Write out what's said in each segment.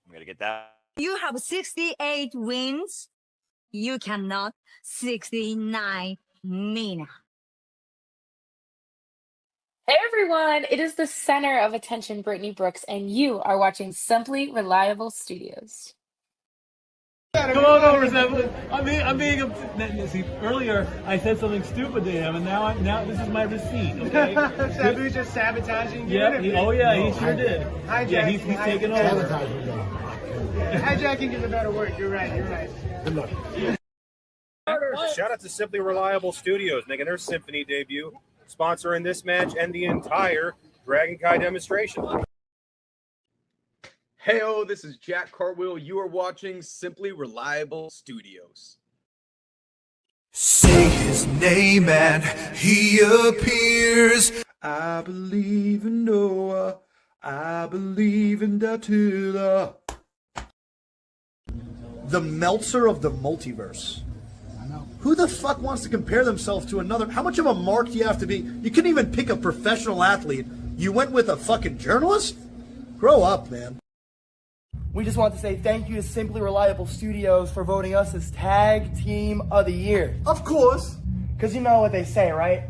I'm going to get that. You have 68 wins. You cannot 69 Nina. Hey everyone, it is the center of attention, Brittany Brooks, and you are watching Simply Reliable Studios. Come on over, Sabre. I'm being see, earlier I said something stupid to him, and now this is my receipt. Okay. Sabu's just sabotaging you. Yeah. He sure did. Hijacking. Yeah, he's taking over. Hijacking is a better word. You're right. Good luck. Shout out to Simply Reliable Studios making their Symphony debut, sponsoring this match and the entire Dragon Kai demonstration. Hey-o, this is Jack Cartwheel. You are watching Simply Reliable Studios. Say his name and he appears. I believe in Noah. I believe in Datula. The Meltzer of the multiverse. I know. Who the fuck wants to compare themselves to another? How much of a mark do you have to be? You couldn't even pick a professional athlete. You went with a fucking journalist? Grow up, man. We just want to say thank you to Simply Reliable Studios for voting us as Tag Team of the Year. Of course. Because you know what they say, right?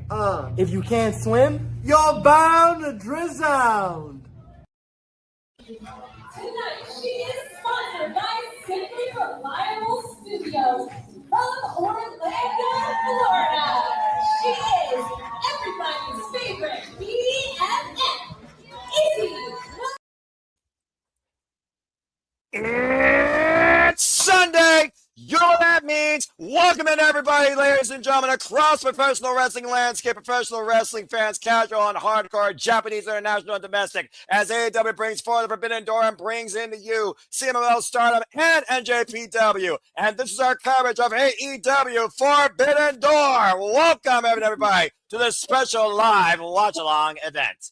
If you can't swim, you're bound to drown. Tonight, she is sponsored by Simply Reliable Studios from Orlando, Florida. She is everybody's favorite BFF, Izzy. It's Sunday. You know what that means. Welcome in, everybody, ladies and gentlemen, across professional wrestling landscape, professional wrestling fans, casual and hardcore, Japanese, international, and domestic, as AEW brings forward the Forbidden Door and brings into you CMLL, Stardom, and NJPW. And this is our coverage of AEW Forbidden Door. Welcome, everybody, to this special live watch-along event.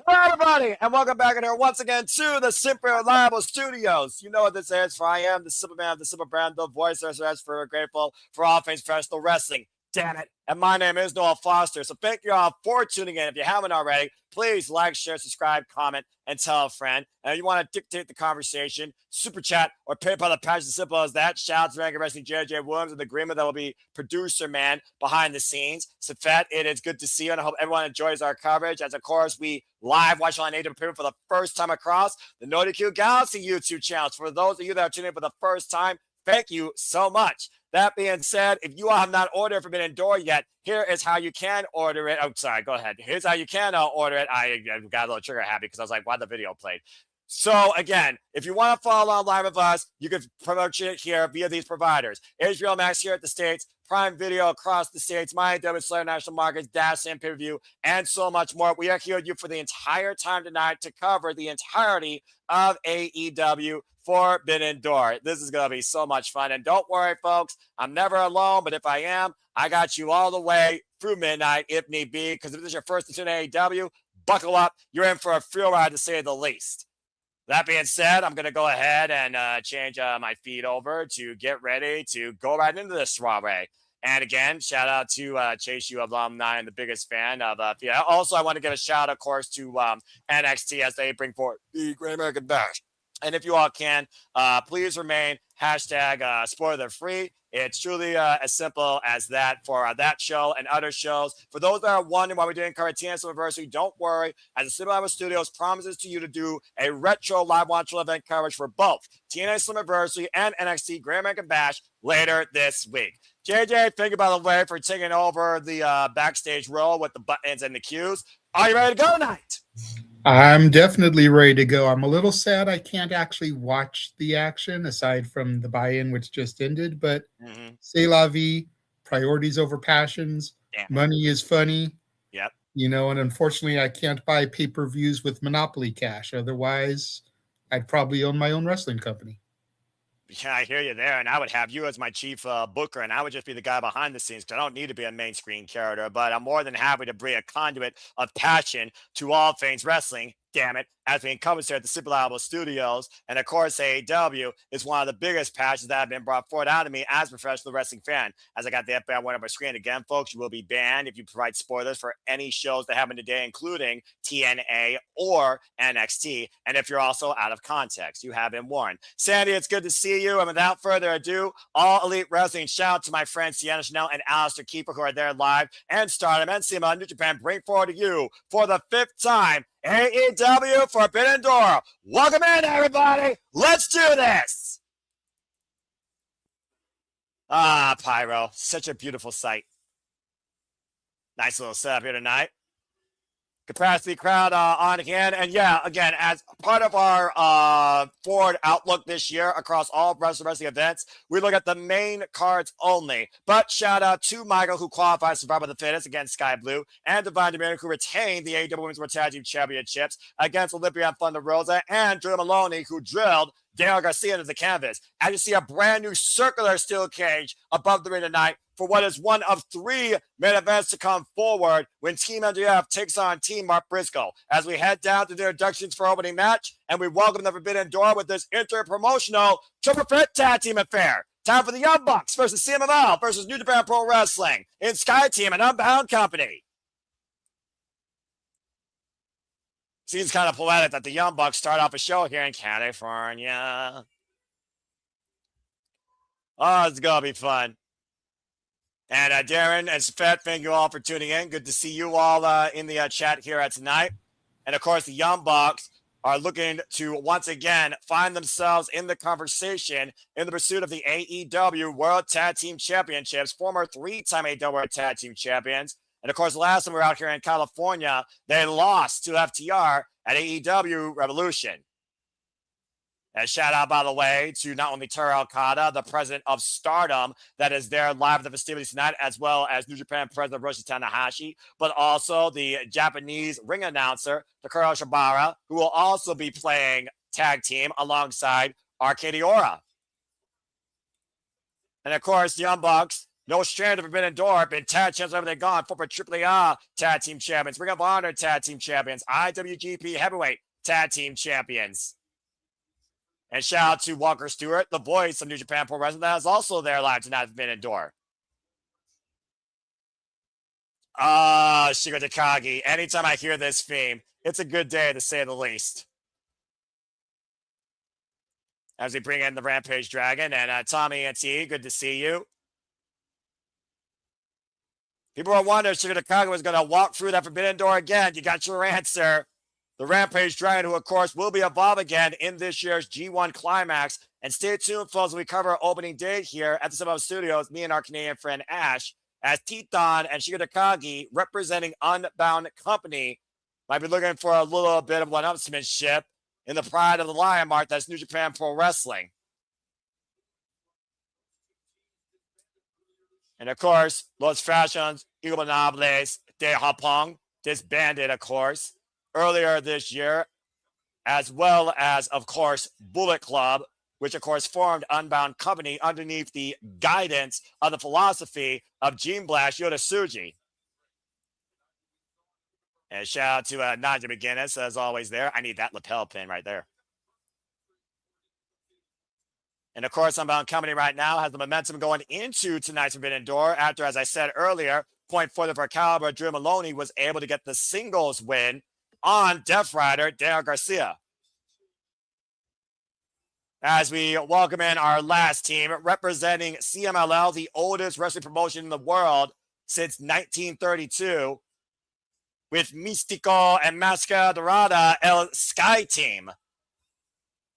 Hello, everybody, and welcome back in here once again to the Simply Reliable Studios. You know what this is, for I am the Simple Man of the Simple Brand, the voice that's for grateful for all things professional wrestling. Damn it. And my name is Noah Foster. So thank you all for tuning in. If you haven't already, please like, share, subscribe, comment, and tell a friend. And if you want to dictate the conversation, super chat or PayPal, the patch as simple as that. Shout out to Ranking Wrestling JJ Williams and the agreement that will be producer man behind the scenes. Safet, it is good to see you, and I hope everyone enjoys our coverage. As of course, we live watch on AEW for the first time across the NotiQ Galaxy YouTube channels. For those of you that are tuning in for the first time, thank you so much. That being said, if you all have not ordered Forbidden Door yet, here is how you can order it. Oh, sorry, go ahead. Here's how you can order it. I got a little trigger happy because I was like, why the video played? So, again, if you want to follow along live with us, you can promote it here via these providers. HBO Max here at the States, Prime Video across the States, My Slayer National Markets, Dash and Pay-Per-View, and so much more. We are here with you for the entire time tonight to cover the entirety of AEW Forbidden Door. This is going to be so much fun. And don't worry, folks, I'm never alone, but if I am, I got you all the way through midnight if need be, because if this is your first tune to AEW, buckle up. You're in for a thrill ride, to say the least. That being said, I'm going to go ahead and change my feed over to get ready to go right into this soiree. And again, shout out to Chase U alumni and the biggest fan of Also, I want to give a shout, of course, to NXT as they bring forward the Great American Bash. And if you all can, please remain hashtag spoiler free. It's truly as simple as that for that show and other shows. For those that are wondering why we're doing current TNS Anniversary, don't worry. As the Simply Reliable Studios promises to you to do a retro live watchable event coverage for both TNS Anniversary and NXT Great American Bash later this week. JJ, thank you, by the way, for taking over the backstage role with the buttons and the cues. Are you ready to go tonight? I'm definitely ready to go. I'm a little sad I can't actually watch the action aside from the buy-in, which just ended, but c'est la vie, priorities over passions. Damn. Money is funny. Yep. You know, and unfortunately I can't buy pay-per-views with Monopoly cash. Otherwise, I'd probably own my own wrestling company. Yeah, I hear you there, and I would have you as my chief booker, and I would just be the guy behind the scenes because I don't need to be a main screen character, but I'm more than happy to bring a conduit of passion to all things wrestling damn it, as we encompass here at the Super Reliable Studios. And of course, AEW is one of the biggest passions that have been brought forward out of me as a professional wrestling fan. As I got the FBI one on my screen again, folks, you will be banned if you provide spoilers for any shows that happen today, including TNA or NXT. And if you're also out of context, you have been warned. Sandy, it's good to see you. And without further ado, All Elite Wrestling, shout out to my friends Sienna Chanel and Alistair Keeper, who are there live, and Stardom and CMLL New Japan bring forward to you for the 5th time AEW Forbidden Door. Welcome in, everybody. Let's do this. Ah, Pyro. Such a beautiful sight. Nice little setup here tonight. Capacity crowd on hand. And yeah, again, as part of our forward outlook this year across all wrestling events, we look at the main cards only. But shout out to Maika, who qualified to survive the fittest against Skye Blue, and Divine Dominic, who retained the AEW Women's World Tag Team Championships against Olympia and Thunder Rosa, and Drew Maloney, who drilled Daniel Garcia into the canvas. As you see a brand new circular steel cage above the ring tonight for what is one of 3 main events to come forward when Team MJF takes on Team Mark Briscoe. As we head down to the introductions for opening match, and we welcome the Forbidden Door with this inter-promotional triple threat tag team affair. Time for the Young Bucks versus CMLL versus New Japan Pro Wrestling in Skye Team and Unbound Company. Seems kind of poetic that the Young Bucks start off a show here in California. Oh, it's going to be fun. And Darren and Safet, thank you all for tuning in. Good to see you all in the chat here tonight. And of course, the Young Bucks are looking to once again find themselves in the conversation in the pursuit of the AEW World Tag Team Championships, former 3-time AEW World Tag Team Champions. And of course, the last time we were out here in California, they lost to FTR at AEW Revolution. And shout out, by the way, to not only Toru Okada, the president of Stardom, that is there live at the festivities tonight, as well as New Japan president Roshi Tanahashi, but also the Japanese ring announcer, Takuro Shibara, who will also be playing tag team alongside Arcady Ora. And of course, the Young Bucks, no stranger of Forbidden Door, been tag champions wherever they've gone, former AAA tag team champions, Ring of Honor tag team champions, IWGP heavyweight tag team champions. And shout out to Walker Stewart, the voice of New Japan Pro Wrestling, that is also there live tonight at Forbidden Door. Shingo Takagi. Anytime I hear this theme, it's a good day to say the least. As we bring in the Rampage Dragon and Tommy and T, good to see you. People are wondering if Shingo Takagi was going to walk through that Forbidden Door again. You got your answer. The Rampage Dragon, who, of course, will be evolved again in this year's G1 Climax. And stay tuned, folks, as we cover opening day here at the CMLL Studios, me and our Canadian friend Ash, as Titán and Shingo Takagi, representing Unbound Company, might be looking for a little bit of one-upsmanship in the pride of the Lion Mark that's New Japan Pro Wrestling. And, of course, Los Fashions Ingobernables de Japón, disbanded, of course, earlier this year, as well as, of course, Bullet Club, which, of course, formed Unbound Company underneath the guidance of the philosophy of Gene Blash Yoda-Tsuji. And shout out to Nadia McGinnis, as always, there. I need that lapel pin right there. And, of course, Unbound Company right now has the momentum going into tonight's Forbidden Door after, as I said earlier, point forward for caliber, Drew Maloney was able to get the singles win on Death Rider, Daniel Garcia. As we welcome in our last team, representing CMLL, the oldest wrestling promotion in the world since 1932, with Místico and Máscara Dorada, El Skye Team.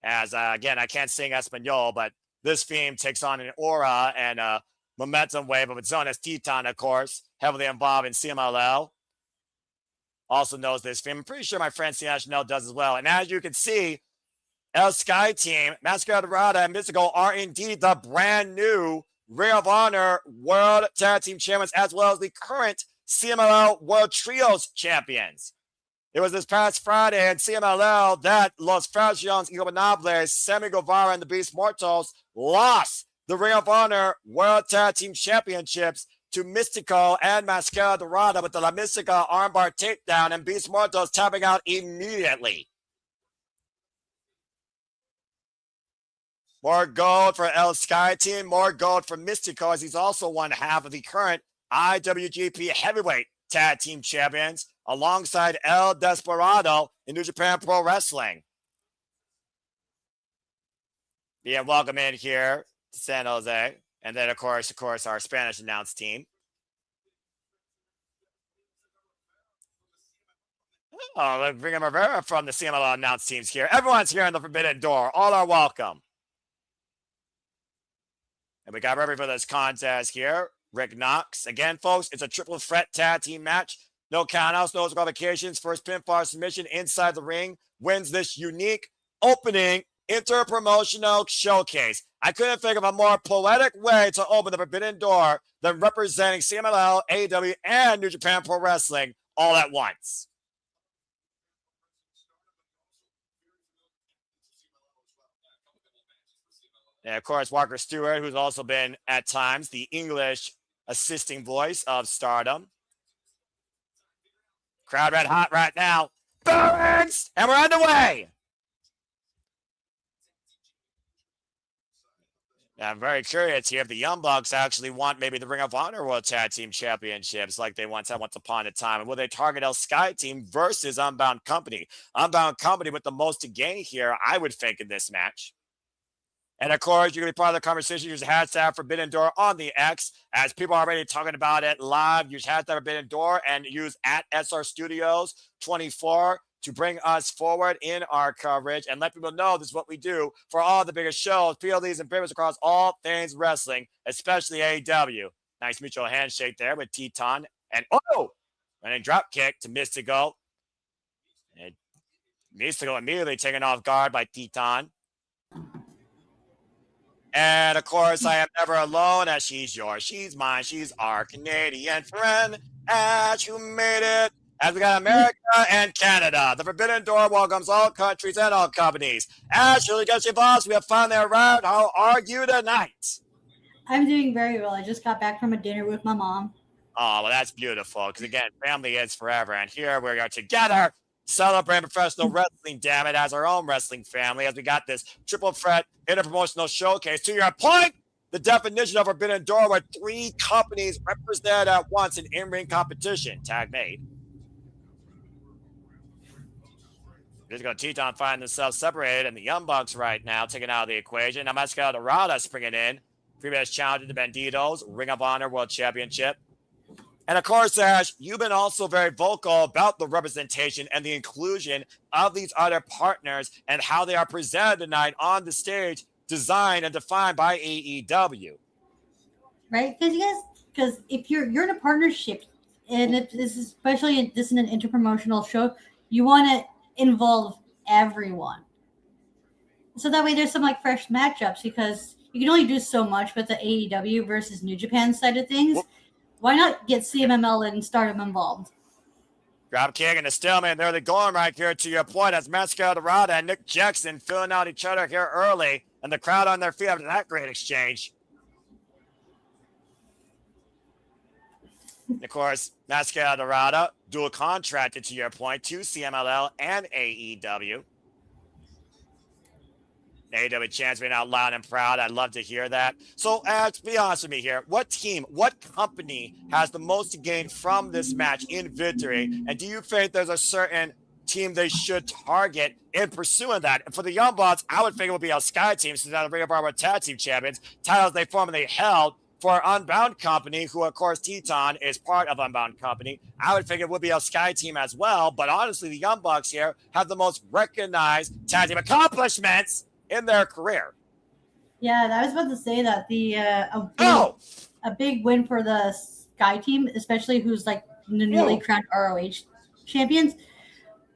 As, again, I can't sing Espanol, but this theme takes on an aura and a momentum wave of its own, as Titán, of course, heavily involved in CMLL. Also knows this theme. I'm pretty sure my friend Sienna Chanel does as well. And as you can see, El Skye Team, Máscara Dorada, and Místico are indeed the brand new Ring of Honor World Tag Team Champions, as well as the current CMLL World Trios Champions. It was this past Friday in CMLL that Los Fashions Ingobernables, Sammy Guevara, and the Beast Mortals lost the Ring of Honor World Tag Team Championships to Místico and Máscara Dorada with the La Mística armbar takedown, and Beast Mortos tapping out immediately. More gold for Skye team, more gold for Místico, as he's also one half of the current IWGP Heavyweight Tag Team Champions, alongside El Desperado in New Japan Pro Wrestling. Being welcome in here to San Jose. And then, of course, our Spanish announced team. Oh, let's bring in Rivera from the CMLL announced teams here. Everyone's here in the Forbidden Door. All are welcome. And we got ready for this contest here. Rick Knox. Again, folks, it's a triple threat tag team match. No countouts, no disqualifications. First pinfall submission inside the ring wins this unique opening interpromotional showcase. I couldn't think of a more poetic way to open the Forbidden Door than representing CMLL, AEW, and New Japan Pro Wrestling all at once. And of course, Walker Stewart, who's also been at times the English assisting voice of Stardom. Crowd red hot right now. Burns! And we're underway. Now, I'm very curious here if the Young Bucks actually want maybe the Ring of Honor World Tag Team Championships like they once had once upon a time. And will they target El Skye team versus Unbound Company? Unbound Company with the most to gain here, I would think, in this match. And of course, you're going to be part of the conversation. Use hashtag Forbidden Door on the X. As people are already talking about it live, use hashtag Forbidden Door and use at SR Studios 24 to bring us forward in our coverage and let people know this is what we do for all the biggest shows, PLDs, and favorites across all things wrestling, especially AEW. Nice mutual handshake there with Titán. And running drop kick to Místico. And Místico immediately taken off guard by Titán. And of course, I am never alone, as she's yours, she's mine, she's our Canadian friend, as you made it. As we got America and Canada, the Forbidden Door welcomes all countries and all companies. Ashley, guess your boss, we have finally arrived. How are you tonight? I'm doing very well. I just got back from a dinner with my mom. Oh, well, that's beautiful. Because again, family is forever. And here we are together celebrating professional wrestling, damn it, as our own wrestling family, as we got this triple threat interpromotional showcase. To your point, the definition of Forbidden Door, where three companies represented at once in in-ring competition. Tag made. Just going to Titán find themselves separated, and the Young Bucks right now taken out of the equation. Now Máscara Dorada springing in. Previous challenge to the Bandidos, Ring of Honor World Championship. And of course, Ash, you've been also very vocal about the representation and the inclusion of these other partners and how they are presented tonight on the stage, designed and defined by AEW. Right? Because if you're in a partnership, and if this is especially this is an interpromotional show, you want to involve everyone. So that way there's some like fresh matchups, because you can only do so much with the AEW versus New Japan side of things. Why not get CMLL and Stardom involved? Drop kick and a stalemate. There they're going right here to your point, as Máscara Dorada and Nick Jackson filling out each other here early, and the crowd on their feet after that great exchange. Of course, Máscara Dorada, dual contracted to your point to CMLL and AEW. AEW chants being out loud and proud. I'd love to hear that. So, be honest with me here. What team, what company has the most to gain from this match in victory? And do you think there's a certain team they should target in pursuing that? And for the Young Bucks, I would think it would be a Skye team, since they're the Ring of Honor Tag Team Champions, titles they formerly held. For Unbound Company, who of course Titán is part of Unbound Company, I would think it would be a Skye team as well. But honestly, the Young Bucks here have the most recognized tag team accomplishments in their career. Yeah, I was about to say that a big win for the Skye team, especially who's like the newly crowned ROH champions,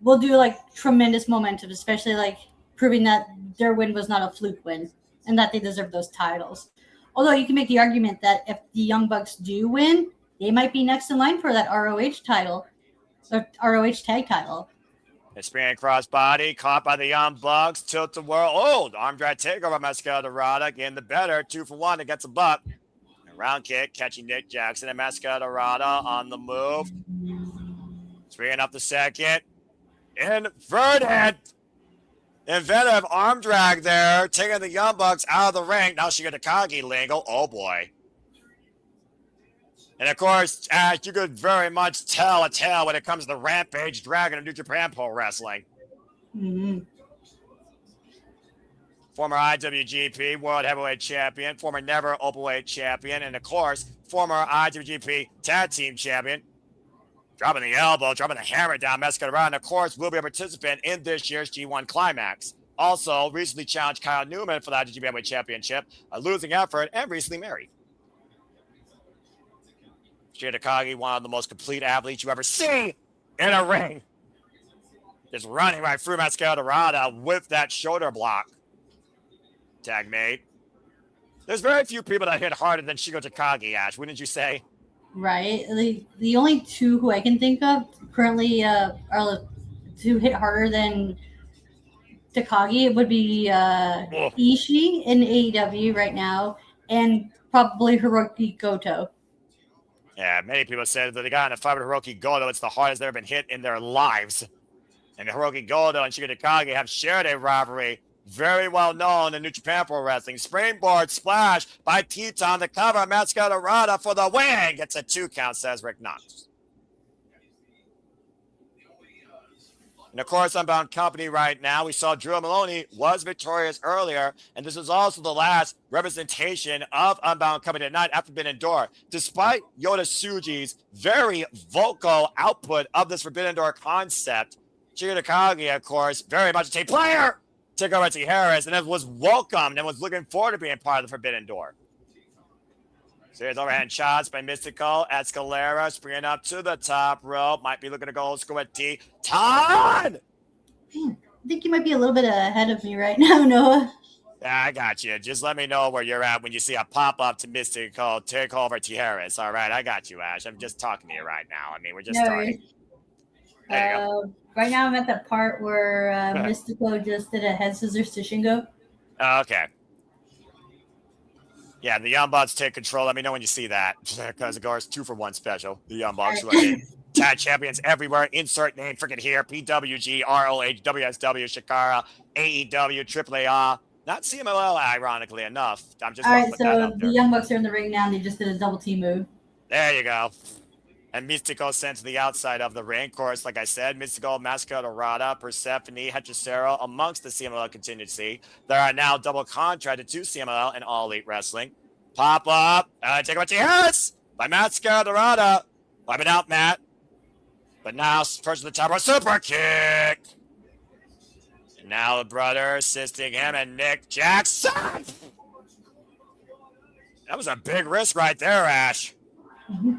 will do like tremendous momentum, especially like proving that their win was not a fluke win and that they deserve those titles. Although you can make the argument that if the Young Bucks do win, they might be next in line for that ROH title, or ROH tag title. A spinning crossbody caught by the Young Bucks, tilt the world. Oh, the arm drag takeover by Máscara Dorada, getting the better, 2-for-1 against a buck. Round kick, catching Nick Jackson and Máscara Dorada on the move. Bringing up the second. Inverted. Inventive arm drag there, taking the Young Bucks out of the ring. Now she got Takagi lingo. Oh boy. And of course, Ash, you could very much tell a tale when it comes to the Rampage Dragon of New Japan Pro Wrestling. Mm-hmm. Former IWGP World Heavyweight Champion, former Never Openweight Champion, and of course, former IWGP Tag Team Champion. Dropping the elbow, dropping the hammer down, Máscara Dorada, and of course, will be a participant in this year's G1 Climax. Also, recently challenged Kyle Newman for the IWGP Heavyweight Championship, a losing effort, and recently married. Takagi, one of the most complete athletes you ever see in a ring. Just running right through Máscara Dorada with that shoulder block. Tag made. There's very few people that hit harder than Shingo Takagi, Ash, wouldn't you say? Right. The only two who I can think of currently are to hit harder than Takagi would be Ishii in AEW right now, and probably Hiroki Goto. Yeah, many people said that the guy in the fight with Hiroki Goto, it's the hardest they've ever been hit in their lives. And Hiroki Goto and Shingo Takagi have shared a rivalry very well known in New Japan Pro Wrestling. Springboard splash by Titán to cover. Máscara Dorada for the win. Gets a 2 count, says Rick Knox. And of course, Unbound Company right now. We saw Drew Maloney was victorious earlier, and this is also the last representation of Unbound Company tonight after Forbidden Door. Despite Yoda Tsuji's very vocal output of this Forbidden Door concept, Shingo Takagi, of course, very much a team player, took over to Harris and was welcomed and was looking forward to being part of the Forbidden Door. Serious overhand shots by Místico. Escalera springing up to the top rope. Might be looking to go old school with Titán. I think you might be a little bit ahead of me right now, Noah. Yeah, I got you. Just let me know where you're at when you see a pop-up to Místico take over Tijeras. All right, I got you, Ash. I'm just talking to you right now. I mean, we're just starting. There you go. Right now I'm at the part where Místico just did a head scissors to Shingo. Okay. Yeah, the Young Bucks take control. Let me know when you see that. Because of course, 2-for-1 special. The Young Bucks tag champions everywhere. Insert name freaking here. PWG, ROH, WSW, Shikara, AEW, AAA. Not CMLL, ironically enough. I'm just all right, so the Young Bucks are in the ring now, and they just did a double team move. There you go. And Místico sent to the outside of the ring. Of course, like I said, Místico, Máscara Dorada, Persephone, Hechicero amongst the CMLL contingency. There are now double contracted to CMLL and All Elite Wrestling. Pop up. Take away yes! By Máscara Dorada. Wiping out Matt. But now, first to the top rope, super kick. And now the brother assisting him and Nick Jackson. That was a big risk right there, Ash. Mm-hmm.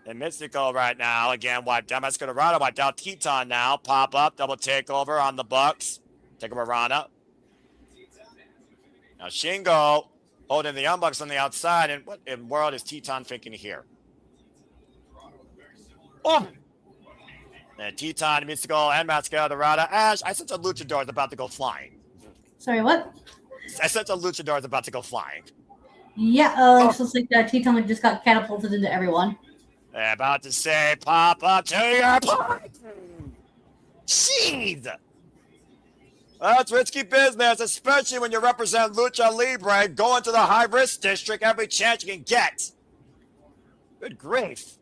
And Místico right now, again, wiped out. Máscara Dorada wiped out Titán now. Pop up, double takeover on the Bucks. Take over Rana. Now Shingo holding the Young Bucks on the outside. And what in the world is Titán thinking here? Oh! And Titán, Místico, and Máscara Dorada. Ash, I sense a luchador is about to go flying. Sorry, what? I sense a luchador is about to go flying. Yeah, it looks like Titán just got catapulted into everyone. About to say, pop up to your point. Jeez. That's risky business, especially when you represent Lucha Libre, going to the high-risk district every chance you can get. Good grief.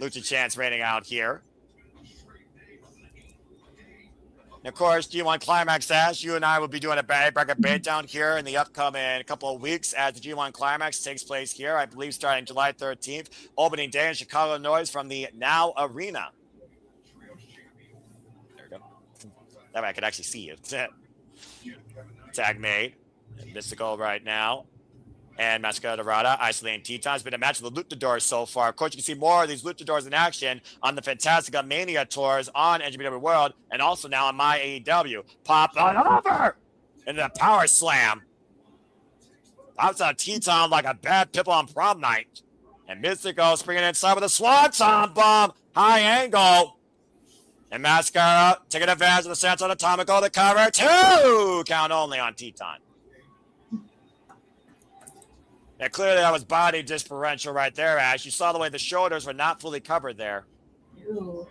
Lucha Chance reigning out here. And of course, G1 Climax, Ash, you and I will be doing a bracket beatdown here in the upcoming couple of weeks as the G1 Climax takes place here, I believe starting July 13th, opening day in Chicago, Illinois from the Now Arena. There we go. That way I could actually see you. Tag made. Místico right now. And Máscara Dorada isolating Titán. It's been a match with the Luchadors so far. Of course, you can see more of these Luchadors in action on the Fantastica Mania tours on NJPW World and also now on my AEW. Pop on over into the power slam. Pops out Titán like a bad pipple on prom night. And Místico springing inside with a swanton bomb. High angle. And Máscara taking advantage of the Santo Atomico. The cover. 2 count only on Titán. Yeah, clearly that was body differential right there, Ash. You saw the way the shoulders were not fully covered there. Ooh.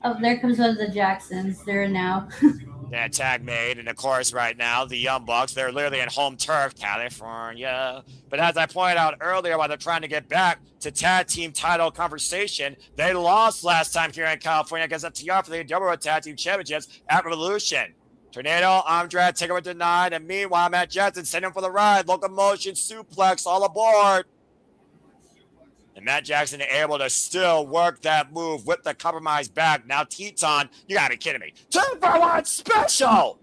Oh, there comes one of the Jacksons. There now. Yeah, tag made, and of course, right now, the Young Bucks, they're literally in home turf, California. But as I pointed out earlier, while they're trying to get back to tag team title conversation, they lost last time here in California against FTR for the AEW Tag Team Championships at Revolution. Tornado, Andrade, takeover denied, and meanwhile, Matt Jackson sending him for the ride. Locomotion, suplex, all aboard. And Matt Jackson able to still work that move with the compromised back. Now Titán, you gotta be kidding me. 2-for-1 special!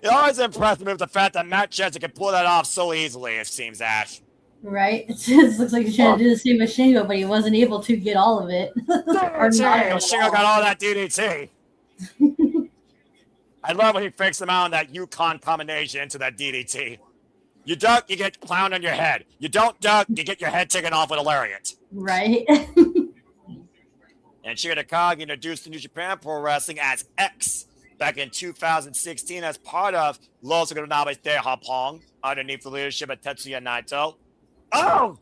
It always impressed me with the fact that Matt Jackson can pull that off so easily, it seems, Ash. Right? It just looks like he's trying to do the same with Shingo, but he wasn't able to get all of it. Shingo got all that DDT. I love when he fakes him out in that Yukon combination into that DDT. You duck, you get clowned on your head. You don't duck, you get your head taken off with a lariat. Right. And Shingo Takagi introduced to New Japan Pro Wrestling as X back in 2016 as part of Los Granades de Japón underneath the leadership of Tetsuya Naito. Oh!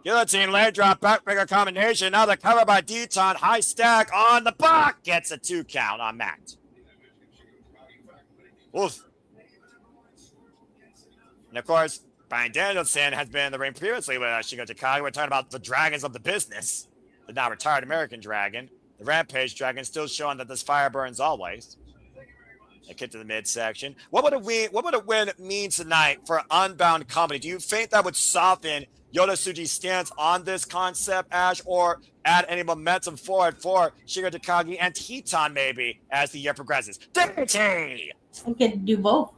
Guillotine leg drop backbreaker combination. Now the cover by Titán. High stack on the block. Gets a 2 count on Matt. Oof. And of course, Bryan Danielson has been in the ring previously with Shingo Takagi. We're talking about the dragons of the business. The now retired American Dragon. The Rampage Dragon still showing that this fire burns always. They get to the midsection. What would a win mean tonight for Unbound Company? Do you think that would soften Yota Tsuji's stance on this concept, Ash, or add any momentum forward for Shingo Takagi and Titán maybe as the year progresses? DDT! We could do both.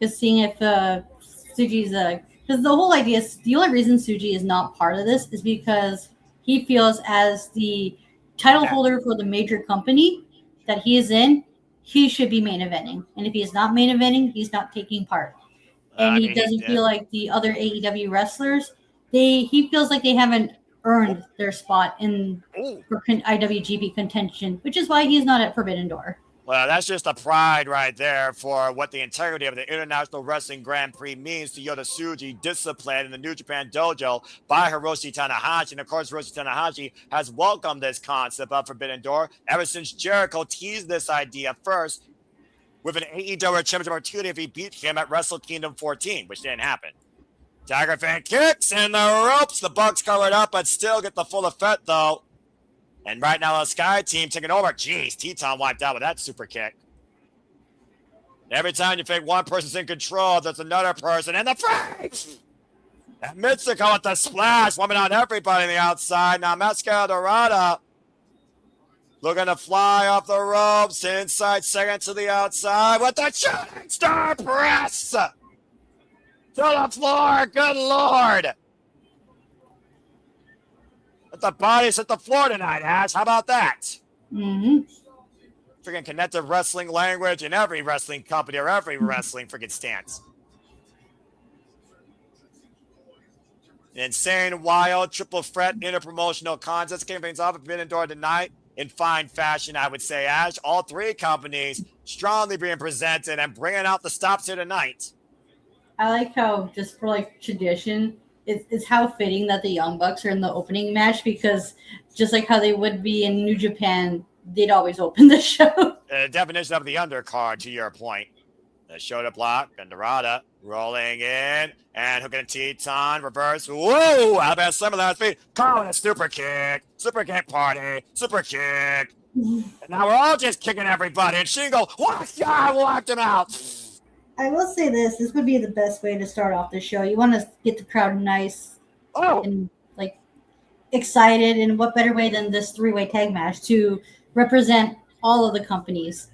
Just seeing if Tsuji's because the whole idea is the only reason Tsuji is not part of this is because he feels as the title holder for the major company that he is in, he should be main eventing. And if he is not main eventing, he's not taking part. And he doesn't feel like the other AEW wrestlers, he feels like they haven't earned their spot in for IWGP contention, which is why he's not at Forbidden Door. Well, that's just a pride right there for what the integrity of the International Wrestling Grand Prix means to Yota Tsuji, discipline in the New Japan Dojo by Hiroshi Tanahashi. And of course, Hiroshi Tanahashi has welcomed this concept of Forbidden Door ever since Jericho teased this idea first with an AEW Championship opportunity if he beat him at Wrestle Kingdom 14, which didn't happen. Tiger Fan kicks in the ropes. The Bucks covered up, but still get the full effect, though. And right now, the Skye team taking over. Jeez, Titán wiped out with that super kick. Every time you think one person's in control, there's another person in the face. And Místico with the splash, woman on everybody on the outside. Now, Máscara Dorada looking to fly off the ropes. Inside second to the outside with the shooting star press. To the floor. Good Lord. Let the bodies hit the floor tonight, Ash. How about that? Mm-hmm. Freaking connective wrestling language in every wrestling company or every wrestling freaking stance. Insane, wild, triple threat, interpromotional contest. Kicking things off at Forbidden Door tonight in fine fashion, I would say, Ash. All three companies strongly being presented and bringing out the stops here tonight. I like how, just for like tradition, it's how fitting that the Young Bucks are in the opening match, because just like how they would be in New Japan, they'd always open the show. The definition of the undercard, to your point. The shoulder block, and Dorada rolling in, and hooking Titán, reverse. Whoa! Alabama Slam last feet. Calling a super kick party, super kick. And now we're all just kicking everybody, and Shingo, whacked him out. I will say this would be the best way to start off the show. You want to get the crowd nice and like excited, and what better way than this three-way tag match to represent all of the companies.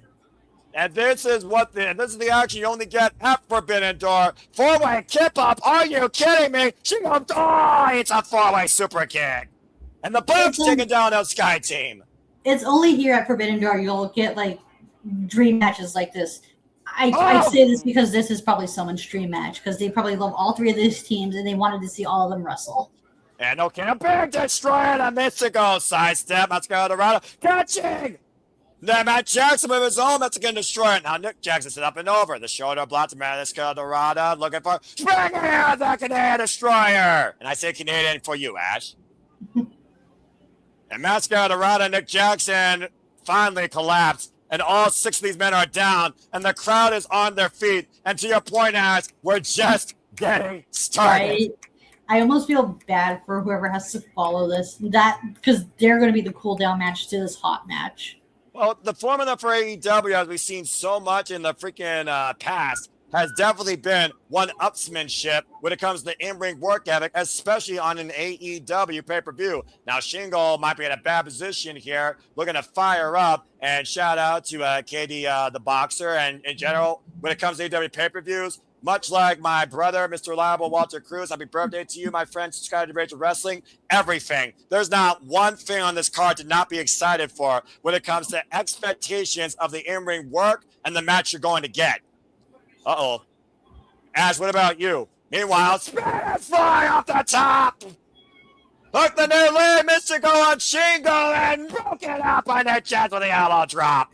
And this is the action you only get at Forbidden Door. Four-way kip-up. Are you kidding me? Shingo, it's a four-way super kick. And the Bucks taking down that Skye team. It's only here at Forbidden Door you'll get like dream matches like this. I say this because this is probably someone's dream match, because they probably love all three of these teams and they wanted to see all of them wrestle. And okay, a big destroyer to Místico. Sidestep, Máscara Dorada, catching. Then Matt Jackson with his own Mexican destroyer. Now Nick Jackson set up and over. The shoulder block to Máscara Dorada. Looking for spring here, the Canadian destroyer. And I say Canadian for you, Ash. And Máscara Dorada and Nick Jackson finally collapsed. And all 6 of these men are down. And the crowd is on their feet. And to your point, Ash, we're just getting started. I almost feel bad for whoever has to follow this. That because they're going to be the cool down match to this hot match. Well, the formula for AEW, as we've seen so much in the freaking past, has definitely been one-upsmanship when it comes to in-ring work ethic, especially on an AEW pay-per-view. Now, Shingo might be in a bad position here, looking to fire up, and shout out to KD the Boxer, and in general, when it comes to AEW pay-per-views, much like my brother, Mr. Reliable Walter Cruz, happy birthday to you, my friend, Skye to Rachel Wrestling, everything. There's not one thing on this card to not be excited for when it comes to expectations of the in-ring work and the match you're going to get. Uh-oh. Ash, what about you? Meanwhile, Spirit fly off the top! Hook the new lead, Místico on Shingo, and broke it up by Nick Jackson with the elbow drop.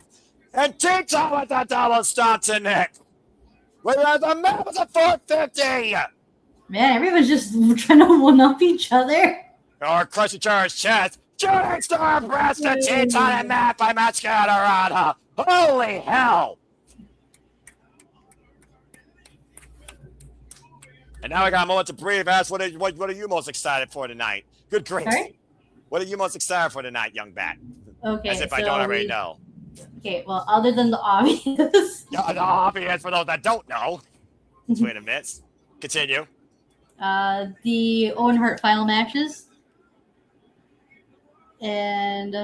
And Titán with the double stomp to Nick. Whereas the man was at 450. Man, everyone's just trying to one-up each other. Or crush each other's chest. Shooting star press to Titán and Matt by Máscara. Holy hell. And now I got a moment to breathe. Ask, what are you most excited for tonight? Good grief. Sorry? What are you most excited for tonight, young bat? Okay, As if I don't already know. Okay, well, other than the obvious. Yeah, the obvious for those that don't know. Wait a minute. Continue. The Owen Hart final matches. And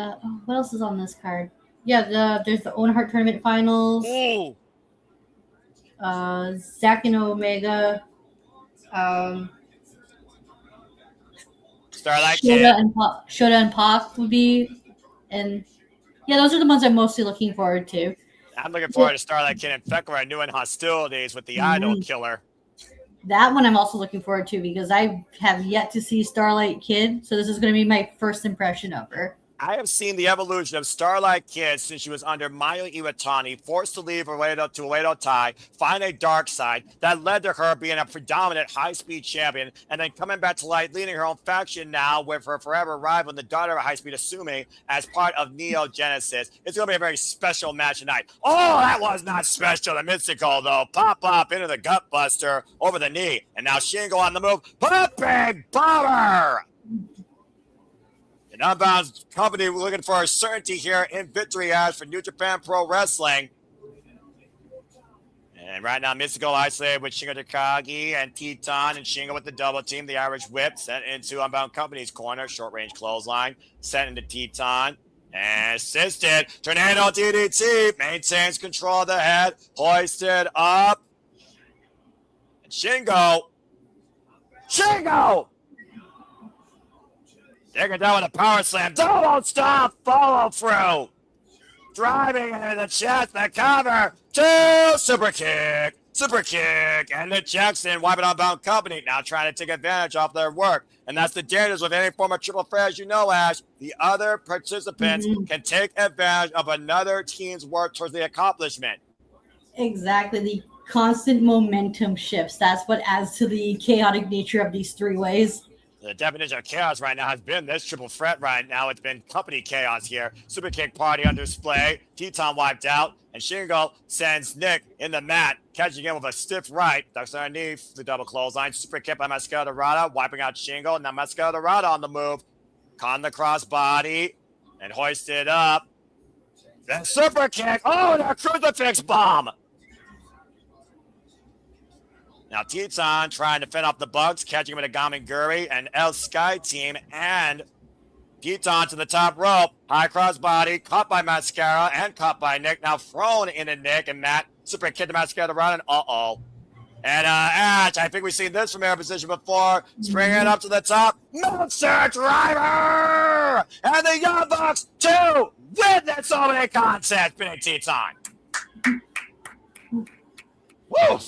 what else is on this card? Yeah, there's the Owen Hart tournament finals. Ooh. Zack and Omega. Starlight Shota and Pac would be, and yeah, those are the ones I'm mostly looking forward to. I'm looking forward to Starlight Kid and Fekra new in hostilities with the Idol Killer. That one I'm also looking forward to because I have yet to see Starlight Kid, so this is going to be my first impression of her. I have seen the evolution of Starlight Kid since she was under Mayu Iwatani, forced to leave Oedo Tai, find a dark side that led to her being a predominant high-speed champion, and then coming back to light, leading her own faction now with her forever rival and the daughter of high-speed Asumi as part of Neo Genesis. It's going to be a very special match tonight. Oh, that was not special. The Místico, though. Pop into the gut buster over the knee. And now Shingo on the move. Pumping bomber! And Unbound company looking for a certainty here in victory as for New Japan Pro Wrestling. And right now, Místico isolated with Shingo Takagi and Titán, and Shingo with the double team. The Irish whip sent into Unbound Company's corner. Short range clothesline sent into Titán. And assisted. Tornado DDT maintains control of the head. Hoisted up. And Shingo. Taking down with a power slam. Double stop. Follow through. Driving into the chest. The cover. Two. Super kick. And the Jackson wiping Unbound Company. Now trying to take advantage of their work. And that's the dangers with any form of triple threat, as you know, Ash. The other participants can take advantage of another team's work towards the accomplishment. Exactly. The constant momentum shifts. That's what adds to the chaotic nature of these three ways. The definition of chaos right now has been this triple threat right now. It's been company chaos here. Super kick party on display. Titán wiped out. And Shingo sends Nick in the mat, catching him with a stiff right. Ducks underneath the double clothesline. Super kick by Máscara Dorada, wiping out Shingo. Now Máscara Dorada on the move. Con the cross body and hoisted up. Then super kick. Oh, and a crucifix bomb. Now Titán trying to fend off the Bugs, catching him with a Gamenguri, and Skye team, and Titán to the top rope. High crossbody, caught by Máscara and caught by Nick. Now thrown into Nick and Matt. Super kick to Máscara to run, and uh-oh. And Ash, I think we've seen this from air position before. Springing it up to the top. Monster Driver! And the Young Bucks, too, with that dominant concept, spinning Titán. Woo!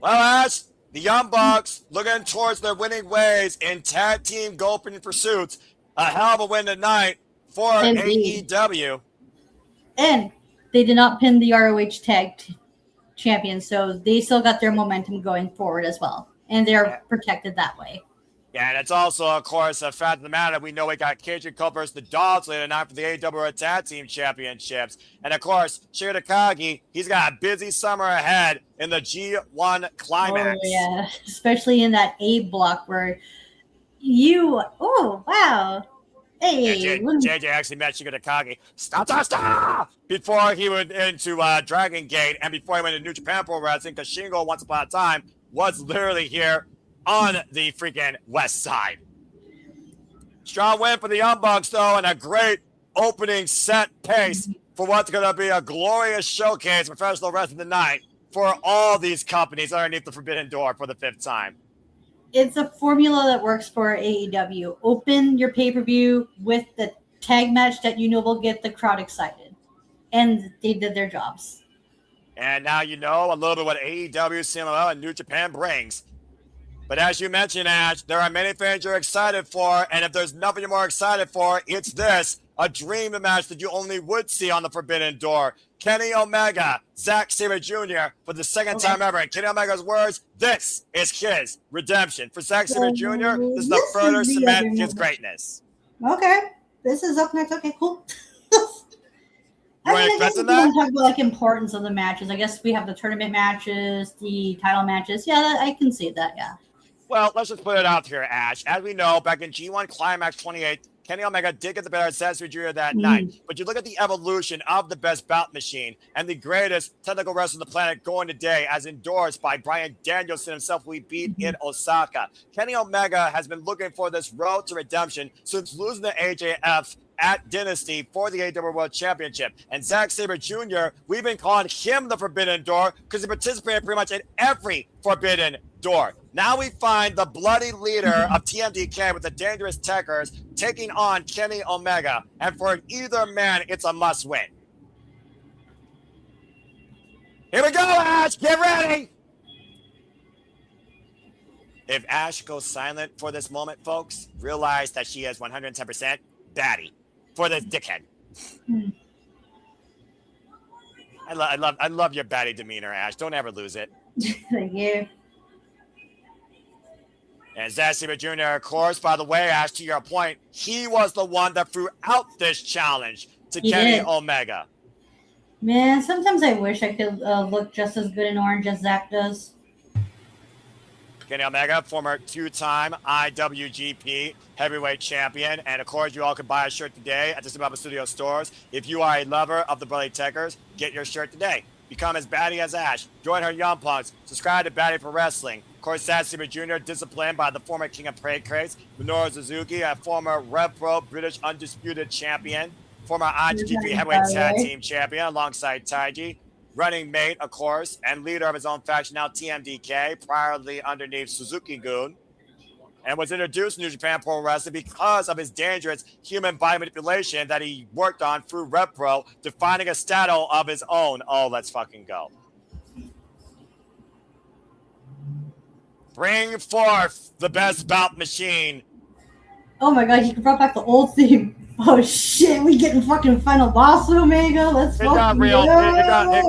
Well, Ash, The Young Bucks looking towards their winning ways in tag team golfing pursuits. A hell of a win tonight for Indeed. AEW. And they did not pin the ROH tag champions, so they still got their momentum going forward as well. And they're protected that way. Yeah, and it's also, of course, a fact of the matter. We know we got Cajun Cup versus the Dogs later tonight for the AEW Tag Team Championships. And, of course, Shingo Takagi, he's got a busy summer ahead in the G1 Climax. Oh, yeah, especially in that A block where oh, wow. Hey. Yeah, JJ actually met Shingo Takagi. Stop! Before he went into Dragon Gate and before he went to New Japan Pro Wrestling, because Shingo, once upon a time, was literally here on the freaking west side. Strong win for the Young Bucks, though, and a great opening set pace for what's going to be a glorious showcase of professional wrestling tonight for all these companies underneath the Forbidden Door for the 5th time. It's a formula that works for AEW. Open your pay-per-view with the tag match that you know will get the crowd excited. And they did their jobs. And now you know a little bit what AEW, CMLL, and New Japan brings. But as you mentioned, Ash, there are many fans you're excited for, and if there's nothing you're more excited for, it's this, a dream match that you only would see on the Forbidden Door. Kenny Omega, Zack Sabre Jr. for the second time ever. In Kenny Omega's words, this is his redemption. For Zack Sabre Jr., this is the further cement his greatness. Okay. This is up next. Okay, cool. You I expecting guess we that? want to talk about importance of the matches. I guess we have the tournament matches, the title matches. Yeah, I can see that, yeah. Well, let's just put it out here, Ash. As we know, back in G1 Climax 28, Kenny Omega did get the better of Zack Sabre Jr. that night. But you look at the evolution of the best bout machine and the greatest technical wrestler on the planet going today, as endorsed by Bryan Danielson himself, who we beat in Osaka. Kenny Omega has been looking for this road to redemption since losing to AJF at Dynasty for the AEW World Championship. And Zack Sabre Jr., we've been calling him the Forbidden Door because he participated pretty much in every Forbidden Door. Now we find the bloody leader of TMDK with the Dangerous Techers taking on Kenny Omega. And for either man, it's a must win. Here we go, Ash. Get ready. If Ash goes silent for this moment, folks, realize that she is 110% baddie for this dickhead. I love your baddie demeanor, Ash. Don't ever lose it. Thank you. And Zack Sabre Jr., of course, by the way, Ash, to your point, he was the one that threw out this challenge to Kenny Omega. Man, sometimes I wish I could look just as good in orange as Zack does. Kenny Omega, former 2-time IWGP heavyweight champion. And, of course, you all can buy a shirt today at the Zimbabwe Studio stores. If you are a lover of the Bloody Techers, get your shirt today. Become as baddie as Ash. Join her Young Punks. Subscribe to Baddie for Wrestling. Of course, Zack Sabre Jr., disciplined by the former King of Parade Crates, Minoru Suzuki, a former Rev Pro British Undisputed Champion, former IWGP Heavyweight Tag Team Champion alongside Taiji, running mate, of course, and leader of his own faction, now TMDK, priorly underneath Suzuki-gun, and was introduced to New Japan Pro Wrestling because of his dangerous human body manipulation that he worked on through Rev Pro, defining a style of his own. Oh, let's fucking go. Bring forth the best bout machine. Oh my god, he brought back the old theme. Oh shit, we getting fucking final boss Omega. Let's It's not real.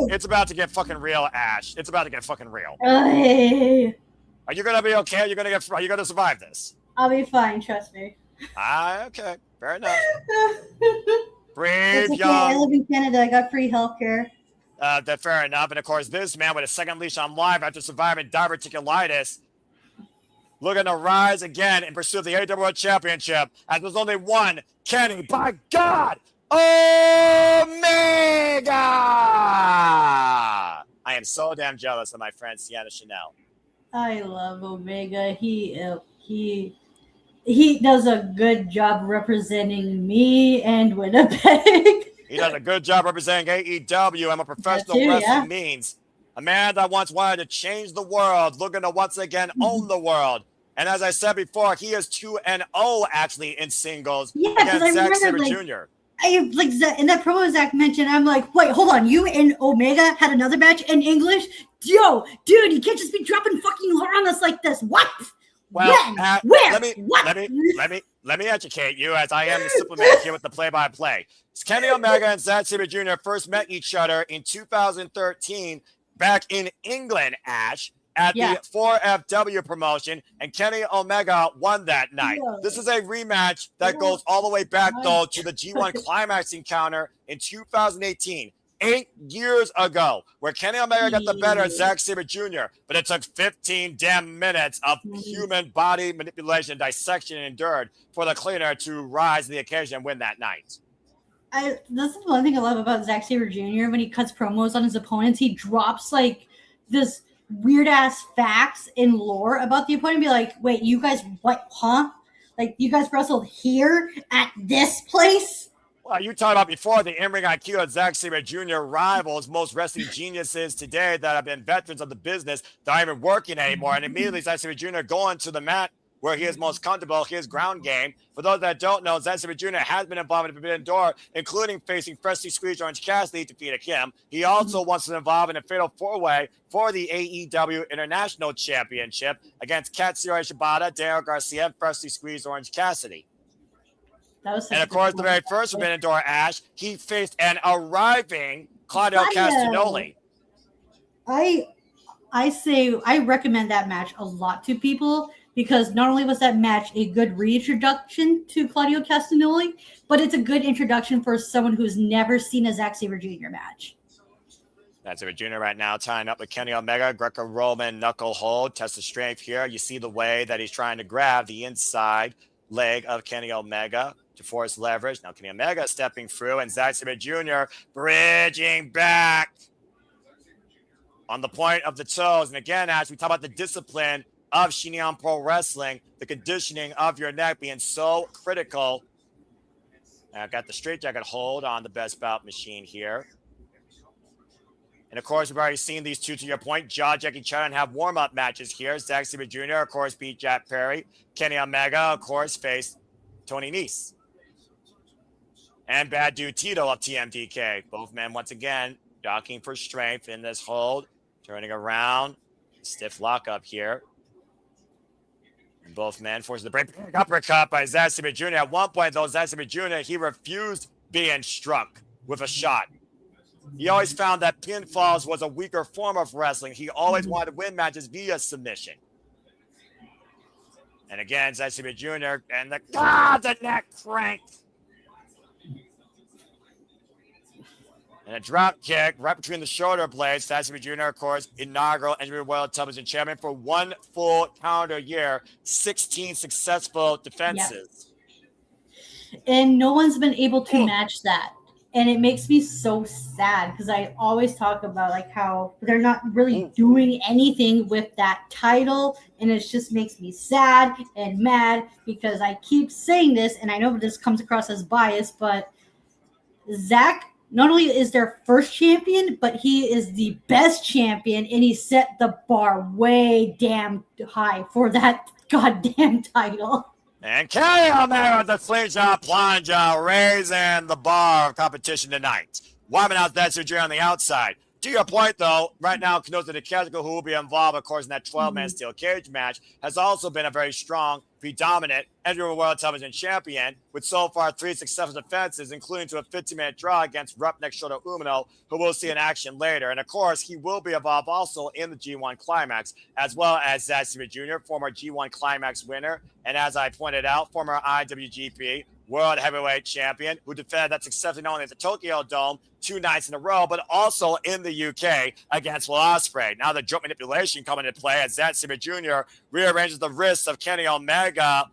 It's about to get fucking real, Ash. It's about to get fucking real. Hey. Are you gonna be okay? Are you gonna survive this? I'll be fine, trust me. Okay, fair enough. Brave It's okay, young. I live in Canada. I got free healthcare. That fair enough. And of course, this man with a second leash on life after surviving diverticulitis, looking to rise again in pursuit of the AEW World Championship. As there's only one Kenny, by God, Omega! I am so damn jealous of my friend Sienna Chanel. I love Omega. He does a good job representing me and Winnipeg. He does a good job representing AEW and what professional wrestling means. A man that once wanted to change the world, looking to once again own the world. And as I said before, he is 2-0 actually in singles against Zack Sabre Jr. I like in that promo Zack mentioned. I'm like, wait, hold on. You and Omega had another match in English? Yo, dude, you can't just be dropping fucking lore on us like this. What? Well, when? Where? Let me educate you, as I am the supplement here with the play-by-play. Kenny Omega and Zack Sabre Jr. first met each other in 2013 back in England, Ash, at the 4FW promotion, and Kenny Omega won that night. Yeah. This is a rematch that goes all the way back, though, to the G1 Climax encounter in 2018. 8 years ago, where Kenny Omega got the better of Zack Sabre Jr., but it took 15 damn minutes of human body manipulation, dissection, and endured for the cleaner to rise to the occasion and win that night. That's the one thing I love about Zack Sabre Jr. When he cuts promos on his opponents, he drops like this weird ass facts and lore about the opponent. Be like, wait, you guys, what, huh? Like, you guys wrestled here at this place? Well, you talked about before the in-ring IQ of Zack Sabre Jr. rivals most wrestling geniuses today that have been veterans of the business that aren't even working anymore. And immediately Zack Sabre Jr. going to the mat where he is most comfortable, his ground game. For those that don't know, Zack Sabre Jr. has been involved in the Forbidden Door, including facing freshly squeezed Orange Cassidy to defeat him. He also wants to involve in a fatal four-way for the AEW International Championship against Katsuyori Shibata, Daniel Garcia, and freshly squeezed Orange Cassidy. And of course, the very first Forbidden Door, Ash, he faced an arriving Claudio Castagnoli. I say I recommend that match a lot to people because not only was that match a good reintroduction to Claudio Castagnoli, but it's a good introduction for someone who's never seen a Zack Sabre Jr. match. Zack Sabre Jr. right now tying up with Kenny Omega, Greco-Roman knuckle hold, test of strength here. You see the way that he's trying to grab the inside leg of Kenny Omega to force leverage. Now Kenny Omega stepping through and Zack Sabre Jr. bridging back on the point of the toes. And again, as we talk about the discipline of Shinyan Pro Wrestling, the conditioning of your neck being so critical. And I've got the straight jacket hold on the Best Bout machine here. And of course, we've already seen these two, to your point, jaw Jackie Chan, and have warm-up matches here. Zack Sabre Jr., of course, beat Jack Perry. Kenny Omega, of course, faced Tony Nese. And Bad Dude Tito of TMDK. Both men, once again, jockeying for strength in this hold. Turning around. Stiff lockup here. And both men forcing the break. Uppercut by Zack Sabre Jr. At one point, though, Zack Sabre Jr., he refused being struck with a shot. He always found that pinfalls was a weaker form of wrestling. He always wanted to win matches via submission. And again, Zack Sabre Jr. and the neck crank. And a drop kick right between the shoulder blades. Zack Sabre Jr., of course, inaugural NWA World Television Champion for one full calendar year, 16 successful defenses. Yep. And no one's been able to match that. And it makes me so sad because I always talk about like how they're not really doing anything with that title. And it just makes me sad and mad because I keep saying this, and I know this comes across as biased, but Zack not only is their first champion, but he is the best champion, and he set the bar way damn high for that goddamn title. And Kenny Omega with the slingshot plunge, raising the bar of competition tonight. Wyman out that Jr. on the outside. To your point, though, right now, Kenoza Takagi, who will be involved, of course, in that 12-man steel cage match, has also been a very strong, predominant NWA World Television Champion with so far 3 successful defenses, including to a 15-minute draw against Roughneck Shota Umino, who we'll see in action later. And, of course, he will be involved also in the G1 Climax, as well as Zack Sabre Jr., former G1 Climax winner, and as I pointed out, former IWGP World Heavyweight Champion, who defended that successfully not only at the Tokyo Dome 2 nights in a row, but also in the UK against Will Ospreay. Now the joint manipulation coming into play as Zack Sabre Jr. rearranges the wrists of Kenny Omega.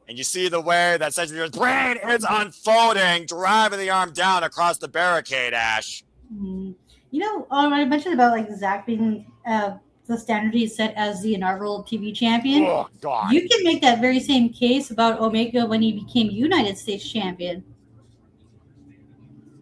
And you see the way that Zack Sabre Jr.'s brain is unfolding, driving the arm down across the barricade, Ash. You know, I mentioned about like Zack being the standard he set as the inaugural TV champion. Oh, God. You can make that very same case about Omega when he became United States champion.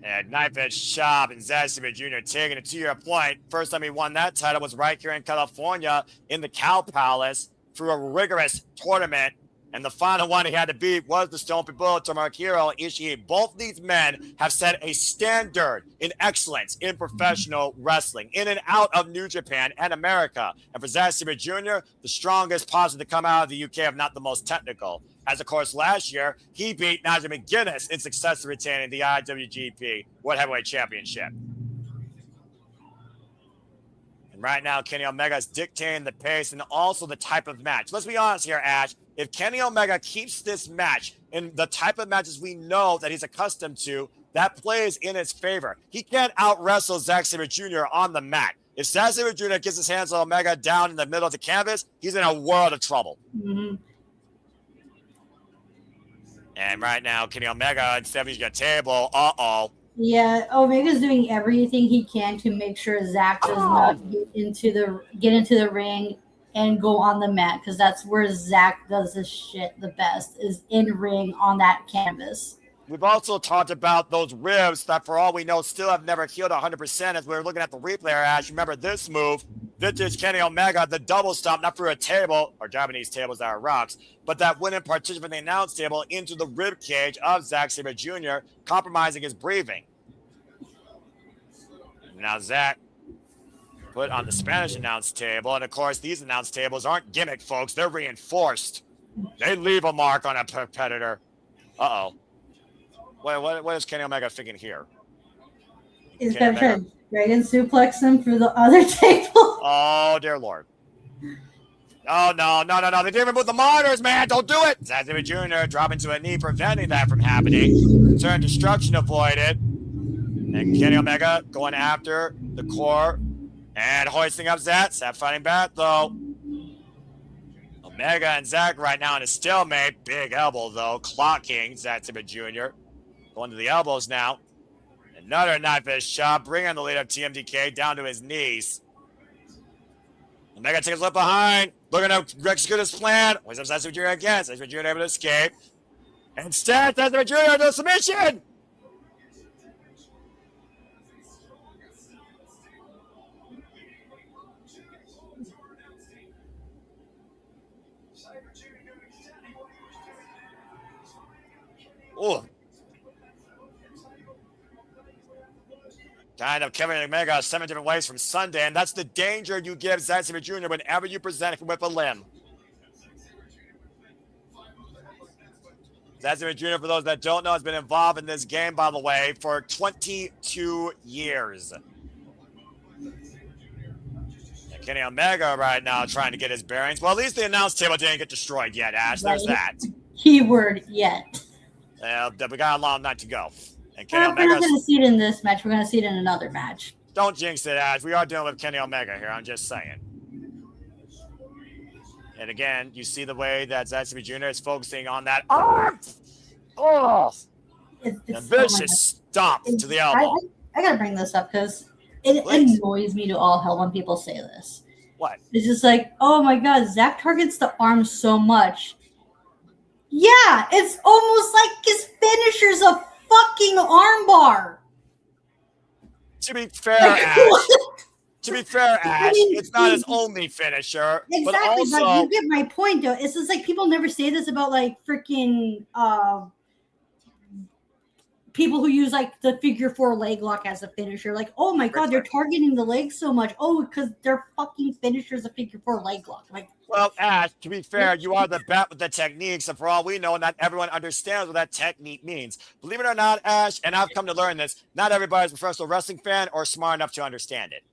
And knife edge chop, and Zack Sabre Jr. taking it to your point. First time he won that title was right here in California in the Cow Palace through a rigorous tournament And the final one he had to beat was the Stone People, Tomohiro Ishii. Both these men have set a standard in excellence in professional wrestling, in and out of New Japan and America. And for Zack Sabre Jr., the strongest possibly to come out of the UK, if not the most technical. As, of course, nlast year, he beat Nigel McGuinness in success retaining the IWGP World Heavyweight Championship. And right now, Kenny Omega is dictating the pace and also the type of match. Let's be honest here, Ash. If Kenny Omega keeps this match in the type of matches we know that he's accustomed to, that plays in his favor. He can't out-wrestle Zack Sabre Jr. on the mat. If Zack Sabre Jr. gets his hands on Omega down in the middle of the canvas, he's in a world of trouble. Mm-hmm. And right now, Kenny Omega, instead of using a table, uh-oh. Yeah, Omega's doing everything he can to make sure Zack does not get into the ring and go on the mat, because that's where Zack does his shit the best, is in ring on that canvas. We've also talked about those ribs that, for all we know, still have never healed 100%. As we were looking at the replay, Ash, remember this move, vintage Kenny Omega, the double stomp, not through a table, or Japanese tables that are rocks, but that went in partition from the announce table into the rib cage of Zack Sabre Jr., compromising his breathing. Now Zack put on the Spanish announce table, and of course, these announce tables aren't gimmick, folks. They're reinforced. They leave a mark on a competitor. Uh-oh. What is Kenny Omega thinking here? He's going to try to dragon suplex him through the other table. Oh, dear Lord. Oh, no. They didn't remove the monitors, man. Don't do it. Zack Sabre Jr. dropping to a knee, preventing that from happening. Turn destruction avoided. And Kenny Omega going after the core and hoisting up Zack. Zack fighting back, though. Omega and Zack right now in a stalemate. Big elbow, though. Clocking Zack Sabre Jr. Going to the elbows now. Another knife-edge shot, bringing the lead of TMDK down to his knees. Omega takes a look behind, looking to execute his plan. Waits up Zack Sabre Jr. again. Zack Sabre Jr. able to escape. Instead, Zack Sabre Jr. to submission. Oh. Kind of Kevin Omega 7 different ways from Sunday, and that's the danger you give Zack Sabre Jr. whenever you present him with a limb. Zack Sabre Jr., for those that don't know, has been involved in this game, by the way, for 22 years. And Kenny Omega right now trying to get his bearings. Well, at least the announce table didn't get destroyed yet, Ash. There's that. Keyword yet. We got a long night to go. And We're not going to see it in this match. We're going to see it in another match. Don't jinx it, Ash. We are dealing with Kenny Omega here. I'm just saying. And again, you see the way that Zack Sabre Jr. is focusing on that arm. Oh, a vicious stomp to the elbow. I got to bring this up because it annoys me to all hell when people say this. What? It's just like, oh my God, Zack targets the arm so much. Yeah, it's almost like his finisher's a fucking armbar. To be fair, Ash. It's not his only finisher. Exactly, but also, you get my point, though. It's just like people never say this about like freaking people who use like the figure 4 leg lock as a finisher. Like, oh my God, they're targeting the leg so much. Oh, because their fucking finisher's a figure 4 leg lock. Like, well, Ash, to be fair, you are the bat with the techniques, and for all we know, not everyone understands what that technique means. Believe it or not, Ash, and I've come to learn this, not everybody's a professional wrestling fan or smart enough to understand it.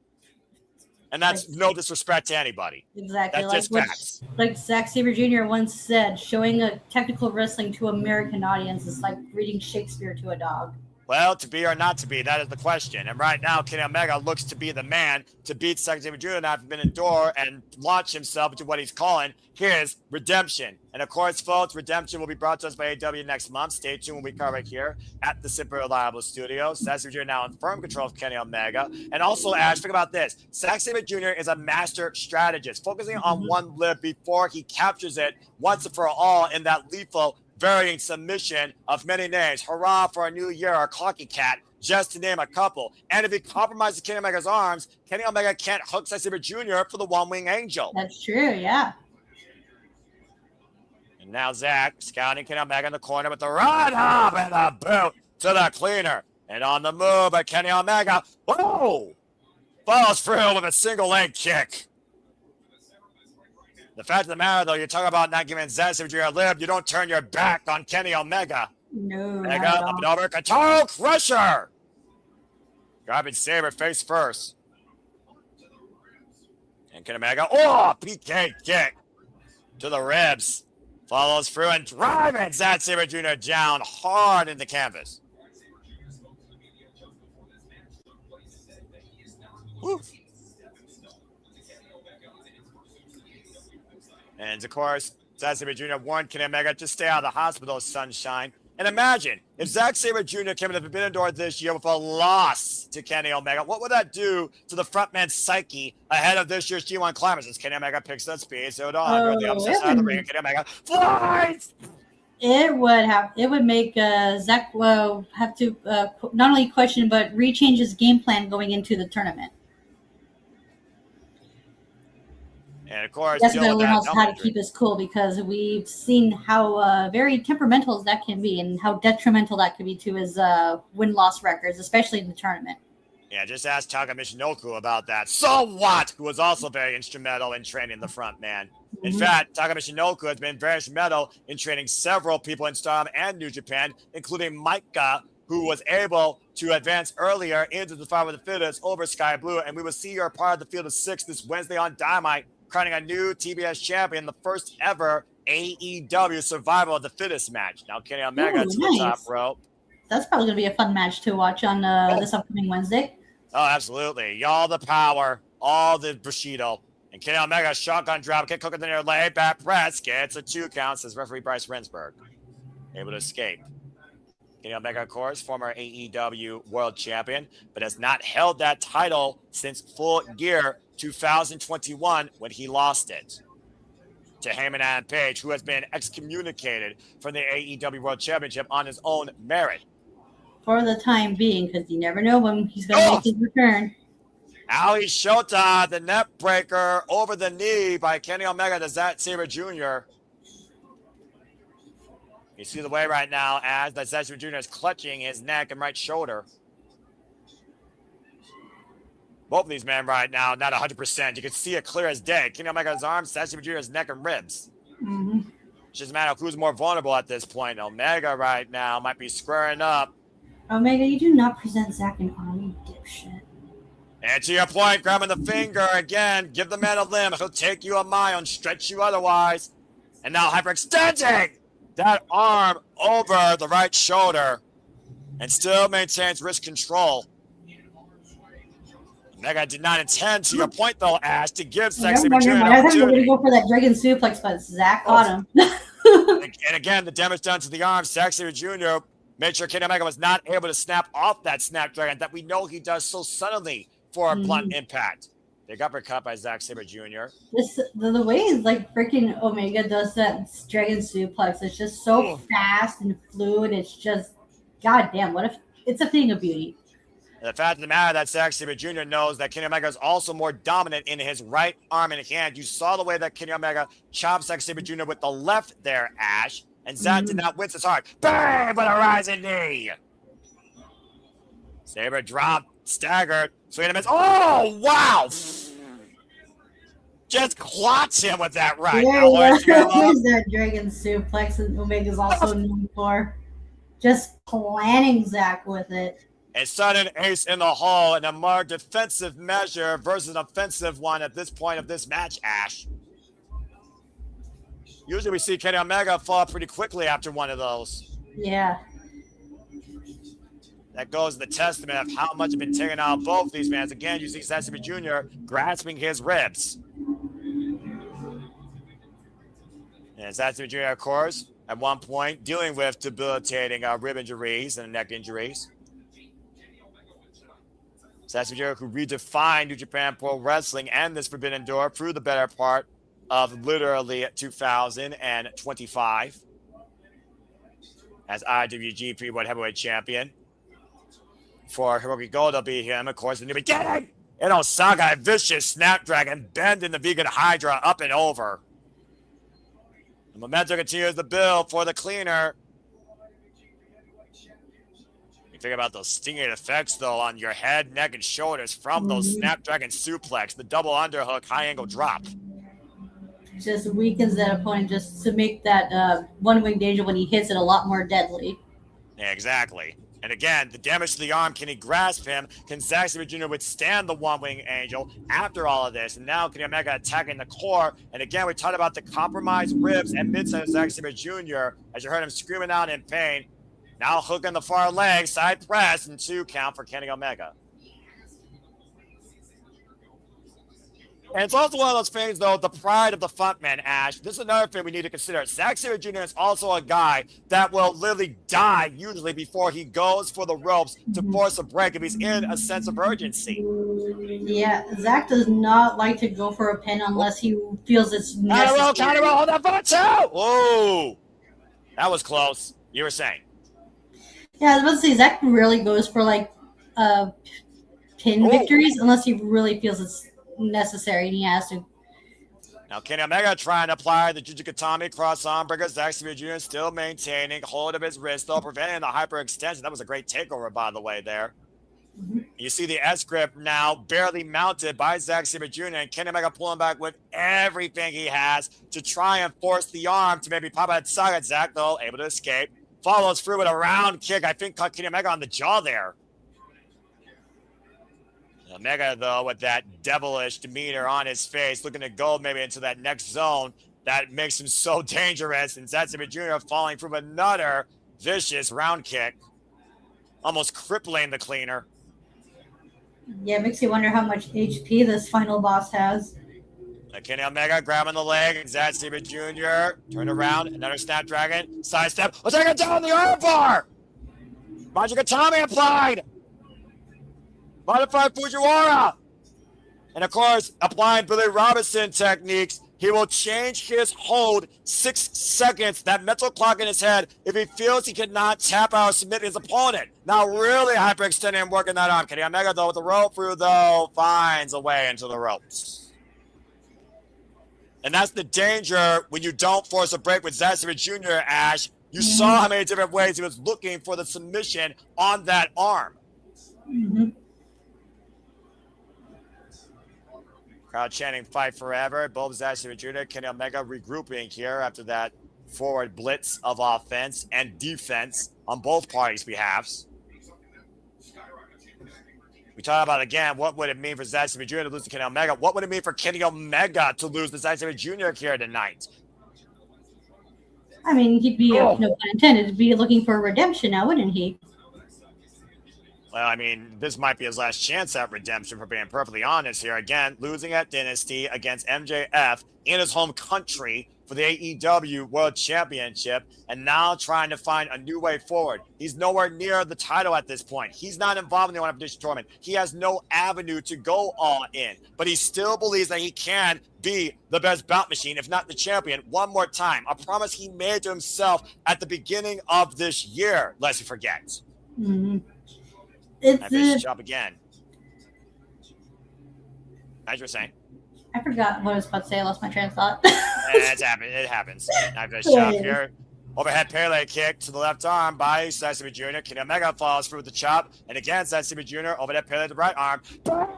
And that's no disrespect to anybody. Exactly. That's just facts. Like Zack Sabre Jr. once said, showing a technical wrestling to American audience is like reading Shakespeare to a dog. Well, to be or not to be, that is the question. And right now, Kenny Omega looks to be the man to beat Zack Sabre Jr. and have been in door and launch himself into what he's calling his redemption. And of course, folks, redemption will be brought to us by AEW next month. Stay tuned when we cover it here at the Simply Reliable Studios. Zack Sabre Jr. now in firm control of Kenny Omega. And also, Ash, think about this. Zack Sabre Jr. is a master strategist, focusing on one lip before he captures it once and for all in that lethal varying submission of many names. Hurrah for a new year, or Cocky Cat, just to name a couple. And if he compromises Kenny Omega's arms, Kenny Omega can't hook Zack Sabre Jr. for the one-wing angel. That's true, yeah. And now Zack scouting Kenny Omega in the corner with the right hop and a boot to the cleaner. And on the move by Kenny Omega. Whoa! Follows through with a single leg kick. The fact of the matter, though, you're talking about not giving Zack Sabre Jr. a lip. You don't turn your back on Kenny Omega. No. Omega up and over. Control Crusher. Grabbing Sabre face first. And Kenny Omega. Oh, PK kick to the ribs. Follows through and driving Zack Sabre Jr. down hard in the canvas. Woo. And of course, Zack Sabre Jr. warned Kenny Omega to stay out of the hospital, sunshine. And imagine if Zack Sabre Jr. came into the Forbidden Door this year with a loss to Kenny Omega, what would that do to the frontman's psyche ahead of this year's G1 Climax? As Kenny Omega picks up speed, so on the upset side of the ring, Kenny Omega flies. It would make Zack have to not only question but rechange his game plan going into the tournament. And of course, That's going to learn how to keep his cool, because we've seen how very temperamental that can be and how detrimental that could be to his win-loss records, especially in the tournament. Yeah, just ask Takagi Michinoku about that. So what? Who was also very instrumental in training the front man. In fact, Takagi Michinoku has been very instrumental in training several people in Stardom and New Japan, including Maika, who was able to advance earlier into the fight with the Fittest over Skye Blue. And we will see her part of the Field of Six this Wednesday on Dynamite, crowning a new TBS champion, the first ever AEW Survival of the Fittest match. Now Kenny Omega to the top rope. That's probably going to be a fun match to watch on this upcoming Wednesday. Oh, absolutely. All the power, all the Bushido. And Kenny Omega, shotgun drop, kick, hook in the near leg, back press, gets a 2 count, says referee Bryce Rensburg. Able to escape. Kenny Omega, of course, former AEW World Champion, but has not held that title since Full Gear 2021 when he lost it to Heyman Adam Page, who has been excommunicated from the AEW World Championship on his own merit. For the time being, because you never know when he's going to make his return. Ali Shota, the net breaker over the knee by Kenny Omega to Zack Sabre Jr. You see the way right now as that Zack Sabre Jr. is clutching his neck and right shoulder. Both of these men right now, not 100%. You can see it clear as day. Kenny Omega's arms, Zack Sabre Jr.'s neck and ribs. It's just a matter of who's more vulnerable at this point. Omega right now might be squaring up. Omega, you do not present Zack and Army, dipshit. And to your point, grabbing the finger again. Give the man a limb. He'll take you a mile and stretch you otherwise. And now hyperextending that arm over the right shoulder and still maintains wrist control. Omega did not intend, to your point, though, Ash, to give Zack Sabre Jr. an I thought you were going opportunity. to go for that dragon suplex, but Zack caught him. And again, the damage done to the arm. Zack Sabre Jr. made sure Kenny Omega was not able to snap off that Snapdragon that we know he does so suddenly for a blunt impact. Big uppercut by Zack Sabre Jr. The way like freaking Omega does that dragon suplex, it's just so fast and fluid. It's just, goddamn, what if it's a thing of beauty. And the fact of the matter that Zack Sabre Jr. knows that Kenny Omega is also more dominant in his right arm and hand. You saw the way that Kenny Omega chopped Zack Sabre Jr. with the left there, Ash. And Zack did not wince as hard. Bang! With a rising knee. Sabre dropped, staggered, swing and a miss. Oh, wow! Just clots him with that right. There's that dragon suplex that Omega's also known for. Just planning Zack with it. A sudden ace in the hole and a more defensive measure versus an offensive one at this point of this match, Ash. Usually we see Kenny Omega fall pretty quickly after one of those. Yeah. That goes to the testament of how much has been taken out of both these men. Again, you see Zack Sabre Jr. grasping his ribs. And Zack Sabre Jr., of course, at one point dealing with debilitating rib injuries and neck injuries. Zack Sabre Jr., who redefined New Japan Pro Wrestling and this Forbidden Door through the better part of literally 2025 as IWGP World Heavyweight Champion. For Hiroki Goto beat him, of course, in the beginning. And Osaka, a vicious Snapdragon, bending the Vegan Hydra up and over. The momentum continues to build for the cleaner. You think about those stinging effects, though, on your head, neck, and shoulders from those Snapdragon suplex, the double underhook, high angle drop. Just weakens that opponent just to make that one-winged angel when he hits it a lot more deadly. Yeah, exactly. And again, the damage to the arm, can he grasp him? Can Zack Sabre Jr. withstand the one-wing angel after all of this? And now Kenny Omega attacking the core. And again, we talked about the compromised ribs and midsection of Zack Sabre Jr. as you heard him screaming out in pain. Now hooking the far leg, side press, and 2 count for Kenny Omega. And it's also one of those things, though, the pride of the frontman, Ash. This is another thing we need to consider. Zack Sabre Jr. is also a guy that will literally die usually before he goes for the ropes to force a break if he's in a sense of urgency. Yeah, Zack does not like to go for a pin unless he feels it's necessary. Counter roll, hold that for 2! Whoa! That was close. You were saying. Yeah, I was about to say, Zack rarely goes for, like, pin victories unless he really feels it's necessary and he has to. Now Kenny Omega trying to apply the Jujikatami cross arm breaker. Zack Sabre Jr. still maintaining hold of his wrist, though, preventing the hyperextension. That was a great takeover, by the way, there. You see the S-grip now barely mounted by Zack Sabre Jr. and Kenny Omega pulling back with everything he has to try and force the arm to maybe pop outside. Zack, though, able to escape. Follows through with a round kick. I think caught Kenny Omega on the jaw there. Omega, though, with that devilish demeanor on his face, looking to go maybe into that next zone that makes him so dangerous. And Zack Sabre Jr. falling from another vicious round kick, almost crippling the cleaner. Yeah, it makes you wonder how much HP this final boss has. Kenny Omega grabbing the leg, and Zack Sabre Jr. turn around, another Snapdragon, sidestep. Let's take it down the armbar! Majikatami applied! Modified Fujiwara! And of course, applying Billy Robinson techniques, he will change his hold 6 seconds, that mental clock in his head, if he feels he cannot tap out or submit his opponent. Now really hyperextending and working that arm. Kenny Omega, though, with the rope through, though, finds a way into the ropes. And that's the danger when you don't force a break with Zack Sabre Jr., Ash. You saw how many different ways he was looking for the submission on that arm. Crowd chanting "Fight Forever." Both Zack Sabre Jr. and Kenny Omega regrouping here after that forward blitz of offense and defense on both parties' behalves. We talk about, again, what would it mean for Zack Sabre Jr. to lose to Kenny Omega? What would it mean for Kenny Omega to lose to Zack Sabre Jr. here tonight? I mean, he'd be, no pun intended, be looking for redemption now, wouldn't he? Well, I mean, this might be his last chance at redemption, for being perfectly honest here. Again, losing at Dynasty against MJF in his home country for the AEW World Championship, and now trying to find a new way forward. He's nowhere near the title at this point. He's not involved in the Unofficial tournament. He has no avenue to go all in, but he still believes that he can be the best bout machine, if not the champion, one more time. A promise he made to himself at the beginning of this year, lest he forgets. It's job again. As you were saying. I forgot what I was about to say. I lost my train of thought. It happens. Nice shot here. Overhead Pele kick to the left arm by Zack Sabre Jr. Kenny Omega follows through with the chop. And again, Zack Sabre Jr. overhead Pele to the right arm. Bang!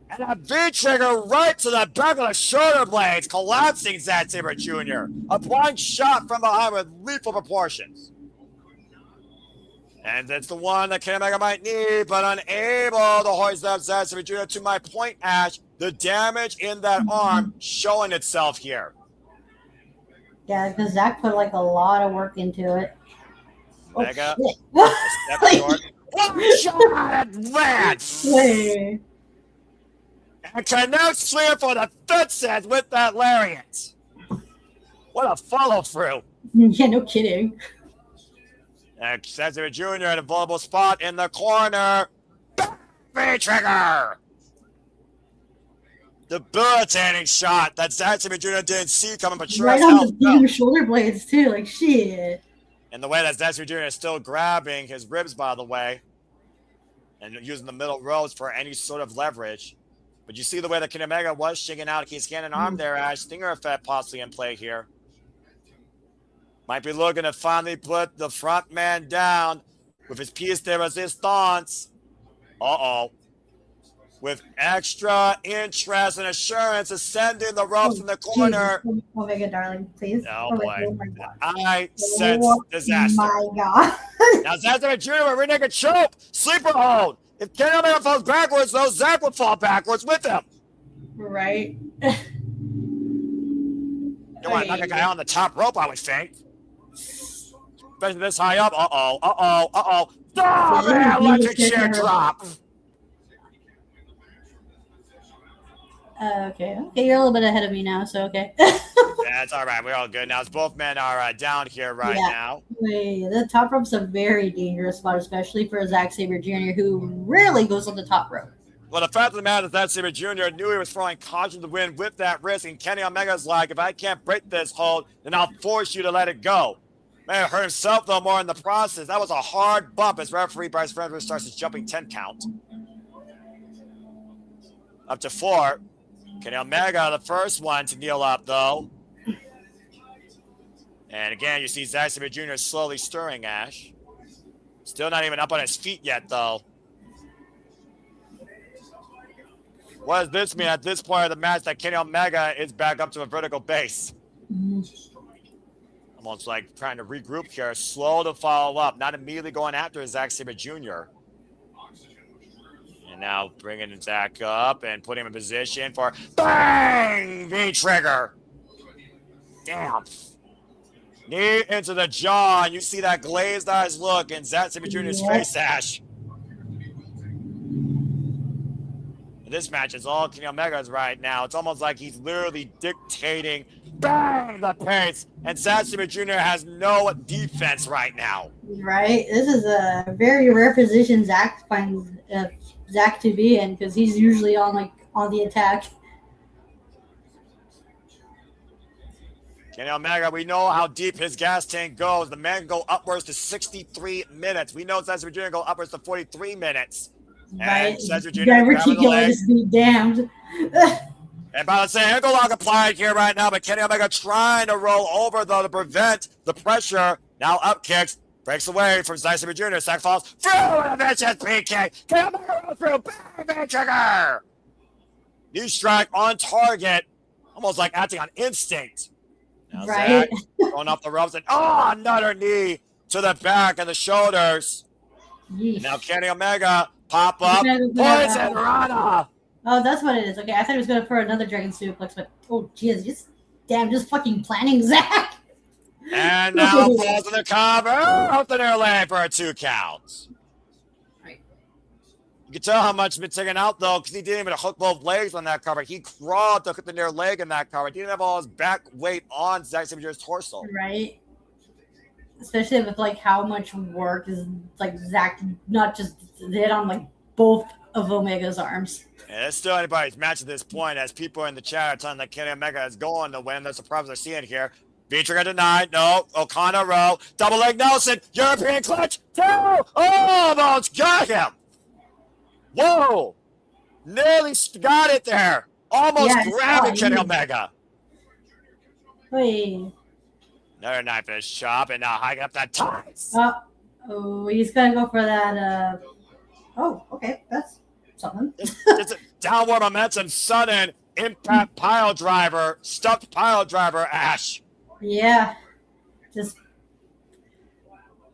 And a V-trigger right to the back of the shoulder blades, collapsing Zack Sabre Jr. A blind shot from behind with lethal proportions. And it's the one that Kenny Omega might need, but unable to hoist up Zack Sabre Jr. To my point, Ash, the damage in that arm showing itself here. Yeah, because Zack put like a lot of work into it. Omega, step short. One shot advance! And connects clear for the fifth set with that lariat. What a follow through. Yeah, no kidding. And Zack Sabre Jr. in a vulnerable spot in the corner. V-trigger! Debilitating shot that Zack Sabre Jr. didn't see coming, but sure right as hell on the shoulder blades too, like shit. And the way that Zack Sabre Jr. is still grabbing his ribs, by the way, and using the middle rows for any sort of leverage. But you see the way that Kenny Omega was shaking out his hand and arm there, Ash. Stinger effect possibly in play here. Might be looking to finally put the front man down with his piece de resistance. Uh-oh. With extra interest and assurance ascending the ropes in the corner. Jesus. Omega, darling, please. Oh, boy. Oh my God. I sense disaster. My God. Now, Zack Jr. with rear naked choke. Sleeper hold. If Kenny Omega falls backwards, though, Zack would fall backwards with him. Right. You want to knock a guy on the top rope, I would think. Especially this high up. Uh-oh. Oh, man, electric chair drop. Okay, you're a little bit ahead of me now, so okay. That's all right. We're all good now. Both men are down here right now. Wait, the top rope's a very dangerous spot, especially for Zack Sabre Jr., who rarely goes on the top rope. Well, the fact of the matter is that Sabre Jr. knew he was throwing caution to win with that risk, and Kenny Omega's like, if I can't break this hold, then I'll force you to let it go. Man, hurt himself, though, more in the process. That was a hard bump as referee Bryce Frederick starts his jumping 10 count. Up to 4. Kenny Omega, the first one to kneel up, though. And again, you see Zack Sabre Jr. slowly stirring, Ash. Still not even up on his feet yet, though. What does this mean at this point of the match that Kenny Omega is back up to a vertical base? Almost like trying to regroup here. Slow to follow up. Not immediately going after Zack Sabre Jr. And now bringing Zack up and putting him in position for bang! V-trigger. Damn. Knee into the jaw. And you see that glazed eyes look in Zack Sabre Jr.'s face, Ash. This match is all Kenny Omega's right now. It's almost like he's literally dictating bang the pace, and Zack Sabre Jr. has no defense right now. Right, this is a very rare position Zack finds Zack to be in, because he's usually on the attack. Kenny Omega, we know how deep his gas tank goes. The man can go upwards to 63 minutes. We know Zack Sabre Jr. can go upwards to 43 minutes. Right, diverticulitis be damned. And by the say, ankle lock applied here right now, but Kenny Omega trying to roll over though to prevent the pressure. Now up kicks, breaks away from Zack Sabre Jr. Zack falls through a vicious PK. Kenny Omega rolls through, bang, trigger. Knee strike on target, almost like acting on instinct. Now right. Zack going up the ropes and another knee to the back and the shoulders. Now Kenny Omega pop up, poison Dorada. Oh, that's what it is. Okay, I thought he was going for another dragon suplex, but oh, jeez, just fucking planning, Zack. And now falls in the cover, out the near leg for a 2 count. Right. You can tell how much he's been taken out though, because he didn't even hook both legs on that cover. He crawled to hook the near leg in that cover. He didn't have all his back weight on Zack Sabre Jr.'s torso. Right. Especially with how much work is Zack not just hit on both of Omega's arms. And it's still anybody's match at this point, as people in the chat are telling that Kenny Omega is going to win. That's the problems they're seeing here. V-trigger denied. No. O'Connor row. Double leg Nelson. European clutch. 2. Almost got him. Whoa. Nearly got it there. Almost grabbing Kenny Omega. Wait. Another knife in his chop, and now hiking up that ties. Oh, he's gonna go for that. Oh, okay, that's something. It's a downward momentum, sudden impact pile driver, stuffed pile driver, Ash. Yeah, just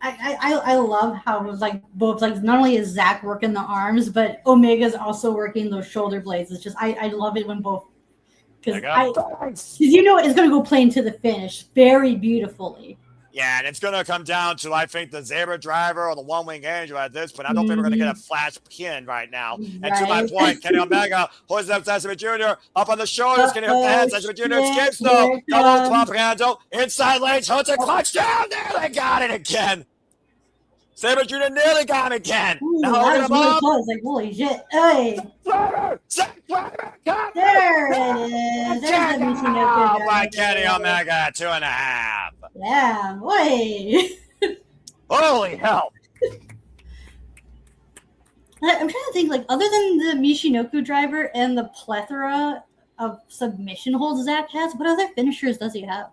I love how both not only is Zack working the arms, but Omega's also working those shoulder blades. It's just I love it when both. Because you know it's going to go play into the finish very beautifully. Yeah, and it's going to come down to, I think, the Sabre driver or the one-wing angel at this point. I don't think we're going to get a flash pin right now. And to my point, Kenny Omega holds up Zack Sabre Jr. up on the shoulders. Kenny up the head. Zack Sabre Jr. escapes, though. Double club handle. Inside legs. Hooks and clutch down. There, they got it again. Sabre Jr. nearly got him again. Ooh, now that was really close. Holy shit. Hey. There it is. There's the Místico by Kenny Omega, 2.5. Yeah, boy. Holy hell. I'm trying to think, other than the Michinoku driver and the plethora of submission holds Zack has, what other finishers does he have?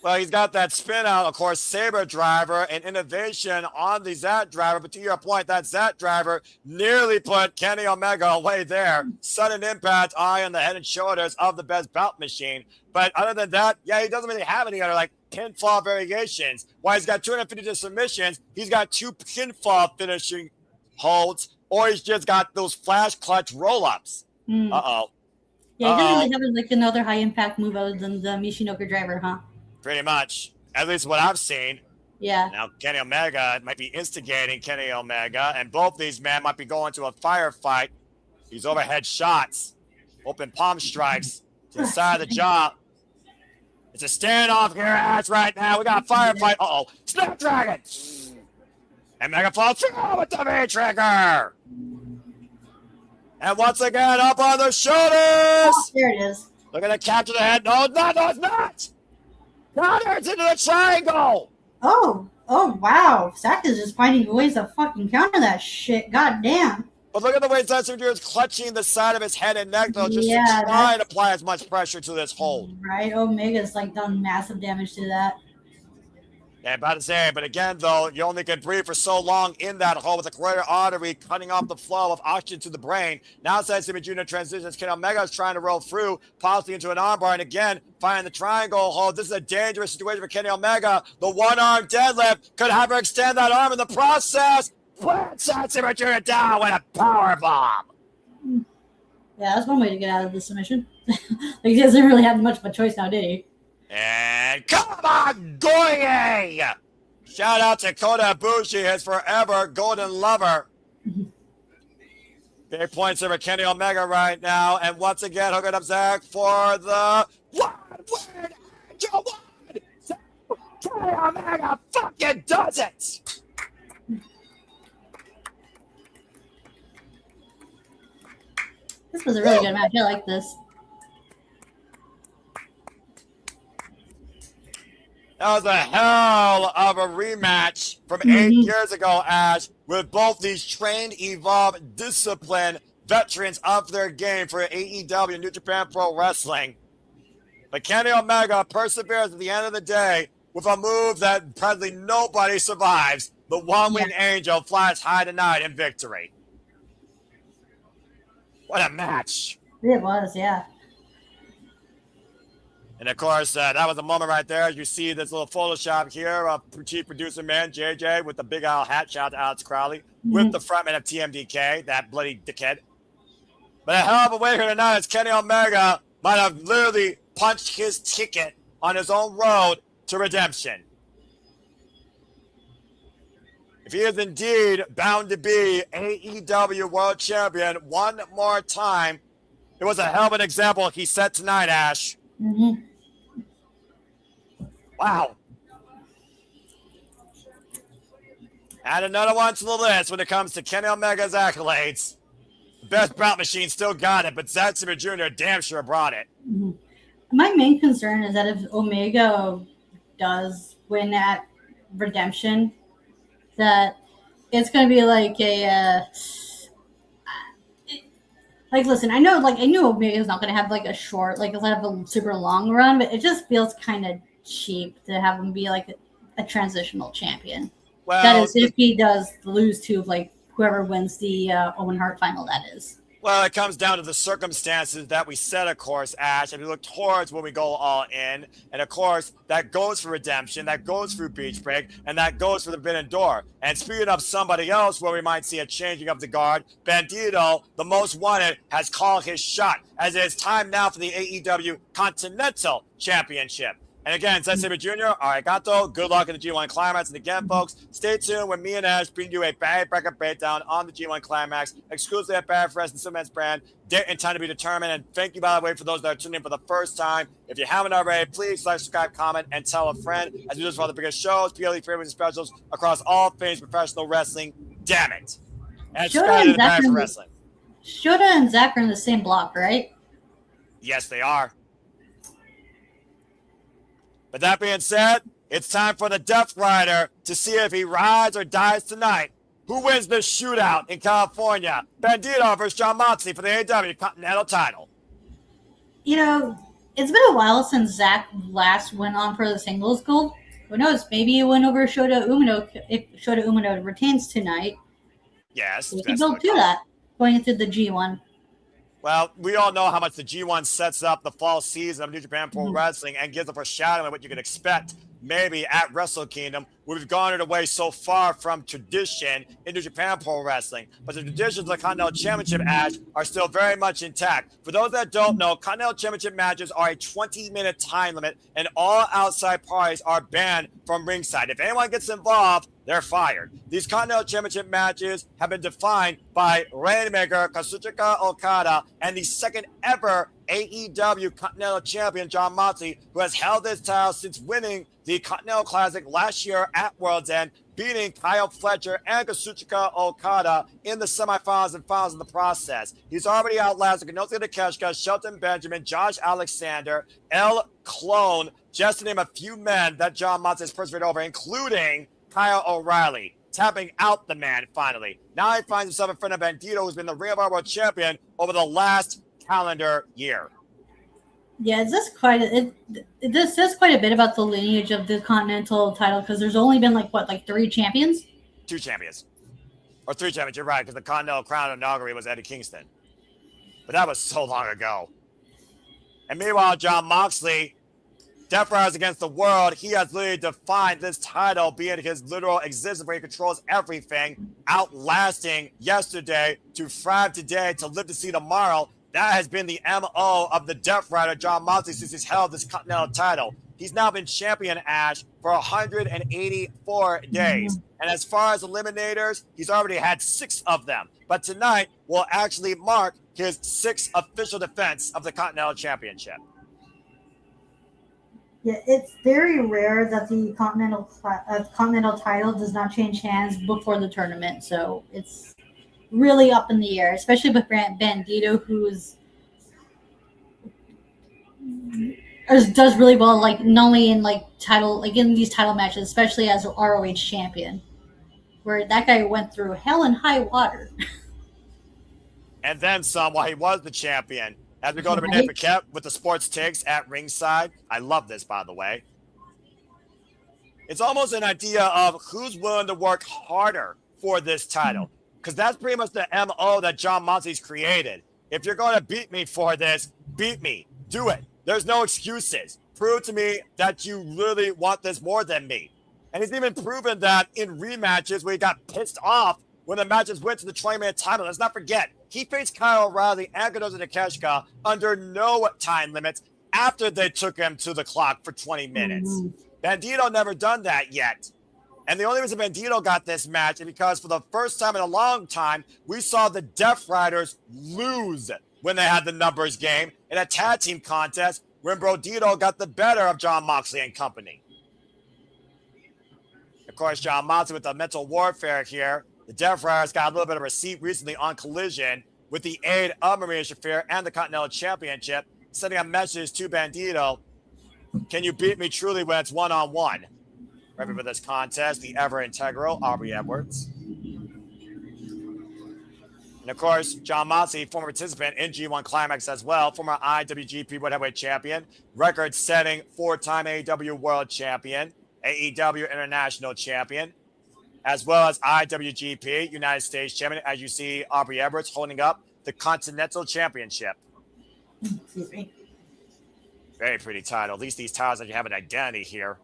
Well, he's got that spin out, of course, Sabre driver and innovation on the Zack driver. But to your point, that Zack driver nearly put Kenny Omega away there. Sudden impact, eye on the head and shoulders of the best bout machine. But other than that, yeah, he doesn't really have any other like pinfall variations. While he's got 250 submissions, he's got 2 pinfall finishing holds, or he's just got those flash clutch roll-ups. Uh-oh. Yeah, he doesn't really have like another high impact move other than the Michinoku driver, huh? Pretty much. At least what I've seen. Yeah. Now, Kenny Omega might be instigating Kenny Omega, and both these men might be going to a firefight. These overhead shots, open palm strikes to the side of the jaw. It's a standoff here, Ash, right now. We got a firefight. Uh-oh. Snapdragon! And Mega falls through with the V-trigger! And once again, up on the shoulders! Oh, there it is. Looking to capture the head. No, it's not! Counters into the triangle! Oh, wow. Zack is just finding ways to fucking counter that shit. God damn. But look at the way Zack is clutching the side of his head and neck, though, just to try and apply as much pressure to this hold. Right, Omega's like done massive damage to that. Yeah, about to say, but again, though, you only can breathe for so long in that hole with a carotid artery cutting off the flow of oxygen to the brain. Now, Zack Jr. transitions. Kenny Omega is trying to roll through, possibly into an armbar, and again, finding the triangle hold. This is a dangerous situation for Kenny Omega. The one-arm deadlift could have her extend that arm in the process. Plants Zack Jr. down with a power bomb. Yeah, that's one way to get out of the submission. Like, he doesn't really have much of a choice now, did he? And come on, Goye! Shout out to Kota Ibushi, his forever golden lover. Big points over Kenny Omega right now. And once again, hooking up Zack for the one-word angel one. So Kenny Omega fucking does it! This was a really good match. I like this. That was a hell of a rematch from 8 years ago, Ash, with both these trained, evolved, disciplined veterans of their game for AEW, New Japan Pro Wrestling. But Kenny Omega perseveres at the end of the day with a move that probably nobody survives. The one-winged angel flies high tonight in victory. What a match. It was, yeah. And of course, that was a moment right there. As you see this little Photoshop here of chief producer man JJ with the big owl hat. Shout out to Alex Crowley with the frontman of TMDK, that bloody dickhead. But a hell of a way here tonight as Kenny Omega might have literally punched his ticket on his own road to redemption. If he is indeed bound to be AEW World Champion one more time, it was a hell of an example he set tonight, Ash. Wow. Add another one to the list when it comes to Kenny Omega's accolades. The best bout machine still got it, but Zack Sabre Jr. damn sure brought it. My main concern is that if Omega does win at Redemption, that it's going to be like a... Like, listen, I knew Omega's not going to have, like, a short, like, have a super long run, but it just feels kind of cheap to have him be, like, a transitional champion. Well, that is, if he does lose to, like, whoever wins the Owen Hart final, that is. Well, it comes down to the circumstances that we set, of course, Ash. If you look towards when we go all in, and of course, that goes for redemption, that goes for beach break, and that goes for the Forbidden Door. And speaking of somebody else where we might see a changing of the guard, Bandito, the most wanted, has called his shot, as it is time now for the AEW Continental Championship. And again, Zack Sabre Jr., arigato, good luck in the G1 Climax. And again, folks, stay tuned when me and Ash bring you a bag breaker breakdown on the G1 Climax, exclusively at Bad Fresh and Cements brand. Date and time to be determined. And thank you, by the way, for those that are tuning in for the first time. If you haven't already, please like, subscribe, comment, and tell a friend. As we do this for all the biggest shows, PLE favorites, and specials across all things professional wrestling. Damn it. And subscribe to the Bad for Wrestling. Shota and Zack are in the same block, right? Yes, they are. But that being said, it's time for the Death Rider to see if he rides or dies tonight. Who wins this shootout in California? Bandito versus John Moxley for the AEW Continental title. You know, it's been a while since Zack last went on for the singles gold. Who knows? Maybe it went over Shota Umino if Shota Umino retains tonight. Yes. We can build to that going into the G1. Well, we all know how much the G1 sets up the fall season of New Japan Pro Wrestling and gives a foreshadowing of what you can expect maybe at Wrestle Kingdom. We've gone away so far from tradition in New Japan Pro Wrestling, but the traditions of the Continental Championship match are still very much intact. For those that don't know, Continental Championship matches are a 20-minute time limit, and all outside parties are banned from ringside. If anyone gets involved, they're fired. These Continental Championship matches have been defined by Rainmaker Kazuchika Okada and the second ever AEW Continental Champion John Moxley, who has held this title since winning the Continental Classic last year at World's End, beating Kyle Fletcher and Kazuchika Okada in the semifinals and finals in the process. He's already outlasted Konosuke Takeshita, Shelton Benjamin, Josh Alexander, El Clone, just to name a few men that John Moxley has persevered over, including Kyle O'Reilly, tapping out the man finally. Now he finds himself in front of Bandito, who's been the Ring of Honor World Champion over the last calendar year. Yeah, it says quite a bit about the lineage of the Continental title because there's only been like 3 champions? 2 champions. Or 3 champions, you're right, because the Continental Crown inaugural was Eddie Kingston. But that was so long ago. And meanwhile, John Moxley, Death Riders Against the World, he has literally defined this title being his literal existence where he controls everything, outlasting yesterday to thrive today to live to see tomorrow. That has been the MO of the Death Rider, John Moxley, since he's held this Continental title. He's now been champion, Ash, for 184 days. And as far as eliminators, he's already had 6 of them. But tonight will actually mark his 6th official defense of the Continental Championship. Yeah, it's very rare that the Continental title does not change hands before the tournament. So it's really up in the air, especially with Bandito, does really well, not only in in these title matches, especially as ROH champion, where that guy went through hell and high water. And then some while he was the champion. As we go to Renee Paquette with the sports takes at ringside. I love this, by the way. It's almost an idea of who's willing to work harder for this title. Because that's pretty much the MO that John Moxley's created. If you're going to beat me for this, beat me. Do it. There's no excuses. Prove to me that you really want this more than me. And he's even proven that in rematches where he got pissed off when the matches went to the 20-minute time limit. Let's not forget, he faced Kyle O'Reilly and Konosuke Takeshita under no time limits after they took him to the clock for 20 minutes. Bandito never done that yet. And the only reason Bandito got this match is because for the first time in a long time, we saw the Death Riders lose when they had the numbers game in a tag team contest when Bandito got the better of John Moxley and company. Of course, John Moxley with the mental warfare here. The Death Riders got a little bit of a receipt recently on Collision with the aid of Maria Shafir and the Continental Championship, sending a message to Bandito. Can you beat me truly when it's one-on-one? Ready for this contest, the ever-integral Aubrey Edwards. And of course, John Moxley, former participant in G1 Climax as well, former IWGP World Heavyweight Champion, record-setting 4-time AEW World Champion, AEW International Champion, as well as IWGP United States Champion, as you see Aubrey Edwards holding up the Continental Championship. Excuse me. Very pretty title. At least these titles that you have an identity here.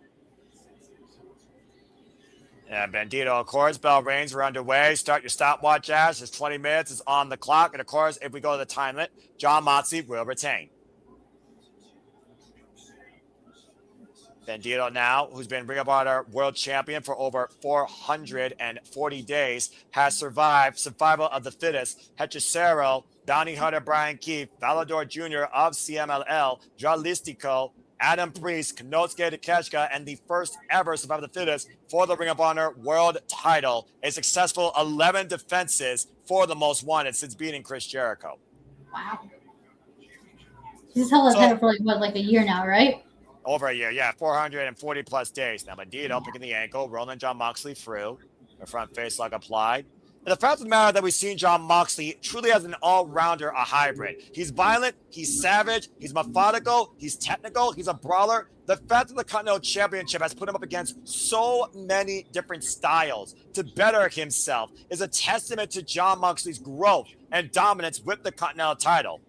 And Bandito, of course, bell rings are underway. Start your stopwatch, Ash. It's 20 minutes is on the clock. And of course, if we go to the time limit, John Moxley will retain. Bandito now, who's been Ring of Honor World Champion for over 440 days, has survived survival of the fittest. Hechicero, Bounty Hunter Brian Keefe, Valador Jr. of CMLL, Místico, Adam Priest, Konosuke Takeshita, and the first ever survival of the fittest for the Ring of Honor World title. A successful 11 defenses for the most wanted since beating Chris Jericho. Wow. He's held that title for a year now, right? Over a year, yeah, 440 plus days. Now, Bandito picking the ankle, rolling John Moxley through. The front face lock applied. And the fact of the matter that we've seen Jon Moxley truly as an all-rounder, a hybrid. He's violent, he's savage, he's methodical, he's technical, he's a brawler. The fact that the Continental Championship has put him up against so many different styles to better himself is a testament to Jon Moxley's growth and dominance with the Continental title.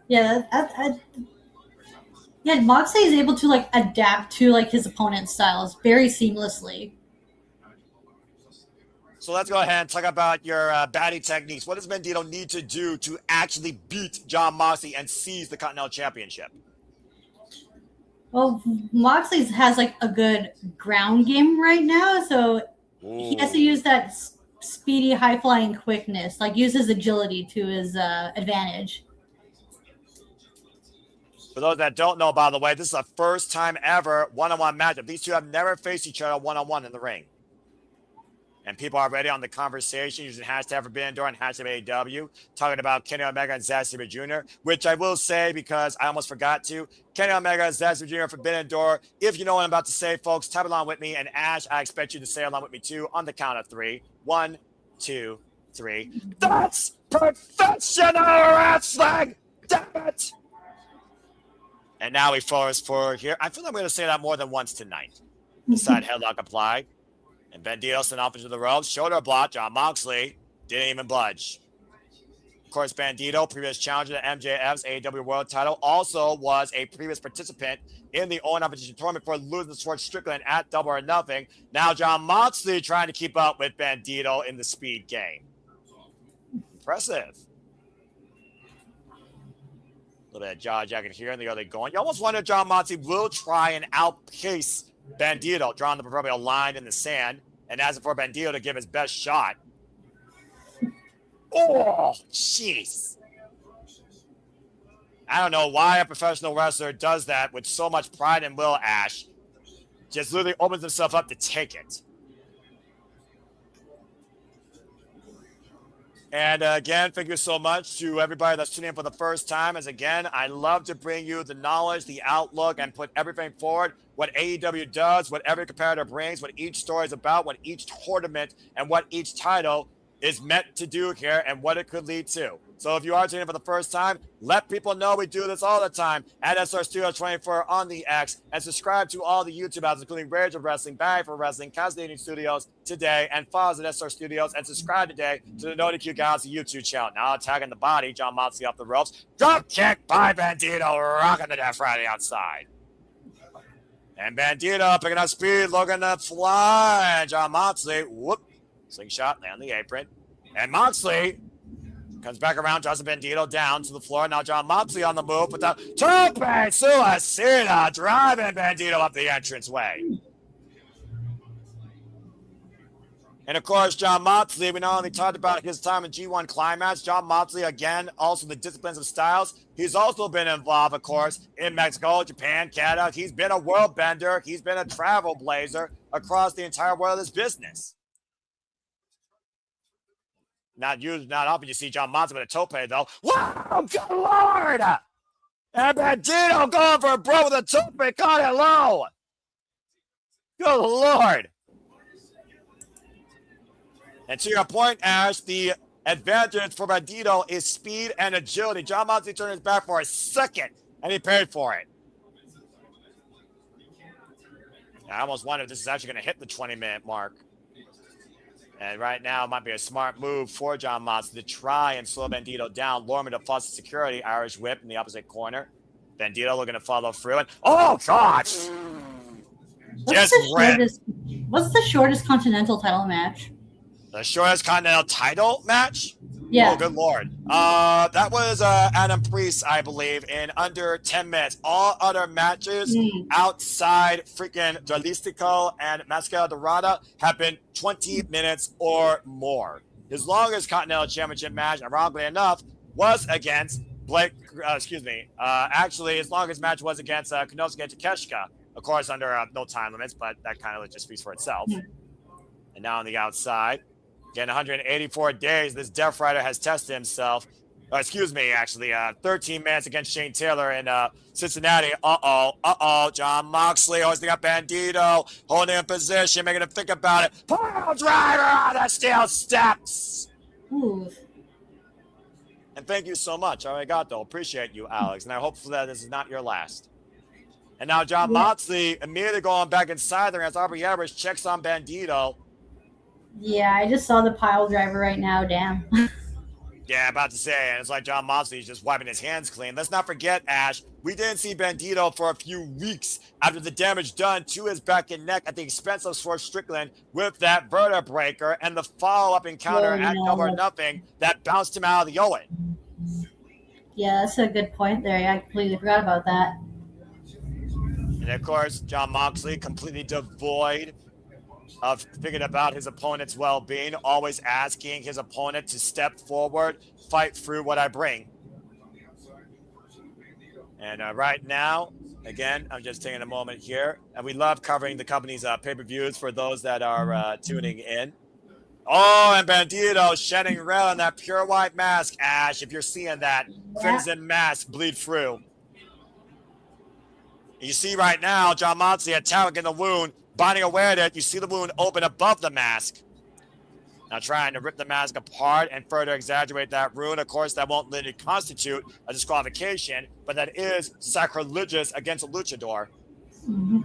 Yeah, yeah, Moxley is able to like adapt to like his opponent's styles very seamlessly. So let's go ahead and talk about your batting techniques. What does Bandito need to do to actually beat Jon Moxley and seize the Continental Championship? Well, Moxley has like a good ground game right now, so he has to use that speedy, high-flying quickness, like use his agility to his advantage. For those that don't know, by the way, this is the first time ever one-on-one matchup. These two have never faced each other one-on-one in the ring. And people are already on the conversation using hashtag Forbidden Door and hashtag AEW, talking about Kenny Omega and Zack Sabre Jr., which I will say because I almost forgot to. Kenny Omega and Zack Sabre Jr. Forbidden Door. If you know what I'm about to say, folks, type along with me. And Ash, I expect you to say along with me too on the count of 3. 1, 2, 3. That's professional wrestling! Damn it! And now we force forward here. I feel like I'm going to say that more than once tonight. The side headlock applied. And Bandito sent off into the ropes. Shoulder block. Jon Moxley didn't even budge. Of course, Bandito, previous challenger to MJF's AEW World title, also was a previous participant in the Owen Opposition Tournament for losing the Sword Strickland at Double or Nothing. Now Jon Moxley trying to keep up with Bandito in the speed game. Impressive. A little bit of jaw jacking here and the other going. You almost wonder if Jon Moxley will try and outpace Bandito, drawing the proverbial line in the sand, and as for Bandito to give his best shot. Oh, jeez. I don't know why a professional wrestler does that with so much pride and will, Ash. Just literally opens himself up to take it. And again, thank you so much to everybody that's tuning in for the first time. As again, I love to bring you the knowledge, the outlook, and put everything forward. What AEW does, what every competitor brings, what each story is about, what each tournament and what each title is meant to do here and what it could lead to. So if you are tuning in for the first time, let people know we do this all the time at SR Studio 24 on the X, and subscribe to all the YouTube outlets, including Rage of Wrestling, Bag for Wrestling, Cascading Studios today, and follow us at SR Studios, and subscribe today to the NotiQ Galaxy YouTube channel. Now attacking the body, Jon Moxley off the ropes. Drop kick by Bandito, rocking the Death Friday outside. And Bandito picking up speed, looking to fly. Jon Moxley, whoop, slingshot, land the apron. And Moxley comes back around, draws Bandito down to the floor. Now Jon Moxley on the move with the Tope Suicida, driving Bandito up the entranceway. And of course, Jon Moxley, we not only talked about his time in G1 Climax, Jon Moxley, again, also the disciplines of styles. He's also been involved, of course, in Mexico, Japan, Canada. He's been a world bender. He's been a travel blazer across the entire world of this business. Not often you see Jon Moxley with a tope, though. Wow, good Lord! And Bandito going for a bro with a tope, caught it low. Good Lord. And to your point, Ash, the advantage for Bandito is speed and agility. Jon Moxley turned his back for a second, and he paid for it. I almost wonder if this is actually going to hit the 20-minute mark. And right now, it might be a smart move for Jon Moxley to try and slow Bandito down, lure him into false security, Irish whip in the opposite corner. Bandito looking to follow through. And, oh, God! What's the shortest Continental title match? The shortest Continental title match? Yeah. Oh, good Lord. That was Adam Priest, I believe, in under 10 minutes. All other matches outside freaking Místico and Máscara Dorada have been 20 minutes or more. His longest Continental Championship match, ironically enough, was against actually, his longest match was against Konosuke Takeshita, of course, under no time limits, but that kind of just speaks for itself. And now on the outside, again, 184 days, this Death Rider has tested himself. Excuse me, actually, 13 minutes against Shane Taylor in Cincinnati. John Moxley hoisting up Bandito, holding in position, making him think about it. Pile driver on the steel steps. Ooh. And thank you so much, arigato. Appreciate you, Alex. And I hope that this is not your last. And now John Moxley immediately going back inside there as Aubrey Edwards checks on Bandito. Yeah, I just saw the pile driver right now. Damn. Yeah, about to say, and it's like John Moxley is just wiping his hands clean. Let's not forget, Ash, we didn't see Bandito for a few weeks after the damage done to his back and neck at the expense of Swerve Strickland with that vertebraker and the follow-up encounter at Double or Nothing that bounced him out of the Owen. Yeah, that's a good point there. I completely forgot about that. And of course, John Moxley completely devoid of thinking about his opponent's well-being, always asking his opponent to step forward, fight through what I bring. And right now, again, I'm just taking a moment here, and we love covering the company's pay-per-views for those that are tuning in. Oh, and Bandito shedding red on that pure white mask, Ash. If you're seeing that crimson mask bleed through. You see right now, John Moxley attacking the wound, binding away at it. You see the wound open above the mask. Now trying to rip the mask apart and further exaggerate that wound. Of course, that won't literally constitute a disqualification, but that is sacrilegious against a luchador. Mm-hmm.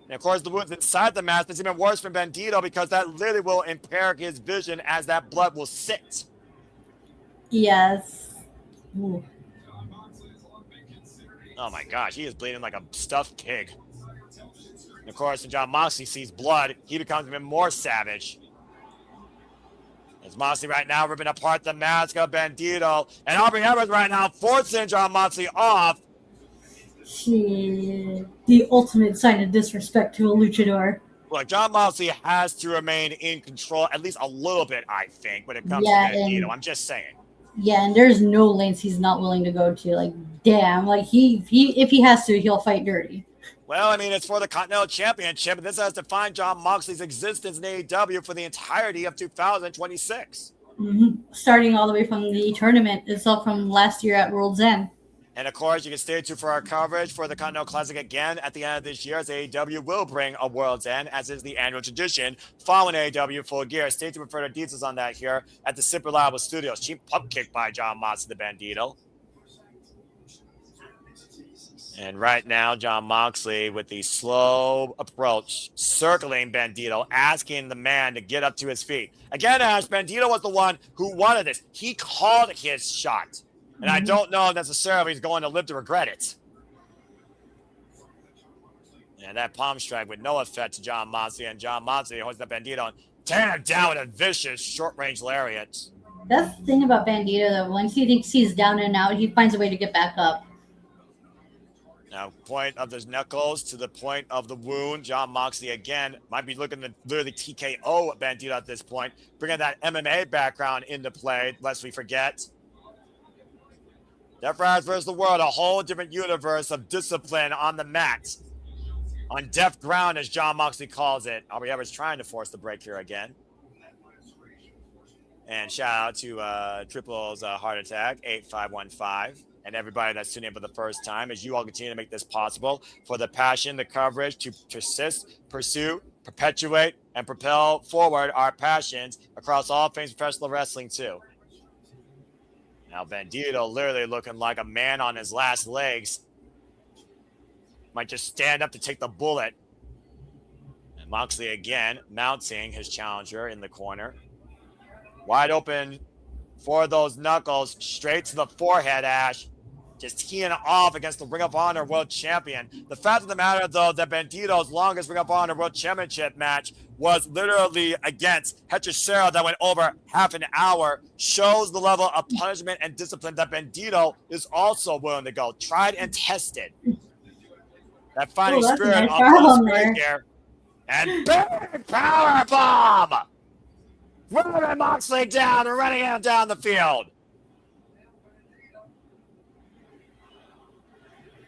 And of course, the wounds inside the mask is even worse for Bandito because that literally will impair his vision as that blood will sit. Yes. Ooh. Oh my gosh, he is bleeding like a stuffed pig. And of course, when John Moxley sees blood, he becomes even more savage. As Moxley right now ripping apart the mask of Bandito, and Aubrey Edwards right now forcing John Moxley off. The ultimate sign of disrespect to a luchador. Look, John Moxley has to remain in control, at least a little bit, I think, when it comes to Bandito. I'm just saying. Yeah, and there's no lengths he's not willing to go to. Like, damn, like if he has to, he'll fight dirty. Well, I mean, it's for the Continental Championship, and this has defined John Moxley's existence in AEW for the entirety of 2026. Mm-hmm. Starting all the way from the tournament itself from last year at World's End. And of course, you can stay tuned for our coverage for the Continental Classic again at the end of this year, as AEW will bring a World's End, as is the annual tradition, following AEW Full Gear. Stay tuned for further details on that here at the Super Reliable Studios. Cheap pump kick by John Moxley, the Bandito. And right now, John Moxley with the slow approach, circling Bandito, asking the man to get up to his feet. Again, Ash, Bandito was the one who wanted this. He called his shot. And I don't know necessarily he's going to live to regret it. And that palm strike with no effect to John Moxley. And John Moxley holds up Bandito and tearing him down with a vicious short-range lariat. That's the thing about Bandito, though. Once he thinks he's down and out, he finds a way to get back up. Now, point of his knuckles to the point of the wound. John Moxley, again, might be looking to literally TKO Bandito at this point. Bringing that MMA background into play, lest we forget. Death Riders versus the World, a whole different universe of discipline on the mat. On deaf ground, as John Moxley calls it. Aubrey Edwards trying to force the break here again. And shout out to Triple's Heart Attack, 8515. And everybody that's tuning in for the first time, as you all continue to make this possible for the passion, the coverage to persist, pursue, perpetuate, and propel forward our passions across all things professional wrestling too. Now, Bandito literally looking like a man on his last legs. Might just stand up to take the bullet. And Moxley again mounting his challenger in the corner. Wide open for those knuckles, straight to the forehead, Ash. Just teeing off against the Ring of Honor World Champion. The fact of the matter, though, that Bandito's longest Ring of Honor World Championship match was literally against Hechicero that went over half an hour, shows the level of punishment and discipline that Bandito is also willing to go. Tried and tested. That fighting spirit on the here. And big power bomb! Running Moxley down and running him down the field.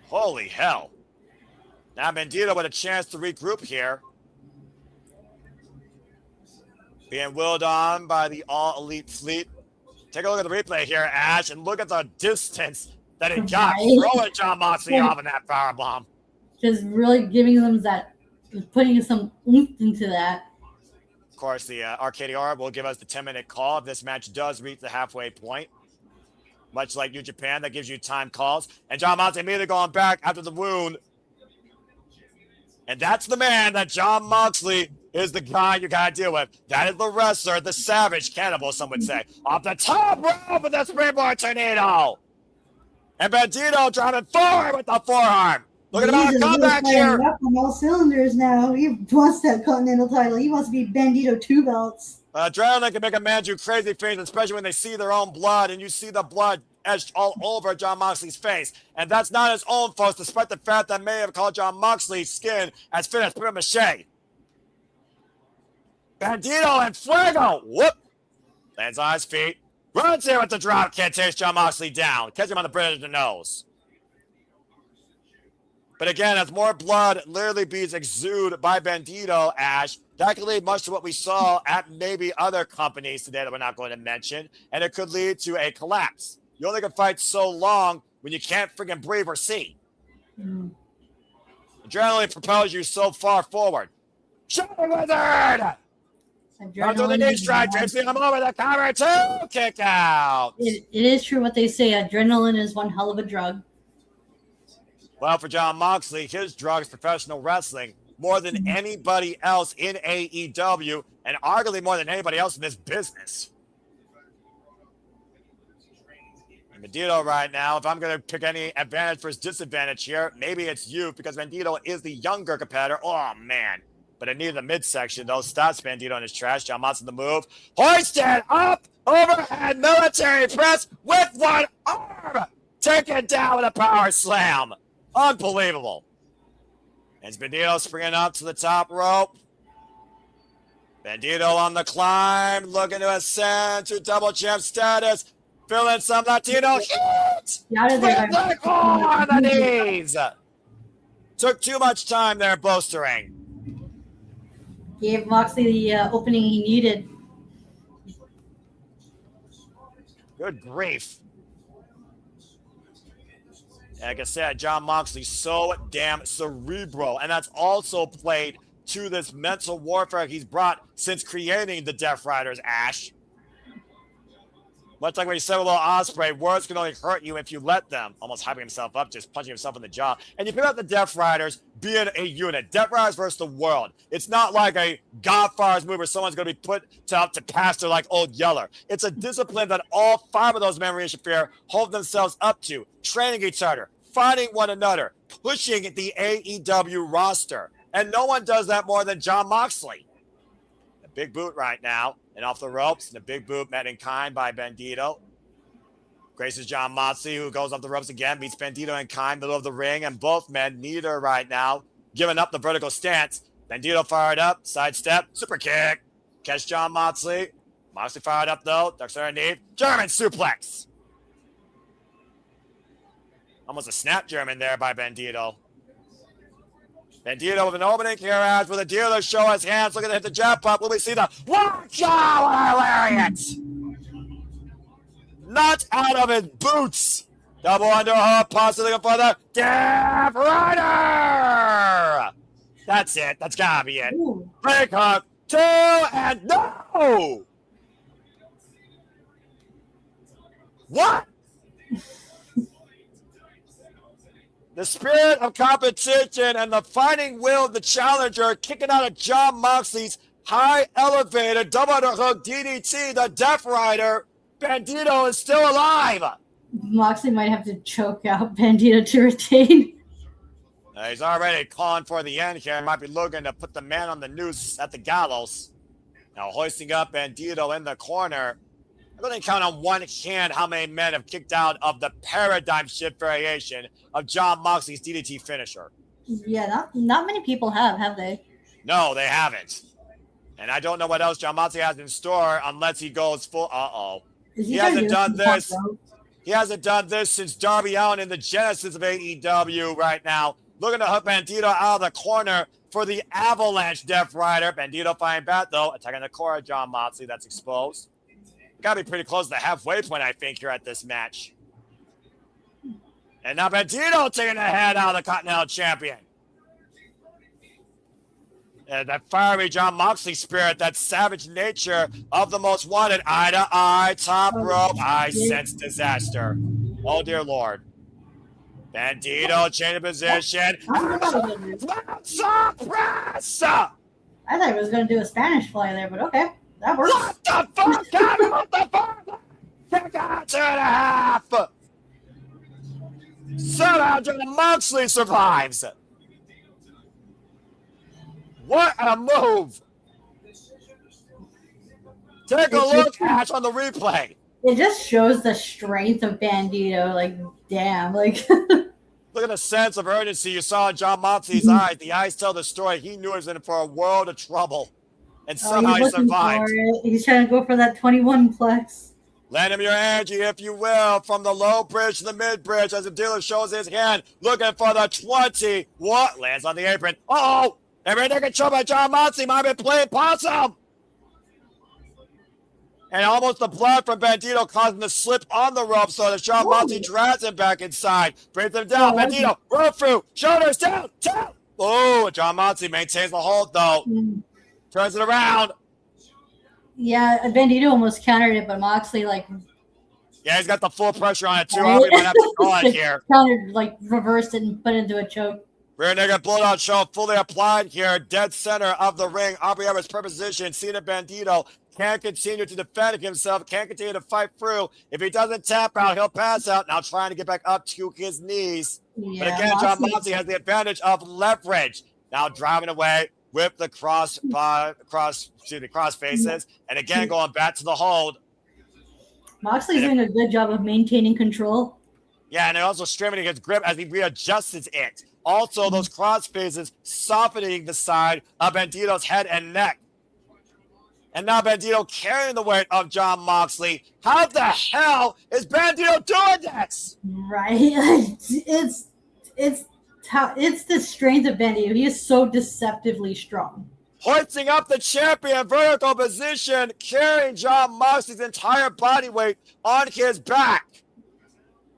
Holy hell. Now Bandito with a chance to regroup here. Being willed on by the All Elite Fleet Take a look at the replay here, Ash, and look at the distance that it got throwing Jon Moxley off in that powerbomb. Just really giving them that, putting some oomph into that. Of course, the Arcadior will give us the 10-minute call if this match does reach the halfway point. Much like New Japan, that gives you time calls. And Jon Moxley immediately going back after the wound. And that's the man that Jon Moxley is the guy you got to deal with. That is the wrestler, the savage cannibal, some would say. Off the top rope with the springboard tornado. And Bandito driving forward with the forearm. Look at him come back here. Up on all cylinders now. He wants that Continental title. He wants to be Bandito 2 belts. Adrenaline can make a man do crazy things, especially when they see their own blood, and you see the blood etched all over Jon Moxley's face. And that's not his own fault, despite the fact that may have called Jon Moxley's skin as fit as papier-mâché. Bandito and Fuego. Whoop. Lands on his feet. Runs here with the drop kick, takes Jon Moxley down. Catch him on the bridge of the nose. But again, as more blood literally being exuded by Bandito, Ash, that could lead much to what we saw at maybe other companies today that we're not going to mention, and it could lead to a collapse. You only can fight so long when you can't freaking breathe or see. Adrenaline propels you so far forward. Shadow Wizard! Down to the knee strike, draping him over the cover, 2 kick out. It is true what they say. Adrenaline is one hell of a drug. Well, for Jon Moxley, his drug is professional wrestling more than anybody else in AEW, and arguably more than anybody else in this business. And Bandito right now, if I'm going to pick any advantage versus disadvantage here, maybe it's youth, because Bandito is the younger competitor. Oh, man. But I needed the midsection, though. Stops Bandito in his trash. Jon Moxley the move. Hoisted up, overhead military press with one arm. Taken down with a power slam. Unbelievable. And Bandito springing up to the top rope. Bandito on the climb, looking to ascend to double champ status. Feeling some Latino heat. On the knees. Took too much time there, bolstering. Gave Moxley the opening he needed. Good grief. Like I said, Jon Moxley's so damn cerebral, and that's also played to this mental warfare he's brought since creating the Death Riders, Ash. Much like when he said with Little Ospreay, words can only hurt you if you let them. Almost hyping himself up, just punching himself in the jaw. And you pick up the Death Riders being a unit. Death Riders versus the world. It's not like a Godfather's move where someone's going to be put to pastor like Old Yeller. It's a discipline that all 5 of those men in fear hold themselves up to, training each other, fighting one another, pushing the AEW roster. And no one does that more than Jon Moxley. A big boot right now. And off the ropes, and a big boot met in kind by Bandito. Graces Jon Moxley, who goes off the ropes again, meets Bandito in kind, middle of the ring, and both men, neither right now, giving up the vertical stance. Bandito fired up, sidestep, super kick. Catch Jon Moxley. Moxley fired up though, ducks underneath. German suplex. Almost a snap German there by Bandito. Bandito with an opening here as with a dealer show his hands, looking to hit the jump up. Will we see the watch out lariat? Not out of his boots. Double underhook, possibly looking for the Death Rider. That's it. That's gotta be it. Break hook, 2, and no. What? The spirit of competition and the fighting will of the challenger kicking out of Jon Moxley's high elevated double underhook DDT, the Death Rider. Bandito is still alive. Moxley might have to choke out Bandito to retain. He's already calling for the end here. Might be looking to put the man on the noose at the gallows. Now hoisting up Bandito in the corner. I'm going to count on one hand how many men have kicked out of the paradigm shift variation of Jon Moxley's DDT finisher. Yeah, not many people have they? No, they haven't. And I don't know what else Jon Moxley has in store unless he goes full. He hasn't done this. He hasn't done this since Darby Allin in the genesis of AEW right now. Looking to hook Bandito out of the corner for the Avalanche Death Rider. Bandito fighting back though, attacking the core of Jon Moxley. That's exposed. Got to be pretty close to the halfway point, I think, here at this match. And now Bandito taking the head out of the Continental Champion. And that fiery Jon Moxley spirit, that savage nature of the Most Wanted, eye to eye, top rope. I sense disaster. Oh, dear Lord. Bandito changing position. Suppress! I thought he was going to do a Spanish fly there, but okay. That works. What the fuck? Kevin, what the fuck? Kick out 2.5. Somehow Jon Moxley survives. What a move. Take a look, Ash, on the replay. It just shows the strength of Bandito. Like, damn. Like, look at the sense of urgency you saw in Jon Moxley's eyes. The eyes tell the story. He knew he was in for a world of trouble. And somehow he survived. He's trying to go for that 21 plex. Lend him your energy, if you will, from the low bridge to the mid bridge as the dealer shows his hand, looking for the 20. What? Lands on the apron. Uh-oh! Everything controlled by Jon Moxley might be playing possum. And almost the blood from Bandito causing the slip on the rope, so that Jon Moxley drags him back inside. Brings him down. Bandito, rope through. Shoulders down. Oh, Jon Moxley maintains the hold, though. Turns it around. Yeah, Bandito almost countered it, but Moxley, like... Yeah, he's got the full pressure on it, too. We might have to call it here. Countered, like, reversed it and put it into a choke. Rear naked bulldog show fully applied here. Dead center of the ring. Aubrey's position. Cena Bandito can't continue to defend himself. Can't continue to fight through. If he doesn't tap out, he'll pass out. Now trying to get back up to his knees. Yeah, but again, Jon Moxley has the advantage of leverage. Now driving away with the cross faces. And again, going back to the hold. Moxley's doing a good job of maintaining control. Yeah, and also strengthening his grip as he readjusts it. Also, those cross faces softening the side of Bandito's head and neck. And now Bandito carrying the weight of Jon Moxley. How the hell is Bandito doing this? Right. It's the strength of Bandito. He is so deceptively strong. Hoisting up the champion, vertical position, carrying Jon Moxley's entire body weight on his back.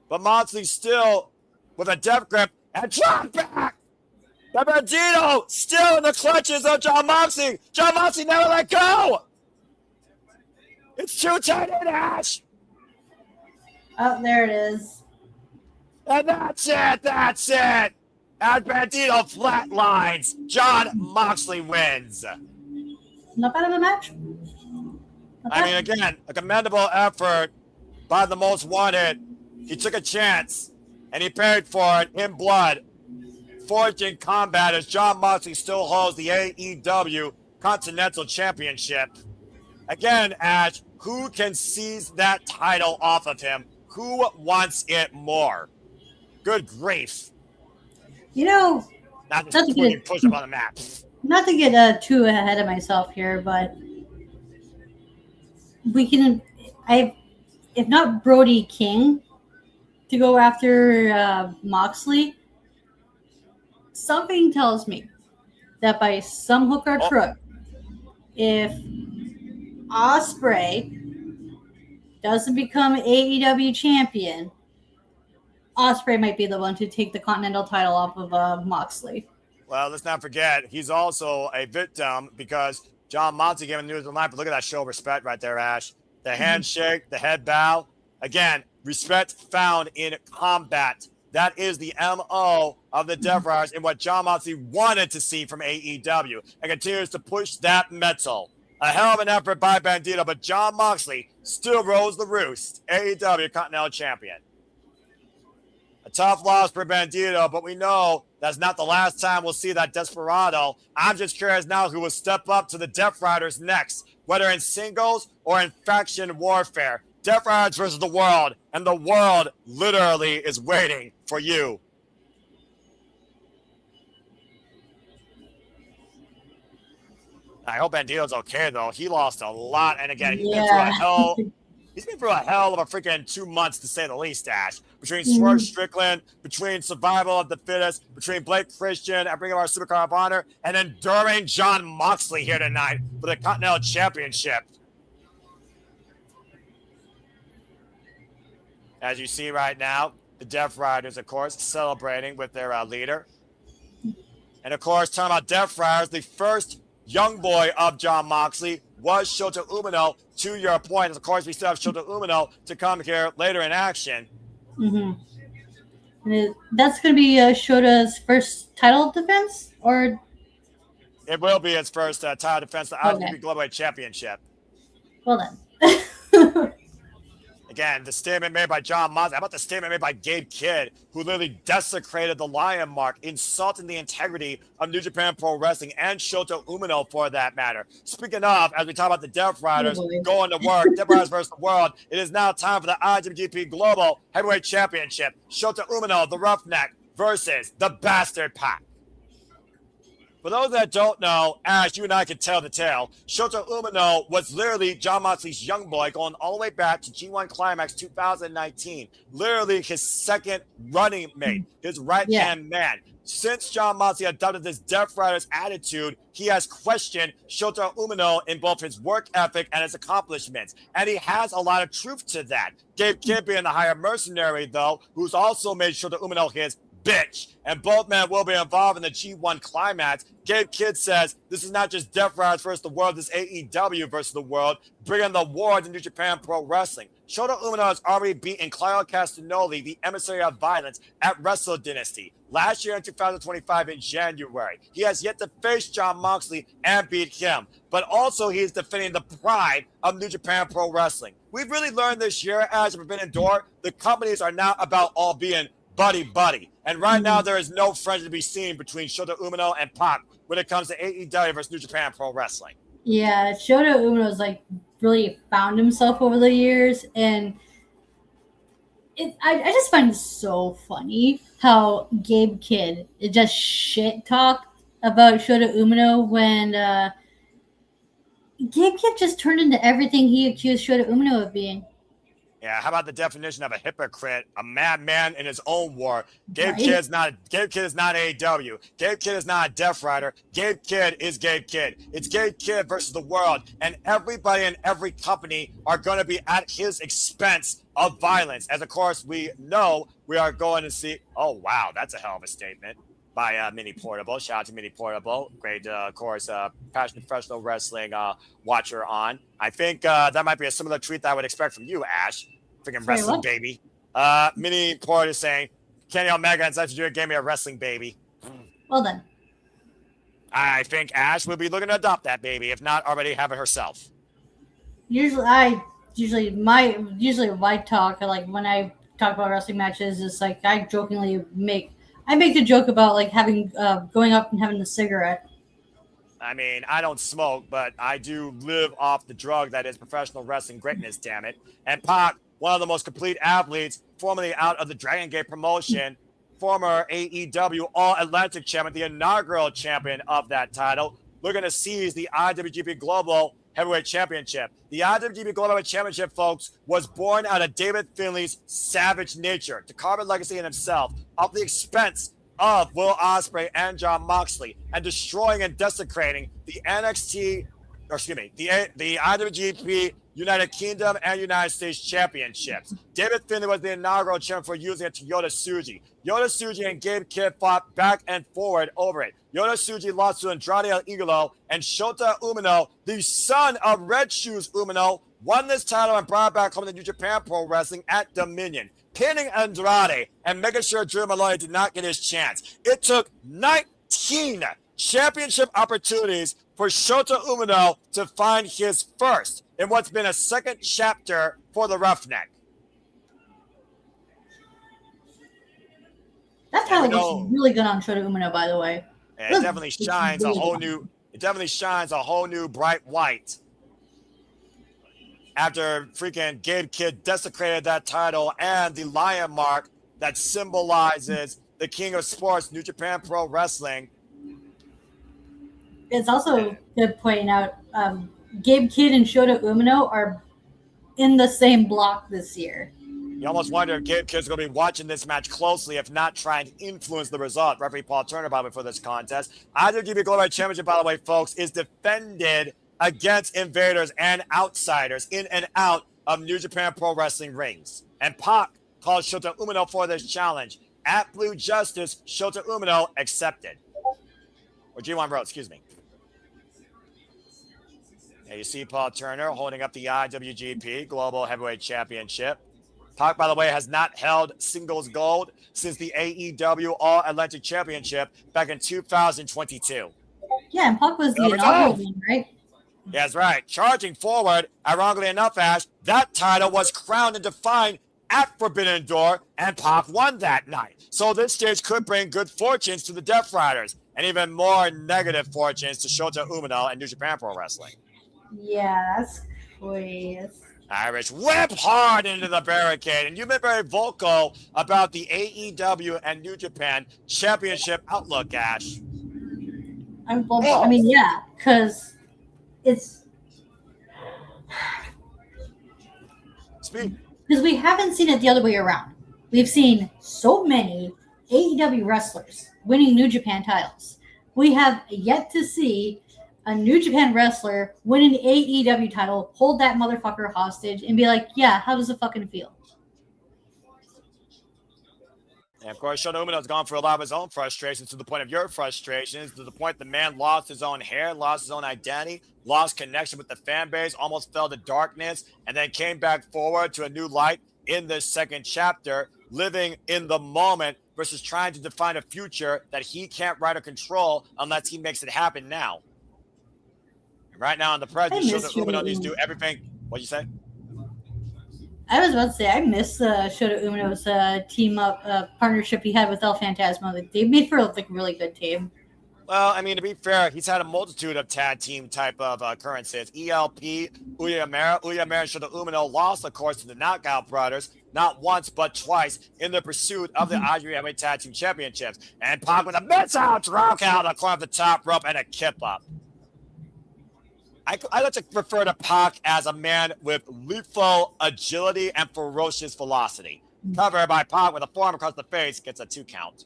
But Moxley still with a death grip and drop back. The Bandito still in the clutches of Jon Moxley. Jon Moxley never let go. It's too tight in, Ash. Oh, there it is. And that's it. As Bandito flatlines, Jon Moxley wins. Not bad of a match. I mean, again, a commendable effort by the Most Wanted. He took a chance, and he paid for it in blood. Forging combat as Jon Moxley still holds the AEW Continental Championship. Again, Ash, who can seize that title off of him? Who wants it more? Good grief. You know, not to get push up on the map. Not to get too ahead of myself here, but we can. If not Brody King to go after Moxley, something tells me that by some hook or crook, if Ospreay doesn't become AEW champion, Ospreay might be the one to take the Continental title off of Moxley. Well, let's not forget, he's also a victim because Jon Moxley gave him news tonight, but look at that show of respect right there, Ash. The handshake, the head bow. Again, respect found in combat. That is the MO of the Death Riders and what Jon Moxley wanted to see from AEW and continues to push that metal. A hell of an effort by Bandito, but Jon Moxley still rose the roost. AEW Continental Champion. A tough loss for Bandito, but we know that's not the last time we'll see that desperado. I'm just curious now who will step up to the Death Riders next, whether in singles or in faction warfare. Death Riders versus the world, and the world literally is waiting for you. I hope Bandito's okay, though. He lost a lot, and again, he's been through a hell. He's been through a hell of a freaking 2 months, to say the least, Ash. Between Swerve Strickland, between Survival of the Fittest, between Blake Christian and bringing our Supercard of Honor, and then during Jon Moxley here tonight for the Continental Championship. As you see right now, the Death Riders, of course, celebrating with their leader. And of course, talking about Death Riders, the first young boy of Jon Moxley was Shota Umino, to your point. Of course, we still have Shota Umino to come here later in action. That's going to be Shota's first title defense, or? It will be his first title defense, the IWGP Global Championship. Well then. Again, the statement made by Jon Moxley. How about the statement made by Gabe Kidd, who literally desecrated the Lion Mark, insulting the integrity of New Japan Pro Wrestling and Shota Umino for that matter. Speaking of, as we talk about the Death Riders going to work, Death Riders versus the World, it is now time for the IWGP Global Heavyweight Championship. Shota Umino, the Roughneck, versus the Bastard Pac. For those that don't know, Ash, you and I can tell the tale. Shota Umino was literally Jon Moxley's young boy going all the way back to G1 Climax 2019. Literally his second running mate, his right-hand man. Since Jon Moxley adopted this Death Riders attitude, he has questioned Shota Umino in both his work ethic and his accomplishments. And he has a lot of truth to that. Gabe Kidd being the higher mercenary, though, who's also made Shota Umino his bitch, and both men will be involved in the G1 Climax. Gabe Kidd says this is not just Death Riders versus the World, this AEW versus the World, bringing the war to New Japan Pro Wrestling. Shota Umino has already beaten Claudio Castagnoli, the emissary of violence, at Wrestle Dynasty last year in 2025 in January. He has yet to face Jon Moxley and beat him, but also he is defending the pride of New Japan Pro Wrestling. We've really learned this year as Forbidden Door, the companies are now about all being buddy. And right now, there is no friendship to be seen between Shota Umino and Pac when it comes to AEW versus New Japan Pro Wrestling. Yeah, Shota Umino's like really found himself over the years, and I just find it so funny how Gabe Kidd just shit talked about Shota Umino when Gabe Kidd just turned into everything he accused Shota Umino of being. Yeah, how about the definition of a hypocrite, a madman in his own war? Gabe Kidd is not AEW. Gabe Kidd is not a Death Rider. Gabe Kidd is Gabe Kidd. It's Gabe Kidd versus the World, and everybody in every company are going to be at his expense of violence. As of course we know, we are going to see. Oh wow, that's a hell of a statement by Mini Portable. Shout out to Mini Portable. Great, of course, passionate professional wrestling watcher on. I think that might be a similar tweet that I would expect from you, Ash. Freaking wrestling baby. Mini Portable is saying, Kenny Omega and such gave me a wrestling baby. Well done. I think Ash will be looking to adopt that baby, if not already have it herself. Usually my talk, like when I talk about wrestling matches, is like I jokingly make the joke about like having going up and having a cigarette. I mean, I don't smoke, but I do live off the drug that is professional wrestling greatness, damn it. And Pac, one of the most complete athletes, formerly out of the Dragon Gate promotion, former AEW All-Atlantic champion, the inaugural champion of that title, looking to seize the IWGP Global Heavyweight Championship. The IWGP Global Heavyweight Championship, folks, was born out of David Finlay's savage nature to carve a legacy in himself at the expense of Will Ospreay and Jon Moxley, and destroying and desecrating the the IWGP United Kingdom and United States Championships. David Finlay was the inaugural champion for using a Toyota Tsuji. Yota Tsuji and Gabe Kidd fought back and forward over it. Yota Tsuji lost to Andrade El Idolo, and Shota Umino, the son of Red Shoes Umino, won this title and brought back home to New Japan Pro Wrestling at Dominion, pinning Andrade and making sure Drew Malloy did not get his chance. It took 19 championship opportunities for Shota Umino to find his first in what's been a second chapter for the Roughneck. That title looks really good on Shota Umino, by the way. It definitely shines a whole new. It definitely shines a whole new bright white. After freaking Gabe Kidd desecrated that title and the lion mark that symbolizes the king of sports, New Japan Pro Wrestling. It's also good pointing out Gabe Kidd and Shota Umino are in the same block this year. You almost wonder if Gabe Kidd's going to be watching this match closely, if not trying to influence the result. Referee Paul Turner, by the way, for this contest. IWGP Global Championship, by the way, folks, is defended against invaders and outsiders in and out of New Japan Pro Wrestling rings. And Pac called Shota Umino for this challenge. At Blue Justice, Shota Umino accepted. Or G1 Bro, excuse me. Now you see Paul Turner holding up the IWGP Global Heavyweight Championship. Pac, by the way, has not held singles gold since the AEW All-Atlantic Championship back in 2022. Yeah, and Pac was the inaugural one, right? That's right. Charging forward, ironically enough, Ash, that title was crowned and defined at Forbidden Door, and Pac won that night. So this stage could bring good fortunes to the Death Riders, and even more negative fortunes to Shota Umino and New Japan Pro Wrestling. Yeah, that's crazy. Irish whip hard into the barricade, and you've been very vocal about the AEW and New Japan Championship outlook, Ash. I mean, yeah, because it's because we haven't seen it the other way around. We've seen so many AEW wrestlers winning New Japan titles. We have yet to see a New Japan wrestler win an AEW title, hold that motherfucker hostage, and be like, yeah, how does it fucking feel? And of course, Shota Umino's gone through a lot of his own frustrations, to the point of your frustrations, to the point the man lost his own hair, lost his own identity, lost connection with the fan base, almost fell to darkness, and then came back forward to a new light in this second chapter, living in the moment versus trying to define a future that he can't write or control unless he makes it happen now. And right now in the present, Shota Umino needs to do everything. What'd you say? I was about to say, I miss Shota Umino's team up partnership he had with El Phantasmo. They made for a really good team. Well, I mean, to be fair, he's had a multitude of tag team type of occurrences. ELP, Uyamera and Shota Umino lost, of course, to the Knockout Brothers, not once but twice, in the pursuit of the IWA Tag Team Championships. And Pac with a missile drop out across the top rope and a kip up. I like to refer to Pac as a man with lethal agility and ferocious velocity. Covered by Pac with a forearm across the face, gets a 2 count.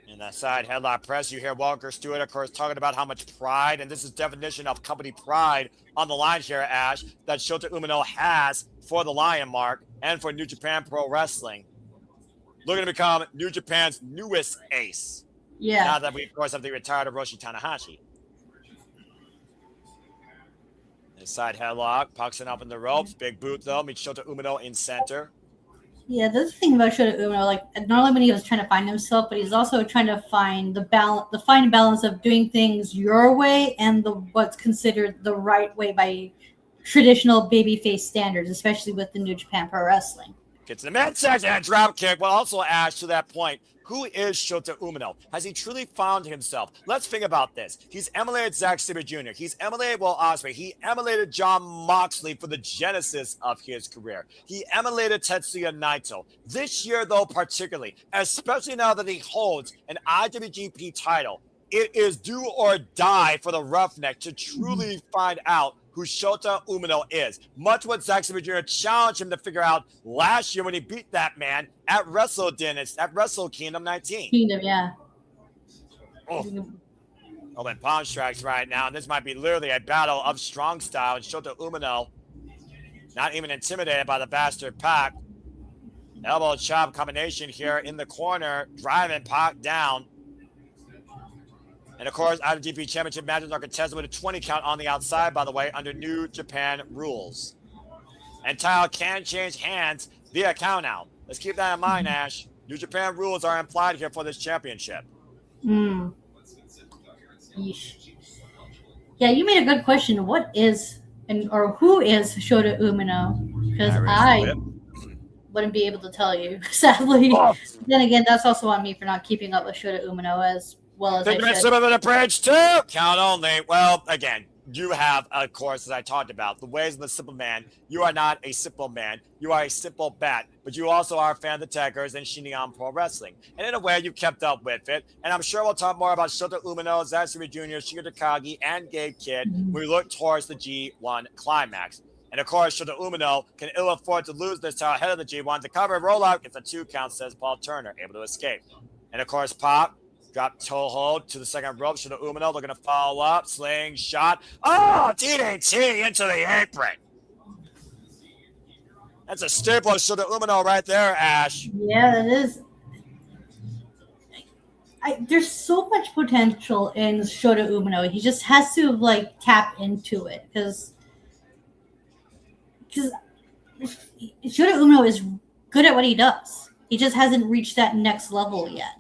In that side headlock press, you hear Walker Stewart, of course, talking about how much pride, and this is definition of company pride on the line here, Ash, that Shota Umino has for the Lion Mark and for New Japan Pro Wrestling. Looking to become New Japan's newest ace. Yeah. Now that we, of course, have the retired Hiroshi Tanahashi. Inside headlock, pucks it up in the ropes. Big boot, though, meets Shota Umino in center. Yeah, that's the thing about Shota Umino. Not only when he was trying to find himself, but he's also trying to find the fine balance of doing things your way and what's considered the right way by traditional babyface standards, especially with the New Japan Pro Wrestling. Gets the midsection and drop kick, but also Ash, to that point, who is Shota Umino? Has he truly found himself? Let's think about this. He's emulated Zack Sabre Jr. He's emulated Will Ospreay. He emulated Jon Moxley for the genesis of his career. He emulated Tetsuya Naito. This year, though, particularly, especially now that he holds an IWGP title, it is do or die for the Roughneck to truly find out who Shota Umino is. Much what Zack Sabre Jr. challenged him to figure out last year when he beat that man at Wrestle Kingdom 19. Kingdom, yeah. Oh, and palm strikes right now. And this might be literally a battle of strong style. And Shota Umino, not even intimidated by the bastard Pac. Elbow chop combination here in the corner, driving Pac down. And, of course, IWGP Championship matches are contested with a 20 count on the outside, by the way, under New Japan rules. And title can change hands via count out. Let's keep that in mind, Ash. New Japan rules are implied here for this championship. Yeesh. Yeah, you made a good question. What is, or who is Shota Umino? Because I wouldn't be able to tell you, sadly. Then again, that's also on me for not keeping up with Shota Umino as well as I should. Some of the bridge too. Count only. Well, again, you have, of course, as I talked about, the ways of the simple man. You are not a simple man. You are a simple bat. But you also are a fan of the Tekkers and Shingon Pro Wrestling. And in a way, you've kept up with it. And I'm sure we'll talk more about Shota Umino, Zack Sabre Jr., Shingo Takagi, and Gabe Kidd when we look towards the G1 climax. And of course, Shota Umino can ill afford to lose this title ahead of the G1. The cover rollout gets a 2 count, says Paul Turner, able to escape. And of course, Pop. Drop toe hold to the second rope. Shota Umino looking to follow up. Sling shot. Oh, DDT into the apron. That's a staple of Shota Umino right there, Ash. Yeah, it is. There's so much potential in Shota Umino. He just has to like tap into it because Shota Umino is good at what he does. He just hasn't reached that next level yet.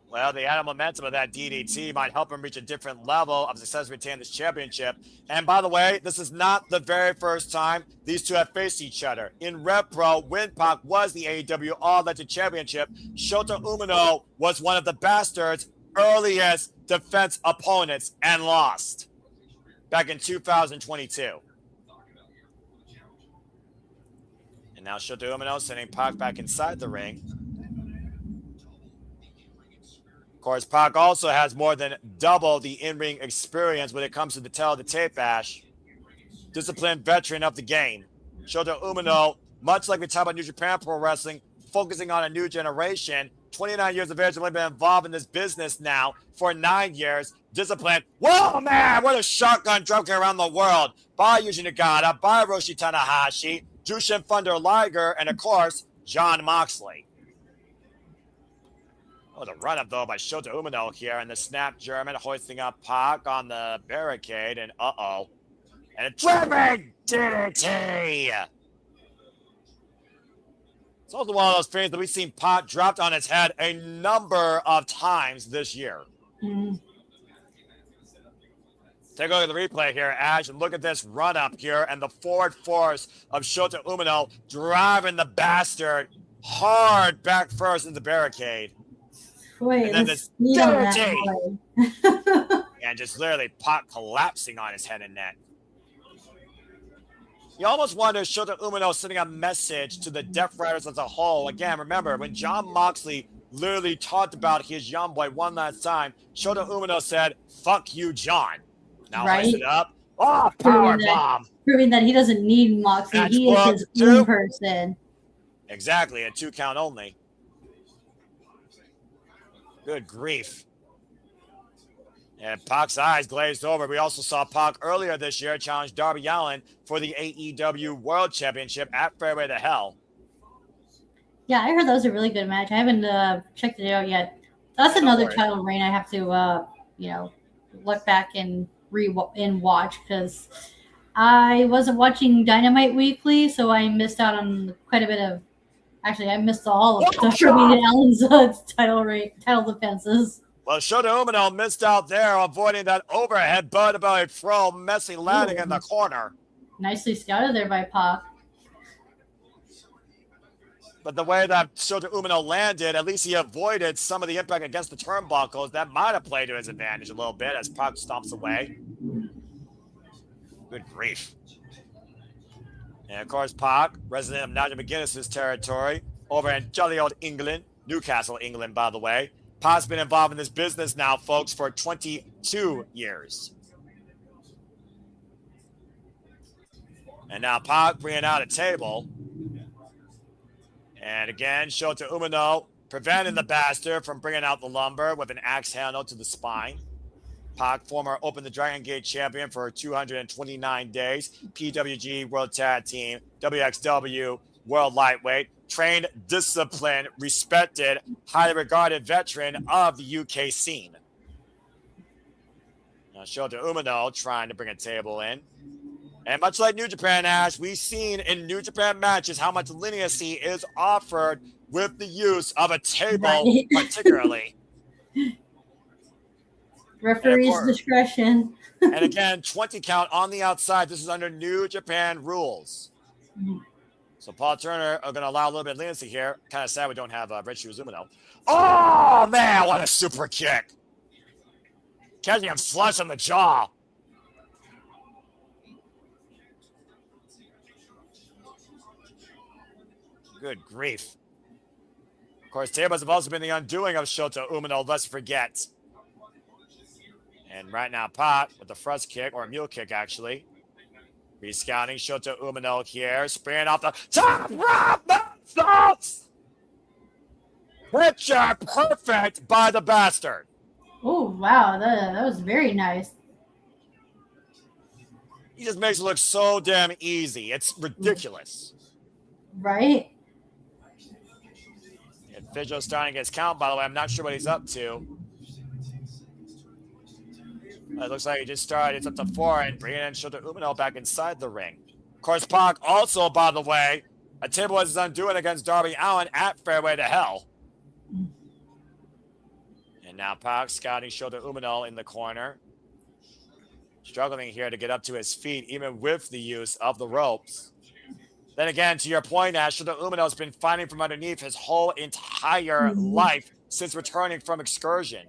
Well, the added momentum of that DDT might help him reach a different level of success, retain this championship. And by the way, this is not the very first time these two have faced each other. In Rev Pro, when Pac was the AEW All-Legend Championship, Shota Umino was one of the Bastards' earliest defense opponents and lost back in 2022. And now Shota Umino sending Pac back inside the ring. Of course, Pac also has more than double the in-ring experience when it comes to the tail of the tape, Ash. Disciplined veteran of the game. Shota Umino, much like we talk about New Japan Pro Wrestling, focusing on a new generation. 29 years of age, only been involved in this business now for 9 years. Disciplined. Whoa, man, what a shotgun dropkick around the world by Yuji Nagata, by Roshi Tanahashi, Jushin Thunder Liger, and of course, Jon Moxley. Oh, the run-up, though, by Shota Umino here, and the snap German hoisting up Pac on the barricade, and uh-oh. And a driven DDT! It's also one of those things that we've seen Pac dropped on its head a number of times this year. Mm. Take a look at the replay here, Ash, and look at this run-up here, and the forward force of Shota Umino driving the Bastard hard back first in the barricade. Boy, And then this DDT. And just literally Pac collapsing on his head and neck. You almost wonder if Shota Umino sending a message to the Death Riders as a whole. Again, remember, when Jon Moxley literally talked about his young boy one last time, Shota Umino said, "Fuck you, John." Now hoist it up. Oh, power bomb. Proving that he doesn't need Moxley. Match He is his own person. Exactly, a 2 count only. Good grief. And Pac's eyes glazed over. We also saw Pac earlier this year challenge Darby Allin for the AEW World Championship at Fairway to Hell. Yeah, I heard that was a really good match. I haven't checked it out yet. That's another title reign I have to, look back and watch because I wasn't watching Dynamite weekly, so I missed out on quite a bit of. Actually, I missed all of Darby Allin's title defenses. Well, Shota Umino missed out there, avoiding that overhead belly throw, messy landing in the corner. Nicely scouted there by Pac. But the way that Shota Umino landed, at least he avoided some of the impact against the turnbuckles. That might have played to his advantage a little bit as Pac stomps away. Good grief. And of course, Pac, resident of Nigel McGuinness's territory, over in jolly old England, Newcastle, England, by the way. Pac's been involved in this business now, folks, for 22 years. And now Pac bringing out a table. And again, Shota Umino preventing the Bastard from bringing out the lumber with an axe handle to the spine. Pac, former Open the Dragon Gate champion for 229 days, PWG World Tag Team, WXW World Lightweight, trained, disciplined, respected, highly regarded veteran of the UK scene. Now Shota Umino trying to bring a table in. And much like New Japan, Ash, we've seen in New Japan matches how much leniency is offered with the use of a table, particularly. Referee's discretion. And again, 20 count on the outside. This is under New Japan rules. So Paul Turner are going to allow a little bit of leniency here. Kind of sad we don't have Red Shoes Umino. Oh, man, what a super kick. Catching him flush on the jaw. Good grief. Of course, tables have also been the undoing of Shota Umino, let's forget. And right now, Pac with the thrust kick, or a mule kick, actually. Rescouting Shota Umino here, spraying off the top rope. Thoughts! Picture perfect by the Bastard. Oh, wow. That was very nice. He just makes it look so damn easy. It's ridiculous. Right? And Fijo's starting his count, by the way. I'm not sure what he's up to. It looks like he just started. It's up to 4 and bringing in Shota Umino back inside the ring. Of course, Pac also, by the way, a table was his undoing against Darby Allin at Fairway to Hell. And now Pac scouting Shota Umino in the corner. Struggling here to get up to his feet, even with the use of the ropes. Then again, to your point, Ash, Shota Umino has been fighting from underneath his whole entire life since returning from excursion.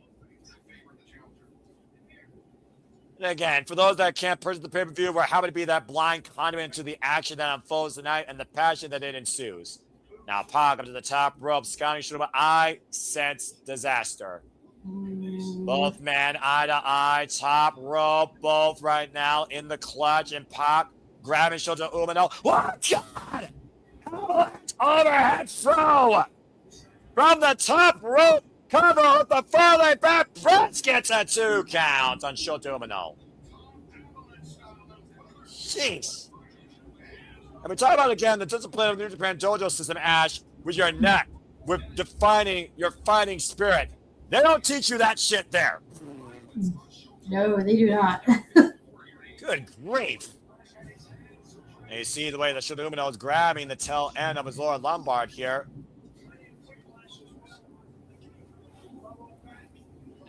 And again, for those that can't purchase the pay-per-view, we're happy to be that blind condiment to the action that unfolds tonight and the passion that it ensues. Now Pac up to the top rope, scouting Shota. I sense disaster. Both men eye to eye, top rope, both right now in the clutch, and Pac grabbing Shota Umino. What? God! What? Overhead throw from the top rope. Cover with the Finlay back press gets a 2 count on Shota Umino. Jeez. And we talk about again the discipline of the New Japan Dojo system, Ash, with your neck, with defining your fighting spirit. They don't teach you that shit there. No, they do not. Good grief. And you see the way that Shota Umino is grabbing the tail end of his lower lumbar here.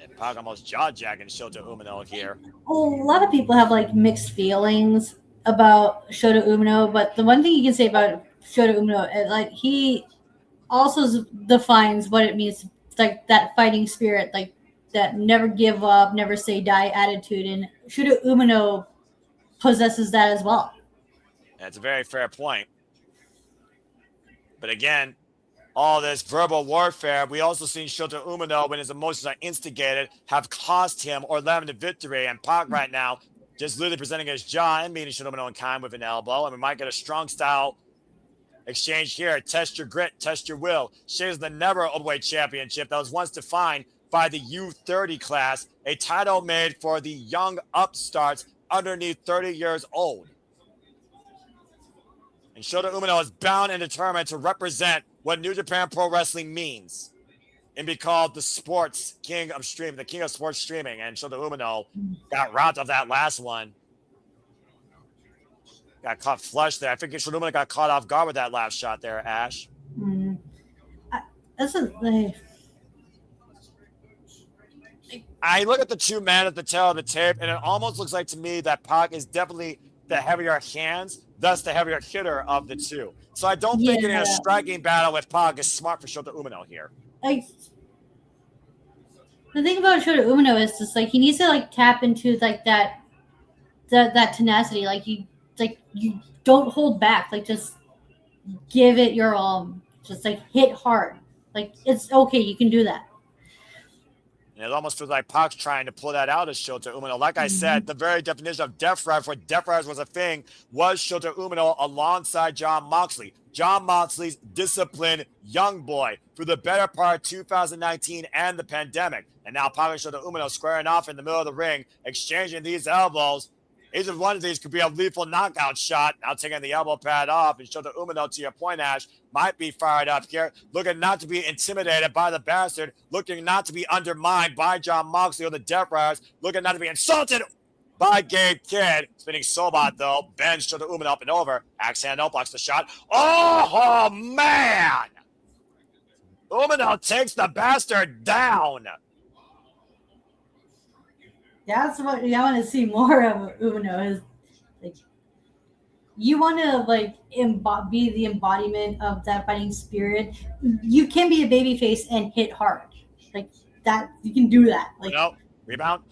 And Pac almost jaw-jacking Shota Umino here. A lot of people have like mixed feelings about Shota Umino, but the one thing you can say about Shota Umino is like he also defines what it means, like that fighting spirit, like that never give up, never say die attitude, and Shota Umino possesses that as well. That's a very fair point. But again, all this verbal warfare, we also seen Shota Umino, when his emotions are instigated, have cost him or led him to victory. And Pac right now just literally presenting his jaw and meeting Shota Umino in kind with an elbow. And we might get a strong style exchange here. Test your grit, test your will. Shares the never openweight championship that was once defined by the U30 class, a title made for the young upstarts underneath 30 years old. And Shota Umino is bound and determined to represent what New Japan Pro Wrestling means and be called the sports king of streaming, the king of sports streaming. And Shota Umino got robbed of that last one. Got caught flush there. I think Shota Umino got caught off guard with that last shot there, Ash. I look at the two men at the tail of the tape, and it almost looks like to me that Pac is definitely the heavier hands, thus the heavier hitter of the two. So I don't think in a striking battle with Pac is smart for Shota Umino here. Like the thing about Shota Umino is just like he needs to like tap into like that tenacity. Like you don't hold back. Like just give it your all. Just like hit hard. Like it's okay. You can do that. And it almost feels like Pac's trying to pull that out of Shota Umino. Like I said, the very definition of Death Rise, where Death Rise was a thing, was Shota Umino alongside Jon Moxley. Jon Moxley's disciplined young boy through the better part of 2019 and the pandemic. And now Pac and Shota Umino squaring off in the middle of the ring, exchanging these elbows. Each one of these could be a lethal knockout shot. Now taking the elbow pad off, and Shota Umino, to your point, Ash, might be fired up here, looking not to be intimidated by the bastard, looking not to be undermined by Jon Moxley or the Death Riders, looking not to be insulted by Gabe Kidd. Spinning Sobot, though, bends Shota Umino up and over. Axe hand out, blocks the shot. Oh, man! Umino takes the bastard down. That's what I want to see more of Umino is like you want to like be the embodiment of that fighting spirit. You can be a babyface and hit hard like that. You can do that. Like rebound.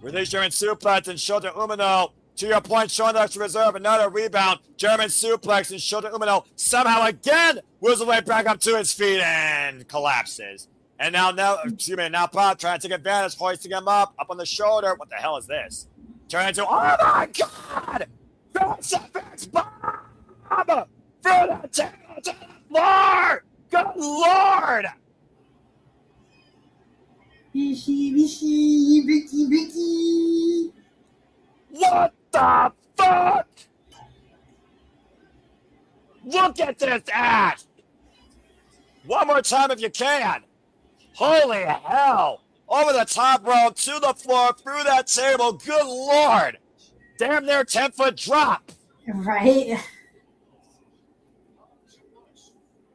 Release German suplex and Shota Umino. To your point, showing the extra reserve. Another rebound. German suplex and Shota Umino somehow again wheels the way back up to his feet and collapses. And now Pac trying to take advantage, hoisting him up on the shoulder. What the hell is this? Turn into, oh my God! Crucifix bomb! Through the table to the floor! Good Lord! Ricky. What the fuck? Look at this, Ash. One more time if you can. Holy hell. Over the top rope, to the floor, through that table. Good Lord. Damn near 10-foot drop. Right.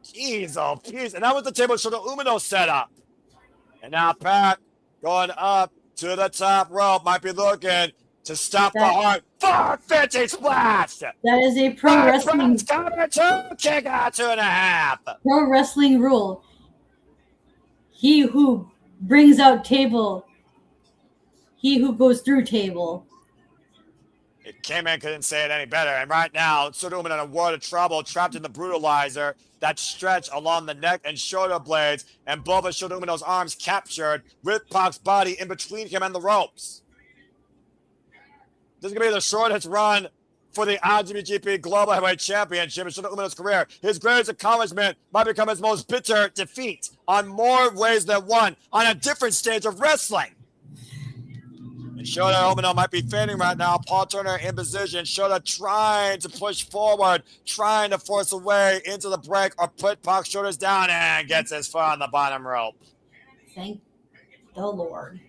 Jeez, oh, jeez. And that was the table Shota Umino set up. And now Pac going up to the top rope. Might be looking to stop the heart. 450 splash. That is a pro wrestling. Counter 2, kick out 2.5. Pro wrestling rule. He who brings out table, he who goes through table. It came in, couldn't say it any better. And right now, Shota Umino in a world of trouble, trapped in the brutalizer. That stretch along the neck and shoulder blades, and both of Shota Umino's arms captured with Pac's body in between him and the ropes. This is going to be the shortest run for the IWGP Global Heavyweight Championship in Shota Umino's career. His greatest accomplishment might become his most bitter defeat on more ways than one on a different stage of wrestling. And Shota Umino might be fading right now. Paul Turner in position. Shota trying to push forward, trying to force a way into the break or put Pac's shoulders down, and gets his foot on the bottom rope. Thank the Lord.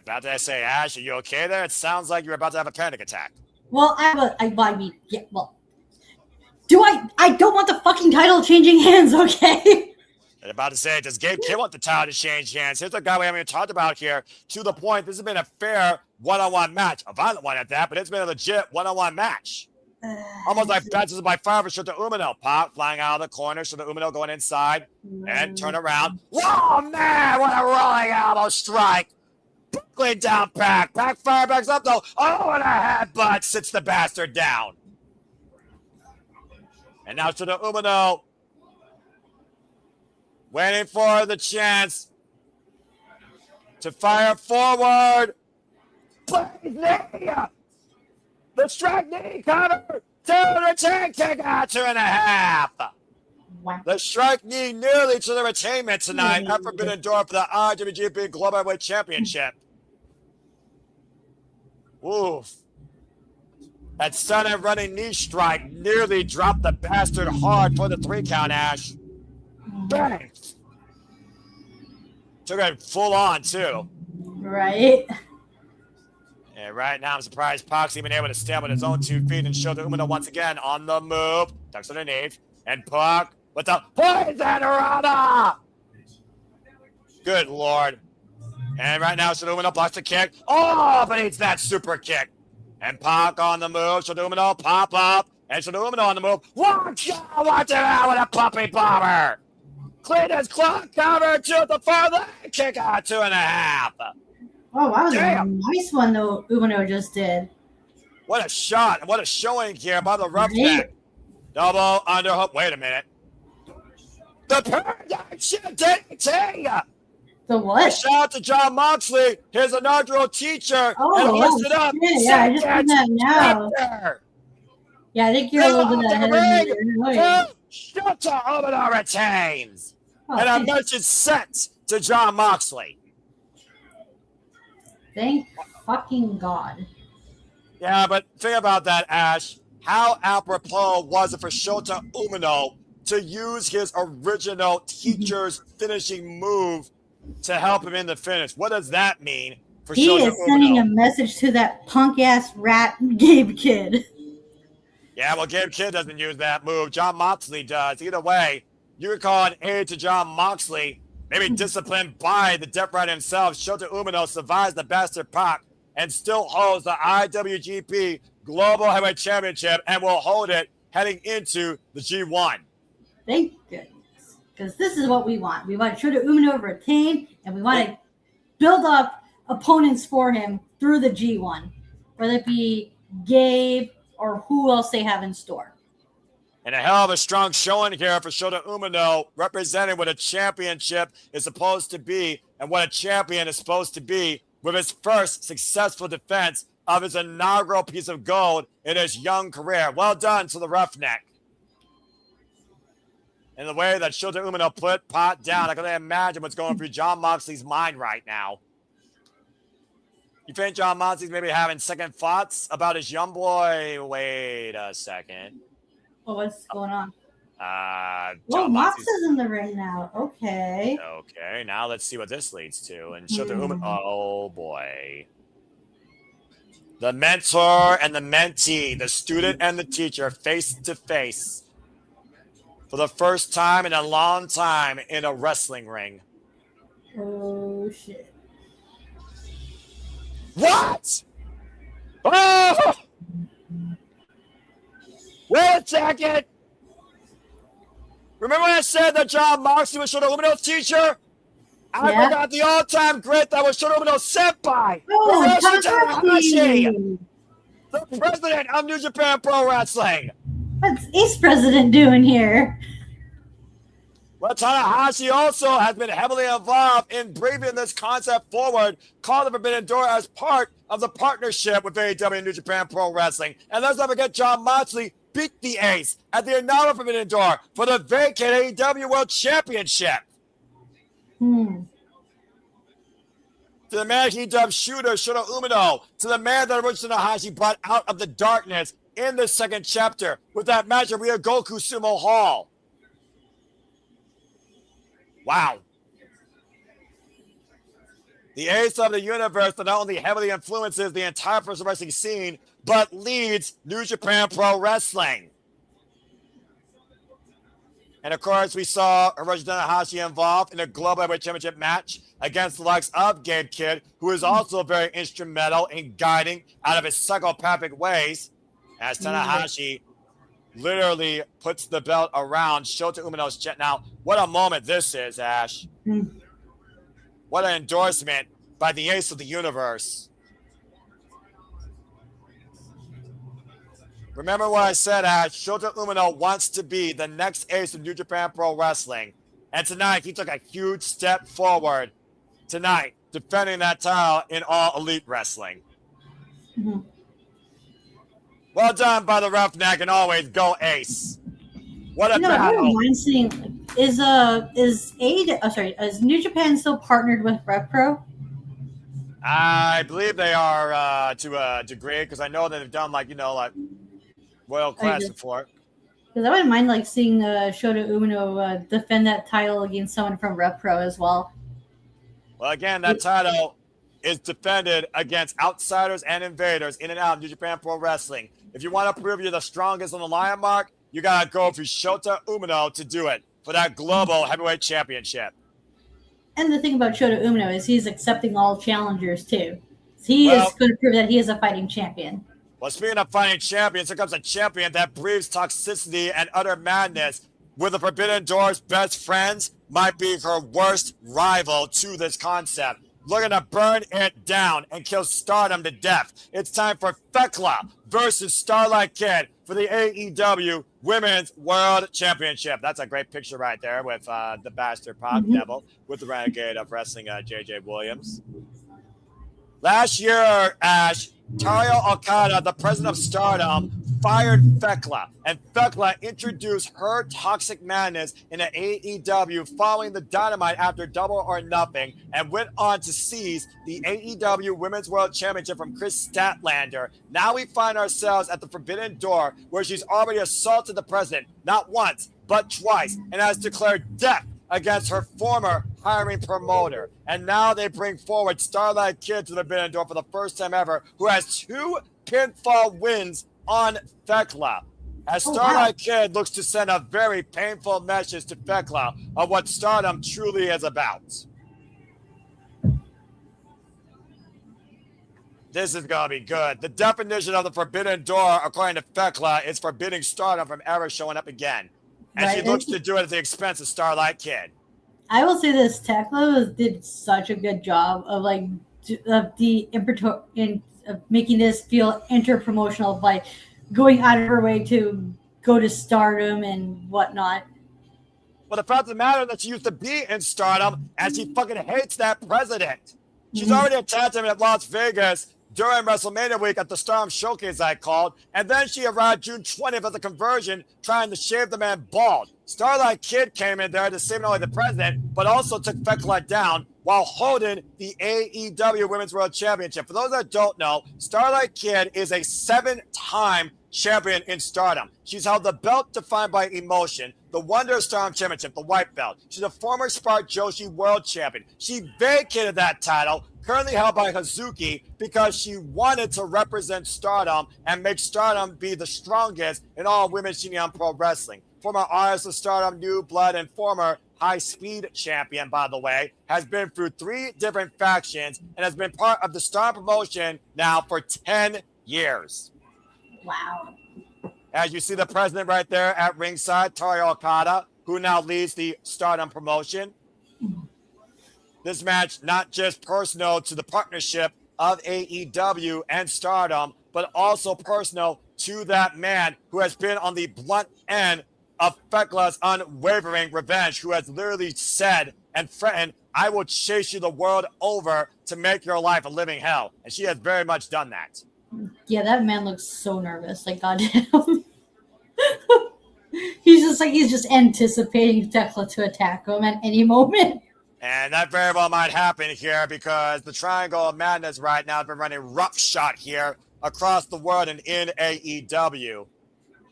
About to say, Ash, are you okay there? It sounds like you're about to have a panic attack. Well, I mean, yeah, well. I don't want the fucking title changing hands, okay? I'm about to say, does Gabe Kidd want the title to change hands? Here's a guy we haven't even talked about here. To the point, this has been a fair one-on-one match. A violent one at that, but it's been a legit one-on-one match. Almost like baptism by fire for Shota Umino. Pac flying out of the corner. Shota Umino going inside and turn around. Whoa, man, what a rolling elbow strike. Buckling down Pac. Pac fire backs up, though. Oh, and a headbutt sits the bastard down. And now Shota Umino waiting for the chance to fire forward. Please, knee. The strike knee cover. To the retain kick out 2.5. Wow. The strike knee nearly to the retainment tonight. Not forbidden door for the IWGP Global Heavyweight Championship. Oof. That sudden running knee strike nearly dropped the bastard hard for the 3 count, Ash. Bang! Took it full on, too. Right. And right now, I'm surprised Pac's even able to stand with his own 2 feet and Shota Umino once again on the move. Ducks underneath. And Pac with the poison Dorada! Good Lord. And right now, Shota Umino blocks the kick. Oh, but eats that super kick. And Pac on the move. Shota Umino pop up. And Shota Umino on the move. Watch it out with a puppy bomber. Clean his clock cover to the far leg. Kick out 2.5. Oh, that was Damn. a nice one, though, Umino just did. What a shot. And what a showing here by the roughneck. Double underhook. Wait a minute. The paradigm shift DDT. The what? Shout out to John Moxley, his inaugural teacher. And lifted up. Yeah, I just heard that now. Yeah, I think you're a little bit ahead of me. Shota Umino retains. Oh, and a message sent to John Moxley. Thank fucking God. Yeah, but think about that, Ash. How apropos was it for Shota Umino to use his original teacher's finishing move to help him in the finish? What does that mean for He Shota is sending Umino? a message to that punk-ass rat Gabe Kidd. Yeah, well, Gabe Kidd doesn't use that move. John Moxley does. Either way, you could call an aid to John Moxley, maybe disciplined by the Death Rider himself. Shota Umino survives the bastard Pac and still holds the IWGP Global Heavyweight Championship and will hold it heading into the G1. Thank goodness. Because this is what we want. We want Shota Umino to retain, and we want to build up opponents for him through the G1, whether it be Gabe or who else they have in store. And a hell of a strong showing here for Shota Umino, representing what a championship is supposed to be and what a champion is supposed to be with his first successful defense of his inaugural piece of gold in his young career. Well done to the roughneck. And the way that Shota Umino put Pac down, I can only imagine what's going through John Moxley's mind right now. You think John Moxley's maybe having second thoughts about his young boy? Wait a second. Oh, what's going on? John Oh, Mox Moxley's- is in the ring now. Okay. Okay, now let's see what this leads to. And oh boy. The mentor and the mentee, the student and the teacher, face to face for the first time in a long time in a wrestling ring. Oh, shit. What? Oh! Wait a second. Remember when I said that John Moxley was Shota Umino's teacher? I forgot the all-time great that was Shota Umino's senpai. Oh, Takaagi, the president of New Japan Pro Wrestling. What's Ace President doing here? Well, Tanahashi also has been heavily involved in bringing this concept forward, called the Forbidden Door as part of the partnership with AEW and New Japan Pro Wrestling. And let's not forget, John Moxley beat the Ace at the inaugural Forbidden Door for the vacant AEW World Championship. To the man he dubbed Shooter, Shota Umino, to the man that Hiroshi Tanahashi brought out of the darkness in the second chapter with that match at Ryogoku Sumo Hall. Wow. The ace of the universe that not only heavily influences the entire professional wrestling scene, but leads New Japan Pro Wrestling. And of course, we saw Hiroshi Tanahashi involved in a Global Heavyweight Championship match against the likes of Gabe Kidd, who is also very instrumental in guiding out of his psychopathic ways, as Tanahashi literally puts the belt around Shota Umino's chest. Now, what a moment this is, Ash. What an endorsement by the ace of the universe. Remember what I said, Ash. Shota Umino wants to be the next ace of New Japan Pro Wrestling. And tonight, he took a huge step forward tonight, defending that title in All Elite Wrestling. Well done by the Roughneck, and always go Ace. What a battle. I don't mind seeing, is New Japan still partnered with RevPro? I believe they are to a degree, because I know that they've done like Royal Class before. Because I wouldn't mind seeing Shota Umino defend that title against someone from RevPro as well. Well, again, that title is defended against outsiders and invaders in and out of New Japan Pro Wrestling. If you want to prove you're the strongest on the lion mark, you got to go through Shota Umino to do it for that Global Heavyweight Championship. And the thing about Shota Umino is he's accepting all challengers, too. He is going to prove that he is a fighting champion. Well, speaking of fighting champions, here comes a champion that breathes toxicity and utter madness. With the Forbidden Door's best friends, might be her worst rival to this concept. Looking to burn it down and kill Stardom to death. It's time for Thekla versus Starlight Kid for the AEW Women's World Championship. That's a great picture right there with the bastard Pop Devil with the renegade of wrestling, J.J. Williams. Last year, Ash, Tario Okada, the president of Stardom, fired Thekla, and Thekla introduced her toxic madness in the AEW following the Dynamite after Double or Nothing, and went on to seize the AEW Women's World Championship from Chris Statlander. Now we find ourselves at the Forbidden Door, where she's already assaulted the president, not once, but twice, and has declared death against her former hiring promoter. And now they bring forward Starlight Kid to the Forbidden Door for the first time ever, who has 2 pinfall wins on Thekla. As Starlight Kid looks to send a very painful message to Thekla of what Stardom truly is about. This is going to be good. The definition of the Forbidden Door, according to Thekla, is forbidding Stardom from ever showing up again. And she looks to do it at the expense of Starlight Kid. I will say this, Thekla did such a good job of making this feel inter-promotional by going out of her way to go to Stardom and whatnot. Well, the fact of the matter is that she used to be in Stardom, and she fucking hates that president. She's already attacked him at Las Vegas during WrestleMania week at the Stardom Showcase I called, and then she arrived June 20th at the conversion trying to shave the man bald. Starlight Kid came in there to save not only the president, but also took Thekla down while holding the AEW Women's World Championship. For those that don't know, Starlight Kid is a 7-time champion in Stardom. She's held the belt defined by emotion, the Wonder of Stardom Championship, the white belt. She's a former Spark Joshi World Champion. She vacated that title, currently held by Hazuki, because she wanted to represent Stardom and make Stardom be the strongest in all women's Shingon Pro Wrestling. Former artist of Stardom, New Blood, and former high-speed champion, by the way, has been through 3 different factions and has been part of the Stardom promotion now for 10 years. Wow. As you see the president right there at ringside, Tario Okada, who now leads the Stardom promotion. This match, not just personal to the partnership of AEW and Stardom, but also personal to that man who has been on the blunt end of Thekla's unwavering revenge, who has literally said and threatened, I will chase you the world over to make your life a living hell. And she has very much done that. Yeah, that man looks so nervous. Like, goddamn. he's just anticipating Thekla to attack him at any moment. And that very well might happen here because the Triangle of Madness right now has been running roughshod here across the world and in AEW.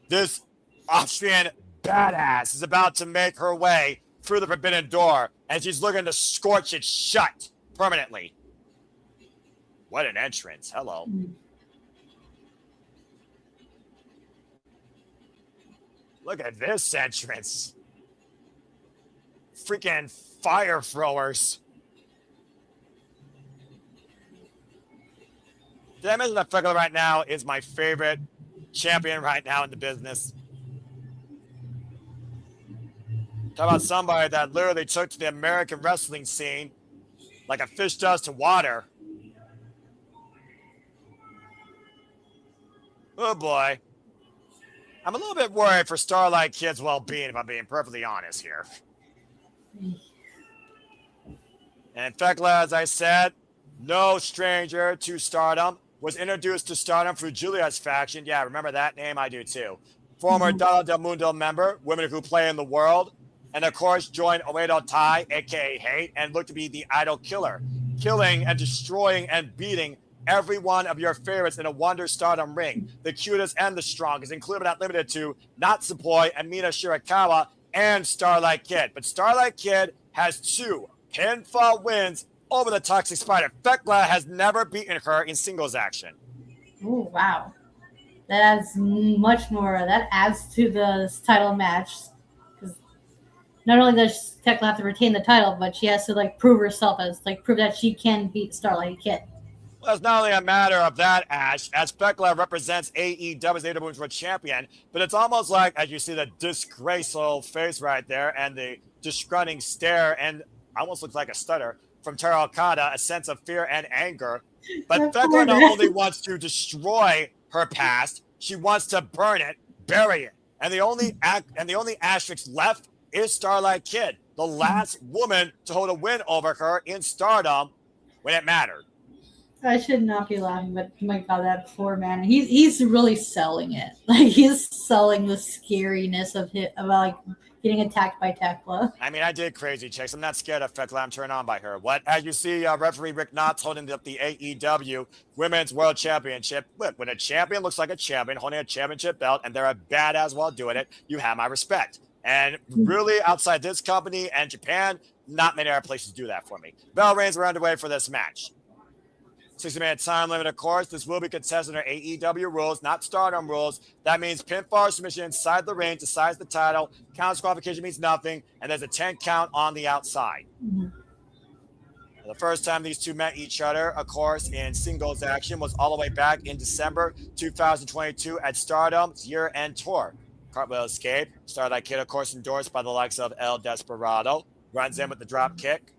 This Austrian badass is about to make her way through the Forbidden Door, and she's looking to scorch it shut permanently. What an entrance. Hello. Look at this entrance. Freaking fire throwers. Did I mention that Thekla right now is my favorite champion right now in the business? Talk about somebody that literally took to the American wrestling scene like a fish does to water. Oh boy. I'm a little bit worried for Starlight Kid's well-being, if I'm being perfectly honest here. And Thekla, as I said, no stranger to Stardom, was introduced to Stardom through Julia's faction. Yeah, remember that name? I do too. Former Donna Del Mundo member, Women Who Play in the World, and of course joined Oedo Tai, aka Hate, and looked to be the idol killer, killing and destroying and beating every one of your favorites in a Wonder Stardom ring, the cutest and the strongest, including but not limited to Natsupoi and Mina Shirakawa and Starlight Kid. But Starlight Kid has 2 pinfall wins over the Toxic Spider. Thekla has never beaten her in singles action. Oh, wow. That adds much more. That adds to the title match. Because not only does Thekla have to retain the title, but she has to prove herself prove that she can beat Starlight Kid. Well, it's not only a matter of that, Ash, as Thekla represents AEW's AEW Women's World Champion, but it's almost like, as you see the disgraceful face right there and the disgrunting stare, and almost looks like a stutter from Taro Okada, a sense of fear and anger. But Thekla not only wants to destroy her past, she wants to burn it, bury it. And the only asterisk left is Starlight Kid, the last woman to hold a win over her in Stardom when it mattered. I should not be laughing, but my God, that poor man. He's really selling it. He's selling the scariness of getting attacked by Thekla. I mean, I did crazy checks. I'm not scared of Thekla. I'm turned on by her. What? As you see, referee Rick Knotts holding up the AEW Women's World Championship. Look, when a champion looks like a champion holding a championship belt and they're a badass while doing it, you have my respect. And really, outside this company and Japan, not many other places do that for me. Bell rings are underway for this match. 60-minute time limit, of course. This will be contested under AEW rules, not Stardom rules. That means pinfall submission inside the ring decides the title. Count disqualification means nothing, and there's a 10 count on the outside. The first time these two met each other, of course, in singles action was all the way back in December 2022 at Stardom's year-end tour. Cartwheel escape. Starlight Kid, of course, endorsed by the likes of El Desperado. Runs in with the drop kick.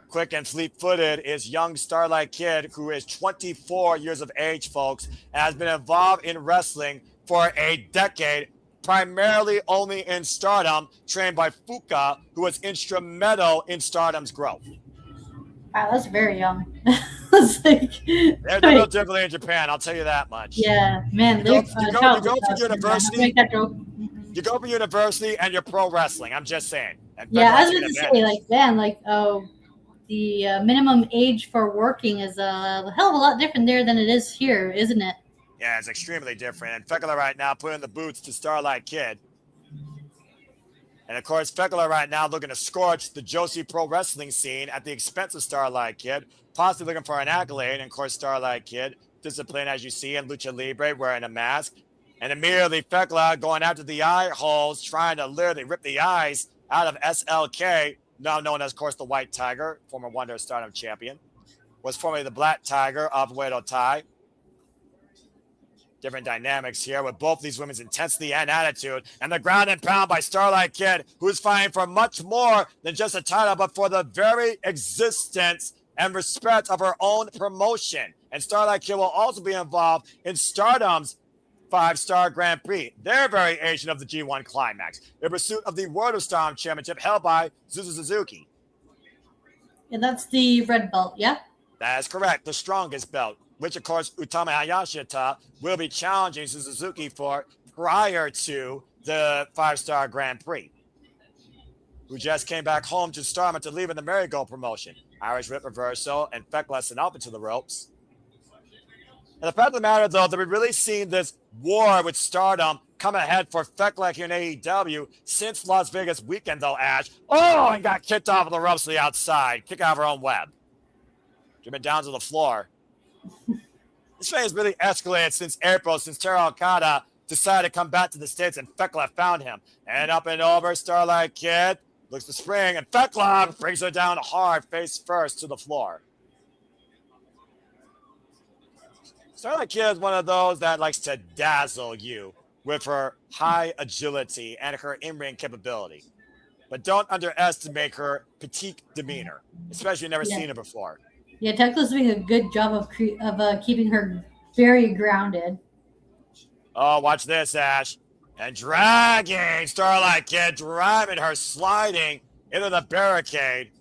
Quick and fleet-footed is young Starlight Kid, who is 24 years of age, folks, and has been involved in wrestling for a decade, primarily only in Stardom, trained by Fuka, who was instrumental in Stardom's growth. Wow, that's very young. They're no differently in Japan, I'll tell you that much. Yeah, man. You go for university. You go for university and you're pro wrestling. I'm just saying. Yeah, I was going to say, the minimum age for working is a hell of a lot different there than it is here, isn't it? Yeah, it's extremely different. And Fekala right now putting the boots to Starlight Kid. And of course, Fekala right now looking to scorch the Joshi Pro Wrestling scene at the expense of Starlight Kid, possibly looking for an accolade. And of course, Starlight Kid, disciplined as you see in Lucha Libre, wearing a mask. And immediately Fekala going after the eye holes, trying to literally rip the eyes out of SLK, now known as, of course, the White Tiger, former Wonder Stardom champion. Was formerly the Black Tiger of Wedo Tai. Different dynamics here with both these women's intensity and attitude. And the ground and pound by Starlight Kid, who's fighting for much more than just a title, but for the very existence and respect of her own promotion. And Starlight Kid will also be involved in Stardom's 5-Star Grand Prix, their variation of the G1 Climax, in pursuit of the World of Stardom Championship held by Suzuki. And that's the red belt, yeah? That is correct, the strongest belt, which of course Utama Hayashita will be challenging Suzuki for prior to the 5-Star Grand Prix, who just came back home to Stardom to leave in the Marigold promotion. Irish Whip Reversal and Fekla and up into the ropes. And the fact of the matter, though, that we've really seen this war with Stardom come ahead for Fekla here in AEW since Las Vegas weekend, though, Ash. Oh, and got kicked off of the ropes to the outside. Kick out of her own web. Driven down to the floor. This thing has really escalated since April, since Taro Okada decided to come back to the States and Fekla found him. And up and over, Starlight Kid looks to spring, and Fekla brings her down hard, face first, to the floor. Starlight Kid is one of those that likes to dazzle you with her high agility and her in-ring capability. But don't underestimate her petite demeanor, especially if you've never seen her before. Yeah, Tekla's doing a good job of keeping her very grounded. Oh, watch this, Ash. And dragging Starlight Kid, driving her, sliding into the barricade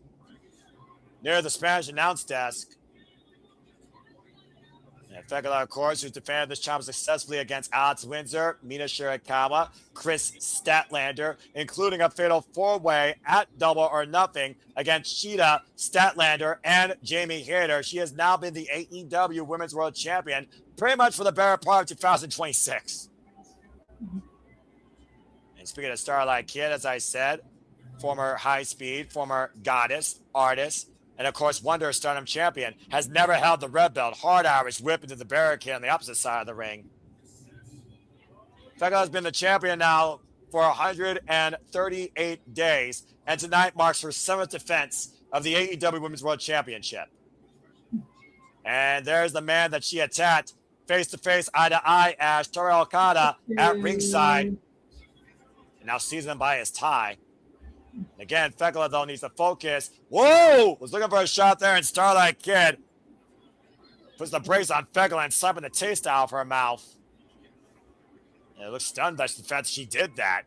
near the Spanish announce desk. And Fekala, of course, who's defended this champion successfully against Alex Windsor, Mina Shirakawa, Chris Statlander, including a fatal four-way at Double or Nothing against Sheeta, Statlander, and Jamie Hayter. She has now been the AEW Women's World Champion pretty much for the better part of 2026. And speaking of Starlight Kid, as I said, former high speed, former goddess, artist, and of course, Wonder Stardom champion, has never held the red belt. Hard Irish whip into the barricade on the opposite side of the ring. Fekla has been the champion now for 138 days, and tonight marks her 7th defense of the AEW Women's World Championship. And there's the man that she attacked face-to-face, eye-to-eye, Ash, Taro Okada at ringside. And now seizing him by his tie. Again, Fekla, though, needs to focus. Whoa! Was looking for a shot there, and Starlight Kid puts the brakes on Fekla and slapping the taste out of her mouth. And it looks stunned by the fact she did that.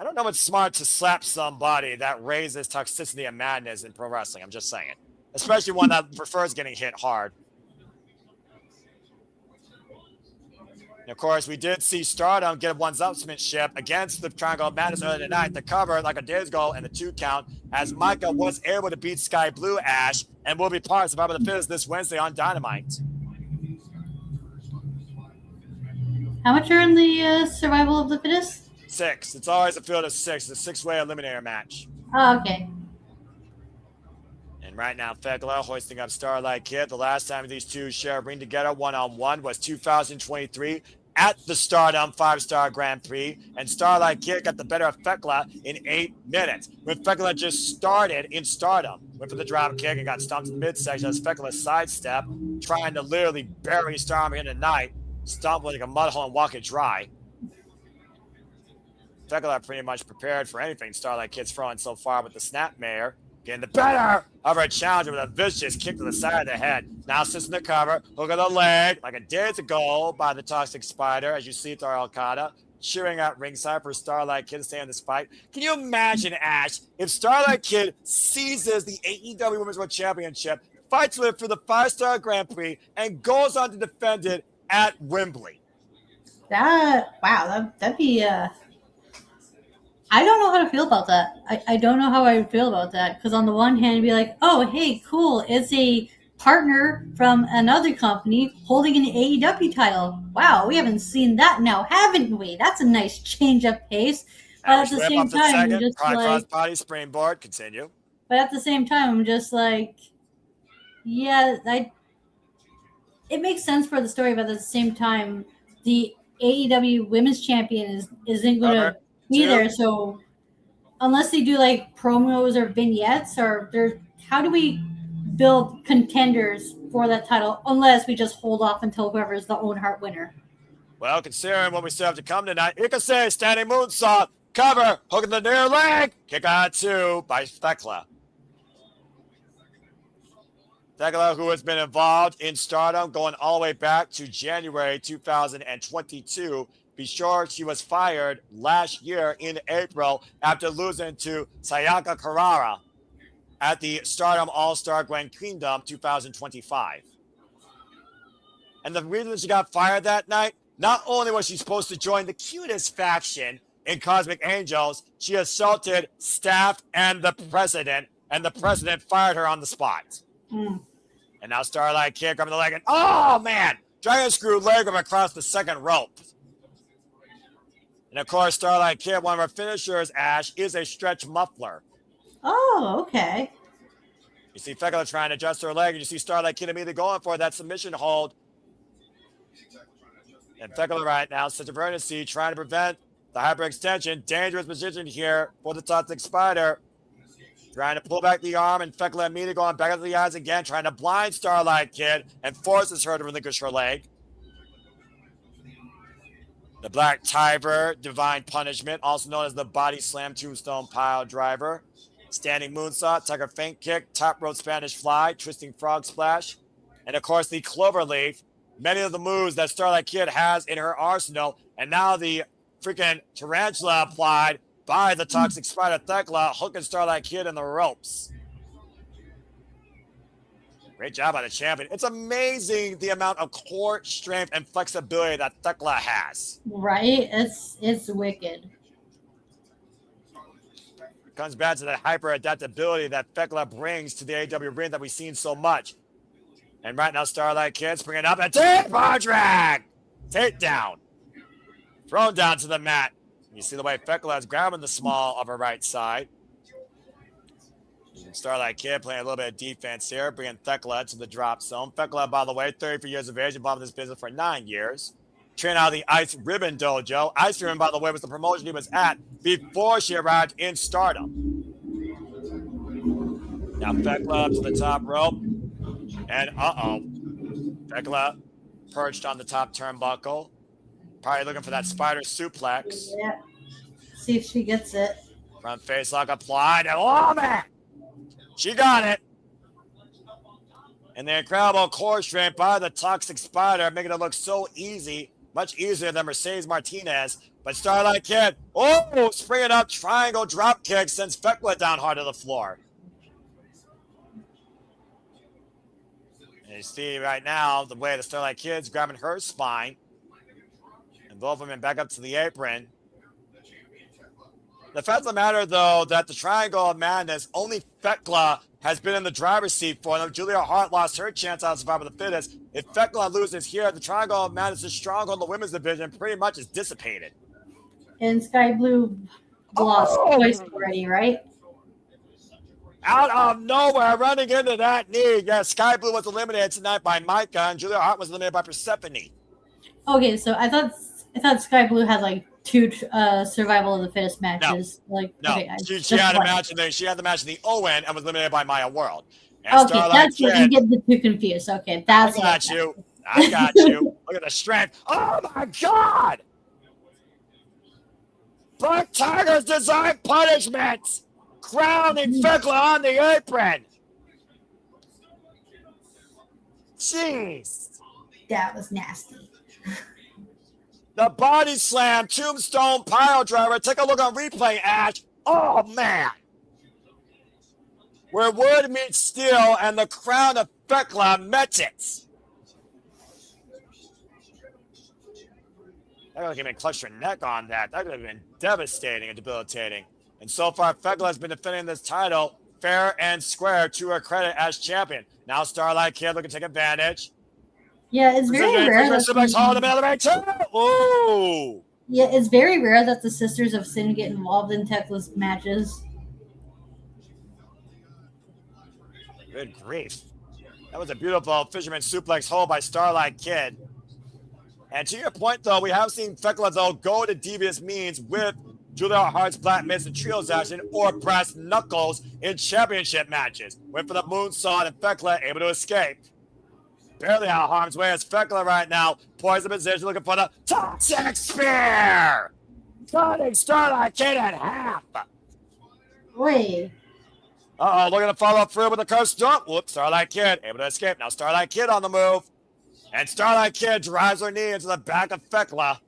I don't know if it's smart to slap somebody that raises toxicity and madness in pro wrestling. I'm just saying. Especially one that prefers getting hit hard. And of course, we did see Stardom get one-upsmanship against the Triangle of Madness earlier tonight. The cover, like a day's goal, and the 2 count, as Maika was able to beat Skye Blue, Ash, and will be part of Survivor the Fittest this Wednesday on Dynamite. How much are in the Survival of the Fittest? 6. It's always a field of 6. It's a 6-way eliminator match. Oh, okay. And right now, Fekla hoisting up Starlight Kid. The last time these two shared a ring together one-on-one was 2023 at the Stardom 5-Star Grand Prix. And Starlight Kid got the better of Fekla in 8 minutes. When Fekla just started in Stardom, went for the drop kick and got stomped in the midsection as Fekla sidestep, trying to literally bury Stardom in the night, stomp like a mud hole and walk it dry. Fekla pretty much prepared for anything Starlight Kid's throwing so far with the Snapmare. Getting the better of her challenger with a vicious kick to the side of the head. Now sits in the cover, hook of the leg, like a days ago by the Toxic Spider, as you see Taro Okada cheering at ringside for Starlight Kid to stay in this fight. Can you imagine, Ash, if Starlight Kid seizes the AEW Women's World Championship, fights with it for the 5-Star Grand Prix, and goes on to defend it at Wembley? That'd be I don't know how to feel about that. I don't know how I would feel about that because on the one hand, it'd be like, oh, hey, cool, it's a partner from another company holding an AEW title. Wow, we haven't seen that now, haven't we? That's a nice change of pace. But at the same time, I'm just like, body springboard. Continue. But at the same time, I'm just like, yeah, it makes sense for the story, but at the same time, the AEW Women's Champion isn't going to be there. So unless they do like promos or vignettes, how do we build contenders for that title unless we just hold off until whoever's the Owen Hart winner? Well, considering what we still have to come tonight, Ikase standing moonsault, cover, hooking the near leg, kick out 2 by Thekla. Thekla, who has been involved in Stardom going all the way back to January 2022. Be sure she was fired last year in April after losing to Sayaka Carrara at the Stardom All-Star Grand Kingdom 2025. And the reason she got fired that night, not only was she supposed to join the cutest faction in Cosmic Angels, she assaulted staff and the president fired her on the spot. And now Starlight Kid grabbing the leg and, oh man, dragon screw leg across the second rope. And of course, Starlight Kid, one of her finishers, Ash, is a stretch muffler. Oh, okay. You see Thekla trying to adjust her leg, and you see Starlight Kid immediately going for that submission hold. And Thekla right now, such a emergency, trying to prevent the hyperextension. Dangerous position here for the Toxic Spider. Trying to pull back the arm, and Thekla immediately going back into the eyes again, trying to blind Starlight Kid and forces her to relinquish her leg. The Black Tiger, Divine Punishment, also known as the Body Slam Tombstone Pile Driver. Standing Moonsault, Tiger Feint Kick, Top Rope Spanish Fly, Twisting Frog Splash. And of course, the Cloverleaf. Many of the moves that Starlight Kid has in her arsenal. And now the freaking Tarantula applied by the Toxic Spider Thekla, hooking Starlight Kid in the ropes. Great job by the champion. It's amazing the amount of core strength and flexibility that Thekla has. Right? It's wicked. It comes back to that hyper adaptability that Thekla brings to the AEW ring that we've seen so much. And right now, Starlight Kid's bringing up a tape drag. Takedown. Thrown down to the mat. You see the way Thekla is grabbing the small of her right side. Starlight Kid playing a little bit of defense here, bringing Thekla to the drop zone. Thekla, by the way, 33 years of age, involved in this business for 9 years. Trained out of the Ice Ribbon Dojo. Ice Ribbon, by the way, was the promotion he was at before she arrived in Stardom. Now Thekla up to the top rope. And Thekla perched on the top turnbuckle. Probably looking for that spider suplex. Yeah. See if she gets it. Front face lock applied. And oh, man! She got it. And the incredible core strength by the Toxic Spider, making it look so easy. Much easier than Mercedes Martinez. But Starlight Kid, springing up triangle drop kick, sends Thekla down hard to the floor. And you see right now the way the Starlight Kid's grabbing her spine. And both of them back up to the apron. The fact of the matter, though, that the Triangle of Madness, only Thekla has been in the driver's seat for them. Julia Hart lost her chance out of Survivor the Fittest. If Thekla loses here, the Triangle of Madness' stronghold in the women's division pretty much is dissipated. And Sky Blue lost twice already, right? Out of nowhere, running into that knee. Yes, Sky Blue was eliminated tonight by Maika, and Julia Hart was eliminated by Persephone. Okay, so I thought Sky Blue had like 2 survival of the fittest matches. She had a match, and she had the match in the Owen and was eliminated by Maya World. And okay, that's what you get the 2 confused. Okay, that's I got you. Look at the strength. Oh my God! Black Tiger's Design Punishment, crowning Thekla on the apron. Jeez, that was nasty. The body slam, tombstone pile driver. Take a look on replay, Ash. Oh, man. Where wood meets steel and the crown of Thekla met it. That could have been clutched her neck on that. That could have been devastating and debilitating. And so far, Thekla has been defending this title fair and square to her credit as champion. Now Starlight Kid looking to take advantage. Yeah, it's very rare. Ooh. Yeah, it's very rare that the Sisters of Sin get involved in Tekla's matches. Good grief. That was a beautiful fisherman suplex hold by Starlight Kid. And to your point, though, we have seen Thekla, though, go to devious means with Julia Hart's Black Mist and Trios action or Brass Knuckles in championship matches. Went for the moonsault and Thekla able to escape. Barely out of harm's way as Thekla right now poised the position looking for the Toxic Spear. Cutting Starlight Kid in half. Wait. Uh-oh, looking to follow through with the curse jump. Whoops, Starlight Kid able to escape. Now Starlight Kid on the move. And Starlight Kid drives her knee into the back of Thekla.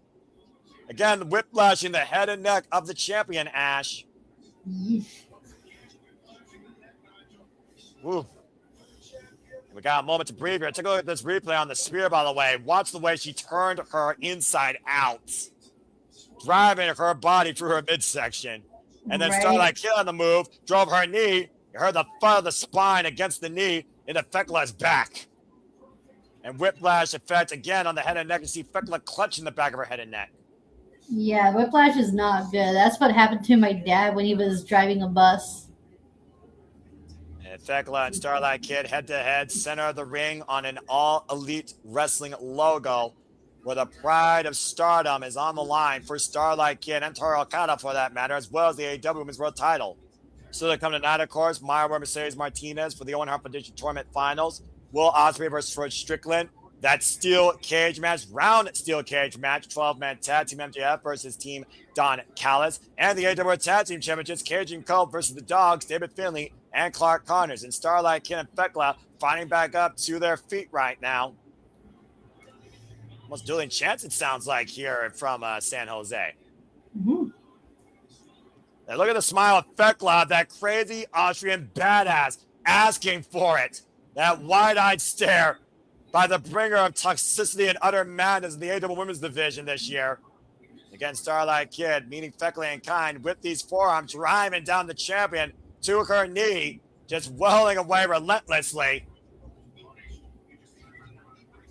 Again, whiplashing the head and neck of the champion, Ash. Woo. We got a moment to breathe here. Take a look at this replay on the spear, by the way. Watch the way she turned her inside out, driving her body through her midsection. And then Starlight Kid on the move, drove her knee. You heard the thud of the spine against the knee into Thekla's back. And whiplash effect again on the head and neck. You see Thekla clutching the back of her head and neck. Yeah, whiplash is not good. That's what happened to my dad when he was driving a bus. And Thekla and Starlight Kid head-to-head, center of the ring on an all-elite wrestling logo where the pride of stardom is on the line for Starlight Kid and Toru Okada, for that matter, as well as the AEW Women's World title. So they come tonight, of course, Mayra Mercedes Martinez for the Owen Hart Foundation Tournament Finals. Will Ospreay versus George Strickland. That steel cage match, round steel cage match, 12-man tag team MJF versus Team Don Callis. And the AEW Tag Team Championships, Cajun Cole versus the Dogs, David Finlay and Clark Connors. And Starlight Kid and Thekla fighting back up to their feet right now. Almost dueling chants, it sounds like, here from San Jose. Mm-hmm. Now look at the smile of Thekla, that crazy Austrian badass, asking for it. That wide-eyed stare by the bringer of toxicity and utter madness in the AEW Women's Division this year. Again, Starlight Kid meeting Thekla in kind with these forearms, driving down the champion to her knee, just welling away relentlessly.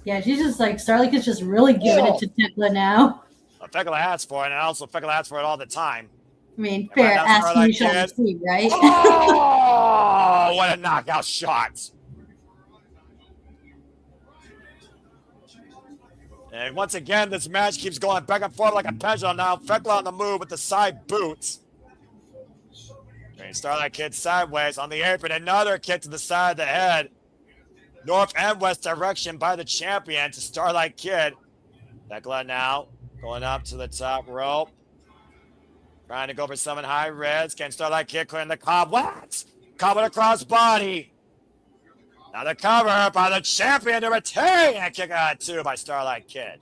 Yeah, she's just like, Starlight Kid's just really giving it to Thekla now. Well, Thekla asks for it, and also Thekla asks for it all the time. I mean, fair, asking you shall receive, right? Oh, what a knockout shot. And once again, this match keeps going back and forth like a pendulum now. Thekla on the move with the side boots. And Starlight Kid sideways on the apron. Another kick to the side of the head. North and west direction by the champion to Starlight Kid. Thekla now going up to the top rope. Trying to go for some high reds. Can Starlight Kid clearing the cobwebs? Cover across body. Now the cover by the champion to retain. And kick out two by Starlight Kid.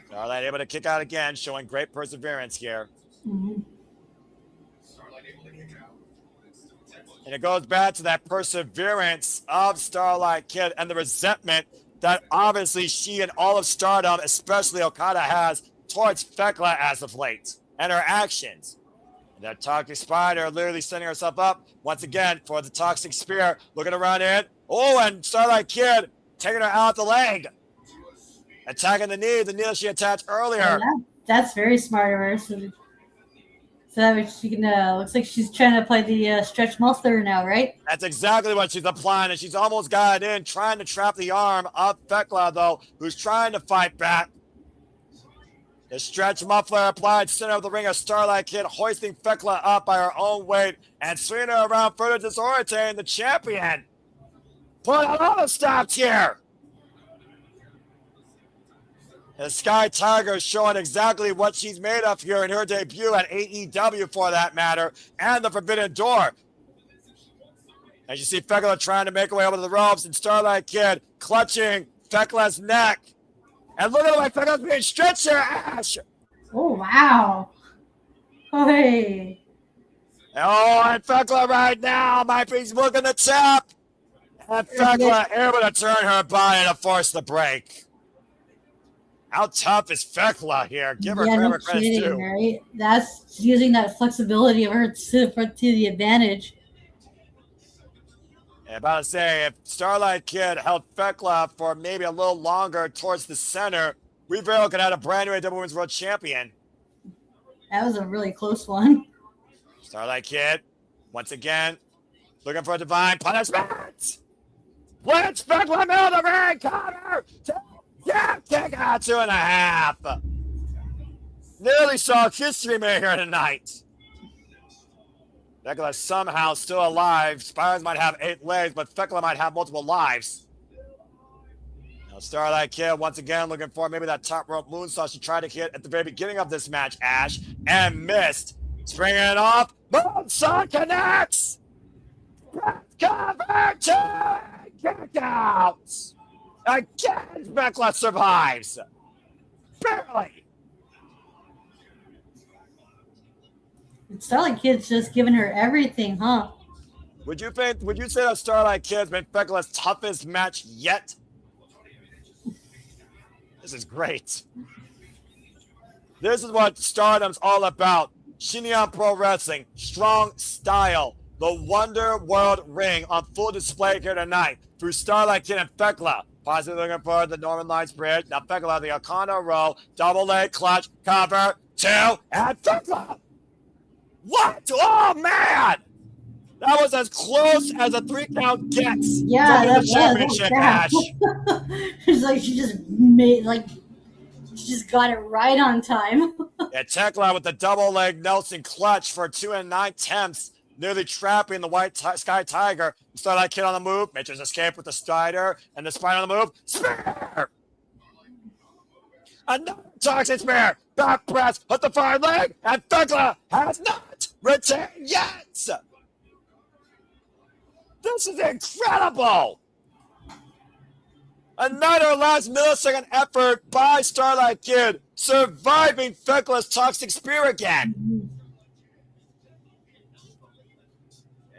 Starlight able to kick out again, showing great perseverance here. Mm-hmm. And it goes back to that perseverance of Starlight Kid and the resentment that obviously she and all of Stardom, especially Okada, has towards Thekla as of late and her actions. And that Toxic Spider literally setting herself up once again for the Toxic Spear, looking around in. Oh, and Starlight Kid taking her out the leg. Attacking the knee that she attached earlier. Yeah, that's very smart of her. So that way she can, looks like she's trying to play the stretch muffler now, right? That's exactly what she's applying, and she's almost got it in, trying to trap the arm of Thekla, though, who's trying to fight back. The stretch muffler applied center of the ring of Starlight Kid, hoisting Thekla up by her own weight and swinging her around, further disorientating the champion. Put out all the stops here. The Skye Tiger showing exactly what she's made of here in her debut at AEW, for that matter, and the Forbidden Door. As you see Thekla trying to make her way over the ropes, and Starlight Kid clutching Thekla's neck. And look at the way Thekla's being stretched here, Ash. Oh, wow. Hey. Oh, and Thekla right now might be looking to tap. And Thekla able to turn her body to force the break. How tough is Thekla here? Give her no credit kidding, too. right? That's using that flexibility of her to the advantage. About to say, if Starlight Kid held Thekla for maybe a little longer towards the center, we very well could have had a brand new AEW Women's World Champion. That was a really close one. Starlight Kid, once again, looking for a divine punishment. Blitz Thekla middle of the ring, cover. Kick out 2.5. Nearly saw history made here tonight. Thekla somehow still alive. Spires might have 8 legs, but Thekla might have multiple lives. Now Starlight Kid once again looking for maybe that top rope moonsault she tried to hit at the very beginning of this match, Ash, and missed. Springing it off. Moonsault connects. Cover 2. Kick out. Again, Thekla survives. Barely. Starlight Kid's just giving her everything, huh? Would you say that Starlight Kid's been Thekla's toughest match yet? This is great. This is what Stardom's all about. Shinyan Pro Wrestling, strong style. The Wonder World Ring on full display here tonight through Starlight Kid and Thekla. Possibly looking for the Northern Lights Bridge. Now Thekla, the Okada roll, double leg clutch, cover, 2, and Thekla. What? Oh, man! That was as close as a 3 count gets. Yeah, the championship match. It's like she just got it right on time. Yeah, Thekla with the double leg Nelson clutch for 2 9/10, nearly trapping the white Skye Tiger. Starlight Kid on the move. Mitchell's escape with the Strider and the Spider on the move. Spear! Another toxic spear. Back press. Hit the far leg. And Thekla has not retained yet. This is incredible. Another last millisecond effort by Starlight Kid, surviving Thekla's toxic spear again.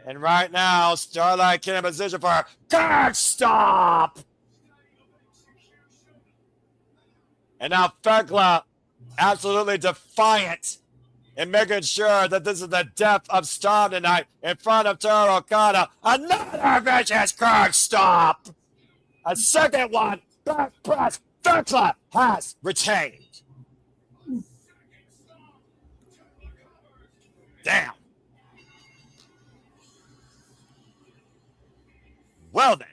And right now, Starlight Kid in position for a guard stop. And now Thekla absolutely defiant in making sure that this is the death of Storm tonight in front of Toru Okada. Another vicious guard stop. A second one, back press. Thekla has retained. Damn. Well then.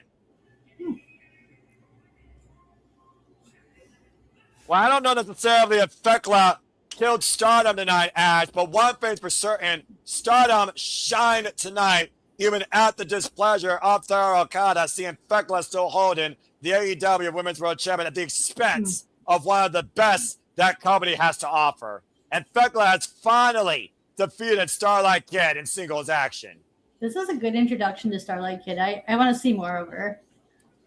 Well, I don't know necessarily if Thekla killed Stardom tonight, Ash, but one thing's for certain, Stardom shined tonight, even at the displeasure of Toru Okada, seeing Thekla still holding the AEW Women's World Champion at the expense of one of the best that company has to offer. And Thekla has finally defeated Starlight Kid in singles action. This is a good introduction to Starlight Kid. I want to see more of her.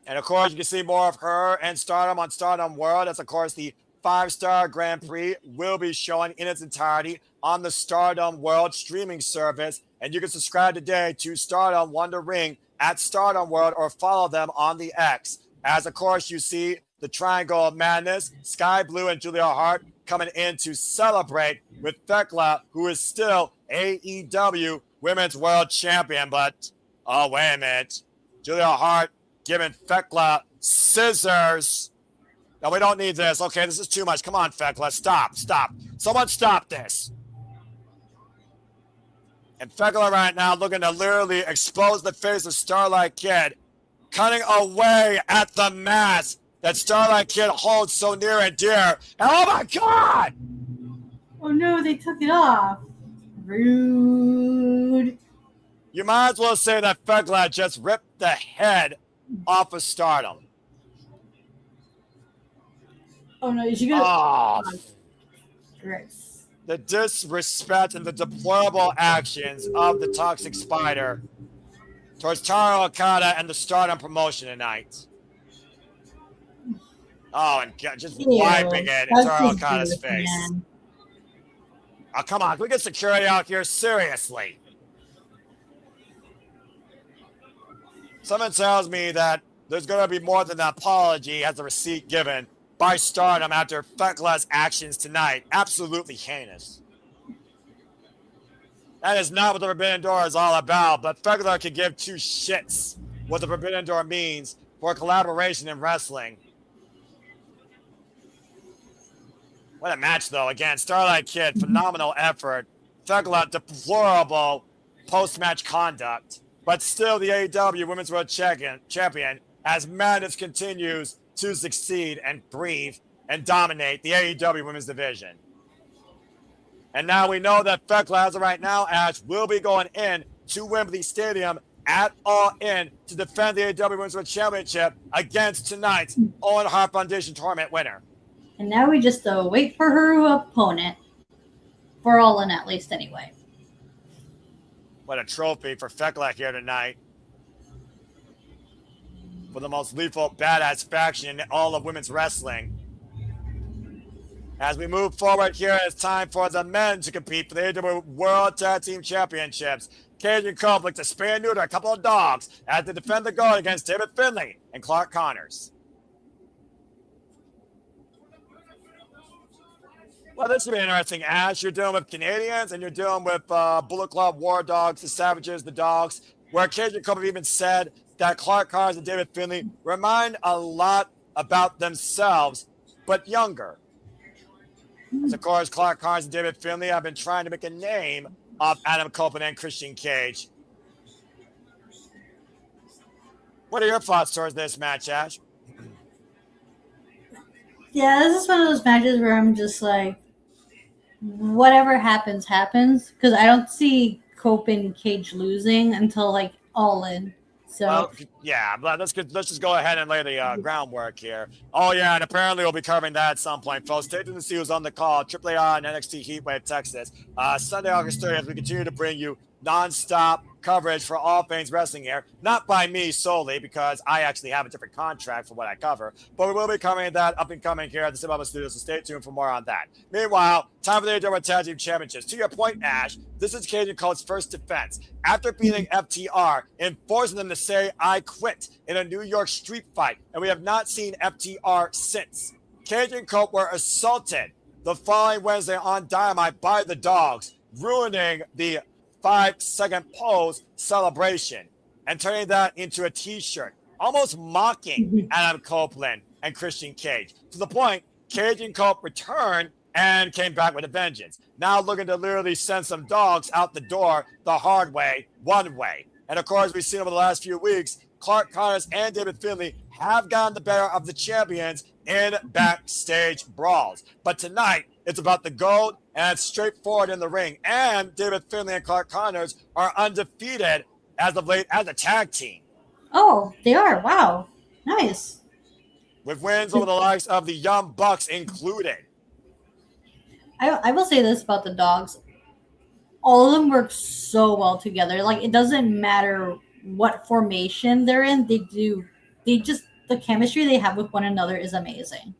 And of course, you can see more of her and Stardom on Stardom World. That's, of course, the 5-star Grand Prix will be showing in its entirety on the Stardom World streaming service. And you can subscribe today to Stardom Wonder Ring at Stardom World or follow them on the X. As, of course, you see the Triangle of Madness, Skye Blue and Julia Hart coming in to celebrate with Thekla, who is still AEW Women's World Champion. But, oh, wait a minute. Julia Hart giving Thekla scissors. No, we don't need this. Okay, this is too much. Come on, Thekla. Stop. Someone stop this. And Thekla right now looking to literally expose the face of Starlight Kid, cutting away at the mask that Starlight Kid holds so near and dear. And oh my God! Oh no, they took it off. Rude. You might as well say that Thekla just ripped the head off of Stardom. Oh no, is she gonna? Oh, Gross. the disrespect and the deplorable actions of the Toxic Spider towards Toru Okada and the Stardom promotion tonight. Oh, and just wiping it in Toru Okada's face. Man. Oh, come on. Can we get security out here? Seriously. Someone tells me that there's going to be more than an apology as a receipt given by Stardom after Fecla's actions tonight. Absolutely heinous. That is not what the Forbidden Door is all about, but Fecla can give two shits what the Forbidden Door means for collaboration in wrestling. What a match, though. Again, Starlight Kid, phenomenal effort. Fecla, deplorable post-match conduct. But still the AEW Women's World Champion as Madness continues to succeed and breathe and dominate the AEW Women's Division. And now we know that Fecla, as of right now, Ash, will be going in to Wembley Stadium at All In to defend the AEW Women's World Championship against tonight's Owen Hart Foundation tournament winner. And now we just wait for her opponent. For All In, at least, anyway. What a trophy for Fecla here tonight. For the most lethal, badass faction in all of women's wrestling. As we move forward here, it's time for the men to compete for the AEW World Tag Team Championships. Cajun Cope looks to spay and neuter a couple of dogs as they defend the gold against David Finlay and Clark Connors. Well, this should be interesting, Ash. You're dealing with Canadians and you're dealing with Bullet Club, War Dogs, the Savages, the Dogs, where Cajun Cope have even said that Clark Connors and David Finlay remind a lot about themselves, but younger. As of course, Clark Connors and David Finlay have been trying to make a name of Adam Copeland and Christian Cage. What are your thoughts towards this match, Ash? Yeah, this is one of those matches where I'm just like, whatever happens, happens. Because I don't see Cope and Cage losing until like All In. So well, yeah, let's just go ahead and lay the groundwork here. Oh yeah, and apparently we'll be covering that at some point, folks. Stay tuned to see who's on the call. AAA and NXT Heatwave Texas. Sunday, August 30th, we continue to bring you non-stop coverage for all things wrestling here. Not by me solely, because I actually have a different contract for what I cover, but we will be covering that up and coming here at the CMLL Studios, so stay tuned for more on that. Meanwhile, time for the AEW Tag Team Championships. To your point, Ash, this is Cajun Cope's first defense after beating FTR and forcing them to say, I quit in a New York street fight, and we have not seen FTR since. Cajun Cope were assaulted the following Wednesday on Dynamite by the Dogs, ruining the 5-second pose celebration and turning that into a t-shirt, almost mocking Adam Copeland and Christian Cage, to the point Cage and Cope returned and came back with a vengeance. Now looking to literally send some dogs out the door the hard way, one way. And of course, we've seen over the last few weeks, Clark Connors and David Finlay have gotten the better of the champions in backstage brawls. But tonight, it's about the gold, and it's straightforward in the ring. And David Finlay and Clark Connors are undefeated as of late as a tag team. Oh, they are. Wow. Nice. With wins over the likes of the Young Bucks included. I will say this about the Dogs. All of them work so well together. Like, it doesn't matter what formation they're in. The chemistry they have with one another is amazing.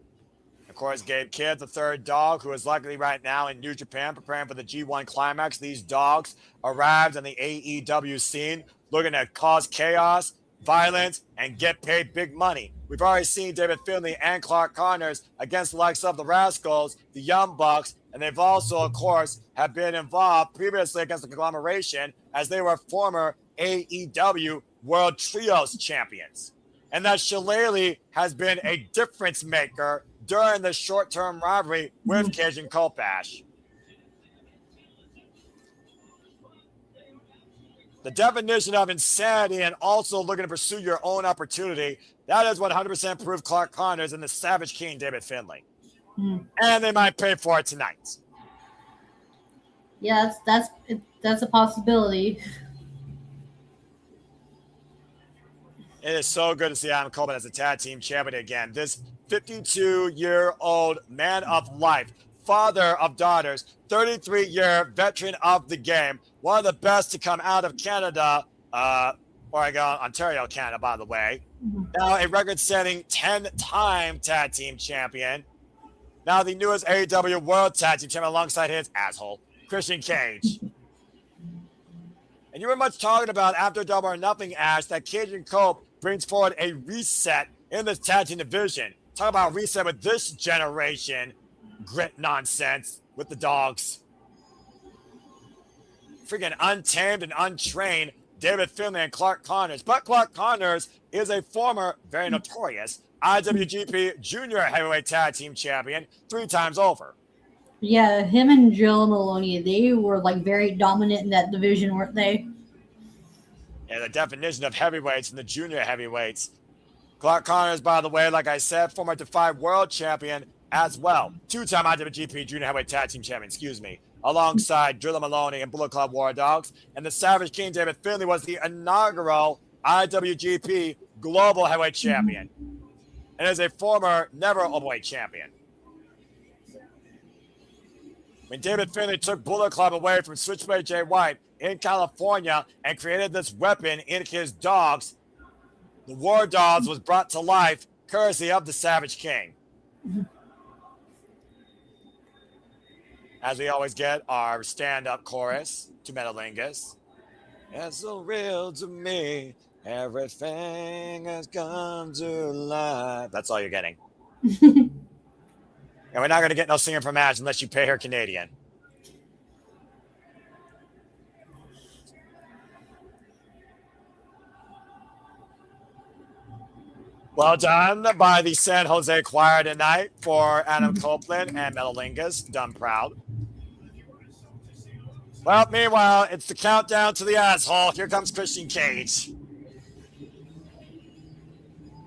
Of course, Gabe Kidd, the third dog, who is likely right now in New Japan preparing for the G1 Climax. These dogs arrived on the AEW scene looking to cause chaos, violence, and get paid big money. We've already seen David Finlay and Clark Connors against the likes of the Rascals, the Young Bucks, and they've also, of course, have been involved previously against the conglomeration as they were former AEW World Trios champions. And that Shillelagh has been a difference maker during the short-term rivalry with Cajun Cope, Ash. The definition of insanity and also looking to pursue your own opportunity, that is 100% proof Clark Connors and the Savage King, David Finlay. And they might pay for it tonight. Yeah, that's a possibility. It is so good to see Adam Copeland as a tag team champion again. This 52-year-old man of life, father of daughters, 33-year veteran of the game, one of the best to come out of Canada, Ontario, Canada, by the way. Now a record-setting 10-time tag team champion. Now the newest AEW World Tag Team Champion alongside his asshole, Christian Cage. And you were much talking about after Double or Nothing, Ash, that Cajun Cope brings forward a reset in the tag team division. Talk about reset with this generation. Grit nonsense with the dogs. Freaking untamed and untrained David Finlay and Clark Connors. But Clark Connors is a former, very notorious IWGP Junior Heavyweight Tag Team Champion 3 times over. Yeah, him and Jill Maloney, they were like very dominant in that division, weren't they? Yeah, the definition of heavyweights and the junior heavyweights. Clark Connors, by the way, like I said, former Defy World Champion as well. 2-time IWGP Junior Heavyweight Tag Team Champion, alongside Drilla Maloney and Bullet Club War Dogs. And the Savage King, David Finlay, was the inaugural IWGP Global Heavyweight Champion. And is a former never overweight champion. When David Finlay took Bullet Club away from Switchblade Jay White in California and created this weapon in his dogs, the War Dogs was brought to life courtesy of the Savage King. As we always get our stand-up chorus to Metalingus. It's so real to me. Everything has come to life. That's all you're getting. And we're not going to get no singer from Ash unless you pay her Canadian. Well done by the San Jose Choir tonight for Adam Copeland and Metalingus. Done proud. Well, meanwhile, it's the countdown to the asshole. Here comes Christian Cage.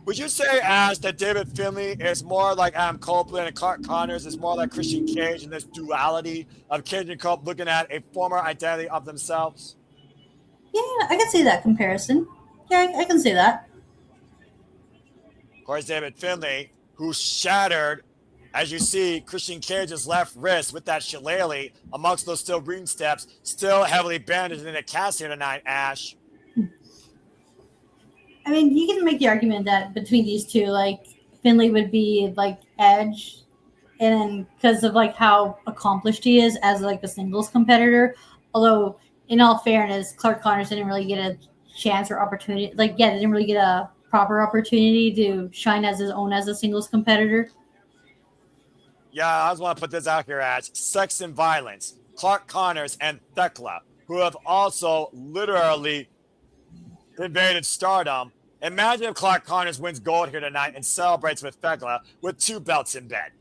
Would you say, Ash, that David Finlay is more like Adam Copeland and Clark Connors is more like Christian Cage in this duality of Cage and Cope looking at a former identity of themselves? Yeah, I can see that comparison. Yeah, I can see that. Of course, David Finlay, who shattered, as you see, Christian Cage's left wrist with that shillelagh amongst those steel green steps, still heavily bandaged in a cast here tonight, Ash. I mean, you can make the argument that between these two, like, Finlay would be, like, Edge, and because of, like, how accomplished he is as, like, a singles competitor. Although, in all fairness, Clark Connors didn't really get a chance or opportunity. Like, yeah, they didn't really get a proper opportunity to shine as his own as a singles competitor. Yeah, I just want to put this out here, Ash. Sex and Violence, Clark Connors and Thekla, who have also literally invaded stardom. Imagine if Clark Connors wins gold here tonight and celebrates with Thekla with 2 belts in bed.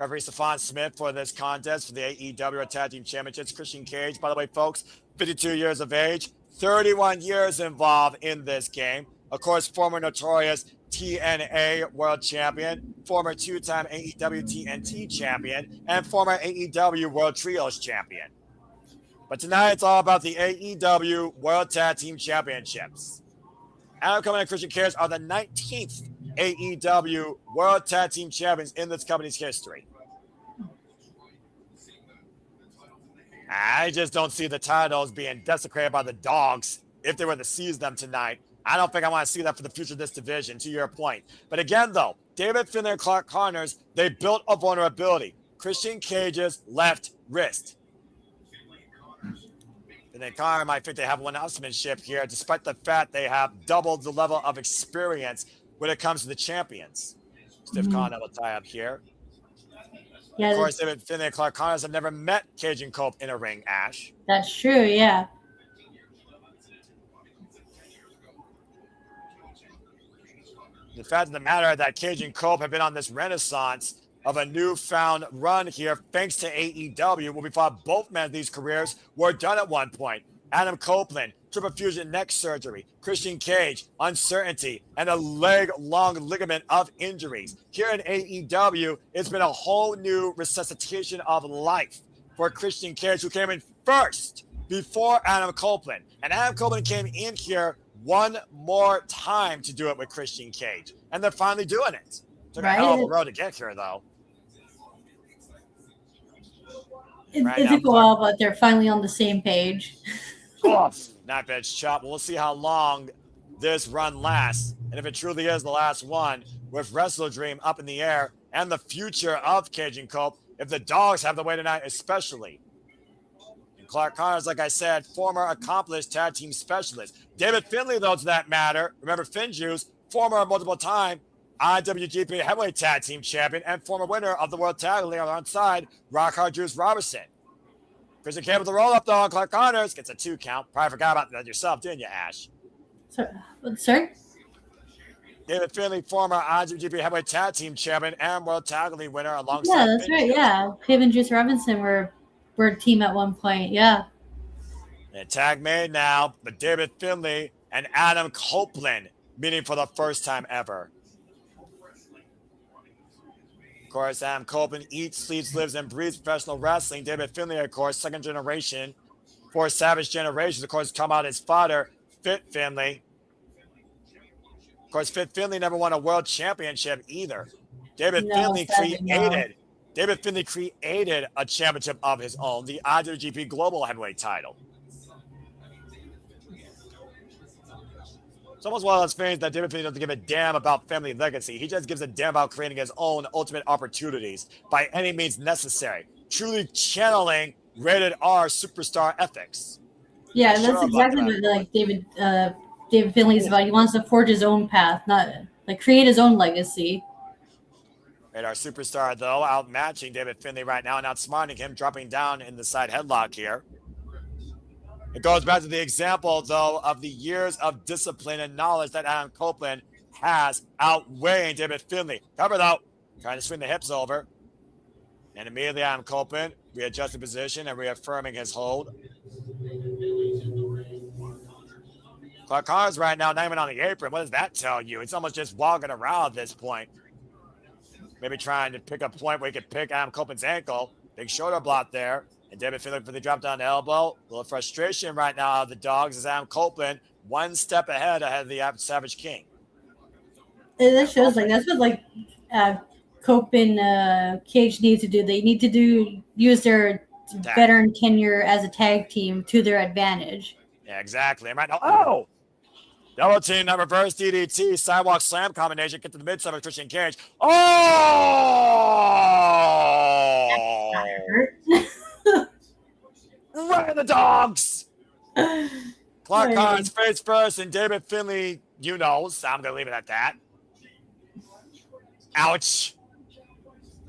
Referee Stefan Smith for this contest for the AEW Tag Team Championships. Christian Cage, by the way, folks, 52 years of age, 31 years involved in this game. Of course, former notorious TNA World Champion, former 2-time AEW TNT Champion, and former AEW World Trios Champion. But tonight, it's all about the AEW World Tag Team Championships. Adam Cole and Christian Cage are the 19th AEW World Tag Team Champions in this company's history. I just don't see the titles being desecrated by the dogs if they were to seize them tonight. I don't think I want to see that for the future of this division, to your point. But again, though, David Finlay and Clark Connors, they built a vulnerability. Christian Cage's left wrist. And then Connor might think they have one-upsmanship here, despite the fact they have doubled the level of experience when it comes to the champions. Stiff Con double tie up here. Yeah, of course, David Finlay and Clark Connors have never met Cage and Cope in a ring, Ash. That's true, yeah. The fact of the matter is that Cage and Cope have been on this renaissance of a newfound run here thanks to AEW, where we thought both men of these careers were done at one point. Adam Copeland, triple fusion neck surgery. Christian Cage, uncertainty, and a leg-long ligament of injuries. Here in AEW, it's been a whole new resuscitation of life for Christian Cage, who came in first before Adam Copeland. And Adam Copeland came in here one more time to do it with Christian Cage. And they're finally doing it. Took a hell of a road to get here, though. It took a while, but they're finally on the same page. Not bad chop. We'll see how long this run lasts. And if it truly is the last one, with Wrestle Dream up in the air and the future of Cage and Cope, if the dogs have the way tonight, especially. And Clark Connors, like I said, former accomplished tag team specialist. David Finlay, though, to that matter, remember Finjuice, former multiple-time IWGP Heavyweight Tag Team Champion and former winner of the World Tag League alongside Rock Hard Juice Robertson. Christian Cage with the roll-up, though, on Clark Connors. Gets a 2 count. Probably forgot about that yourself, didn't you, Ash? Sorry? David Finlay, former IWGP Heavyweight Tag Team Champion and World Tag League winner alongside. Yeah, that's right. Yeah, him and Juice Robinson were a team at one point. Yeah. And tag made now, but David Finlay and Adam Copeland meeting for the first time ever. Of course, Adam Copeland eats, sleeps, lives, and breathes professional wrestling. David Finlay, of course, second generation for Savage Generations. Of course, come out his father, Fit Finlay. Of course, Fit Finlay never won a world championship either. David Finlay created a championship of his own, the IWGP Global Heavyweight title. It's almost one of those things that David Finlay doesn't give a damn about family legacy. He just gives a damn about creating his own ultimate opportunities by any means necessary, truly channeling rated R superstar ethics. Yeah, that's exactly what like David Finlay's about. He wants to forge his own path, not like create his own legacy. And our superstar, though, outmatching David Finlay right now and outsmarting him, dropping down in the side headlock here. It goes back to the example, though, of the years of discipline and knowledge that Adam Copeland has outweighing David Finlay. Cover, though, trying to swing the hips over. And immediately Adam Copeland readjusting position and reaffirming his hold. Clark Connors right now, not even on the apron. What does that tell you? It's almost just walking around at this point. Maybe trying to pick a point where he could pick Adam Copeland's ankle. Big shoulder block there. And David Finlay for the drop down elbow. A little frustration right now out of the dogs as Adam Copeland one step ahead of the Savage King. That shows like that's what like Copeland Cage needs to do. They need to use their veteran tenure as a tag team to their advantage. Yeah, exactly. Right now, oh! Double team, that reverse DDT, sidewalk slam combination, get to the midside of Christian Cage. Oh! Right in the dogs! Clark Connors face first, and David Finlay, you know, so I'm going to leave it at that. Ouch.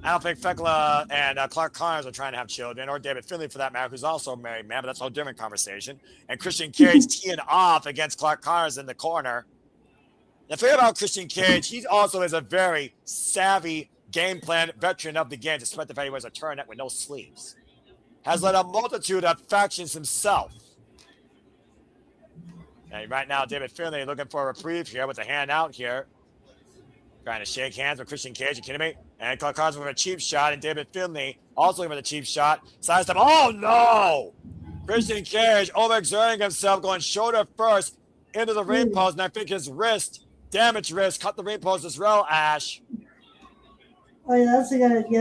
I don't think Fekla and Clark Connors are trying to have children, or David Finlay for that matter, who's also a married man, but that's a whole different conversation. And Christian Cage teeing off against Clark Connors in the corner. The thing about Christian Cage, he also is a very savvy game plan veteran of the game, despite the fact he wears a turtleneck with no sleeves. Has led a multitude of factions himself. And right now, David Finlay looking for a reprieve here with a hand out here. Trying to shake hands with Christian Cage, you kidding me? And Clark Connors with a cheap shot, and David Finlay also with a cheap shot. Sidestep. Oh no! Christian Cage overexerting himself, going shoulder first into the ring post, and I think his wrist, damaged wrist, cut the ring post as well, Ash. Oh, yeah,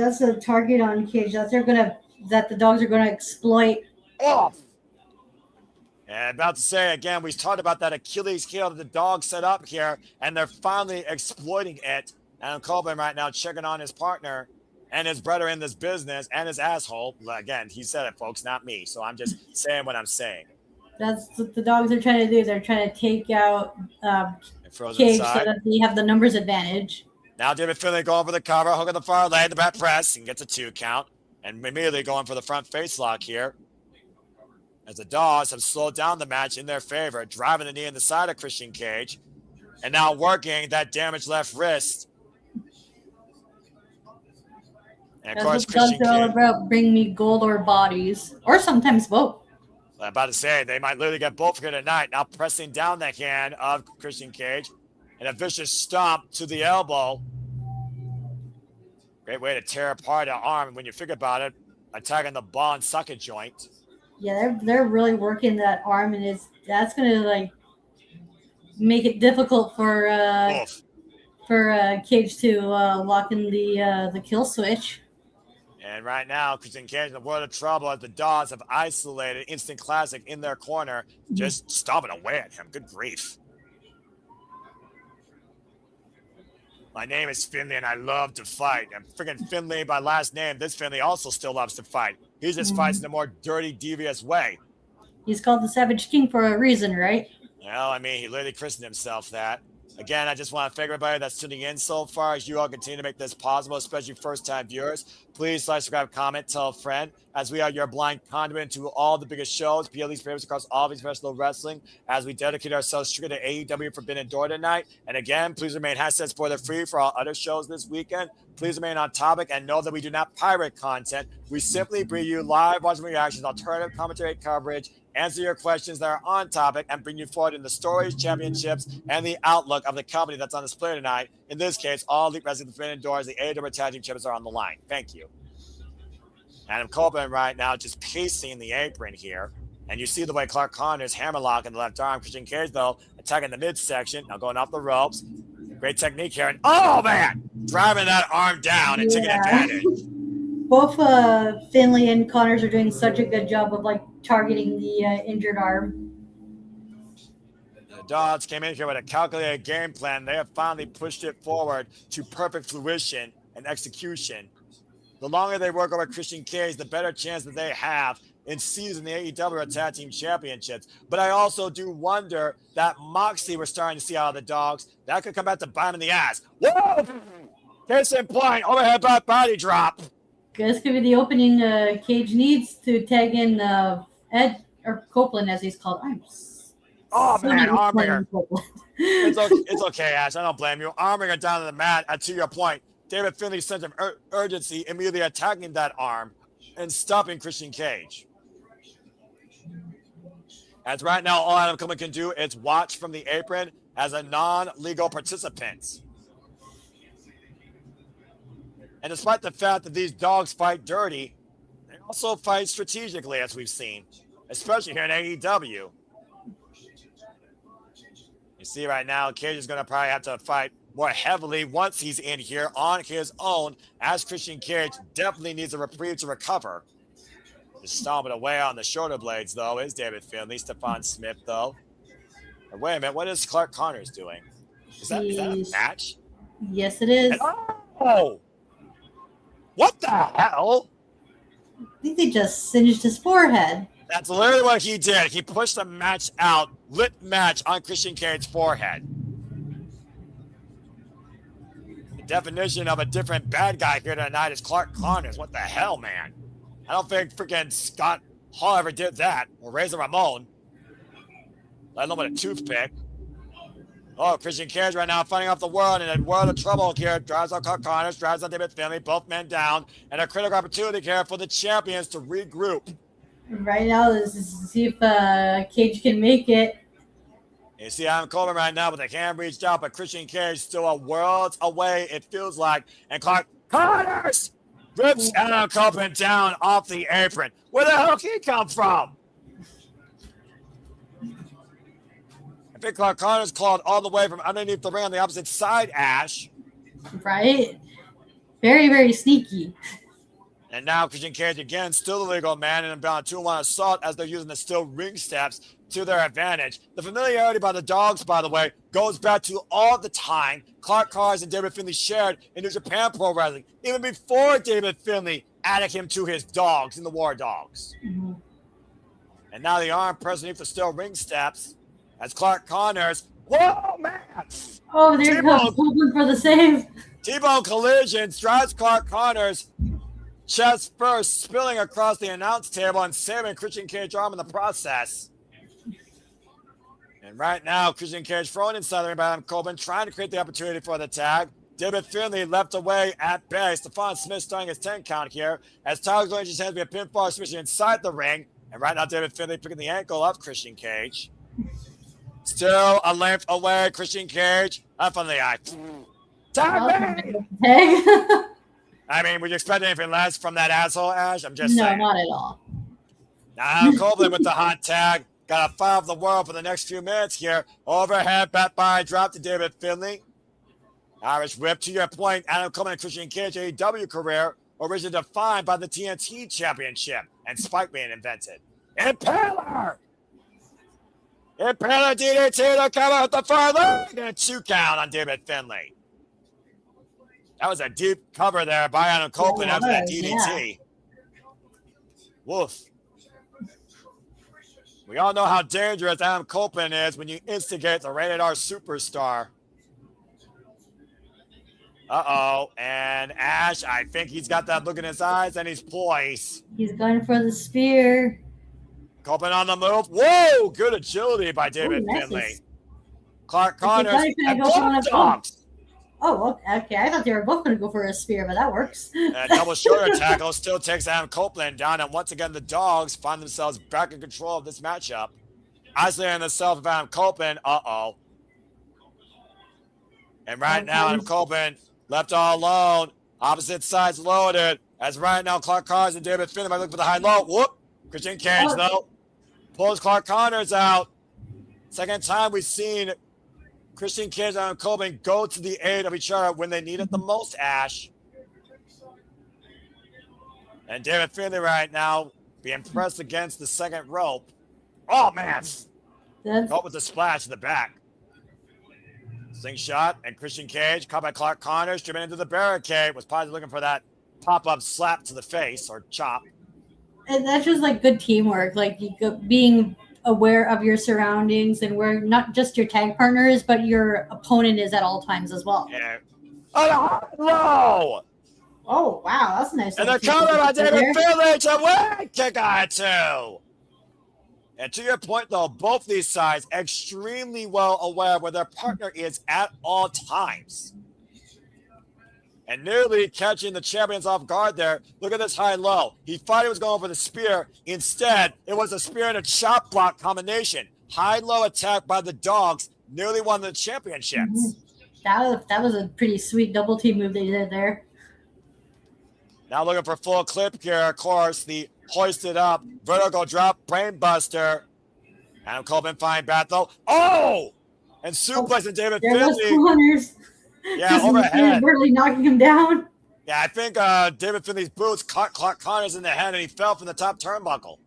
that's a target on Cage. That the dogs are gonna exploit. Off. And about to say again, we talked about that Achilles heel that the dogs set up here, and they're finally exploiting it. Adam Copeland right now checking on his partner and his brother in this business and his asshole. Again, he said it, folks, not me. So I'm just saying what I'm saying. That's what the dogs are trying to do. They're trying to take out Cage so that they have the numbers advantage. Now David Finlay going for the cover, hook on the far leg, the back press, and gets a 2 count. And immediately going for the front face lock here. As the dogs have slowed down the match in their favor, driving the knee in the side of Christian Cage, and now working that damaged left wrist. And of course, Christian Cage. All about bring me gold or bodies, or sometimes both. I'm about to say they might literally get both here tonight. Now pressing down the hand of Christian Cage, and a vicious stomp to the elbow. Great way to tear apart an arm when you think about it, attacking the ball and socket joint. Yeah, they're really working that arm, and that's gonna like make it difficult for Cage to lock in the kill switch. And right now, Christian Cage in the world of trouble as the dogs have isolated Instant Classic in their corner, just stomping away at him. Good grief. My name is Finlay, and I love to fight. I'm freaking Finlay by last name. This Finlay also still loves to fight. He just fights in a more dirty, devious way. He's called the Savage King for a reason, right? Well, I mean, he literally christened himself that. Again, I just want to thank everybody that's tuning in so far. As you all continue to make this possible, especially first-time viewers, please like, subscribe, comment, tell a friend, as we are your blind conduit to all the biggest shows, PLE's favorites across all these professional wrestling, as we dedicate ourselves strictly to AEW Forbidden Door tonight. And again, please remain hashtag spoiler-free for all other shows this weekend. Please remain on topic and know that we do not pirate content. We simply bring you live watching reactions, alternative commentary coverage, answer your questions that are on topic, and bring you forward in the stories, championships, and the outlook of the company that's on display tonight. In this case, all Elite Wrestling Forbidden Doors, the AEW Tag Team Champions are on the line. Thank you. Adam Copeland right now just pacing the apron here. And you see the way Clark Connors hammerlock in the left arm. Christian Cage, though, attacking the midsection. Now going off the ropes. Great technique here. And, oh, man! Driving that arm down and taking advantage. Both Finlay and Connors are doing such a good job of like targeting the injured arm. The Dogs came in here with a calculated game plan. They have finally pushed it forward to perfect fruition and execution. The longer they work over Christian Cage, the better chance that they have in seizing the AEW Tag Team Championships. But I also do wonder that Moxie we're starting to see out of the Dogs. That could come back to bite him in the ass. Whoa! Case in point, overhead back body drop. This could be the opening Cage needs to tag in Ed, or Copeland as he's called. Armringer. It's okay, Ash. I don't blame you. Armringer down to the mat. And to your point, David Finlay's sense of urgency immediately attacking that arm and stopping Christian Cage. As right now, all Adam Coleman can do is watch from the apron as a non-legal participant. And despite the fact that these Dogs fight dirty, they also fight strategically, as we've seen, especially here in AEW. You see right now, Cage is going to probably have to fight more heavily once he's in here on his own, as Christian Cage definitely needs a reprieve to recover. Just stomping away on the shoulder blades, though, is David Finlay. Stephon Smith, though. And wait a minute, what is Clark Connors doing? Is that a match? Yes, it is. Oh! What the hell? I think they just singed his forehead. That's literally what he did. He pushed the match out, lit match on Christian Cage's forehead. The definition of a different bad guy here tonight is Clark Connors. What the hell, man? I don't think freaking Scott Hall ever did that, or Razor Ramon, let alone with a toothpick. Oh, Christian Cage right now fighting off the world in a world of trouble here. Drives on Clark Connors, drives on David Finlay, both men down, and a critical opportunity here for the champions to regroup. Right now, this is to see if Cage can make it. You see Adam Coleman right now, but they can't reach out, but Christian Cage still a world away, it feels like. And Clark Connors rips Adam Coleman down off the apron. Where the hell did he come from? I think Clark Connors clawed all the way from underneath the ring on the opposite side, Ash. Right? Very, very sneaky. And now Christian Cage again, still the legal man, and Unbound 2-1 assault as they're using the steel ring steps to their advantage. The familiarity by the Dogs, by the way, goes back to all the time Clark Connors and David Finlay shared in New Japan Pro Wrestling, even before David Finlay added him to his Dogs in the War Dogs. Mm-hmm. And now the arm pressed beneath the steel ring steps as Clark Connors, whoa, man! Oh, there goes Copeland for the save. T-bone collision drives Clark Connors chest first, spilling across the announce table and saving Christian Cage arm in the process. And right now, Christian Cage thrown inside the ring by Adam Copeland, trying to create the opportunity for the tag. David Finlay left away at bay. Stephon Smith starting his 10 count here as Tyler's going to his hands be a pinfall submission inside the ring. And right now, David Finlay picking the ankle of Christian Cage. Still a length away, Christian Cage. Up on the eye. Tag me! I mean, would you expect anything less from that asshole, Ash? I'm just saying. No, not at all. Now, Copeland with the hot tag. Got a fire of the world for the next few minutes here. Overhead, back by drop to David Finlay. Irish whip, to your point, Adam Coleman and Christian Cage AEW career originally defined by the TNT Championship and Spike being invented. Impaler! Impaler DDT to come out the far leg and a 2 count on David Finlay. That was a deep cover there by Adam Copeland after that DDT. Yeah. Woof. We all know how dangerous Adam Copeland is when you instigate the rated R superstar. Uh-oh. And Ash, I think he's got that look in his eyes and he's poised. He's going for the spear. Copeland on the move. Whoa! Good agility by David Finlay. Clark Connors and both dogs. Oh, okay. I thought they were both going to go for a spear, but that works. Double shoulder tackle still takes Adam Copeland down, and once again the dogs find themselves back in control of this matchup. Isolating themselves of Adam Copeland. Uh-oh. And right now, Adam Copeland left all alone. Opposite sides loaded. As right now, Clark Connors and David Finlay might look for the high-low. Whoop! Christian Cage, though, pulls Clark Connors out. Second time we've seen Christian Cage and Adam Copeland go to the aid of each other when they need it the most, Ash. And David Finlay right now being pressed against the second rope. Oh, man. Caught with the splash in the back. Slingshot and Christian Cage caught by Clark Connors, driven into the barricade. Was probably looking for that pop-up slap to the face or chop. And that's just like good teamwork, like being aware of your surroundings and where not just your tag partner is, but your opponent is at all times as well. Yeah. Oh, low! Oh, wow, that's nice. And they're counter by David Finlay to win! Kick on two. And to your point, though, both these sides extremely well aware where their partner is at all times. And nearly catching the champions off guard there. Look at this high-low. He thought he was going for the spear. Instead, it was a spear and a chop block combination. High-low attack by the dogs nearly won the championships. That was a pretty sweet double team move they did there. Now looking for full clip here, of course, the hoisted up, vertical drop, brainbuster. Adam Copeland fine battle. Oh! And suplexing David Finlay. Yeah, overhead. Barely knocking him down. Yeah, I think David Finlay's boots caught Clark Connors in the head and he fell from the top turnbuckle.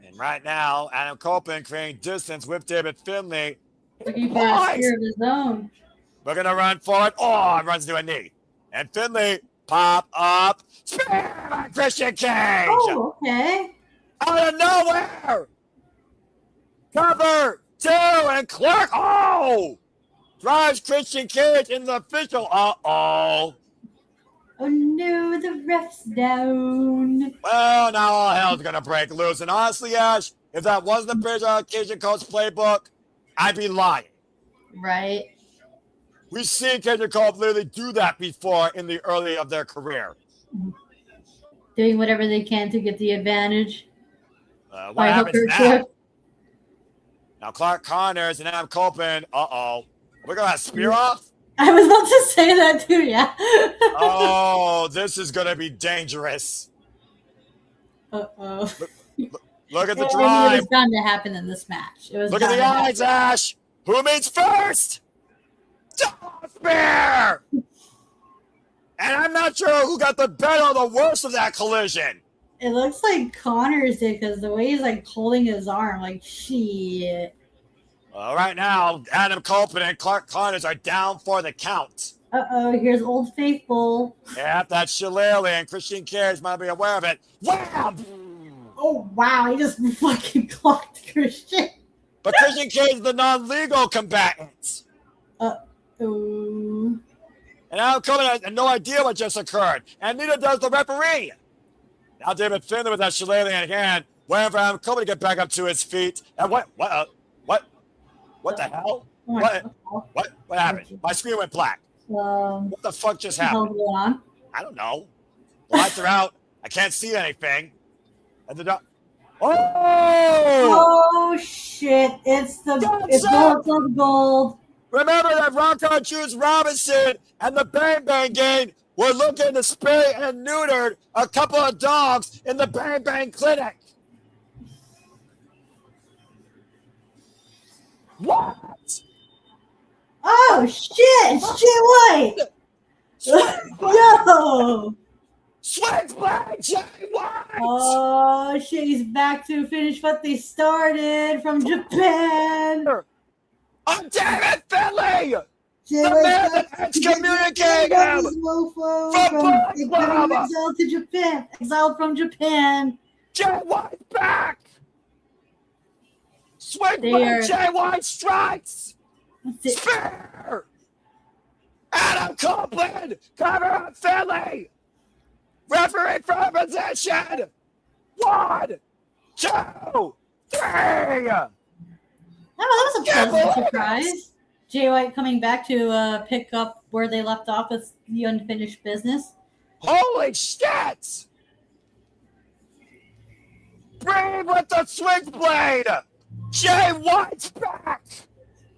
And right now, Adam Copeland creating distance with David Finlay. Looking for a spear of his own. We're going to run forward. Oh, runs to a knee. And Finlay pop up. Spear by Christian Cage. Oh, okay. Out of nowhere. Cover two and Clark. Oh! Drives Christian Cage in the official. Uh-oh. Oh, no, the ref's down. Well, now all hell's going to break loose. And honestly, Ash, if that wasn't the British Occasion Coach playbook, I'd be lying. Right. We've seen Cage and Cole literally do that before in the early of their career. Doing whatever they can to get the advantage. What happens now? Now Clark Connors and Adam Copeland. Uh-oh. We're going to have spear off? I was about to say that too, yeah. Oh, this is going to be dangerous. Uh-oh. Look at the It drive. was bound to happen in this match. It was Look at the eyes, Ash. Who meets first? Spear! And I'm not sure who got the better or the worst of that collision. It looks like Connors did because the way he's like holding his arm, like shit. Well, right now, Adam Copeland and Clark Connors are down for the count. Uh-oh, here's Old Faithful. Yep, that's Shillelagh, and Christian Cage might be aware of it. Wham! Oh, wow, he just fucking clocked Christian. But Christian Cage is the non-legal combatant. Uh-oh. And Adam Copeland has no idea what just occurred, and neither does the referee. Now David Finlay with that Shillelagh in hand, waiting for Adam Copeland to get back up to his feet. And what the hell? What happened? My screen went black. What the fuck just happened? I don't know. The lights are out. I can't see anything. And the Oh shit! It's gold. Remember that Rock Juice Robinson and the Bang Bang Gang were looking to spay and neutered a couple of dogs in the Bang Bang Clinic. What? Oh shit! Jay White. Yo. Swing Flag Jay White. Oh shit! He's back to finish what they started from Japan. I'm David Finlay. Jay the White's man that excommunicated him from exiled to Japan. Exiled from Japan. Jay White back. Swing Flag Jay White strikes. Spear. Adam Copeland, cover on Finlay. Referee for position. 1, 2, 3. Oh, that was a pleasant surprise. Jay White coming back to pick up where they left off with the unfinished business. Holy shit! Brave with the switchblade. Jay White's back.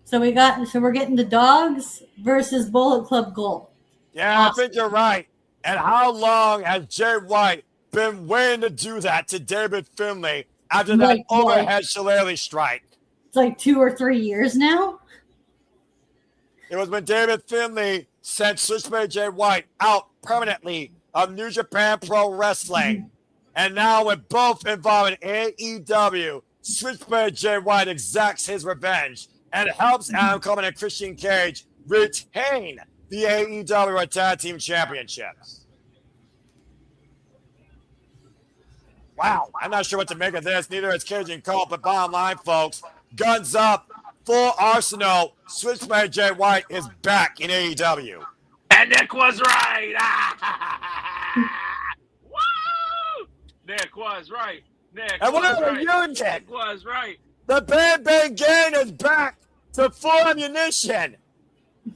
So we're getting the Dogs versus Bullet Club Gold. Yeah, awesome. I think you're right. And how long has Jay White been waiting to do that to David Finlay after that overhead shillelagh strike? It's like 2 or 3 years now. It was when David Finlay sent Switchblade Jay White out permanently of New Japan Pro Wrestling. And now with both involved in AEW, Switchblade Jay White exacts his revenge and helps Adam Coleman and Christian Cage retain the AEW Tag Team Championships. Wow, I'm not sure what to make of this. Neither is Cage and Cole, but bottom line, folks, guns up, full arsenal. Switchblade Jay White is back in AEW. And Nick was right. Woo! Nick was right. Nick and was what right. You, Nick? Nick was right. The Bang Bang Gang is back to full ammunition. And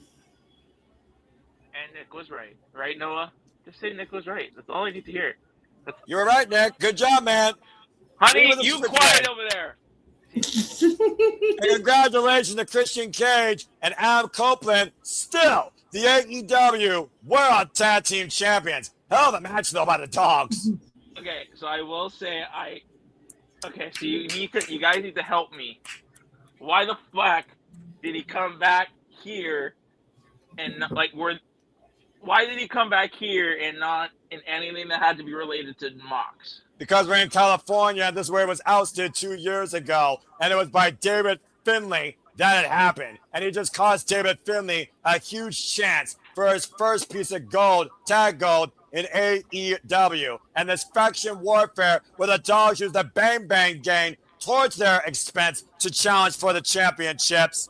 Nick was right. Right, Noah? Just say Nick was right. That's all I need to hear. You were right, Nick. Good job, man. Honey, you quiet over there. And congratulations to Christian Cage and Adam Copeland, still the AEW World Tag Team Champions. Hell of a match, though, by the Dogs. Okay, so I will say Okay, so you guys need to help me. Why the fuck did he come back here and why did he come back here and not in anything that had to be related to Mox? Because we're in California, and this is where it was ousted 2 years ago, and it was by David Finlay that it happened. And he just cost David Finlay a huge chance for his first piece of gold, tag gold, in AEW. And this faction warfare where the Dogs use the Bang Bang Gang towards their expense to challenge for the championships.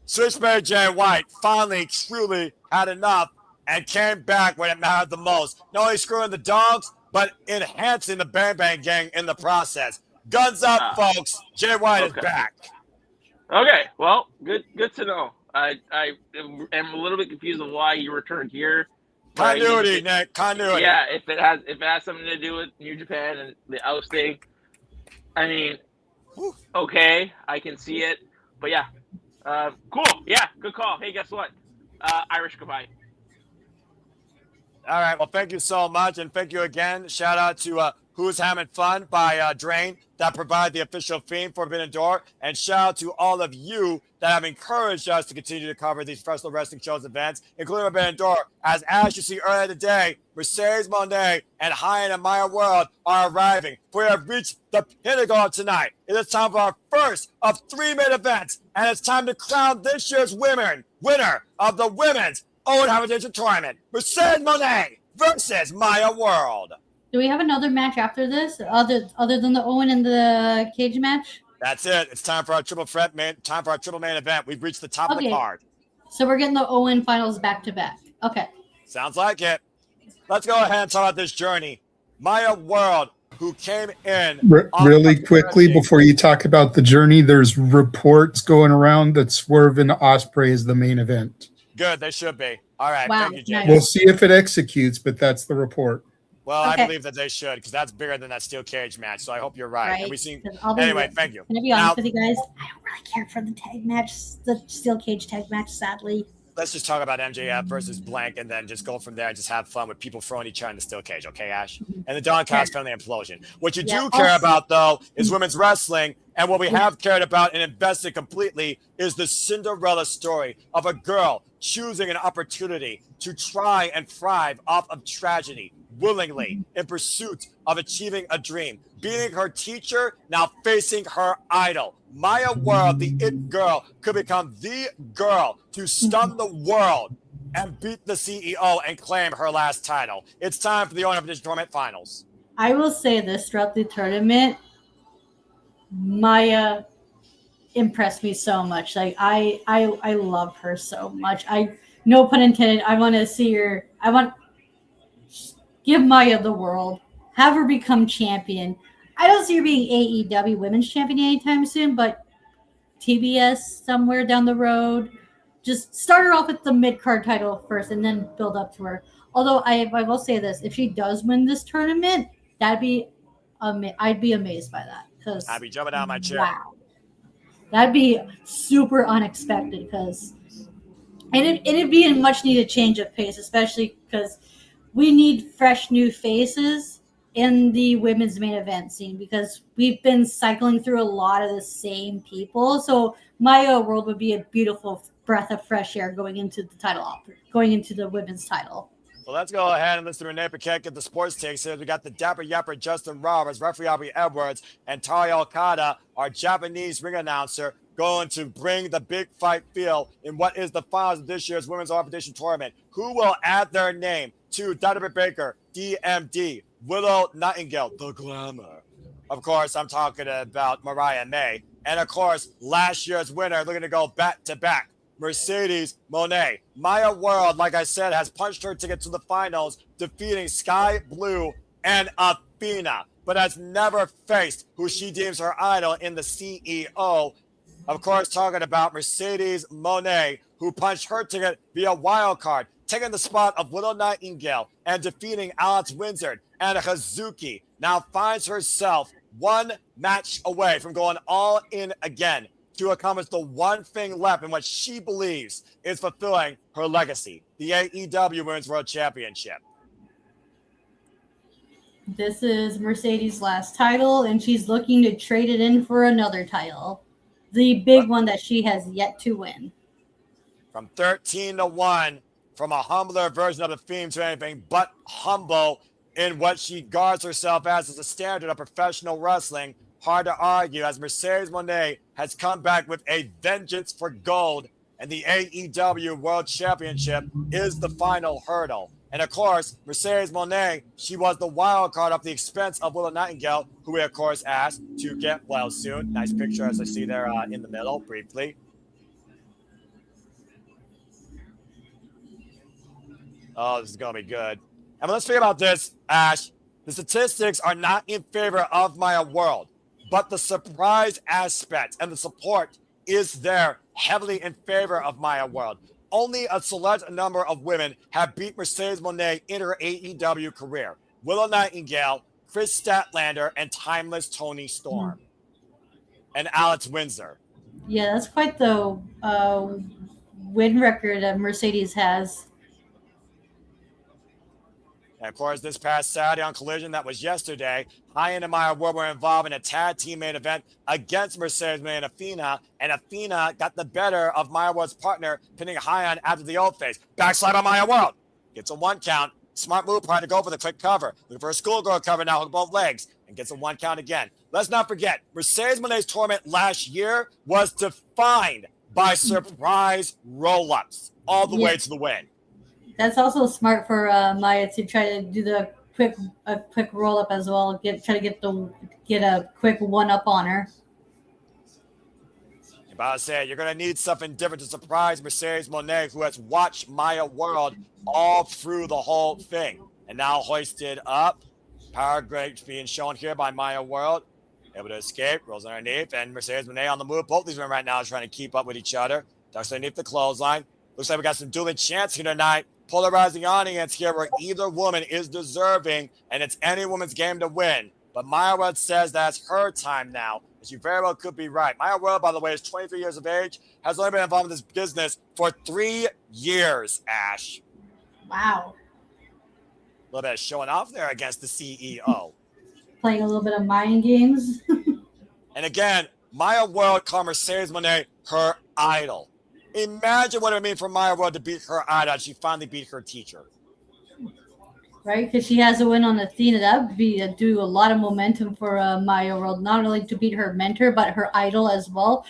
Switchblade Jay White finally truly had enough and came back when it mattered the most. Not only screwing the Dogs, but enhancing the Bang Bang Gang in the process. Guns up, folks. Jay White is back. Okay, well, good to know. I am a little bit confused on why you returned here. Continuity, Nick. Continuity. Yeah, if it has something to do with New Japan and the ousting, I mean, okay, I can see it. But yeah, cool. Yeah, good call. Hey, guess what? Irish goodbye. All right. Well, thank you so much. And thank you again. Shout out to Who's Having Fun by Drain that provide the official theme for Forbidden Door. And shout out to all of you that have encouraged us to continue to cover these professional wrestling shows events, including Forbidden Door. As you see earlier today, Mercedes Monet and High and Maya World are arriving. We have reached the pinnacle tonight. It is time for our first of 3 main events. And it's time to crown this year's winner of the Women's Owen Heritage Tournament, Mercedes Monet versus Maya World. Do we have another match after this, other than the Owen and the cage match? That's it. It's time for our triple main event. We've reached the top of the card. So we're getting the Owen finals back to back. Okay. Sounds like it. Let's go ahead and talk about this journey. Maya World, who came in really quickly before you talk about the journey, there's reports going around that Swerve and Ospreay is the main event. Good, they should be. All right, wow, thank you, Jay. nice. We'll see if it executes, but that's the report. Well, Okay. I believe that they should, because that's bigger than that steel cage match. So I hope you're right. And we seen Anyway, thank you. Can I be honest with you guys? I don't really care for the tag match, the steel cage tag match, sadly. Let's just talk about MJF versus blank, and then just go from there and just have fun with people throwing each other in the steel cage, okay, Ash? And the Don Callis family implosion. What you do care about, though, is women's wrestling, and what we have cared about and invested completely is the Cinderella story of a girl choosing an opportunity to try and thrive off of tragedy, willingly, in pursuit of achieving a dream, beating her teacher, now facing her idol. Maya World, the it girl, could become the girl to stun the world and beat the CEO and claim her last title. It's time for the Owen Heritage Tournament Finals. I will say this throughout the tournament, Maya impressed me so much. Like I love her so much. no pun intended. I want to see her. Give Maya the world. Have her become champion. I don't see her being AEW Women's Champion anytime soon, but TBS somewhere down the road. Just start her off with the mid card title first, and then build up to her. Although I will say this: if she does win this tournament, I'd be amazed by that because I'd be jumping out of my chair. Wow, that'd be super unexpected because, and it'd be a much needed change of pace, especially because we need fresh new faces in the women's main event scene because we've been cycling through a lot of the same people. So Maya World would be a beautiful breath of fresh air going into the women's title. Well, let's go ahead and listen to Renee Paquette get the sports takes here. We got the Dapper Yapper Justin Roberts, referee Aubrey Edwards, and Tari Okada, our Japanese ring announcer, going to bring the big fight feel in what is the finals of this year's Women's Arbitration Tournament. Who will add their name to Dr. Baker, DMD, Willow Nightingale, the Glamour. Of course, I'm talking about Mariah May. And of course, last year's winner, looking to go back to back, Mercedes Moné. Maya World, like I said, has punched her ticket to the finals, defeating Skye Blue and Athena, but has never faced who she deems her idol in the CEO. Of course, talking about Mercedes Moné, who punched her ticket via wild card, taking the spot of Willow Nightingale and defeating Alex Windsor, and Hazuki now finds herself one match away from going all in again to accomplish the one thing left in what she believes is fulfilling her legacy, the AEW Women's World Championship. This is Mercedes' last title, and she's looking to trade it in for another title. The big one that she has yet to win. From 13-1, from a humbler version of the theme to anything but humble in what she guards herself as a standard of professional wrestling. Hard to argue as Mercedes Moné has come back with a vengeance for gold, and the AEW World Championship is the final hurdle. And of course, Mercedes Moné, she was the wild card at the expense of Willow Nightingale, who we of course asked to get well soon. Nice picture as I see there in the middle briefly. Oh, this is going to be good. And let's think about this, Ash. The statistics are not in favor of Maya World, but the surprise aspect and the support is there heavily in favor of Maya World. Only a select number of women have beat Mercedes Moné in her AEW career. Willow Nightingale, Chris Statlander, and Timeless Tony Storm. And Alex Windsor. Yeah, that's quite the win record that Mercedes has. And of course, this past Saturday on Collision, that was yesterday, High-End and Maya World were involved in a tag team main event against Mercedes Moné and Athena got the better of Maya World's partner, pinning High-End after the old face. Backslide on Maya World. Gets a one count. Smart move, trying to go for the quick cover. Looking for a schoolgirl cover now, hook both legs, and gets a one count again. Let's not forget, Mercedes Moné's tournament last year was defined by surprise roll-ups all the way to the win. That's also smart for Maya to try to do the quick roll up as well. Try to get a quick one up on her. You're about to say you're gonna need something different to surprise Mercedes Moné, who has watched Maya World all through the whole thing, and now hoisted up. Power grades being shown here by Maya World, able to escape, rolls underneath, and Mercedes Moné on the move. Both these men right now are trying to keep up with each other. Ducks underneath the clothesline. Looks like we got some dueling chants here tonight. Polarizing audience here where either woman is deserving, and it's any woman's game to win. But Maya World says that's her time now, and she very well could be right. Maya World, by the way, is 23 years of age, has only been involved in this business for 3 years, Ash. Wow. A little bit of showing off there against the CEO. Playing a little bit of mind games. And again, Maya World called Mercedes Moné her idol. Imagine what it would mean for Maya World to beat her idol. She finally beat her teacher. Right, because she has a win on Athena. That would be do a lot of momentum for Maya World, not only to beat her mentor, but her idol as well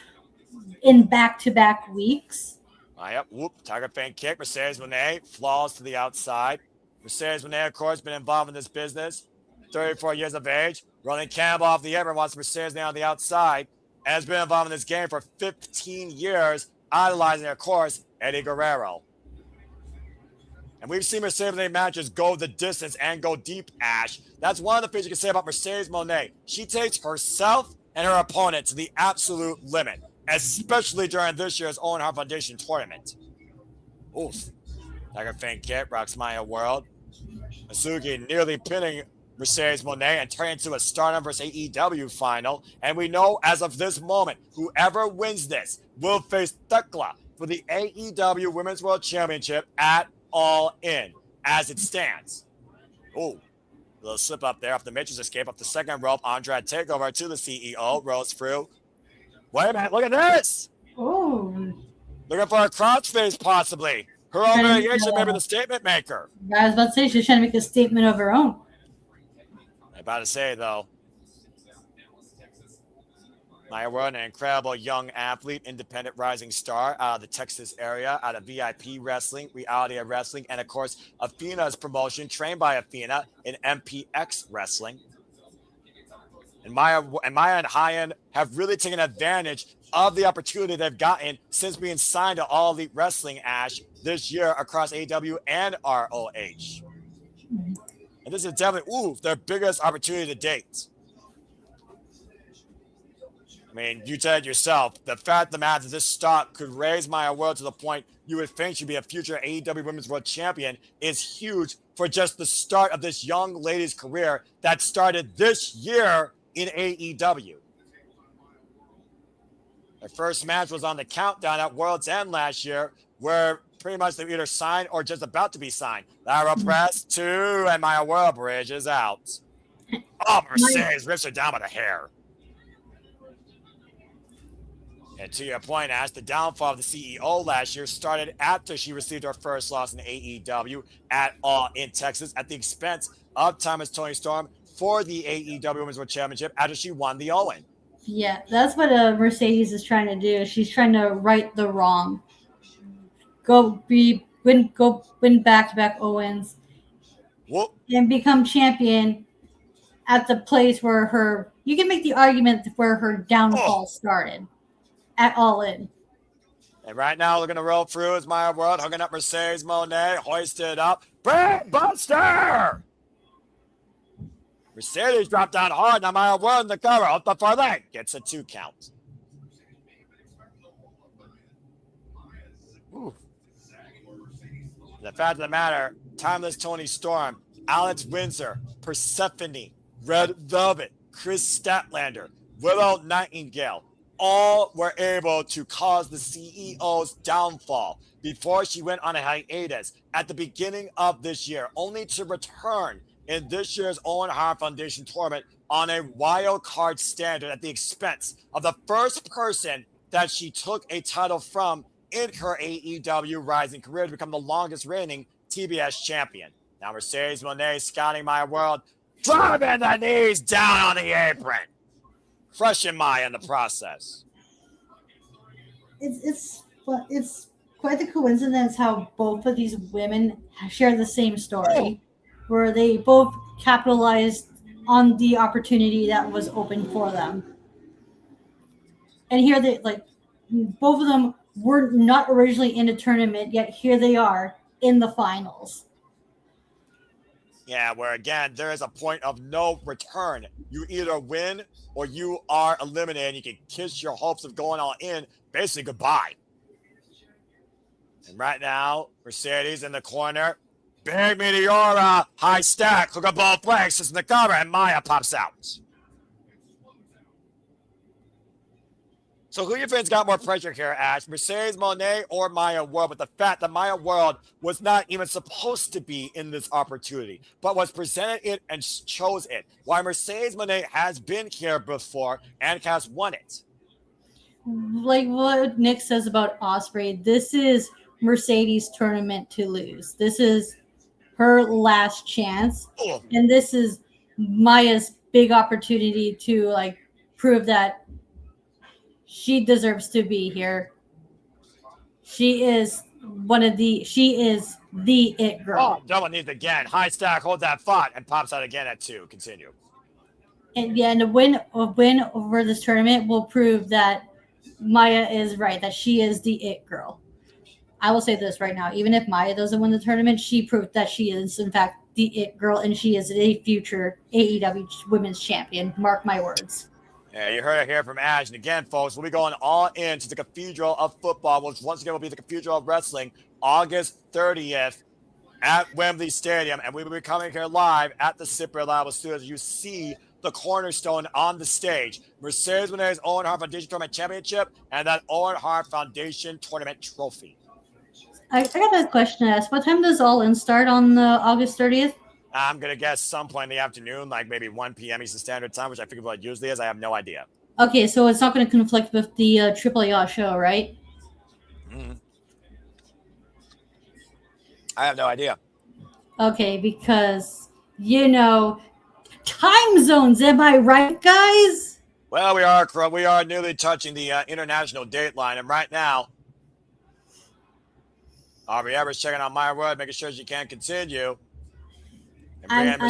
in back-to-back weeks. Yep, whoop, Tiger Fan kick. Mercedes Moné falls to the outside. Mercedes Moné, of course, been involved in this business. 34 years of age. Running Campbell off the apron, wants Mercedes Moné on the outside. And has been involved in this game for 15 years. Idolizing, of course, Eddie Guerrero. And we've seen Mercedes Moné matches go the distance and go deep, Ash. That's one of the things you can say about Mercedes Moné. She takes herself and her opponent to the absolute limit, especially during this year's Owen Hart Foundation tournament. Oof. Tiger Fan Kit rocks Maya World. Masugi nearly pinning Mercedes Moné and turning into a Stardom vs. AEW final. And we know as of this moment, whoever wins this will face Thekla for the AEW Women's World Championship at All In as it stands. Oh, a little slip up there off the Matrix escape up the second rope. Andrade takeover to the CEO. Rolls through. Wait a minute, look at this. Oh. Looking for a crossface possibly. Her own variation, maybe the statement maker. I was about to say she's trying to make a statement of her own. I'm about to say, though, Maya World, an incredible young athlete, independent rising star out of the Texas area, out of VIP Wrestling, Reality of Wrestling, and, of course, Athena's promotion, trained by Athena in MPX Wrestling. And Maya and Hyen have really taken advantage of the opportunity they've gotten since being signed to All Elite Wrestling, Ash, this year across AEW and ROH. And this is definitely, their biggest opportunity to date. I mean, you said yourself, the fact of the matter is this stock could raise Maya World to the point you would think she'd be a future AEW Women's World Champion is huge for just the start of this young lady's career that started this year in AEW. Their first match was on the countdown at World's End last year, where pretty much they were either signed or just about to be signed. Lara Press 2 and Maya World Bridge is out. Oh, Mercedes rips her down by the hair. And to your point, Ash, the downfall of the CEO last year started after she received her first loss in AEW at All in Texas at the expense of Thomas Toni Storm for the AEW Women's World Championship after she won the Owen. Yeah, that's what Mercedes is trying to do. She's trying to right the wrong. Win back-to-back Owens. Whoop. And become champion at the place where you can make the argument where her downfall started. At All In. And right now, looking to roll through is Maya World, hooking up Mercedes Moné, hoisted up. Brain Buster! Mercedes dropped down hard. Now Maya World in the cover. Up the far leg. Gets a 2 count. Ooh. The fact of the matter, Timeless Toni Storm, Alex Windsor, Persephone, Red Velvet, Chris Statlander, Willow Nightingale, all were able to cause the CEO's downfall before she went on a hiatus at the beginning of this year, only to return in this year's Owen Hart Foundation tournament on a wild card standard at the expense of the first person that she took a title from in her AEW rising career to become the longest reigning TBS champion. Now Mercedes Moné scouting Maya World, driving the knees down on the apron. Crushing Maya in the process. It's quite the coincidence how both of these women share the same story, where they both capitalized on the opportunity that was open for them. And here they both of them were not originally in a tournament, yet here they are in the finals. Yeah, where again, there is a point of no return. You either win or you are eliminated. You can kiss your hopes of going all in. Basically, goodbye. And right now, Mercedes in the corner. Big Meteora, high stack, hook up both legs, sits in the cover, and Maya pops out. So who do you think's got more pressure here, Ash? Mercedes Moné or Maya World? But the fact that Maya World was not even supposed to be in this opportunity, but was presented it and chose it. Why Mercedes Moné has been here before and has won it. Like what Nick says about Ospreay, this is Mercedes' tournament to lose. This is her last chance. And this is Maya's big opportunity to prove that she deserves to be here. She is the it girl. Oh, double knees again. High stack, hold that thought, and pops out again at 2. Continue. And yeah, and a win over this tournament will prove that Maya is right, that she is the it girl. I will say this right now. Even if Maya doesn't win the tournament, she proved that she is, in fact, the it girl, and she is a future AEW women's champion. Mark my words. Yeah, you heard it here from Ash. And again, folks, we'll be going all into the Cathedral of Football, which once again will be the Cathedral of Wrestling, August 30th at Wembley Stadium. And we will be coming here live at the SAP Reliable Studios. You see the cornerstone on the stage. Mercedes Moné's Owen Hart Foundation Tournament Championship and that Owen Hart Foundation Tournament Trophy. I got a question to ask. What time does All In start on August 30th? I'm going to guess some point in the afternoon, like maybe 1 p.m. Eastern Standard Time, which I figure what it usually is. I have no idea. Okay, so it's not going to conflict with the Triple A show, right? I have no idea. Okay, because, time zones, am I right, guys? Well, we are nearly touching the international dateline, and right now, Aubrey Everett's checking out my word, making sure she can continue. And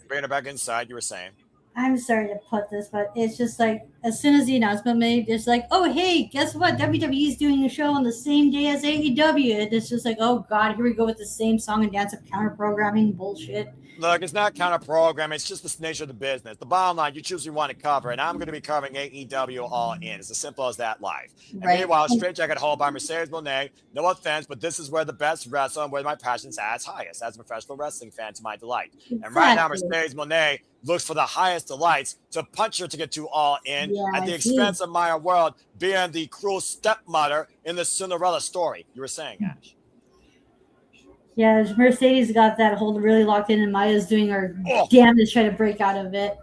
bring her back inside, you were saying. I'm sorry to put this, but it's just like, as soon as the announcement made, it's like, oh, hey, guess what? WWE is doing a show on the same day as AEW. And it's just like, oh, God, here we go with the same song and dance of counter-programming bullshit. Look, it's not counter-programming. It's just the nature of the business. The bottom line, you choose who you want to cover, and I'm going to be covering AEW All In. It's as simple as that live. And meanwhile, Straight Jacket Hall by Mercedes Moné. No offense, but this is where the best wrestle and where my passion's at its highest as a professional wrestling fan to my delight. Exactly. And right now, Mercedes Moné looks for the highest delights to punch her to get to All In at the expense of Maya World being the cruel stepmother in the Cinderella story. You were saying, Ash. Yeah, Mercedes got that hold really locked in, and Maya's doing her damnedest trying to break out of it.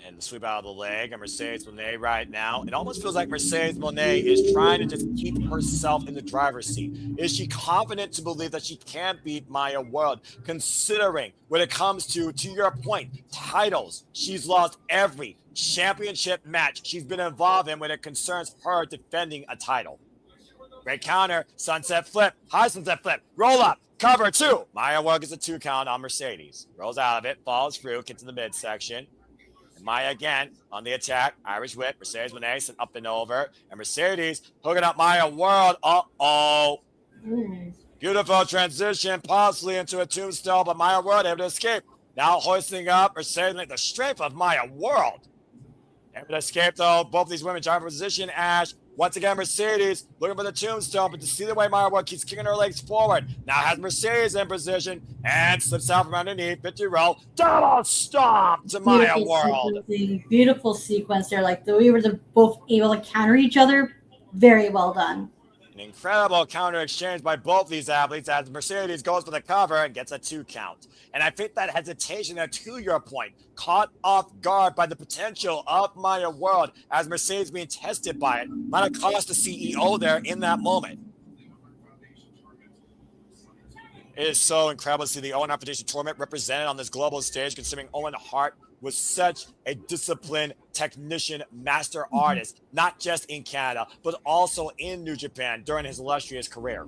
And the sweep out of the leg, and Mercedes Moné right now. It almost feels like Mercedes Moné is trying to just keep herself in the driver's seat. Is she confident to believe that she can beat Maya World, considering when it comes to your point, titles? She's lost every championship match she's been involved in when it concerns her defending a title. Great counter, sunset flip, high sunset flip, roll up, cover 2. Maya World gets a 2 count on Mercedes. Rolls out of it, falls through, gets to the midsection. And Maya again on the attack, Irish whip, Mercedes Moné up and over. And Mercedes hooking up Maya World. Uh-oh. Beautiful transition, possibly into a tombstone, but Maya World able to escape. Now hoisting up Mercedes, the strength of Maya World. Able to escape though, both these women trying for position, Ash. Once again, Mercedes looking for the tombstone, but to see the way Maya World keeps kicking her legs forward. Now has Mercedes in position and slips out from underneath. 50 roll. Double stomp to Maya World. Beautiful sequence there. Like we were both able to counter each other. Very well done. An incredible counter exchange by both these athletes as Mercedes goes for the cover and gets a 2 count. And I think that hesitation there, to your point, caught off guard by the potential of Maya World as Mercedes being tested by it. Might have cost the CEO there in that moment. It is so incredible to see the Owen Hart Foundation tournament represented on this global stage, considering Owen Hart was such a disciplined technician, master artist, not just in Canada, but also in New Japan during his illustrious career.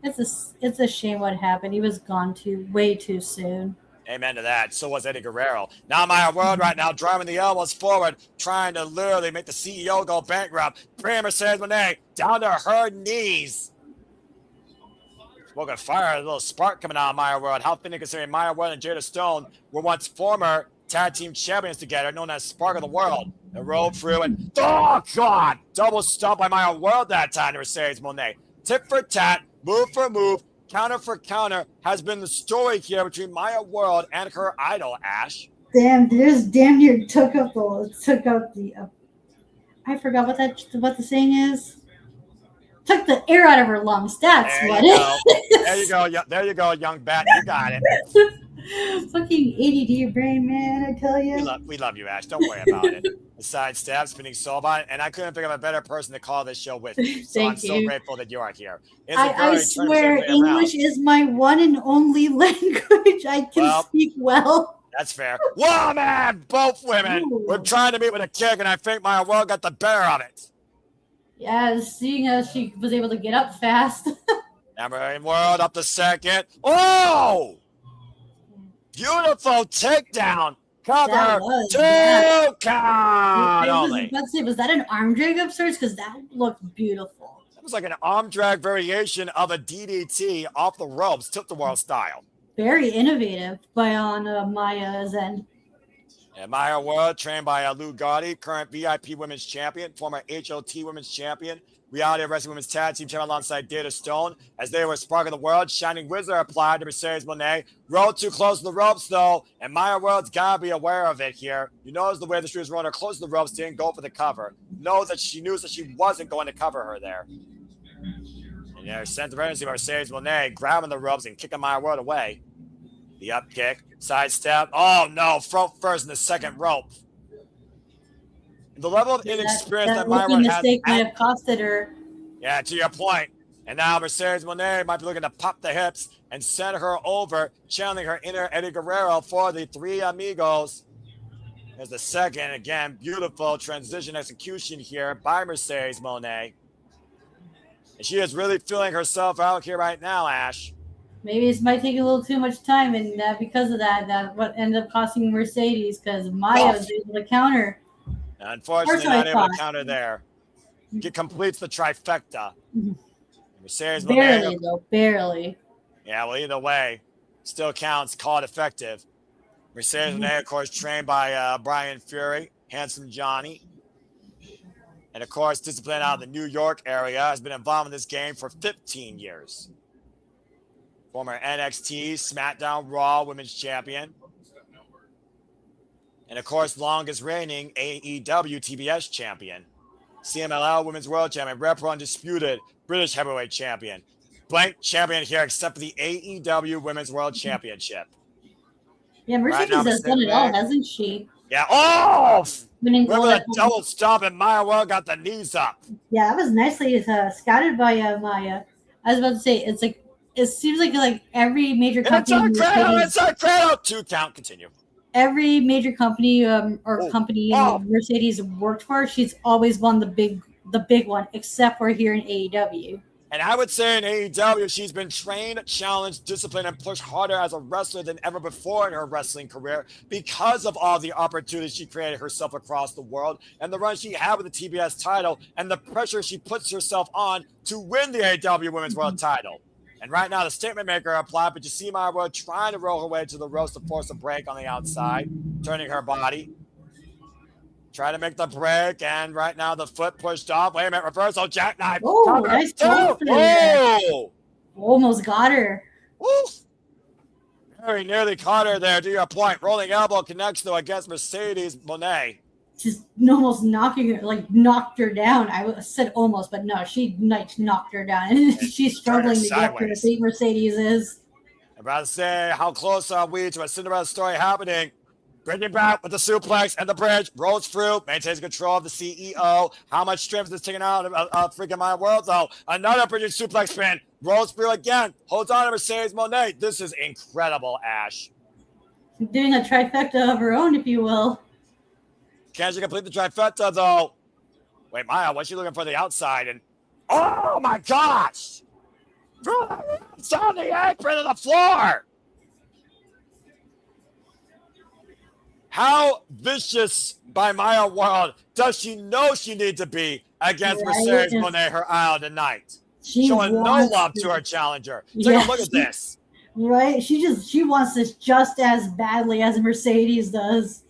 It's a shame what happened. He was gone way too soon. Amen to that. So was Eddie Guerrero. Now Maya World right now driving the elbows forward, trying to literally make the CEO go bankrupt. Bring Mercedes Moné down to her knees. Smoke of fire, a little spark coming out of Maya World. How fitting considering Maya World and Jada Stone were once former tag team champions together, known as Spark of the World. They rolled through and, oh God, double stomp by Maya World that time to Mercedes Moné. Tip for tat, move for move, counter for counter has been the story here between Maya World and her idol, Ash. Damn, there's damn near took out the I forgot what the saying is. Took the air out of her lungs. That's what it is. There you go. There you go, young bat. You got it. Fucking ADD brain, man, I tell you. We love you, Ash. Don't worry about it. The side stab, spinning soul bot, and I couldn't think of a better person to call this show with you. So I'm so grateful that you are here. I swear, English is my one and only language. I can speak well. That's fair. Whoa, man! Both women were trying to meet with a kick, and I think Maya World got the better of it. Yeah, seeing as she was able to get up fast. Amber World up to second. Oh! Beautiful takedown. Cover 2 count only. Let's see, was that an arm drag upstairs? Because that looked beautiful. That was like an arm drag variation of a DDT off the ropes, tilt-a-whirl style. Very innovative by on Maya's end. And Maya World, trained by Lou Gotti, current VIP Women's Champion, former HOT Women's Champion, Reality Wrestling Women's Tag Team Champion alongside Data Stone. As they were sparking the world, Shining Wizard applied to Mercedes Moné. Rolled too close to the ropes, though, and Maya World's got to be aware of it here. You notice the way the she was rolling her close to the ropes, didn't go for the cover. Knows that she knew that she wasn't going to cover her there. And there's sense of urgency by Mercedes Moné grabbing the ropes and kicking Maya World away. The up kick, side step. Oh no, front first in the second rope. The level of inexperience that Maya World has. Mistake might have costed her. Yeah, to your point. And now Mercedes Moné might be looking to pop the hips and send her over, channeling her inner Eddie Guerrero for the Three Amigos. There's the second, again, beautiful transition execution here by Mercedes Moné. And she is really feeling herself out here right now, Ash. Maybe this might take a little too much time, and because of that, that's what ended up costing Mercedes, because Maya was able to counter. Unfortunately, not able to counter there. It completes the trifecta. Mercedes Barely, Moné, though, barely. yeah, well, either way, still counts, call it effective. Mercedes Moné, of course, trained by Brian Fury, Handsome Johnny. And, of course, disciplined out of the New York area, has been involved in this game for 15 years. Former NXT, SmackDown, Raw Women's Champion. And, of course, longest reigning AEW TBS Champion. CMLL Women's World Champion. Repro Undisputed British Heavyweight Champion. Blank champion here except for the AEW Women's World Championship. Yeah, Mercedes has done it all, hasn't she? Yeah. Oh! Winning Remember gold that double stomp and Maya World got the knees up. Yeah, that was nicely scouted by Maya. I was about to say, it's like, it seems like every major company. Inside cradle. 2 count, continue. Every major company company Mercedes worked for, she's always won the big one, except for here in AEW. And I would say in AEW, she's been trained, challenged, disciplined, and pushed harder as a wrestler than ever before in her wrestling career because of all the opportunities she created herself across the world and the run she had with the TBS title and the pressure she puts herself on to win the AEW Women's World title. And right now, the statement maker applied, but you see Maya World trying to roll her way to the ropes to force a break on the outside, turning her body. Try to make the break, and right now the foot pushed off. Wait a minute, reversal, jackknife. Oh, nice oh! Almost got her. Woo! Very nearly caught her there, to your point. Rolling elbow connects, though, against Mercedes Moné. Just almost knocking her, knocked her down. I said almost, but no, she knocked her down. And she's struggling to get to the seat Mercedes is. I'm about to say, how close are we to a Cinderella story happening? Bridging back with the suplex and the bridge, rolls through, maintains control of the CEO. How much strength is taken out of freaking Maya World, though? Another bridging suplex spin, rolls through again, holds on to Mercedes Moné. This is incredible, Ash. Doing a trifecta of her own, if you will. Can she complete the trifecta, though? Wait, Maya, what's she looking for the outside? And oh my gosh! It's on the apron of the floor! How vicious by Maya World does she know she needs to be against Mercedes Moné her aisle tonight? Showing no love to her challenger. Take a look at this. Right? She wants this just as badly as Mercedes does.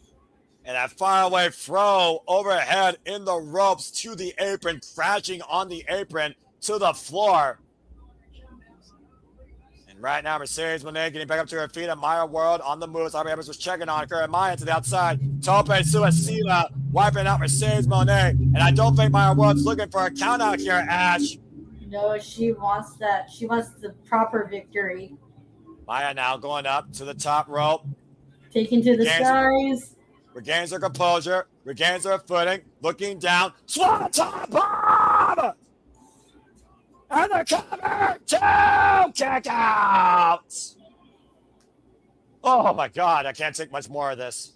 And that faraway throw overhead in the ropes to the apron, crashing on the apron to the floor. And right now, Mercedes Moné getting back up to her feet, and Maya World on the move. Sabre was checking on her, and Maya to the outside. Tope Suicida wiping out Mercedes Moné. And I don't think Maya World's looking for a count out here, Ash. No, she wants that. She wants the proper victory. Maya now going up to the top rope. Taken to the skies. Regains her composure, regains her footing, looking down. Swanton bomb! And the cover, 2 kick outs! Oh my God, I can't take much more of this.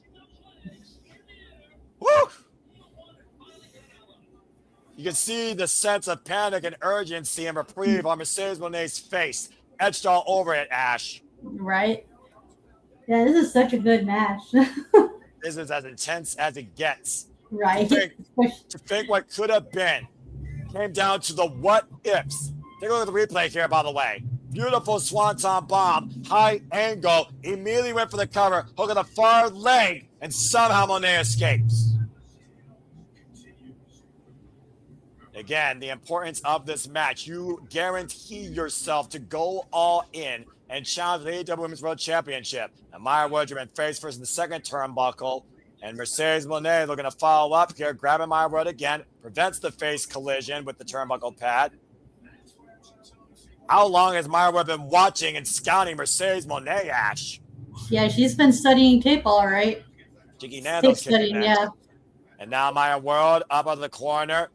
Woo! You can see the sense of panic and urgency and reprieve on Mercedes Moné's face, etched all over it, Ash. Right? Yeah, this is such a good match. This is as intense as it gets. Right. To think what could have been. came down to the what ifs. Take a look at the replay here, by the way. Beautiful swanton bomb, high angle, immediately went for the cover, hook on the far leg, and somehow Monet escapes. Again, the importance of this match. You guarantee yourself to go all in and challenge the AEW Women's World Championship. And Maya Woods have been face first in the second turnbuckle. And Mercedes Monet looking to follow up here, grabbing Maya Woods again, prevents the face collision with the turnbuckle pad. How long has Maya Woods been watching and scouting Mercedes Monet, Ash? Yeah, she's been studying tape, all right. Jiggy Nando's studying, kicking yeah. And now Maya Woods up out of the corner.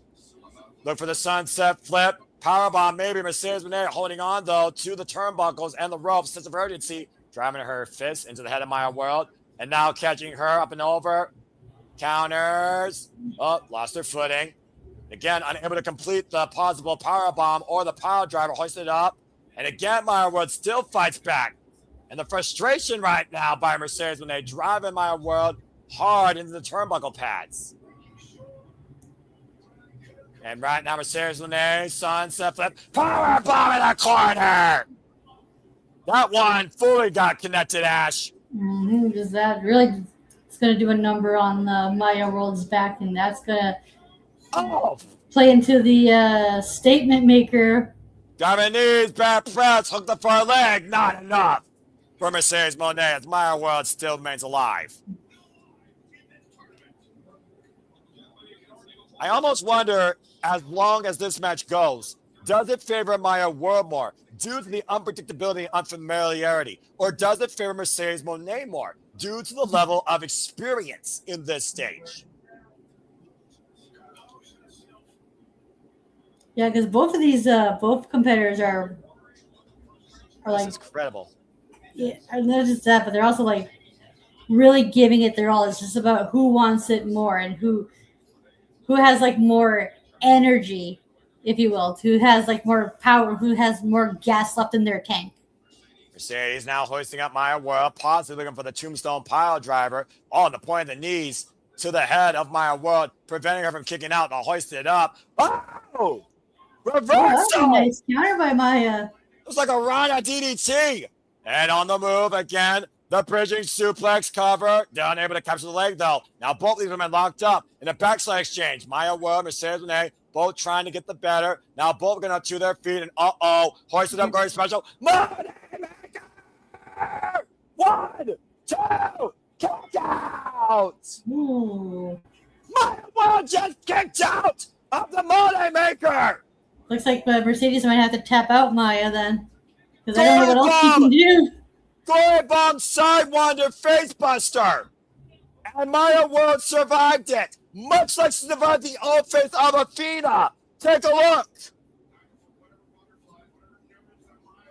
Look for the sunset flip. Powerbomb, maybe. Mercedes Monet holding on, though, to the turnbuckles and the ropes. Sense of urgency. Driving her fist into the head of Maya Woods. And now catching her up and over. Counters. Oh, lost her footing. Again, unable to complete the possible powerbomb or the power driver. Hoisted up. And again, Maya Woods still fights back. And the frustration right now by Mercedes Monet driving Maya Woods hard into the turnbuckle pads. And right now, Mercedes Monet, sunset flip, power bomb in the corner. That one fully got connected, Ash. Is that really? It's going to do a number on Maya World's back, and that's going to play into the statement maker. Diving knees, back press, hook the far leg. Not enough for Mercedes Monet as Maya World still remains alive. I almost wonder, as long as this match goes, does it favor Maya Woods more due to the unpredictability and unfamiliarity? Or does it favor Mercedes Monet more due to the level of experience in this stage? Yeah, because both of these, both competitors are like... This is incredible. Yeah, and not just that, but they're also like really giving it their all. It's just about who wants it more and who has like more energy, if you will, who has like more power, who has more gas left in their tank. Mercedes now hoisting up Maya Woods, possibly looking for the tombstone pile driver. On the point of the knees to the head of Maya Woods, preventing her from kicking out and hoisted up. Oh! Reversal! Oh, that was a nice counter by Maya. It was like a Rana DDT. And on the move again, the bridging suplex cover. They're unable to capture the leg, though. Now both these women locked up in a backslide exchange. Maya Woods, Mercedes Monet, both trying to get the better. Now both going up to their feet, and hoisted up, going special. Money Maker! 1, 2, kick out! Ooh. Maya Woods just kicked out of the Money Maker! Looks like Mercedes might have to tap out Maya then. Because I don't know what else she can do. Glory Bomb Sidewinder Facebuster. And Maya Woods survived it. Much like she survived the old face of Athena. Take a look.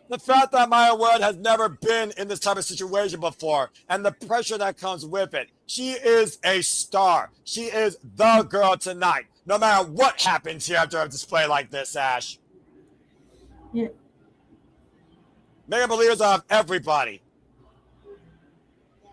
The fact that Maya Woods has never been in this type of situation before and the pressure that comes with it. She is a star. She is the girl tonight. No matter what happens here after a display like this, Ash. Yeah. Mega believers of everybody.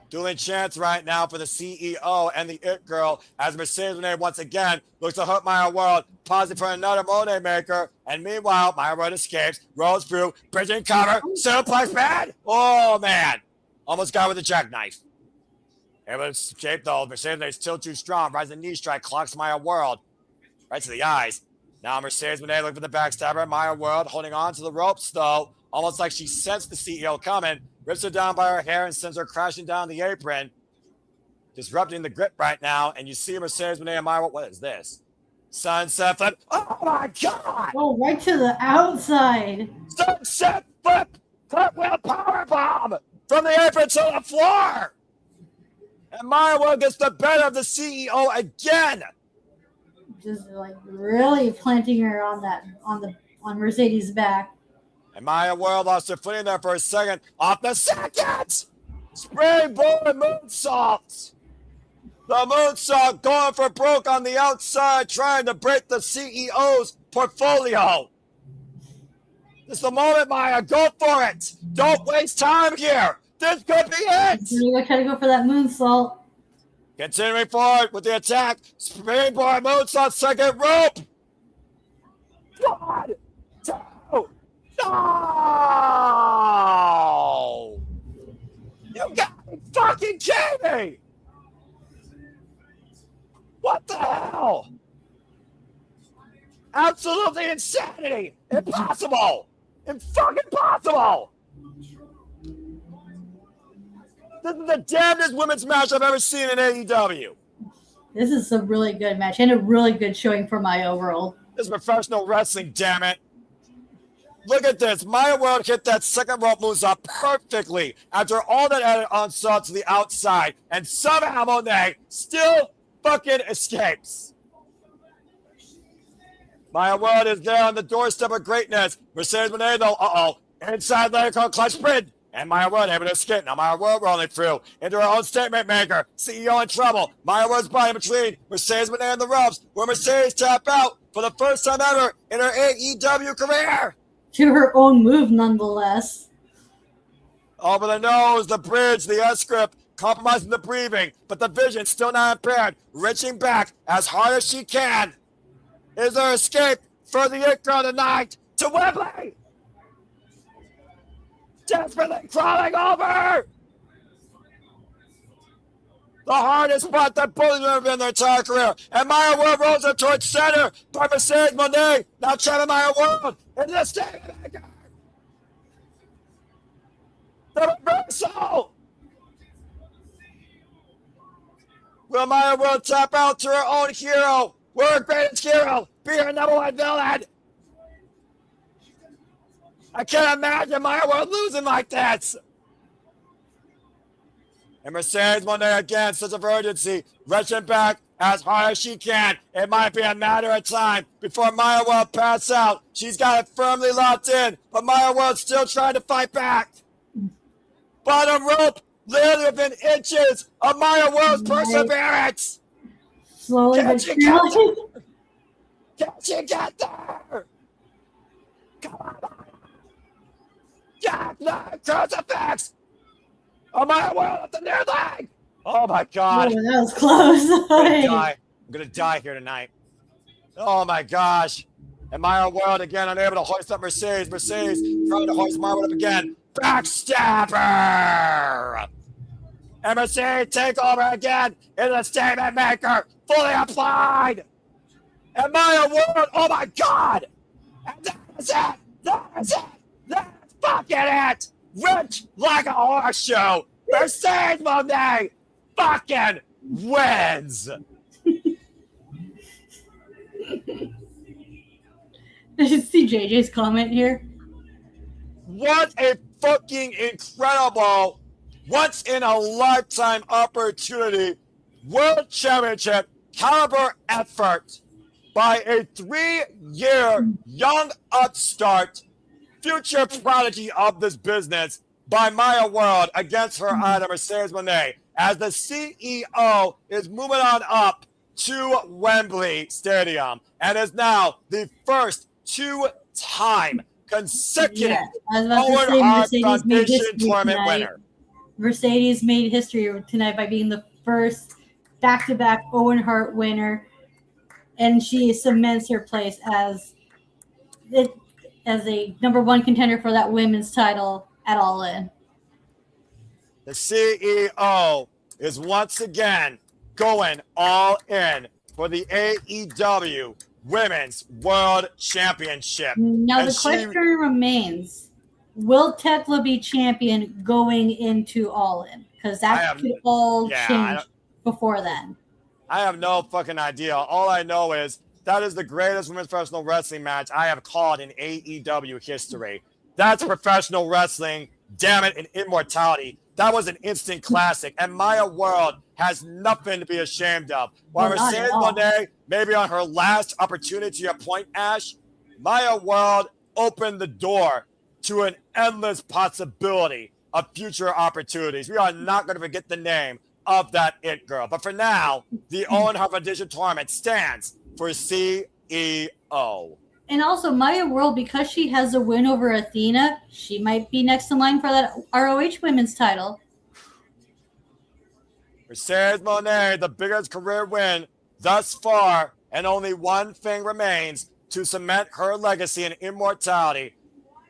Dueling chance right now for the CEO and the It Girl as Mercedes Monet once again looks to hook Maya Woods, pausing for another Monet Maker. And meanwhile, Maya Woods escapes, rolls through, bridging cover, suplex pad. Oh, man. Almost got with a jackknife. Able to escape, though. Mercedes Monet is still too strong. Rising knee strike clocks Maya Woods right to the eyes. Now Mercedes Monet looking for the backstabber. Maya Woods holding on to the ropes, though. Almost like she sensed the CEO coming. Rips her down by her hair and sends her crashing down the apron. Disrupting the grip right now. And you see Mercedes Monet and Maya Woods. What is this? Sunset flip. Oh, my God. Oh, right to the outside. Sunset flip. Cartwheel powerbomb from the apron to the floor. And Maya Woods gets the better of the CEO again. Just like really planting her on Mercedes' back. And Maya Woods lost her footing there for a second. Off the second! Springboard moonsault! The moonsault going for broke on the outside, trying to break the CEO's portfolio. This is the moment, Maya. Go for it. Don't waste time here. This could be it. We're trying to go for that moonsault. Continuing forward with the attack. Springboard moonsault, second rope. 1, 2, no! You got me fucking kidding me! What the hell? Absolutely insanity! Impossible! Fucking impossible! This is the damnedest women's match I've ever seen in AEW. This is a really good match and a really good showing for Maya World. This is professional wrestling, damn it. Look at this. Maya World hit that second rope moves up perfectly after all that added onslaught to the outside, and somehow Monet still fucking escapes. Maya World is there on the doorstep of greatness. Mercedes Monet, though, inside leg clutch sprint. And Maya World able to escape. Now Maya World rolling through into her own statement maker. CEO in trouble. Maya World's body in between Mercedes Monet and the ropes, where Mercedes tap out for the first time ever in her AEW career. To her own move, nonetheless. Over the nose, the bridge, the S-grip, compromising the breathing, but the vision still not impaired. Reaching back as hard as she can. Is her escape for the It Girl tonight to Wembley? Desperately crawling over the hardest spot that bullies have ever been in their entire career. And Maya World rolls her towards center by Mercedes Monet. Now trapping Maya World into the statement maker. The reversal. Will Maya World tap out to her own hero? Will her greatest hero be her number one villain? I can't imagine Maya World losing like that. And Mercedes Monet again, sense of urgency, reaching back as hard as she can. It might be a matter of time before Maya World passes out. She's got it firmly locked in, but Maya World's still trying to fight back. Bottom rope, literally within inches of Maya World's perseverance. Slowly Can but she get surely. there? Can she get there? Come on. Jack, no, crucifix! Oh, Maya World at the near leg! Oh my God. Oh, that was close. I'm gonna die here tonight. Oh my gosh. And Maya World again unable to hoist up Mercedes. Mercedes trying to hoist Maya World up again. Backstabber! And Mercedes take over again in the statement maker. Fully applied! And Maya World, oh my God! And that is it! That is it! That is fucking it! Rich like a horse show! Mercedes Monet fucking wins! I should see JJ's comment here. What a fucking incredible, once in a lifetime opportunity, world championship caliber effort by a 3-year young upstart, future prodigy of this business by Maya World against her idol Mercedes Monet, as the CEO is moving on up to Wembley Stadium and is now the first 2-time consecutive Owen Hart Foundation tournament winner. Mercedes made history tonight by being the first back-to-back Owen Hart winner, and she cements her place as a #1 contender for that women's title at All In. The CEO is once again going all in for the AEW Women's World Championship. Now And the question remains, will Tekla be champion going into All In? Because that could all change before then. I have no fucking idea. All I know is that is the greatest women's professional wrestling match I have called in AEW history. That's professional wrestling, damn it, and immortality. That was an instant classic, and Maya World has nothing to be ashamed of. While Mercedes Monet, maybe on her last opportunity, to your point, Ash, Maya World opened the door to an endless possibility of future opportunities. We are not going to forget the name of that It Girl. But for now, the Owen Hart Foundation tournament stands for CEO. And also, Maya World, because she has a win over Athena, she might be next in line for that ROH women's title. Mercedes Monet, the biggest career win thus far, and only one thing remains to cement her legacy and immortality.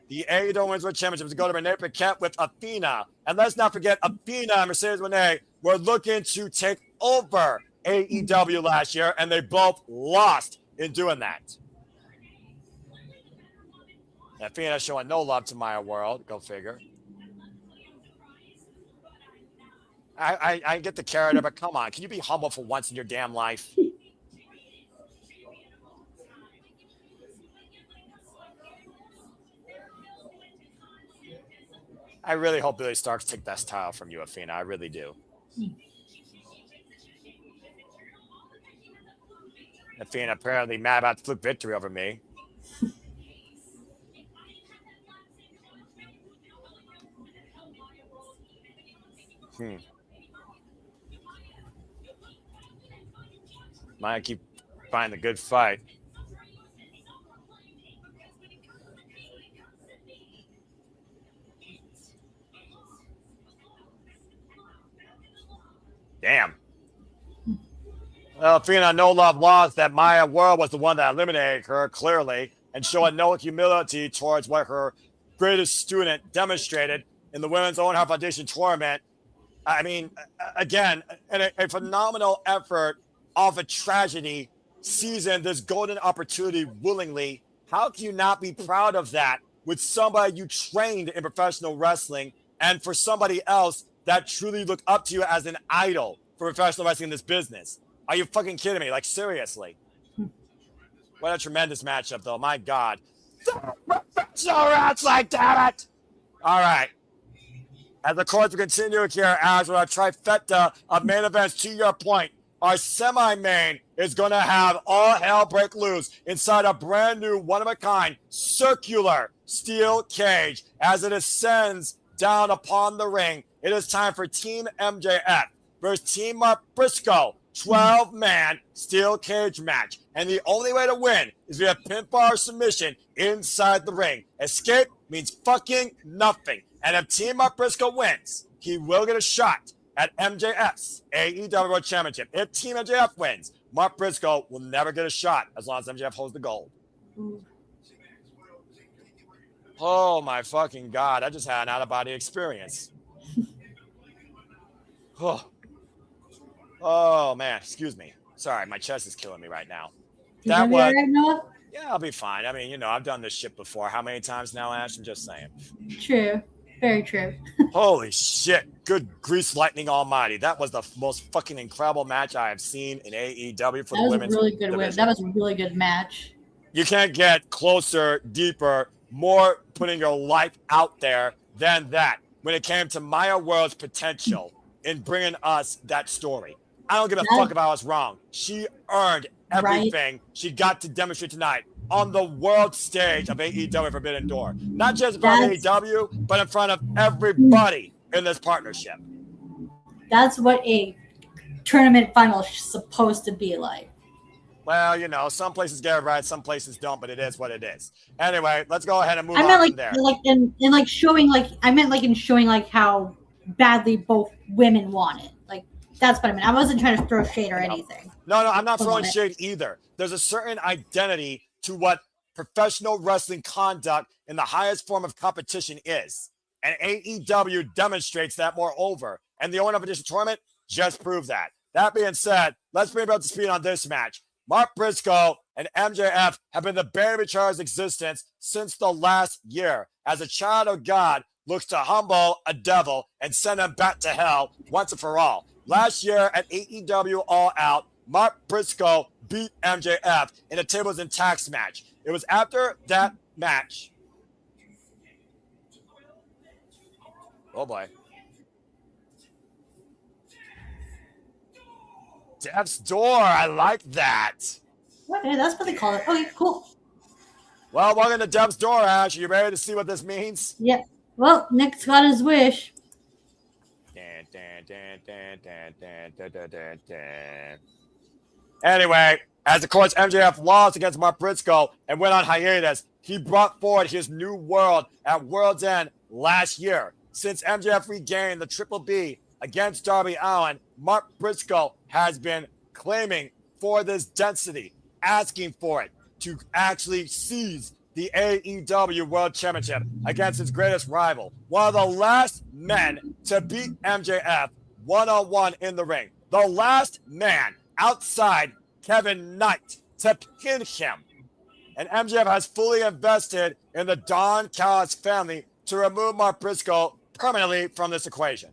The AEW Women's World Championship to go to Renee Paquette with Athena. And let's not forget, Athena and Mercedes Moné were looking to take over AEW last year, and they both lost in doing that. Athena showing no love to Maya World. Go figure. I get the character, but come on. Can you be humble for once in your damn life? I really hope Billy Starks take that title from you, Athena. I really do. Athena apparently mad about the flip victory over me. Might keep finding a good fight. Damn. Well, Athena no love lost that Maya World was the one that eliminated her, clearly, and showing no humility towards what her greatest student demonstrated in the Women's Own Heart Foundation tournament. I mean, again, a phenomenal effort off a tragedy, seizing this golden opportunity willingly. How can you not be proud of that with somebody you trained in professional wrestling and for somebody else that truly looked up to you as an idol for professional wrestling in this business? Are you fucking kidding me? Like, seriously. What a tremendous matchup, though. My God. So rats like that. All right. As of course we continue here as with our trifecta of main events, to your point, our semi-main is going to have all hell break loose inside a brand new one-of-a-kind circular steel cage as it ascends down upon the ring. It is time for Team MJF versus Team Mark Briscoe, 12-man steel cage match. And the only way to win is via pinfall or submission inside the ring. Escape means fucking nothing. And if Team Mark Briscoe wins, he will get a shot at MJF's AEW World Championship. If Team MJF wins, Mark Briscoe will never get a shot as long as MJF holds the gold. Oh my fucking God. I just had an out-of-body experience. Oh man, excuse me. Sorry, my chest is killing me right now. That was, yeah, I'll be fine. I mean, you know, I've done this shit before. How many times now, Ash? I'm just saying. True. Very true. Holy shit. Good grease lightning almighty. That was the most fucking incredible match I have seen in AEW for the women's division. That was a really good match. You can't get closer, deeper, more putting your life out there than that when it came to Maya World's potential in bringing us that story. I don't give a fuck if I was wrong. She earned everything she got to demonstrate tonight on the world stage of AEW Forbidden Door. Not just in front of AEW, but in front of everybody in this partnership. That's what a tournament final is supposed to be like. Well, you know, some places get it right, some places don't, but it is what it is. Anyway, let's go ahead and move on from there. I meant in showing how badly both women want it. Like, that's what I meant. I wasn't trying to throw shade or anything. No, I'm not throwing shade either. There's a certain identity to what professional wrestling conduct in the highest form of competition is. And AEW demonstrates that moreover. And the Owen Edition tournament just proved that. That being said, let's bring up to speed on this match. Mark Briscoe and MJF have been the bane of each other's existence since the last year, as a child of God looks to humble a devil and send him back to hell once and for all. Last year at AEW All Out, Mark Briscoe beat MJF in a tables and tax match. It was after that match. Oh boy. Death's Door. I like that. Okay, that's what they call it. Okay, cool. Well, welcome to Death's Door, Ash. Are you ready to see what this means? Yeah. Well, Nick's got his wish. Anyway, as of course MJF lost against Mark Briscoe and went on hiatus, he brought forward his new world at World's End last year. Since MJF regained the Triple B against Darby Allin, Mark Briscoe has been claiming for this density, asking for it, to actually seize the AEW World Championship against his greatest rival. One of the last men to beat MJF one-on-one in the ring. The last man outside Kevin Knight to pin him. And MJF has fully invested in the Don Callis family to remove Mark Briscoe permanently from this equation.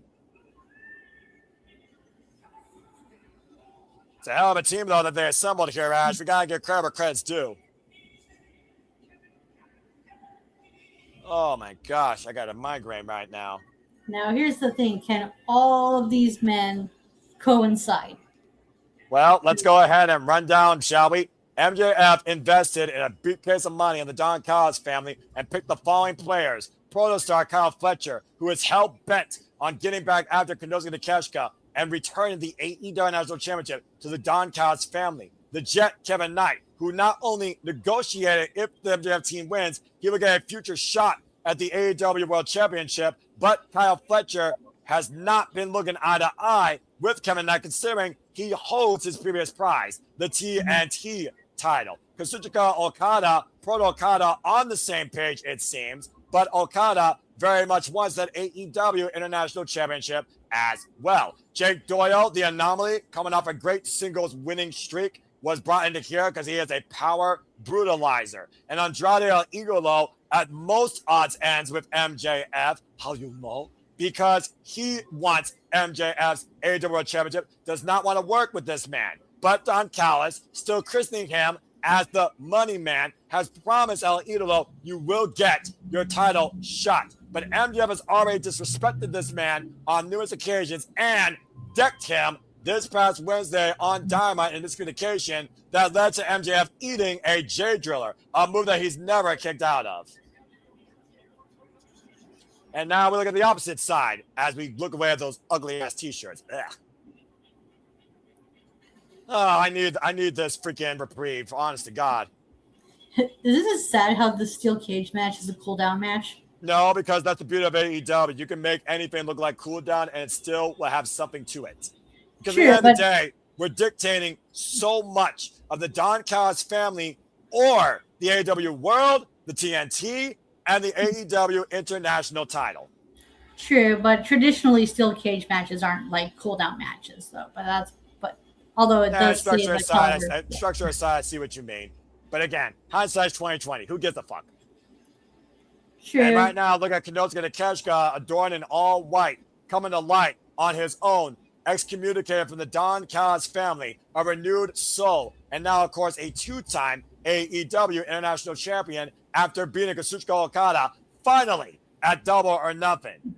It's a hell of a team, though, that they assembled here, Ash. We got to give credit where credit's due. Oh, my gosh. I got a migraine right now. Now, here's the thing. Can all of these men coincide? Well, let's go ahead and run down, shall we? MJF invested in a big case of money in the Don Callis family and picked the following players. Protostar Kyle Fletcher, who is hell-bent on getting back after Konosuke Takeshita and returning the AEW National Championship to the Don Callis family. The Jet, Kevin Knight, who not only negotiated if the MJF team wins, he will get a future shot at the AEW World Championship, but Kyle Fletcher has not been looking eye to eye with Kevin Knight, considering he holds his previous prize, the TNT title. Kazuchika Okada, Proto Okada on the same page, it seems, but Okada very much wants that AEW International Championship as well. Jake Doyle, the anomaly, coming off a great singles winning streak, was brought into here because he is a power brutalizer. And Andrade El Idolo at most odds ends with MJF. How you know? Because he wants MJF's AEW World Championship, does not want to work with this man. But Don Callis, still christening him as the money man, has promised El Idolo, you will get your title shot. But MJF has already disrespected this man on numerous occasions and decked him this past Wednesday on Dynamite in this communication that led to MJF eating a J Driller, a move that he's never kicked out of. And now we look at the opposite side as we look away at those ugly-ass T-shirts. Ugh. Oh, I need this freaking reprieve, honest to God. Isn't it sad how the steel cage match is a cool-down match? No, because that's the beauty of AEW. You can make anything look like cool-down and it still will have something to it. Because at the end of the day, we're dictating so much of the Don Callis family or the AEW World, the TNT, and the AEW International title. True, but traditionally steel cage matches aren't like cool-down matches, though. But although it does structure aside, I see what you mean. But again, hindsight's 2020. Who gives a fuck? True. And right now, look at Konosuke Takeshita adorned in all white, coming to light on his own, excommunicated from the Don Callis family, a renewed soul, and now, of course, a two-time AEW International Champion after beating Kazuchika Okada, finally, at Double or Nothing.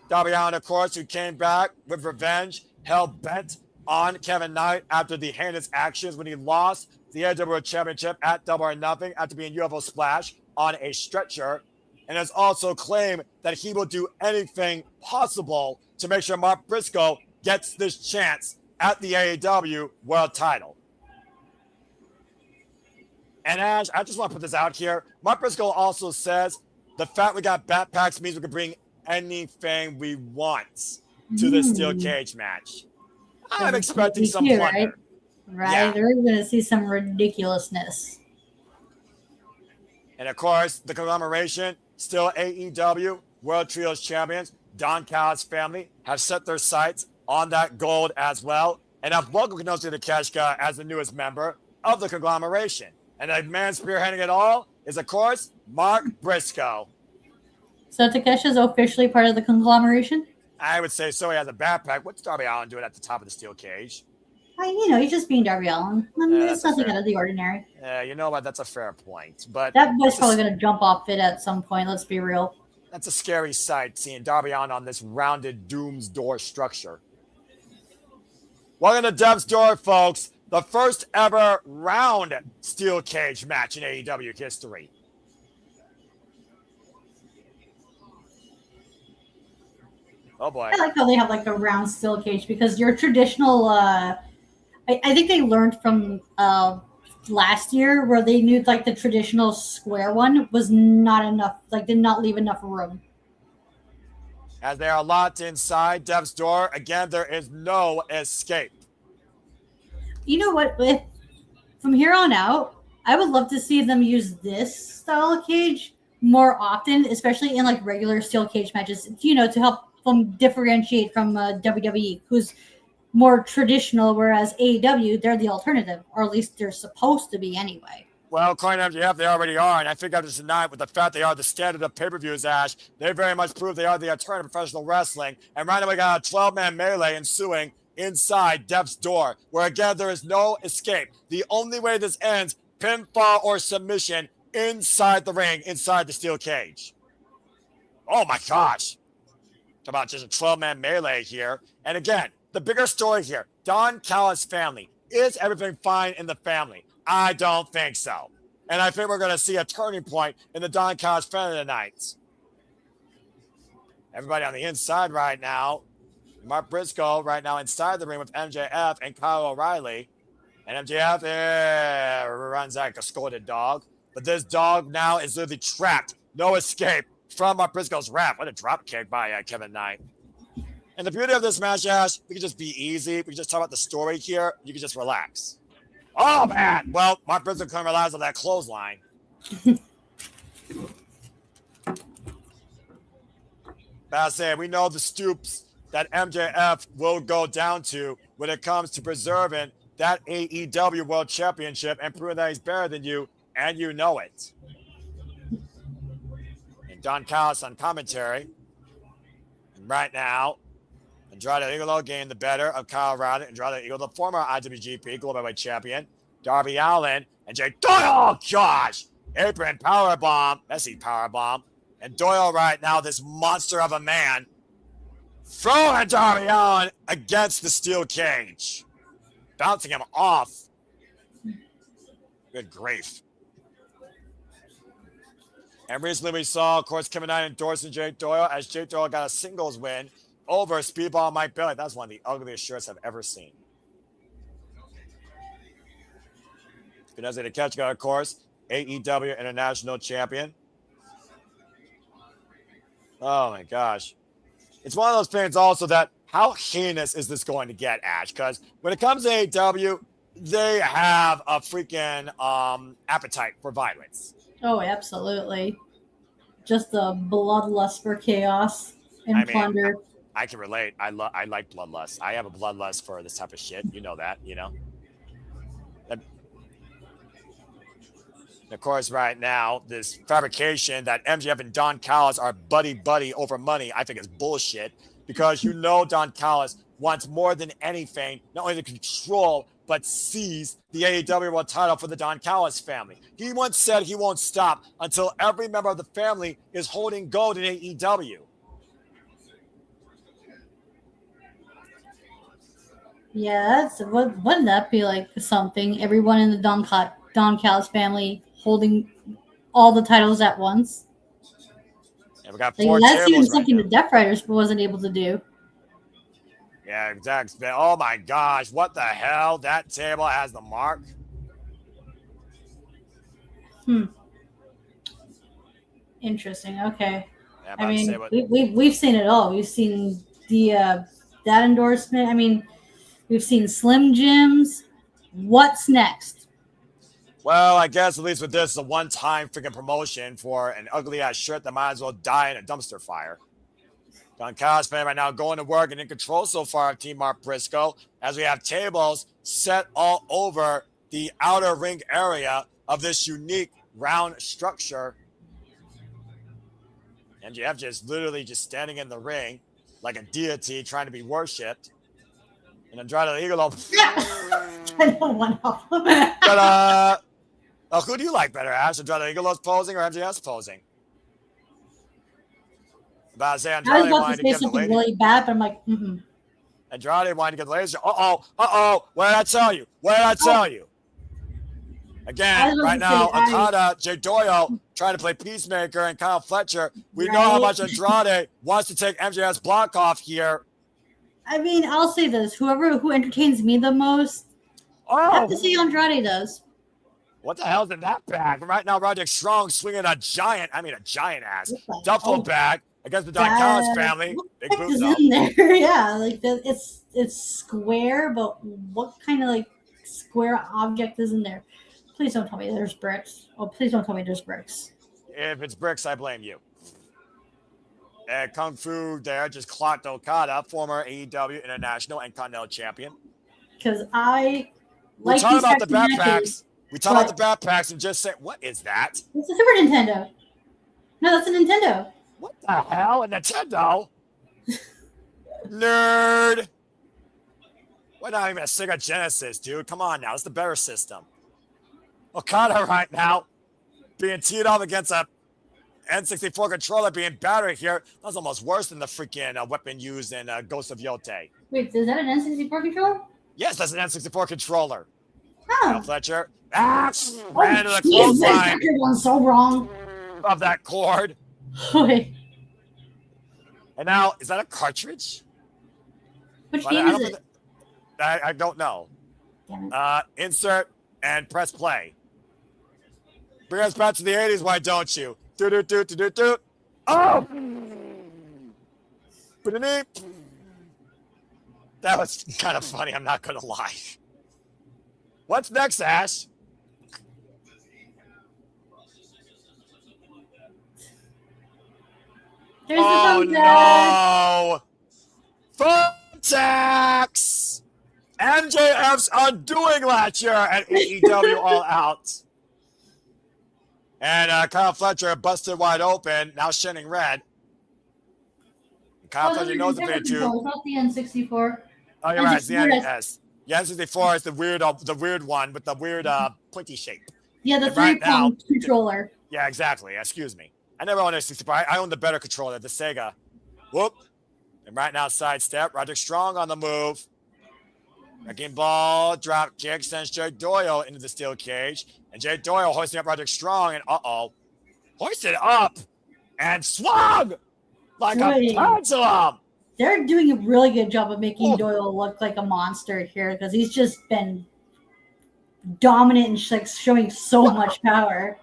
Darby Allin, of course, who came back with revenge, hell-bent on Kevin Knight after the heinous actions when he lost the AEW World Championship at Double or Nothing after being UFO Splash on a stretcher, and has also claimed that he will do anything possible to make sure Mark Briscoe gets this chance at the AEW World title. And Ash, I just want to put this out here. Mark Briscoe also says the fact we got backpacks means we can bring anything we want to this steel cage match. I'm expecting some plunder. Right? Yeah. They're going to see some ridiculousness. And of course, the conglomeration, still AEW World Trios champions, Don Callis family, have set their sights on that gold as well, and have welcomed Konosuke Takeshita as the newest member of the conglomeration. And the man spearheading it all is, of course, Mark Briscoe. So Takesha's officially part of the conglomeration? I would say so. He has a backpack. What's Darby Allin doing at the top of the steel cage? He's just being Darby Allin. I mean, it's nothing out of the ordinary. Yeah, you know what? That's a fair point. But that boy's probably going to jump off it at some point. Let's be real. That's a scary sight, seeing Darby Allin on this rounded Doom's Door structure. Welcome to Death's Door, folks. The first ever round steel cage match in AEW history. Oh boy. I like how they have like a round steel cage because your traditional, I think they learned from last year where they knew like the traditional square one was not enough, like did not leave enough room. As they are locked inside Death's Door, again, there is no escape. You know what? from here on out, I would love to see them use this style of cage more often, especially in like regular steel cage matches, to help them differentiate from WWE, who's more traditional, whereas AEW, they're the alternative, or at least they're supposed to be anyway. Well, according to MJF, they already are, and I think after tonight, with the fact they are the standard of pay-per-views, Ash, they very much prove they are the alternative professional wrestling. And right now we got a 12-man melee ensuing inside Death's door, where again there is no escape. The only way this ends, pinfall or submission inside the ring, inside the steel cage. Oh my gosh. Talk about just a 12-man melee here. And again, the bigger story here, Don Callis' family. Is everything fine in the family? I don't think so. And I think we're going to see a turning point in the Don Callis family tonight. Everybody on the inside right now. Mark Briscoe right now inside the ring with MJF and Kyle O'Reilly. And MJF runs like a scolded dog. But this dog now is literally trapped. No escape from Mark Briscoe's wrap. What a drop kick by Kevin Knight. And the beauty of this match, Ash, we can just be easy. We can just talk about the story here. You can just relax. Oh, man. Well, Mark Briscoe couldn't relax on that clothesline. But I say, we know the stoops that MJF will go down to when it comes to preserving that AEW World Championship and proving that he's better than you, and you know it. And Don Callis on commentary. And right now, Andrade Igolo gained the better of Kyle O'Reilly. Andrade Igolo, the former IWGP Global Heavyweight Champion. Darby Allin and Jay Doyle. Oh, gosh. Apron powerbomb. Messy powerbomb. And Doyle right now, this monster of a man, throwing Darby Allin against the steel cage. Bouncing him off. Good grief. And recently we saw, of course, Kevin Knight endorsing Jay Doyle as Jay Doyle got a singles win over Speedball Mike Bailey. That's one of the ugliest shirts I've ever seen. Vanessa Takagi, of course, AEW International Champion. Oh my gosh. It's one of those things also that how heinous is this going to get, Ash? Because when it comes to AEW, they have a freaking appetite for violence. Oh, absolutely. Just a bloodlust for chaos and plunder. I can relate. I like bloodlust. I have a bloodlust for this type of shit. You know that, you know? And of course, right now, this fabrication that MJF and Don Callis are buddy-buddy over money, I think is bullshit. Because you know Don Callis wants more than anything, not only to control, but seize the AEW World title for the Don Callis family. He once said he won't stop until every member of the family is holding gold in AEW. Yeah, wouldn't that be like something? Everyone in the Don Callis family holding all the titles at once. Yeah, we got like, four that's even tables something right the Death Riders wasn't able to do. Yeah, exactly. Oh my gosh, what the hell? That table has the mark. Interesting. Okay. Yeah, I mean, we've seen it all. We've seen the that endorsement. I mean, we've seen Slim Jims. What's next? Well, I guess at least with this, a one-time freaking promotion for an ugly-ass shirt that might as well die in a dumpster fire. Don Callis fan right now going to work and in control so far of Team Mark Briscoe as we have tables set all over the outer ring area of this unique round structure. MJF just literally just standing in the ring like a deity trying to be worshipped. And Andrade Igolo. I don't want to. But who do you like better, Ash? Andrade Igolo's posing or MJF's posing? About to say Andrade I was about wanted to to say get the something lady. really bad, but I'm like, mm-mm. Andrade wanted to get the ladies. Uh-oh. What did I tell you? Again, right now, Okada, Jay Doyle trying to play peacemaker, and Kyle Fletcher. We know how much Andrade wants to take MJF's block off here. I mean, I'll say this: who entertains me the most, I have to see Andrade does. What the hell's in that bag? Right now, Roderick Strong swinging a giant ass duffel bag against the Don Callis family. Big boot in there. Yeah, like it's square, but what kind of like square object is in there? Please don't tell me there's bricks. Oh, please don't tell me there's bricks. If it's bricks, I blame you. Kung Fu there just clocked Okada, former AEW International and Continental Champion. Because I We're like talking these about the types of backpacks. matches, We talk about but- the backpacks and just say, what is that? It's a Super Nintendo. No, that's a Nintendo. What the hell? A Nintendo? Nerd. Why not even a Sega Genesis, dude? Come on now. It's the better system. Okada right now being teed up against a N64 controller being battered here. That's almost worse than the freaking weapon used in Ghost of Yote. Wait, is that an N64 controller? Yes, that's an N64 controller. Huh. Now, Fletcher. Ran into the Jesus, clothesline that one's so wrong. of that cord. Wait, And now, is that a cartridge? which But game I don't is think it? I don't know. Damn it. Insert and press play. Bring us back to the 80s, why don't you? Do. Oh! That was kind of funny, I'm not going to lie. What's next, Ash? There's the Oh, no! Thumbtacks! MJF's undoing last year at AEW All Out. And Kyle Fletcher busted wide open, now shining red. Kyle Fletcher knows the thing too. It's not the N64. Oh, you're right. It's the NES. The N64 is the weird one with the weird pointy shape. Yeah, the And right three-prong now- controller. Yeah, exactly. Excuse me. I never owned a 64. I own the better controller, the Sega. Whoop. And right now, sidestep. Roderick Strong on the move. Wrecking ball, drop kick, sends Jay Doyle into the steel cage. And Jay Doyle hoisting up Roderick Strong. And hoisted up and swung like Wait. a pendulum. They're doing a really good job of making Doyle look like a monster here because he's just been dominant and like showing so much power.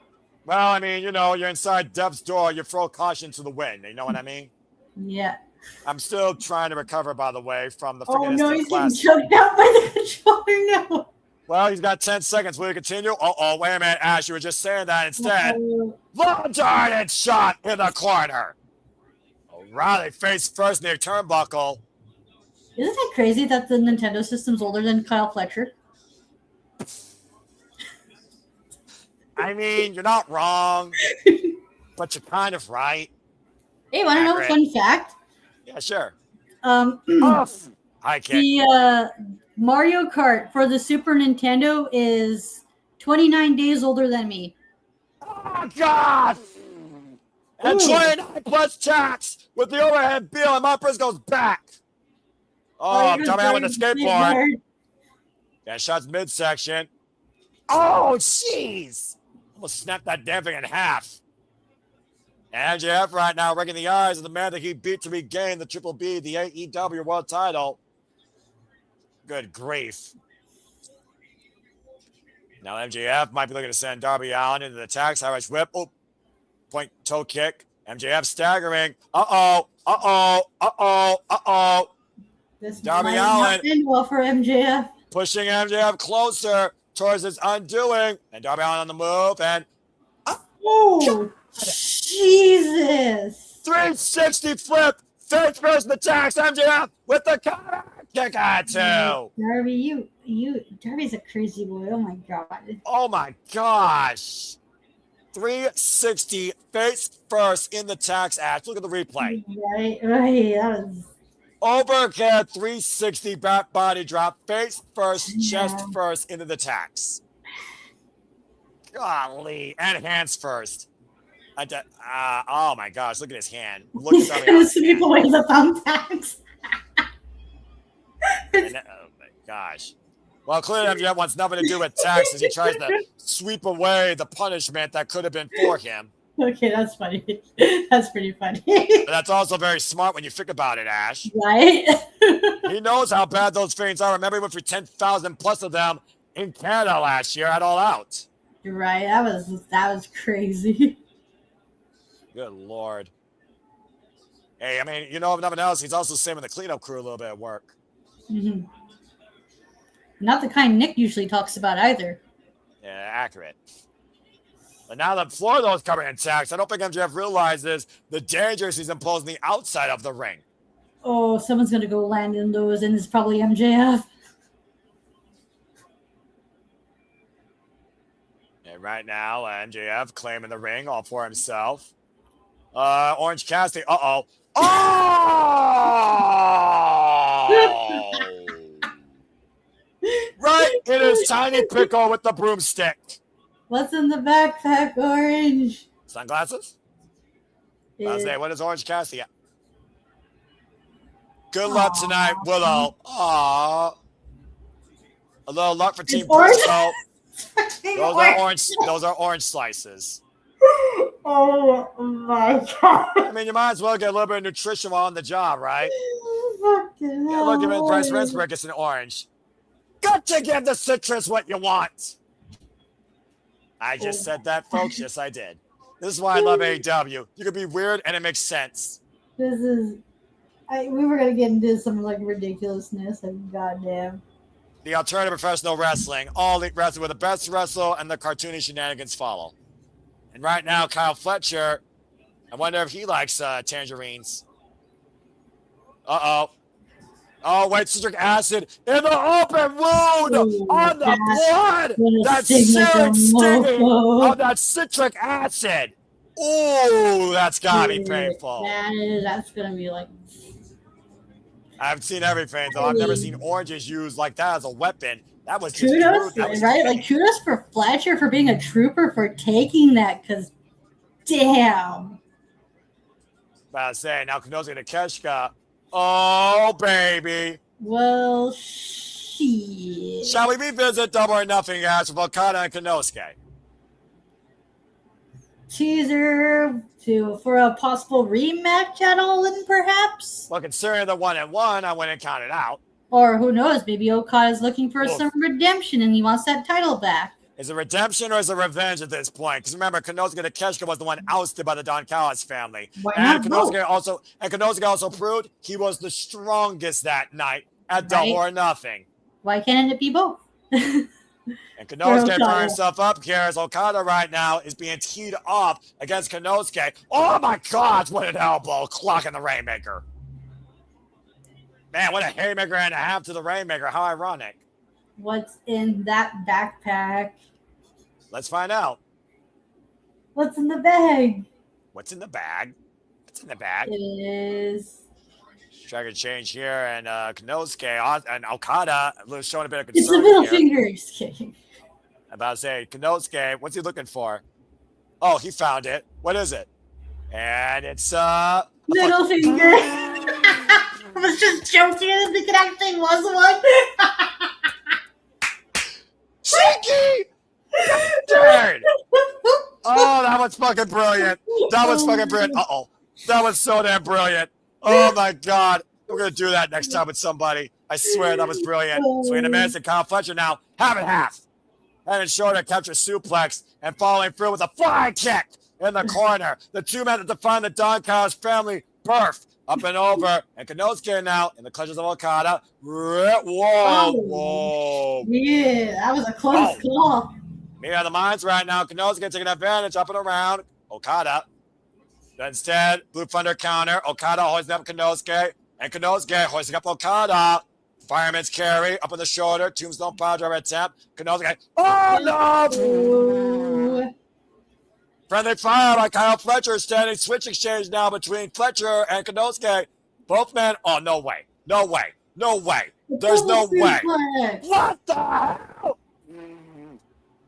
Well, I mean, you're inside Death's door. You throw caution to the wind. You know what I mean? Yeah. I'm still trying to recover, by the way, from the Oh freaking no, instant he's getting class. choked out by the controller now. Well, he's got 10 seconds. Will you continue? Wait a minute, Ash. You were just saying that instead. Uh-oh. Long-darted shot in the corner. O'Reilly face first near turnbuckle. Isn't that crazy that the Nintendo system's older than Kyle Fletcher? I mean, you're not wrong, but you're kind of right. Hey, want to know a Accurate. fun fact? Yeah, sure. I can't. The Mario Kart for the Super Nintendo is 29 days older than me. Oh, God! And 29 plus tax with the overhead bill, and my price goes back. Oh, you're dumb out with the very skateboard. smart. Yeah, shots midsection. Oh, jeez! Almost snapped that damn thing in half. And MJF right now wrecking the eyes of the man that he beat to regain the Triple B, the AEW World Title. Good grief. Now MJF might be looking to send Darby Allin into the tax. Irish whip. Oh, point toe kick. MJF staggering. This Darby might not Allin end well for MJF. pushing MJF closer towards his undoing. And Darby Allin on the move. And Oh, Jesus. 360 flip. Face first in the tax. MJF with the counter kick at two. Darby, Darby's a crazy boy. Oh my God. Oh my gosh. 360 face first in the tax ash. Look at the replay. Right. That was. Overhead 360 back body drop. Face first, chest first into the tax. Golly. And hands first. Oh my gosh. Look at his hand. Look He's at gonna his sweep away the thumbtacks. Oh my gosh. Well, clearly MJF wants nothing to do with tax as he tries to sweep away the punishment that could have been for him. Okay, that's funny. That's pretty funny. But that's also very smart when you think about it, Ash. Right? He knows how bad those fiends are. Remember, he went for 10,000 plus of them in Canada last year at All Out. You're right. That was crazy. Good Lord. Hey, I mean, if nothing else, he's also saving the cleanup crew a little bit of work. Mhm. Not the kind Nick usually talks about either. Yeah, accurate. But now that Florida's coming in tax, I don't think MJF realizes the dangers he's imposing the outside of the ring. Oh, someone's going to go land in those, and it's probably MJF. And right now, MJF claiming the ring all for himself. Orange Cassidy. Uh-oh. Oh! Right in his tiny pickle with the broomstick. What's in the backpack, Orange? Sunglasses? I was saying, what is Orange Cassidy? Good Aww. luck tonight, Willow. Aww. A little luck for Team Orange. Briscoe. Those are orange slices. Oh my god. I mean, you might as well get a little bit of nutrition while on the job, right? Fucking Yeah, look at Bryce Rensburg, it's an orange. Got to give the citrus what you want. I just said that, folks. Yes, I did. This is why I love AEW. You can be weird and it makes sense. This is... we were going to get into some like ridiculousness. Like, goddamn. The alternative professional wrestling. All elite wrestling where the best wrestle and the cartoony shenanigans follow. And right now, Kyle Fletcher, I wonder if he likes tangerines. Uh-oh. Oh, wait, citric acid in the open wound on the blood. That's searing stinging of that citric acid. Ooh, that's got to be painful. That's going to be like... I've seen everything, though. I've never seen oranges used like that as a weapon. That was just kudos, rude. right? Like, kudos for Fletcher for being a trooper for taking that, because damn. I was saying, now Kenosi to Keshka. Oh, baby. Well, shit. Shall we revisit Double or Nothing match with Okada and Konosuke? Teaser for a possible rematch at All In, perhaps? Well, considering the 1-1, I wouldn't count it out. Or who knows, maybe Okada's looking for some redemption and he wants that title back. Is it redemption or is it revenge at this point? Because remember, Konosuke Takeshita was the one ousted by the Don Callis family. And Konosuke also proved he was the strongest that night at Double or Nothing. Why can't it be both? And Konosuke throwing himself up here as Okada right now is being teed off against Konosuke. Oh my God, what an elbow. Clocking the Rainmaker. Man, what a haymaker and a half to the Rainmaker. How ironic. What's in that backpack? Let's find out. What's in the bag? What's in the bag? What's in the bag? It is. Trying to change here, and Konosuke and Okada showing a bit of concern. It's the middle here. fingers. I'm about to say, Konosuke, what's he looking for? Oh, he found it. What is it? And it's middle finger. I was just joking. I didn't think it actually was one. Cheeky! Dude! Oh, that was fucking brilliant. That was fucking brilliant. Uh-oh. That was so damn brilliant. Oh, my God. We're going to do that next time with somebody. I swear that was brilliant. Swing and miss, and Kyle Fletcher now half and half. Head and shoulder capture suplex and following through with a flying kick in the corner. The two men that define the Don Callis family birth. Up and over, and Konosuke now in the clutches of Okada. Whoa. Yeah, that was a close call. Me on the minds right now. Konosuke taking advantage, up and around. Okada. But instead, Blue Thunder counter. Okada hoisting up Konosuke, and Konosuke hoisting up Okada. Fireman's carry, up on the shoulder. Tombstone power driver attempt. Konosuke. Oh, no! Friendly fire by Kyle Fletcher. Standing switch exchange now between Fletcher and Konosuke. Both men. Oh, no way. No way. No way. There's no way. What the hell?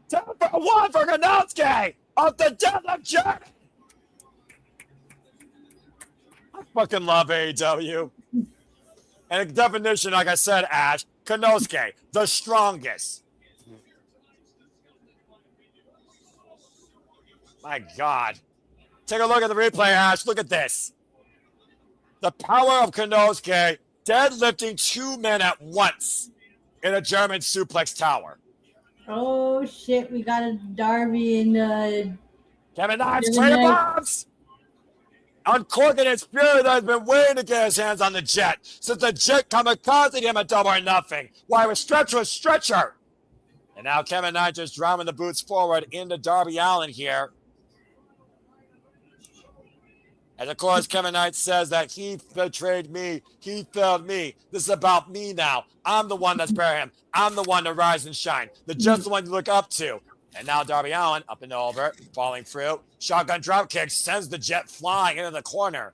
10-1 for Konosuke off the death of Jack. I fucking love AEW. And the definition, like I said, Ash, Konosuke, the strongest. My God. Take a look at the replay, Ash. Look at this. The power of Konosuke deadlifting two men at once in a German suplex tower. Oh, shit. We got a Darby and... Kevin Knives, trade bombs. uncorking his fury that has been waiting to get his hands on the Jet since the Jet kamikazed him at Double or Nothing. Why was stretcher. And now Kevin Knight just driving the boots forward into Darby Allin here. And of course, Kevin Knight says that he betrayed me. He failed me. This is about me now. I'm the one that's bear him. I'm the one to rise and shine. The just the one to look up to. And now Darby Allin up and over, falling through. Shotgun dropkick sends the Jet flying into the corner.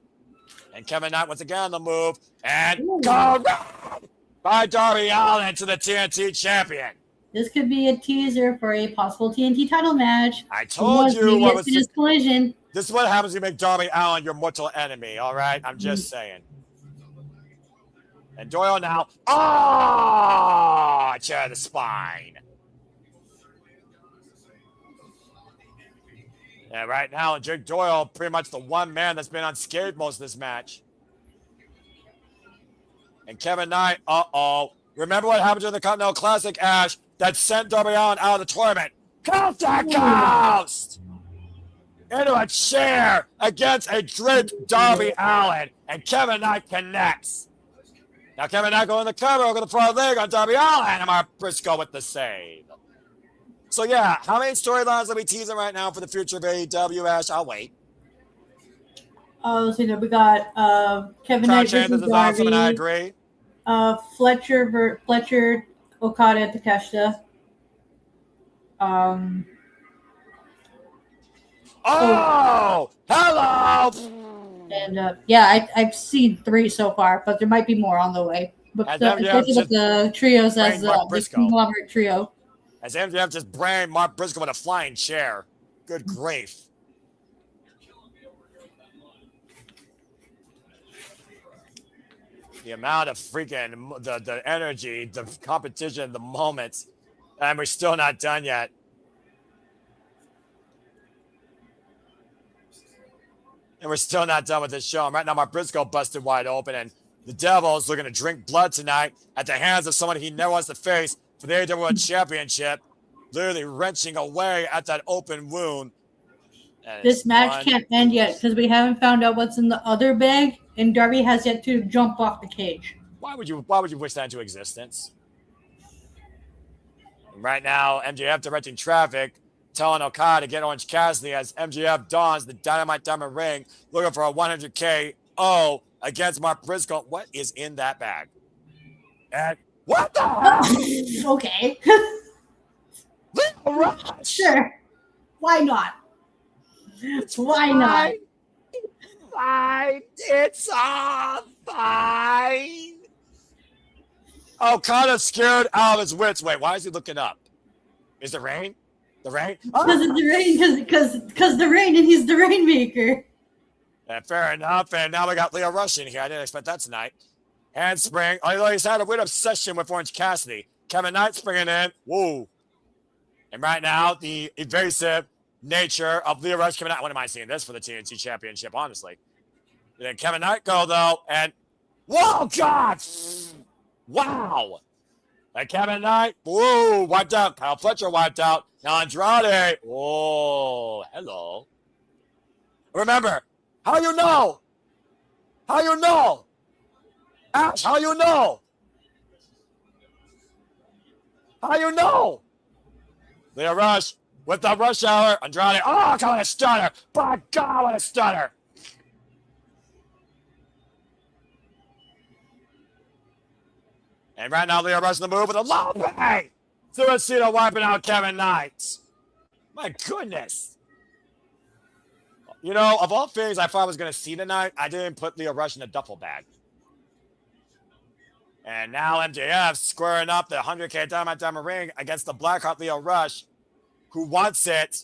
And Kevin Knight once again on the move. And go by Darby Allin to the TNT champion. This could be a teaser for a possible TNT title match. I told you what was this collision. This is what happens when you make Darby Allin your mortal enemy, all right? I'm just saying. And Doyle now. Oh! Chair to the spine. And right now, Jake Doyle, pretty much the one man that's been unscathed most of this match. And Kevin Knight, remember what happened to the Continental Classic, Ash, that sent Darby Allin out of the tournament? Coast to coast! Into a chair against a draped Darby Allin. And Kevin Knight connects. Now Kevin Knight going to the cover, over the front leg on Darby Allin. And Mark Briscoe with the save. So yeah, how many storylines are we teasing right now for the future of AEW, Ash? I'll wait. Oh, so we got Kevin Knight versus Darby. Awesome, and I agree. Fletcher, Okada, Takeshita. Hello! And yeah, I've seen 3 so far, but there might be more on the way. But especially with the trios as the conglomerate trio. As MJF just brained Mark Briscoe with a flying chair. Good grief. The amount of freaking, the energy, the competition, the moments. And we're still not done yet. And we're still not done with this show. And right now, Mark Briscoe busted wide open. And the Devil's looking to drink blood tonight at the hands of someone he never wants to face for the AEW Championship. Literally wrenching away at that open wound. This match can't end yet because we haven't found out what's in the other bag. And Darby has yet to jump off the cage. Why would you wish that into existence? And right now, MJF directing traffic, telling Okada to get Orange Cassidy as MJF dons the Dynamite Diamond ring, looking for a 100K against Mark Briscoe. What is in that bag? And what the hell? Okay. Rush. Sure. Why not? Why not? Fine. It's all fine. Okada's scared out of his wits. Wait, why is he looking up? Is it rain? The rain? Because it's the rain, because the rain, and he's the rainmaker. Yeah, fair enough. And now we got Leo Rush in here. I didn't expect that tonight. Handspring. Although he's had a weird obsession with Orange Cassidy. Kevin Knight springing in. Whoa. And right now, the evasive nature of Leo Rush coming out. I wouldn't mind seeing this for the TNT Championship, honestly. And then Kevin Knight go, though, and whoa, God! Wow! And Kevin Knight, whoa, wiped out. Kyle Fletcher wiped out. Now Andrade, oh, hello. Remember, how you know? How you know? Ash, how you know? How you know? Leo Rush with the rush hour. Andrade, oh, God, what a stunner. By God, what a stunner. And right now, Leo Rush in the move with a low bang. Suicida wiping out Kevin Knight. My goodness. You know, of all things I thought I was going to see tonight, I didn't put Leo Rush in a duffel bag. And now MJF squaring up the 100K Diamond ring against the Blackheart Leo Rush, who wants it.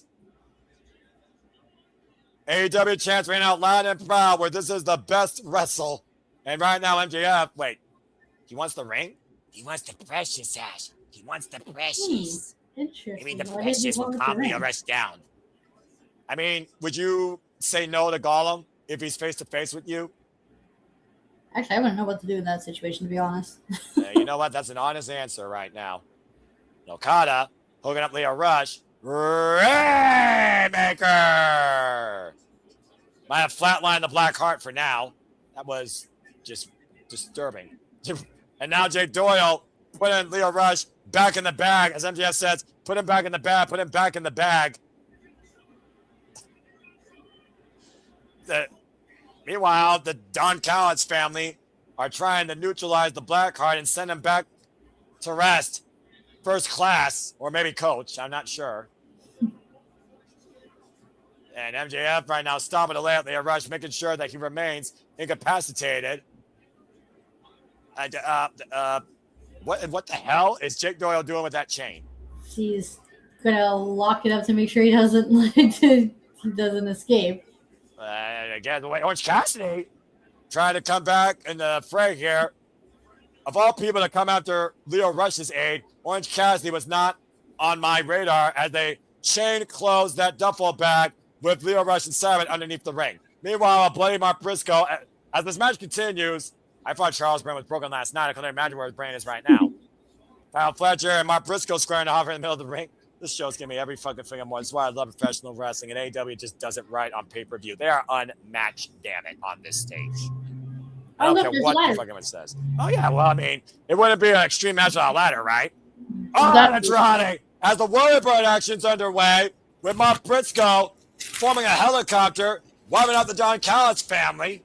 AEW chants ran out loud and proud where this is the best wrestle. And right now MJF, wait, he wants the ring? He wants the precious, Ash. He wants the precious. Interesting. I mean, the precious will calm Leo Rush down. I mean, would you say no to Gollum if he's face-to-face with you? Actually, I wouldn't know what to do in that situation, to be honest. You know what? That's an honest answer right now. Okada hooking up Leo Rush. Rainmaker! Might have flatlined the Black Heart for now. That was just disturbing. And now Jay Doyle putting Leo Rush back in the bag. As MJF says, put him back in the bag, put him back in the bag. Meanwhile, the Don Callis family are trying to neutralize the Blackheart and send him back to rest. First class, or maybe coach, I'm not sure. And MJF right now stopping to lay out Leo Rush, making sure that he remains incapacitated. And, what the hell is Jake Doyle doing with that chain? He's gonna lock it up to make sure he doesn't escape. Again, the way Orange Cassidy trying to come back in the fray here. Of all people to come after Leo Rush's aid, Orange Cassidy was not on my radar as they chain closed that duffel bag with Leo Rush and Sabre underneath the ring. Meanwhile, Bloody Mark Briscoe, as this match continues, I thought Charles' brain was broken last night. I couldn't imagine where his brain is right now. Kyle Fletcher and Mark Briscoe squaring off in the middle of the ring. This show's giving me every fucking thing I want. That's why I love professional wrestling, and AEW just does it right on pay-per-view. They are unmatched, damn it, on this stage. I don't care what the fuck anyone says. Oh, yeah, well, I mean, it wouldn't be an extreme match on a ladder, right? Oh, that's right. As the Warrior Bird action's underway, with Mark Briscoe forming a helicopter, wiping out the Don Callis family.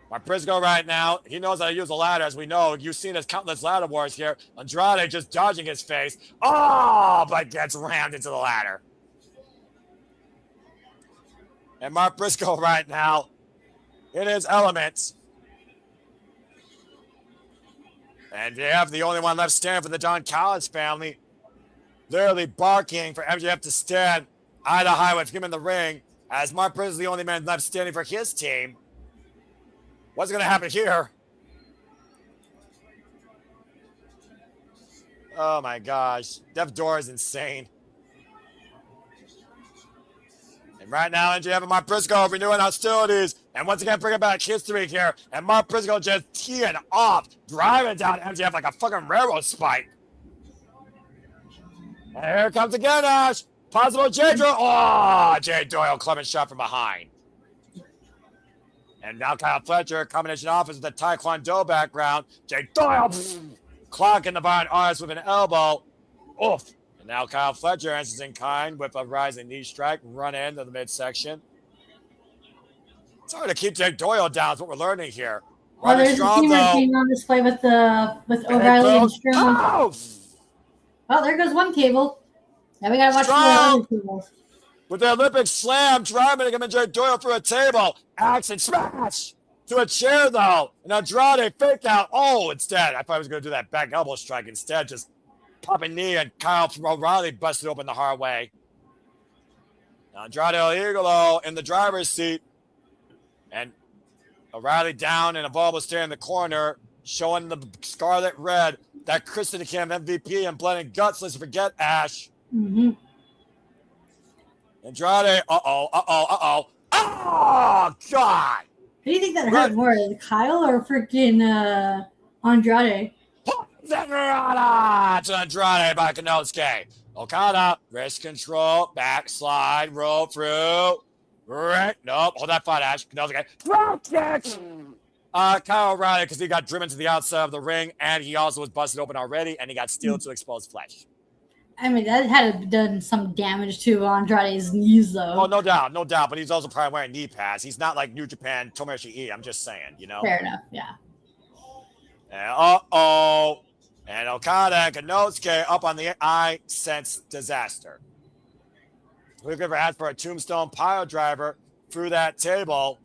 Mark Briscoe right now, he knows how to use a ladder, as we know. You've seen his countless ladder wars here. Andrade just dodging his face. Oh, but gets rammed into the ladder. And Mark Briscoe right now, in his elements. And MJF, the only one left standing for the Don Callis family, literally barking for MJF to stand eye to eye with him in the ring, as Mark Briscoe is the only man left standing for his team. What's going to happen here? Oh my gosh. Death Door is insane. And right now, MJF and Mark Briscoe renewing hostilities. And once again, bringing back history here. And Mark Briscoe just teeing off, driving down MJF like a fucking railroad spike. And here it comes again, Ash. Possible Jay Doyle. Oh, Jay Doyle clubbing shot from behind. And now Kyle Fletcher, combination offense with a Taekwondo background. Jay Doyle clocking the Bayne arse with an elbow. Oof. And now Kyle Fletcher answers in kind with a rising knee strike, run into the midsection. It's hard to keep Jay Doyle down. That's what we're learning here. Well, there's a team routine on display with O'Reilly and Strong. Oh, there goes one cable. Now we gotta watch the other cables. With the Olympic slam, driving to come in Jay Doyle through a table. Axe and smash to a chair, though. And Andrade fake out. Oh, instead, I thought he was going to do that back elbow strike. Instead, just popping knee, and Kyle O'Reilly busted open the hard way. Now Andrade El Idolo in the driver's seat. And O'Reilly down, and Evolve was staying in the corner, showing the scarlet red, that Kristen Cam MVP and blood and guts. Let's forget Ash. Mm-hmm. Andrade, oh, God. Who do you think that hurt more, Kyle or freaking Andrade? Zenrata to Andrade by Konosuke. Okada, wrist control, backslide, roll through. Right, nope, hold that fight, Ash. Konosuke, drop kick. Kyle O'Reilly, because he got driven to the outside of the ring, and he also was busted open already, and he got steel to exposed flesh. I mean, that had done some damage to Andrade's knees, though. Oh, no doubt. But he's also probably wearing knee pads. He's not like New Japan Tomoyoshi E. I'm just saying, you know? Fair enough, yeah. And and Okada and Konosuke up on the I Sense disaster. We've never asked for a tombstone pile driver through that table.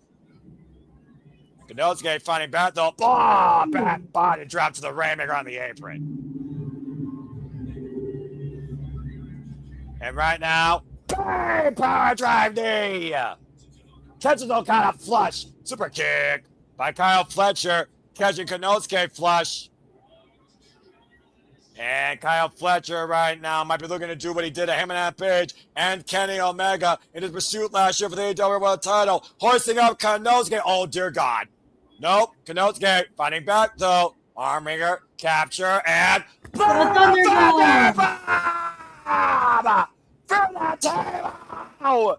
Konosuke finding back, though. Back body drop to the Rainmaker on the apron. And right now, bang, power drive knee. Catches Okada flush. Super kick by Kyle Fletcher. Catching Konosuke flush. And Kyle Fletcher right now might be looking to do what he did to Hangman Page and Kenny Omega in his pursuit last year for the AEW World title. Hoisting up Konosuke. Oh, dear God. Nope. Konosuke fighting back, though. Armringer, capture, and... Through the table!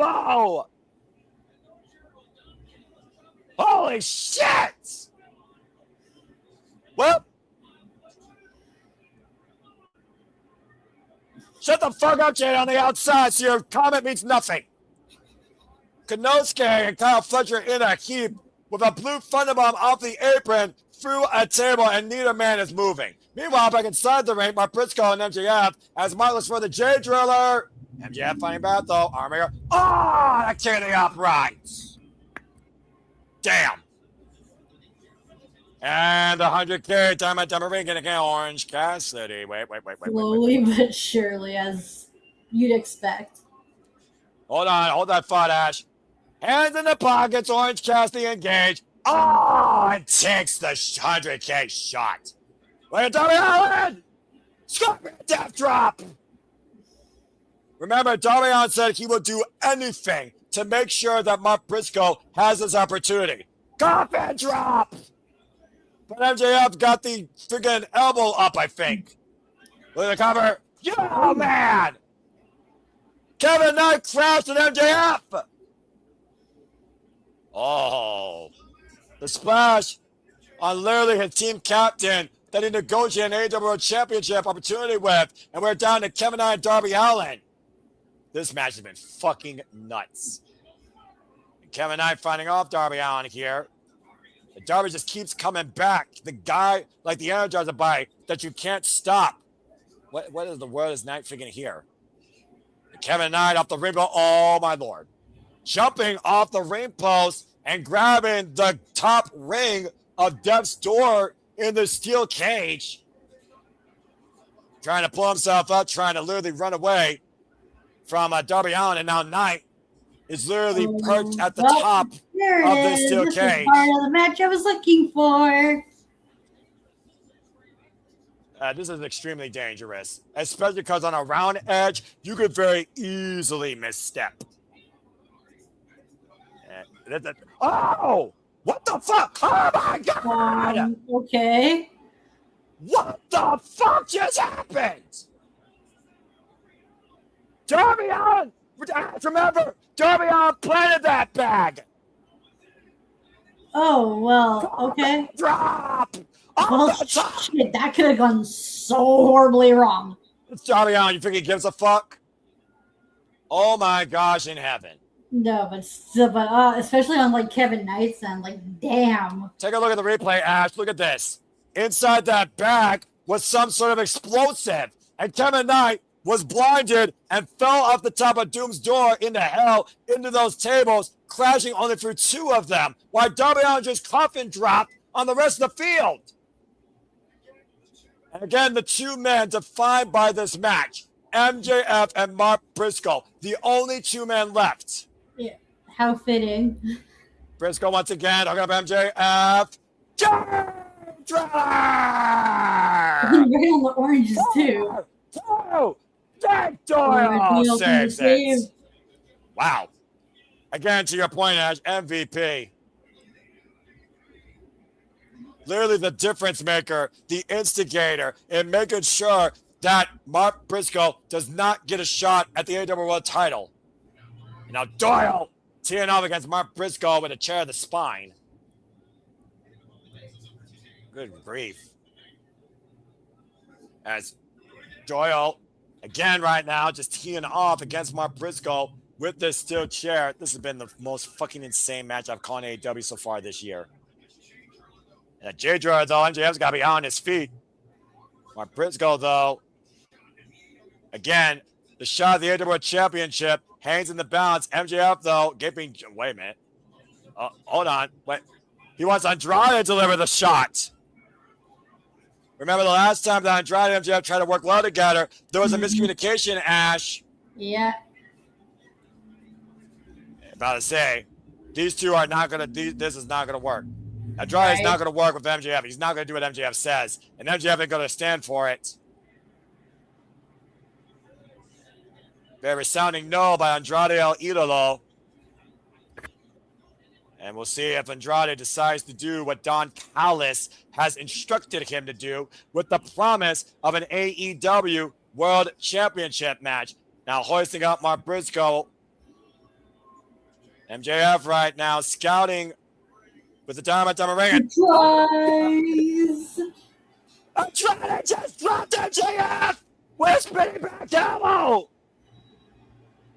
elbow. Holy shit! Well, shut the fuck up, Jade, on the outside, so your comment means nothing. Konosuke and Kyle Fletcher in a heap with a blue thunderbomb off the apron through a table, and neither man is moving. Meanwhile, back inside the ring, Mark Briscoe and MJF as Marless for the J Driller. MJF fighting back though. Armor. Oh, that kick in the upright. Damn. And the 100K Diamond Ring getting an Orange Cassidy. Wait. Slowly but surely, as you'd expect. Hold that thought, Ash. Hands in the pockets, Orange Cassidy engaged. Oh, and takes the 100K shot. Wait, Darby Allin! Scorpion death drop! Remember, Darby Allin said he will do anything to make sure that Mark Briscoe has his opportunity. Coffin drop! But MJF got the friggin' elbow up, I think. Look at the cover. Yo, man! Kevin Knight crashed at MJF! Oh. The splash on literally his team captain that he negotiated an AEW Championship opportunity with, and we're down to Kevin Knight and Darby Allin. This match has been fucking nuts. And Kevin Knight fighting off Darby Allin here. And Darby just keeps coming back. The guy, like the Energizer Bite, that you can't stop. What is the word is Knight freaking here? And Kevin Knight off the ring post. Oh, my Lord. Jumping off the ring post and grabbing the top ring of Death's Door in the steel cage. Trying to pull himself up, trying to literally run away from Darby Allin, and now Knight is literally perched at the top of the steel this cage. Is part of the match I was looking for. This is extremely dangerous, especially because on a round edge, you could very easily misstep. Oh! What the fuck? Oh my God! Okay. What the fuck just happened? Darby Allin! Remember, Darby Allin planted that bag! Oh, well, okay. Drop! Well, shit, that could have gone so horribly wrong. It's Darby Allin. You think he gives a fuck? Oh my gosh, in heaven. No, but still, especially on like Kevin Knight's end, like damn. Take a look at the replay, Ash. Look at this. Inside that bag was some sort of explosive, and Kevin Knight was blinded and fell off the top of Doom's door into hell, into those tables, crashing only through two of them, while Darby Allin just coffin dropped on the rest of the field. And again, the two men defined by this match, MJF and Mark Briscoe, the only two men left. Yeah, how fitting. Briscoe once again, hooking up MJF. Driller! Right on the oranges too. Jack Doyle saves it. Wow. Again, to your point, Ash, MVP. Literally the difference maker, the instigator in making sure that Mark Briscoe does not get a shot at the AEW World title. Now Doyle teeing off against Mark Briscoe with a chair of the spine. Good grief. As Doyle, again right now, just teeing off against Mark Briscoe with this steel chair. This has been the most fucking insane match I've called in AEW so far this year. And J Driller, though, MJF's got to be on his feet. Mark Briscoe, though, again, the shot of the AEW Championship hangs in the balance. MJF, though, gaping. Wait a minute. Hold on. Wait. He wants Andrade to deliver the shot. Remember the last time that Andrade and MJF tried to work well together, there was a miscommunication, Ash. Yeah. About to say, these two are not going to, this is not going to work. Andrade is not going to work with MJF. He's not going to do what MJF says. And MJF ain't going to stand for it. Very resounding no by Andrade El Idolo. And we'll see if Andrade decides to do what Don Callis has instructed him to do with the promise of an AEW World Championship match. Now hoisting up Mark Briscoe MJF right now scouting with the Dynamite ring. Tries. I'm trying to just drop MJF. We're spinning back elbow.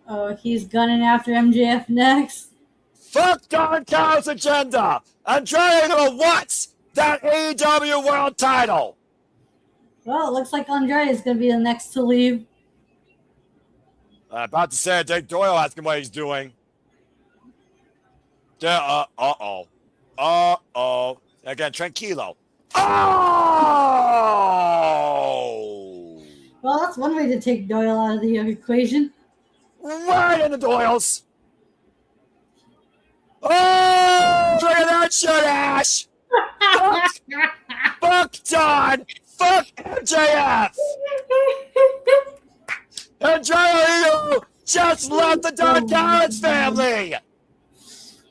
Oh, he's gunning after MJF next. Fuck Don Callis' agenda. Andrade wants that AEW World Title. Well, it looks like Andrade is going to be the next to leave. About to say, Dick Doyle asking what he's doing. Uh-oh. Again, tranquilo. Oh! Well, that's one way to take Doyle out of the equation. Right in the Doyles. Oh! Look at that shit, Ash! Fuck Don! Fuck MJF! Andrade just left the Don Callis family!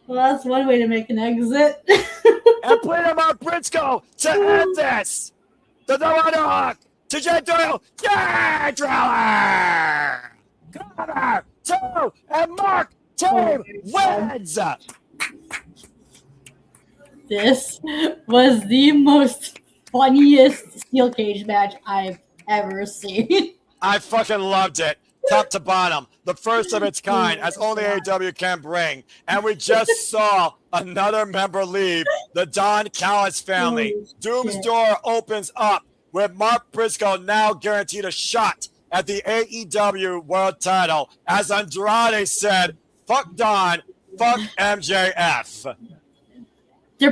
Well, that's one way to make an exit. And put him on Briscoe to end this! The Dorada to Jay Doyle! Yeah, Driller! Cover! 2! And Mark Team wins! This was the most funniest steel cage match I've ever seen. I fucking loved it. Top to bottom. The first of its kind, as only AEW can bring. And we just saw another member leave, the Don Callis family. Doom's door opens up with Mark Briscoe now guaranteed a shot at the AEW World Title. As Andrade said, fuck Don, fuck MJF. Do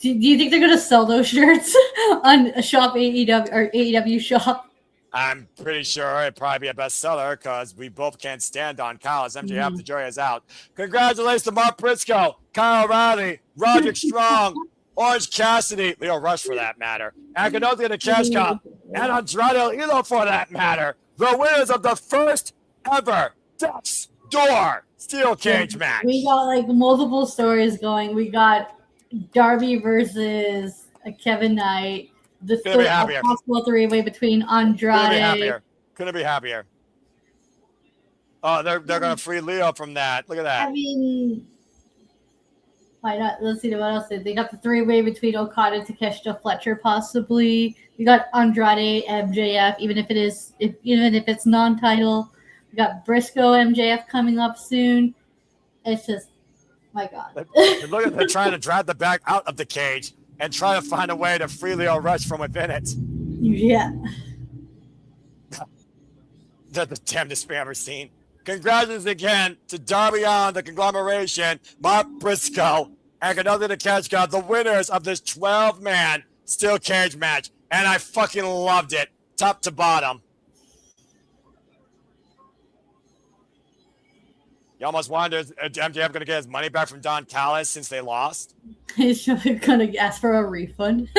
you think they're gonna sell those shirts on a shop AEW or AEW shop? I'm pretty sure it'd probably be a bestseller because we both can't stand Don Callis. MJF, the jury is out. Congratulations to Mark Briscoe, Kyle O'Reilly, Roderick Strong, Orange Cassidy, Leo Rush for that matter, and Kenosi the Cash Cup, and Andrade El Idolo for that matter. The winners of the first ever Death's Door Steel Cage match. We got like multiple stories going. We got Darby versus Kevin Knight. The possible three-way between Andrade. Couldn't be happier. Oh, they're gonna free Leo from that. Look at that. I mean, why not? Let's see what else they got. The three-way between Okada, Takeshita, Fletcher, possibly. We got Andrade, MJF, even if it's non-title. We got Briscoe, MJF coming up soon. It's just, my God. Look at they're trying to drag the back out of the cage and try to find a way to free Leo Rush from within it. Yeah. That's the damnedest I've ever seen. Congratulations again to Darby on the conglomeration, Mark Briscoe, and Kenosi the Cash Cow, the winners of this 12-man steel cage match. And I fucking loved it, top to bottom. You almost wonder, is MJF going to get his money back from Don Callis since they lost? He's going to ask for a refund.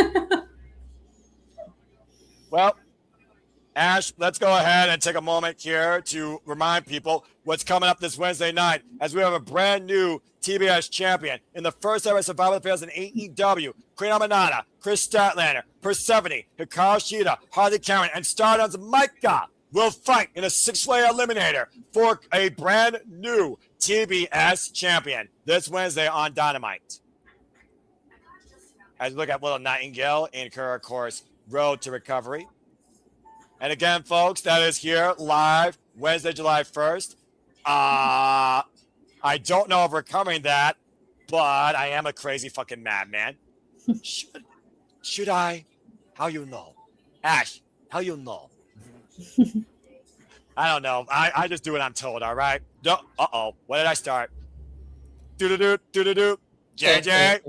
Well, Ash, let's go ahead and take a moment here to remind people what's coming up this Wednesday night as we have a brand new TBS champion in the first ever Survivor Affairs in AEW. Queen Aminata, Chris Statlander, Persephone, Hikaru Shida, Harley Karen, and Stardom's Maika will fight in a six-way eliminator for a brand new TBS champion this Wednesday on Dynamite. As we look at Willow Nightingale in her, of course, Road to Recovery. And again, folks, that is here live Wednesday, July 1st. I don't know if we're covering that, but I am a crazy fucking madman. Should I? How you know? Ash, how you know? I don't know. I just do what I'm told, all right? No, uh-oh. What did I start? Do-do-do. JJ,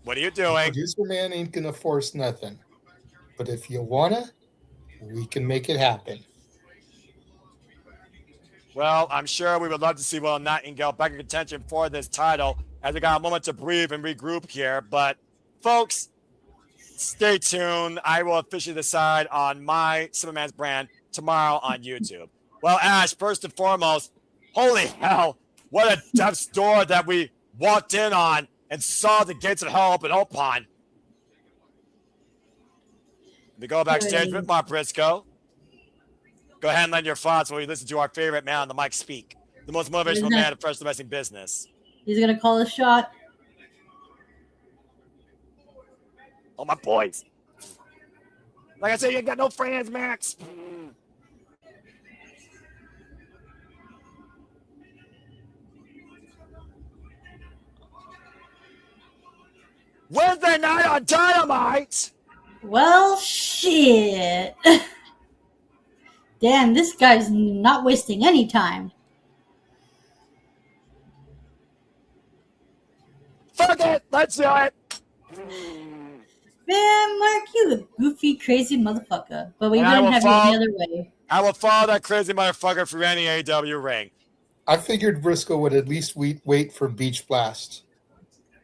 what are you doing? Producer man ain't gonna force nothing. But if you wanna, we can make it happen. Well, I'm sure we would love to see Will Nightingale back in contention for this title as we got a moment to breathe and regroup here. But, folks, stay tuned. I will officially decide on my Superman's brand tomorrow on YouTube. Well, Ash, first and foremost, holy hell, what a Death's Door that we walked in on and saw the gates of hell open upon. We go backstage with Mark Briscoe. Go ahead and lend your thoughts while we listen to our favorite man on the mic speak. The most motivational man in professional wrestling business. He's gonna call a shot. Oh, my boys. Like I said, you ain't got no friends, Max. Wednesday night on Dynamite. Well, shit. Damn, this guy's not wasting any time. Fuck it. Let's do it. Man, Mark, you a goofy, crazy motherfucker. But we And I wouldn't will have you follow- any other way. I will follow that crazy motherfucker through any AEW ring. I figured Briscoe would at least wait for Beach Blast.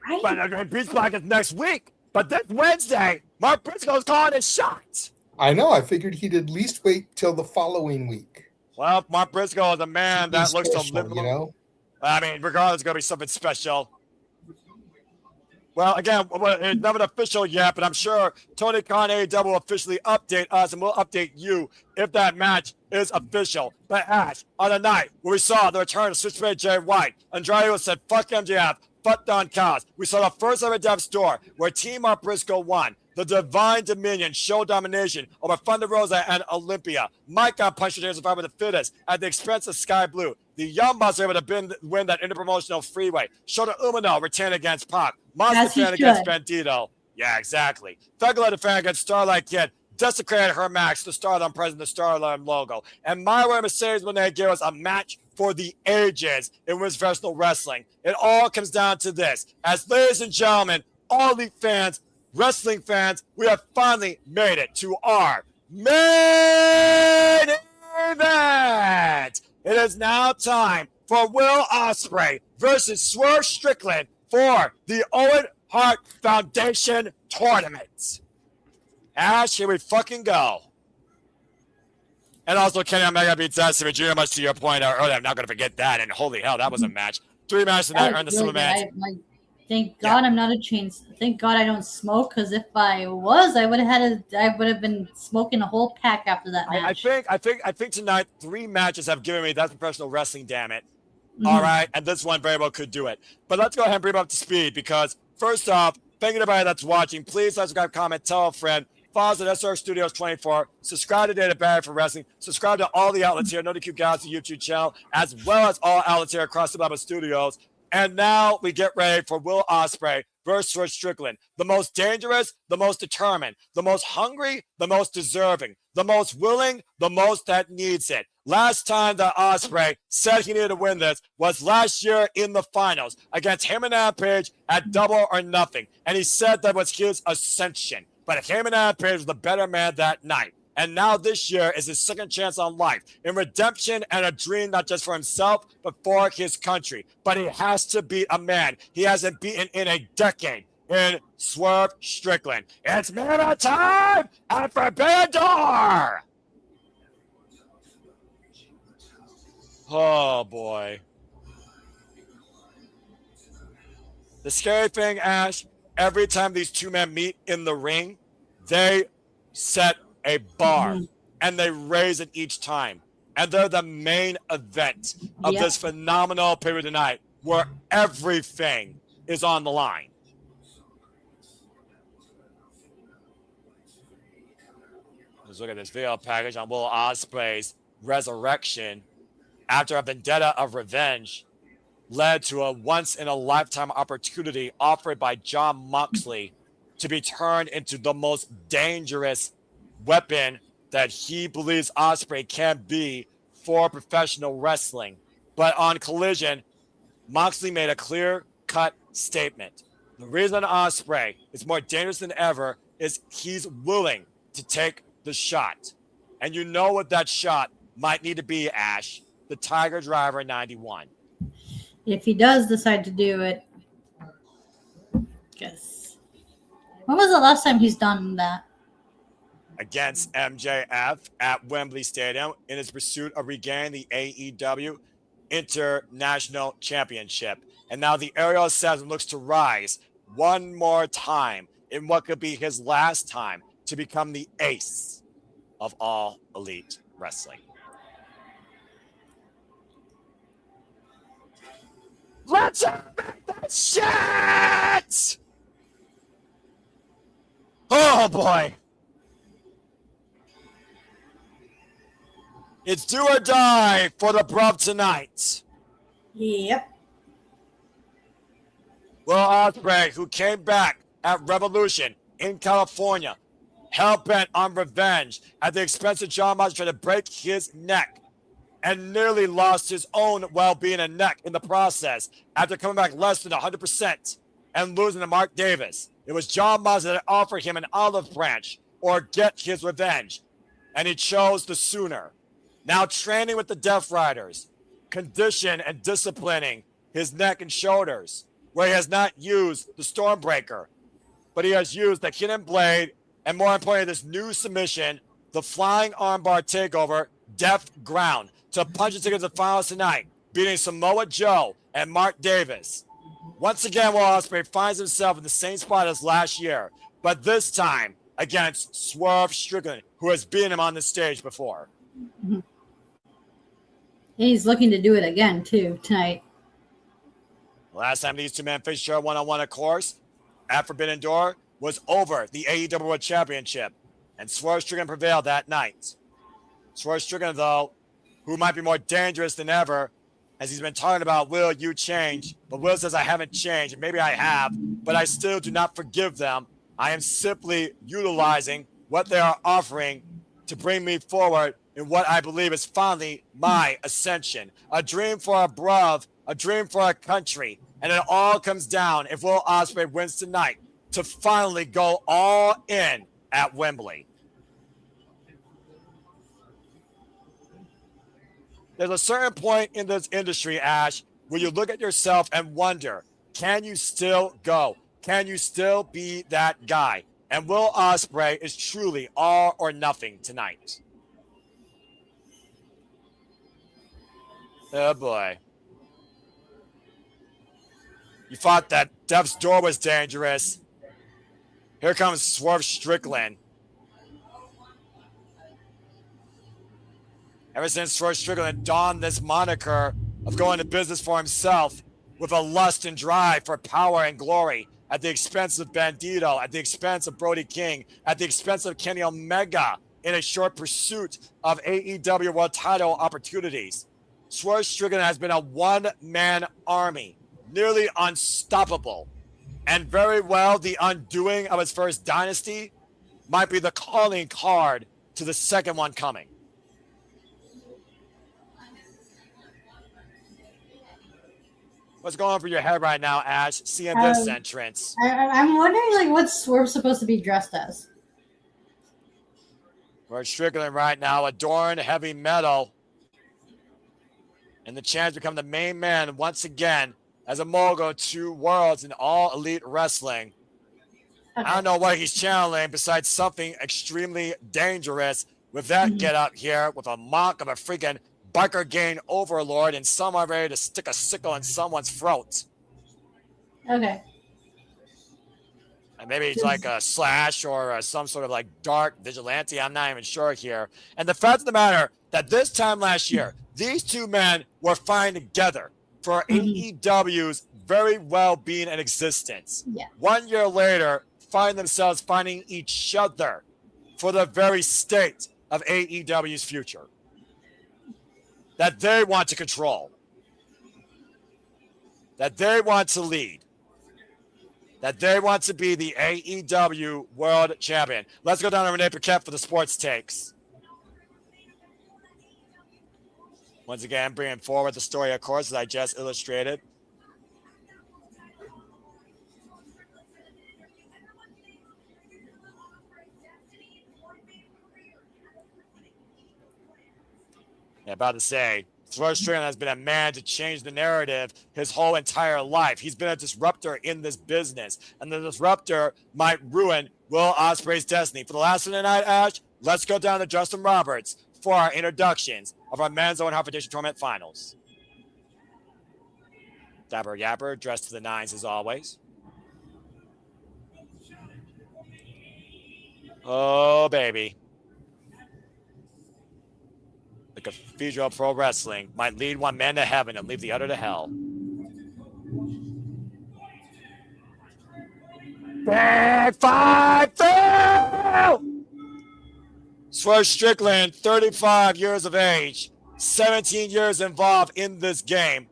Right? But Beach Blast is next week. But this Wednesday, Mark Briscoe's calling his shots. I know. I figured he'd at least wait till the following week. Well, Mark Briscoe is a man that looks to live. You know? I mean, regardless, it's going to be something special. Well, again, it's not official yet, but I'm sure Tony Khan AEW will officially update us, and we'll update you if that match is official. But Ash, on the night where we saw the return of Switchblade Jay White, Andrade said, fuck MJF, fuck Don Callis. We saw the first ever Dev store where Team Mark Briscoe won. The Divine Dominion show domination over Thunder Rosa and Olympia. Maika punched James Survivor with the Fittest at the expense of Skye Blue. The Young Bucks were able to win that interpromotional freeway. Shota Umino retained against Pac. Monster defend against Bandito. Yeah, exactly. Thugler defend against Starlight Kid. Desecrated her match, the Stardom present, the Stardom logo. And Myra and Mercedes Moné gave us a match for the ages in women's professional wrestling. It all comes down to this. As ladies and gentlemen, all elite fans, wrestling fans, we have finally made it to our main event. It is now time for Will Ospreay versus Swerve Strickland for the Owen Hart Foundation Tournament. Ash, here we fucking go. And also, Kenny Omega beats Destiny Jr. Much to your point earlier, I'm not going to forget that. And holy hell, that was a match. 3 matches tonight earned the silver match. Thank God I'm not a chain. Thank God I don't smoke, because if I was, I would have been smoking a whole pack after that match. I think tonight 3 matches have given me that's professional wrestling, damn it. All right, and this one very well could do it. But let's go ahead and bring him up to speed, because first off, thank you to everybody that's watching. Please subscribe, comment, tell a friend. Follow us at SR Studios 24. Subscribe to Data Barrier for Wrestling. Subscribe to all the outlets here. No DQ Galaxy YouTube channel, as well as all outlets here across the Bubba Studios. And now we get ready for Will Ospreay versus Strickland. The most dangerous, the most determined, the most hungry, the most deserving, the most willing, the most that needs it. Last time that Ospreay said he needed to win this was last year in the finals against him and Adam Page at Double or Nothing. And he said that was his ascension. But him and Adam Page was the better man that night. And now this year is his second chance on life in redemption and a dream, not just for himself, but for his country. But he has to beat a man he hasn't beaten in a decade in Swerve Strickland. It's Mania time at Forbidden Door. Oh, boy. The scary thing, Ash, every time these two men meet in the ring, they set a bar and they raise it each time. And they're the main event of this phenomenal pay-per-view tonight, where everything is on the line. Let's look at this video package on Will Ospreay's resurrection after a vendetta of revenge led to a once-in-a-lifetime opportunity offered by Jon Moxley to be turned into the most dangerous weapon that he believes Ospreay can be for professional wrestling. But on Collision, Moxley made a clear-cut statement. The reason Ospreay is more dangerous than ever is he's willing to take the shot. And you know what that shot might need to be, Ash. The Tiger Driver 91. If he does decide to do it, guess. When was the last time he's done that? Against MJF at Wembley Stadium in his pursuit of regaining the AEW International Championship. And now the Ariel Assassin looks to rise one more time in what could be his last time to become the ace of all elite wrestling. Let's Shit! Oh boy. It's do or die for the Bruv tonight. Yep. Will Ospreay, who came back at Revolution in California, hell-bent on revenge at the expense of John Moxley, trying to break his neck and nearly lost his own well-being and neck in the process after coming back less than 100% and losing to Mark Davis. It was John Moxley that offered him an olive branch or get his revenge, and he chose the sooner. Now training with the Death Riders, condition and disciplining his neck and shoulders, where he has not used the Stormbreaker, but he has used the Hidden Blade, and more importantly, this new submission, the Flying Armbar Takeover, Death Ground, to punch his ticket to the finals tonight, beating Samoa Joe and Mark Davis. Once again, Will Ospreay finds himself in the same spot as last year, but this time against Swerve Strickland, who has beaten him on the stage before. Mm-hmm. He's looking to do it again, too, tonight. Last time these two men faced each other one-on-one, of course, at Forbidden Door, was over the AEW World Championship, and Swerve Strickland prevailed that night. Swerve Strickland, though, who might be more dangerous than ever, as he's been talking about, will you change? But Will says, I haven't changed, and maybe I have, but I still do not forgive them. I am simply utilizing what they are offering to bring me forward in what I believe is finally my ascension. A dream for a bruv, a dream for a country. And it all comes down, if Will Ospreay wins tonight, to finally go all in at Wembley. There's a certain point in this industry, Ash, where you look at yourself and wonder, can you still go? Can you still be that guy? And Will Ospreay is truly all or nothing tonight. Oh boy. You thought that Death's Door was dangerous. Here comes Swerve Strickland. Ever since Swerve Strickland donned this moniker of going to business for himself with a lust and drive for power and glory at the expense of Bandito, at the expense of Brody King, at the expense of Kenny Omega in a short pursuit of AEW World Title opportunities. Swerve Strickland has been a one-man army, nearly unstoppable, and very well the undoing of his first dynasty might be the calling card to the second one coming. What's going on for your head right now, Ash, seeing this entrance? I'm wondering, like, what Swerve's supposed to be dressed as. Swerve Strickland right now, adorned heavy metal, and the chance to become the main man once again as a mogul to worlds in all elite wrestling. Okay. I don't know what he's channeling besides something extremely dangerous with that get up here with a mock of a freaking biker gang overlord and someone ready to stick a sickle in someone's throat. Okay. And maybe it's like a Slash or some sort of like dark vigilante. I'm not even sure here. And the fact of the matter that this time last year, these two men were fighting together for AEW's very well-being and existence. Yeah. 1 year later, find themselves finding each other for the very state of AEW's future that they want to control, that they want to lead, that they want to be the AEW World Champion. Let's go down to Renee Paquette for the sports takes. Once again, bringing forward the story, of course, that I just illustrated. Yeah, about to say, Swerve Strickland has been a man to change the narrative his whole entire life. He's been a disruptor in this business, and the disruptor might ruin Will Ospreay's destiny. For the last of the night, Ash, let's go down to Justin Roberts for our introductions of our men's Owen Hart Foundation Tournament Finals. Dapper Yapper, dressed to the nines as always. Oh, baby. The Cathedral of Pro Wrestling might lead one man to heaven and leave the other to hell. Big 5-2! Swerve Strickland, 35 years of age, 17 years involved in this game,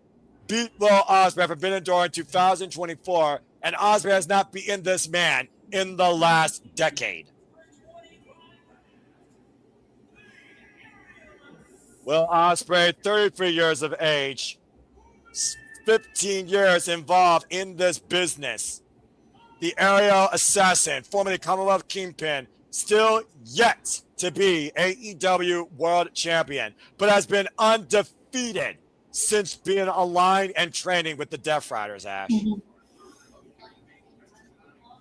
beat Will Ospreay for Forbidden Door in 2024, and Ospreay has not beaten this man in the last decade. Will Ospreay, 33 years of age, 15 years involved in this business. The aerial assassin, formerly Commonwealth Kingpin, still yet to be AEW World Champion, but has been undefeated since being aligned and training with the Death Riders, Ash.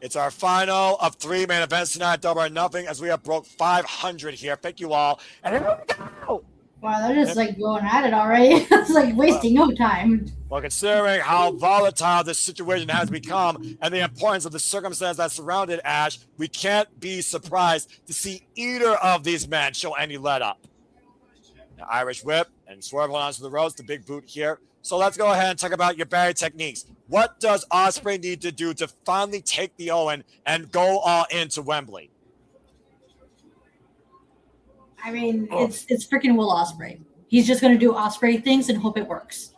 It's our final of 3 main events tonight, Double or Nothing, as we have broke 500 here. Thank you all. And here we go! Wow, they're just like going at it already. It's like wasting no time. Well, considering how volatile this situation has become and the importance of the circumstance that surrounded Ash, we can't be surprised to see either of these men show any let up. The Irish whip and Swerve on onto the ropes, the big boot here. So let's go ahead and talk about your barrier techniques. What does Ospreay need to do to finally take the Owen and go all into Wembley? I mean, it's freaking Will Ospreay. He's just going to do Ospreay things and hope it works.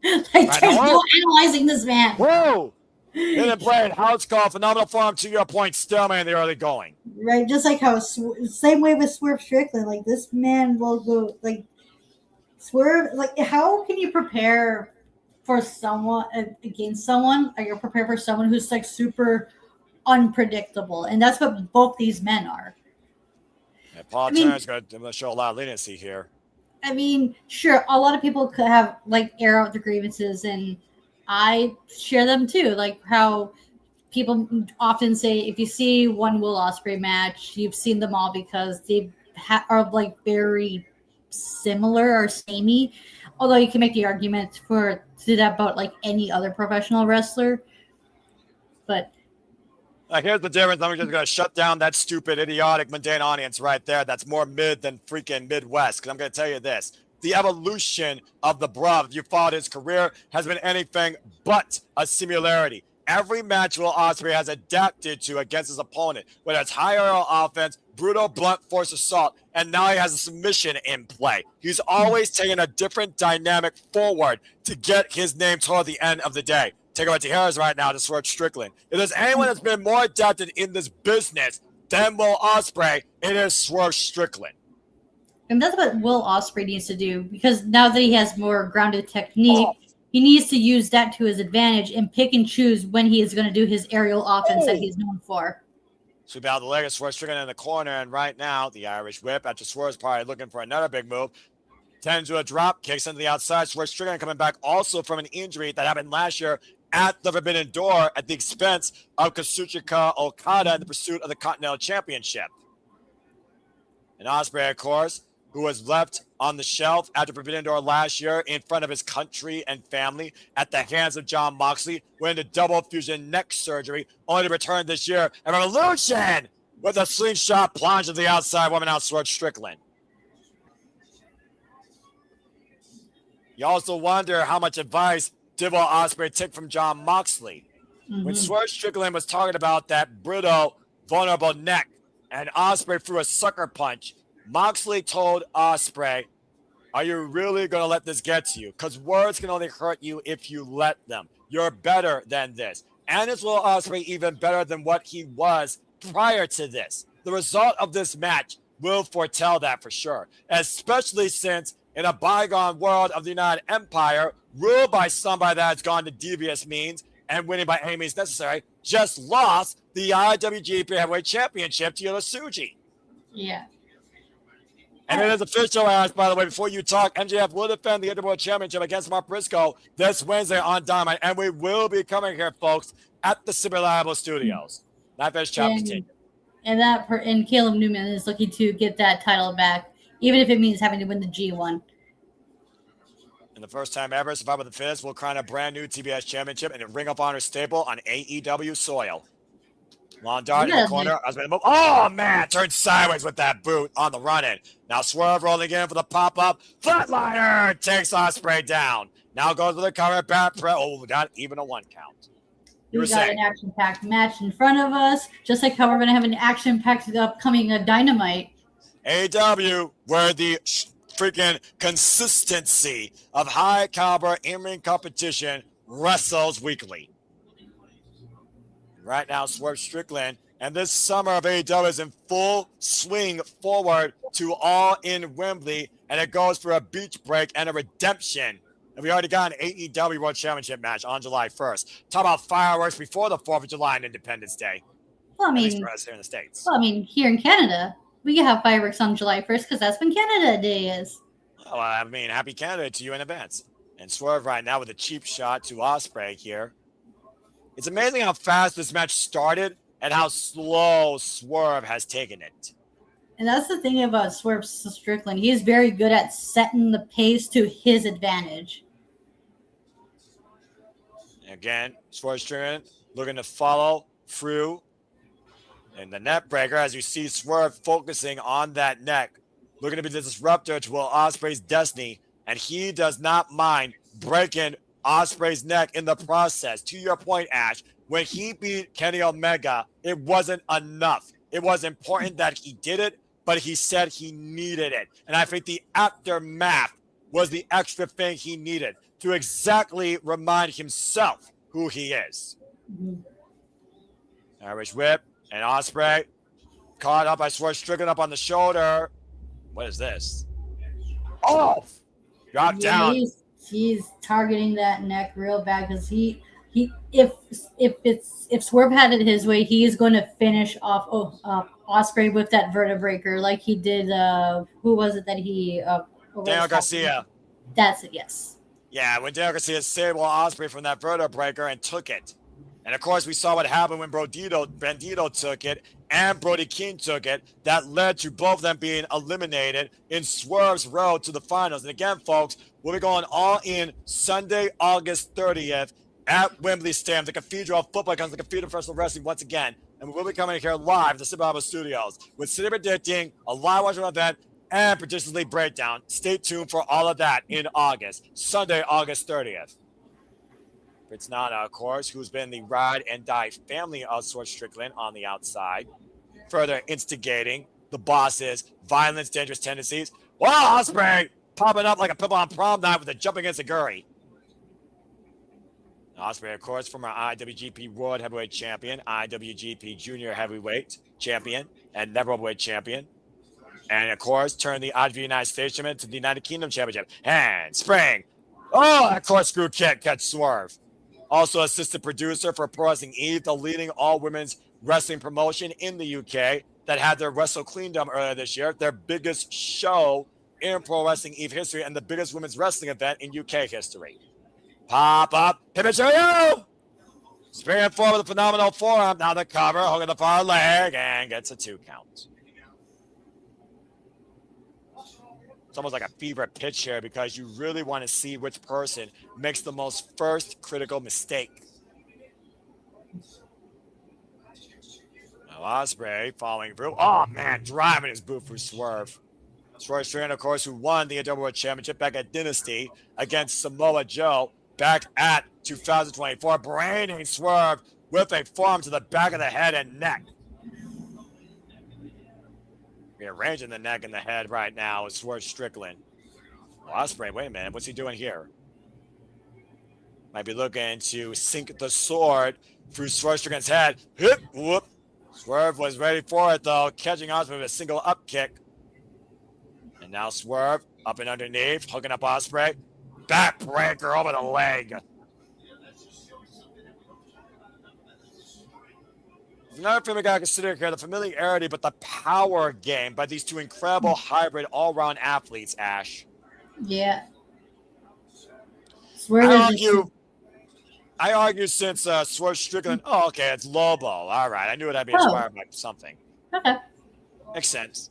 Like, there's no analyzing this man. Whoa! Hidden Blade, house call, phenomenal form, to your point, stalemate in the early going. Right, just like how, same way with Swerve Strickland, like this man will go, like, Swerve, like, how can you prepare for someone, against someone, or you're prepared for someone who's, like, super unpredictable, and that's what both these men are. And Paul Turner's going to show a lot of leniency here. I mean, sure, a lot of people could have, like, air out their grievances, and I share them too. Like how people often say, if you see one Will Ospreay match, you've seen them all because they are like very similar or samey. Although you can make the argument to that about like any other professional wrestler. But here's the difference. I'm just going to shut down that stupid, idiotic, mundane audience right there. That's more mid than freaking Midwest. Because I'm going to tell you this. The evolution of the Bruv, if you followed his career, has been anything but a similarity. Every match Will Ospreay has adapted to against his opponent, whether it's high aerial offense, brutal, blunt force assault, and now he has a submission in play. He's always taken a different dynamic forward to get his name toward the end of the day. Take away to Harris right now to Swerve Strickland. If there's anyone that's been more adapted in this business than Will Ospreay, it is Swerve Strickland. And that's what Will Ospreay needs to do, because now that he has more grounded technique, he needs to use that to his advantage and pick and choose when he is going to do his aerial offense that he's known for. Sweep out the leg of Swerve Strickland in the corner, and right now, the Irish whip, after Swerve's probably looking for another big move, tends to a drop, kicks into the outside. Swerve Strickland coming back also from an injury that happened last year at the Forbidden Door at the expense of Kazuchika Okada in the pursuit of the Continental Championship. And Ospreay, of course, who was left on the shelf after Forbidden Door last year in front of his country and family at the hands of Jon Moxley, went into double fusion neck surgery, only to return this year and Revolution with a slingshot plunge to the outside, woman out Swerve Strickland. You also wonder how much advice did Will Ospreay take from Jon Moxley. When Swerve Strickland was talking about that brittle, vulnerable neck, and Ospreay threw a sucker punch, Moxley told Ospreay, are you really going to let this get to you? Because words can only hurt you if you let them. You're better than this. And is Will Ospreay even better than what he was prior to this? The result of this match will foretell that for sure, especially since in a bygone world of the United Empire, ruled by somebody that has gone to devious means and winning by any means necessary, just lost the IWGP Heavyweight Championship to Yosuji. Yeah. And it is official, Ash, by the way, before you talk, MJF will defend the Interworld Championship against Mark Briscoe this Wednesday on Dynamite, and we will be coming here, folks, at the Super Reliable Studios. Not fish chop continue. And Caleb Newman is looking to get that title back, even if it means having to win the G1. And the first time ever, Survivor the Fittest will crown a brand new TBS championship in a Ring of Honor staple on AEW soil. Long dart in the corner. Oh, man. Turned sideways with that boot on the run-in. Now Swerve rolling in for the pop-up. Flatliner takes Ospreay down. Now goes for the cover. Bat press. Oh, not even a 1 count. You were We got saying. an action-packed match in front of us, just like how we're going to have an action-packed upcoming Dynamite. AEW, where the freaking consistency of high caliber in-ring competition wrestles weekly. Right now, Swerve Strickland and this summer of AEW is in full swing forward to All in Wembley, and it goes for a beach break and a redemption. And we already got an AEW World Championship match on July 1st. Talk about fireworks before the 4th of July and Independence Day. Well, I At least mean, for us here in the States. well, I mean, here in Canada, we can have fireworks on July 1st because that's when Canada Day is. Well, I mean, happy Canada to you in advance. And Swerve right now with a cheap shot to Ospreay here. It's amazing how fast this match started and how slow Swerve has taken it. And that's the thing about Swerve Strickland. He is very good at setting the pace to his advantage. Again, Swerve Strickland looking to follow through. And the net breaker, as you see Swerve focusing on that neck, looking to be the disruptor to Will Ospreay's destiny. And he does not mind breaking Ospreay's neck in the process. To your point, Ash, when he beat Kenny Omega, it wasn't enough. It was important that he did it, but he said he needed it. And I think the aftermath was the extra thing he needed to exactly remind himself who he is. Irish whip, and Ospreay caught up by Swerve Strickland up on the shoulder. What is this? Oh! Drop down. He's targeting that neck real bad because if Swerve had it his way, he is going to finish off Ospreay with that vertebreaker like he did. Who was it that he? Daniel Garcia. That's it. Yes. Yeah, when Daniel Garcia saved Will Ospreay from that vertebreaker and took it. And of course, we saw what happened when Bandito took it and Brody King took it. That led to both of them being eliminated in Swerve's road to the finals. And again, folks, we'll be going all in Sunday, August 30th at Wembley Stadium. The Cathedral of Football comes to the Cathedral of Professional Wrestling once again. And we will be coming here live at the Cibar Studios with City predicting a live watching event and Predictions League breakdown. Stay tuned for all of that in August, Sunday, August 30th. It's Nana, of course, who's been the ride and die family of Swerve Strickland on the outside, further instigating the boss's violence, dangerous tendencies. Wow, Ospreay popping up like a pimple on prom night with a jumping Enziguri. Ospreay, of course, former IWGP World Heavyweight Champion, IWGP Junior Heavyweight Champion, and Never Heavyweight Champion. And, of course, turned the IWGP United States Championship to the United Kingdom Championship. And spring. Oh, that corkscrew kick catch Swerve. Also assistant producer for Pro Wrestling Eve, the leading all-women's wrestling promotion in the UK that had their Wrestle Queendom earlier this year, their biggest show in Pro Wrestling Eve history and the biggest women's wrestling event in UK history. Pop up, pivot to you! Springing forward with a phenomenal forearm. Now the cover, hooking the far leg, and gets a 2 count. It's almost like a fever pitch here because you really want to see which person makes the most first critical mistake. Now Ospreay following through. Oh, man, driving his boot through Swerve. Swerve Strickland, of course, who won the AEW World Championship back at Dynasty against Samoa Joe back at 2024. Braining Swerve with a forearm to the back of the head and neck. Rearranging the neck and the head right now is Swerve Strickland. Ospreay, wait a minute. What's he doing here? Might be looking to sink the sword through Swerve Strickland's head. Hip, whoop. Swerve was ready for it, though, catching Ospreay with a single up kick. And now Swerve up and underneath, hooking up Ospreay. Backbreaker over the leg. Another thing we got to consider here, the familiarity, but the power game by these two incredible hybrid all-round athletes, Ash. Yeah. I argue since Swerve Strickland, okay, it's Lobo. All right, I knew it had to be inspired by something. Okay. Makes sense.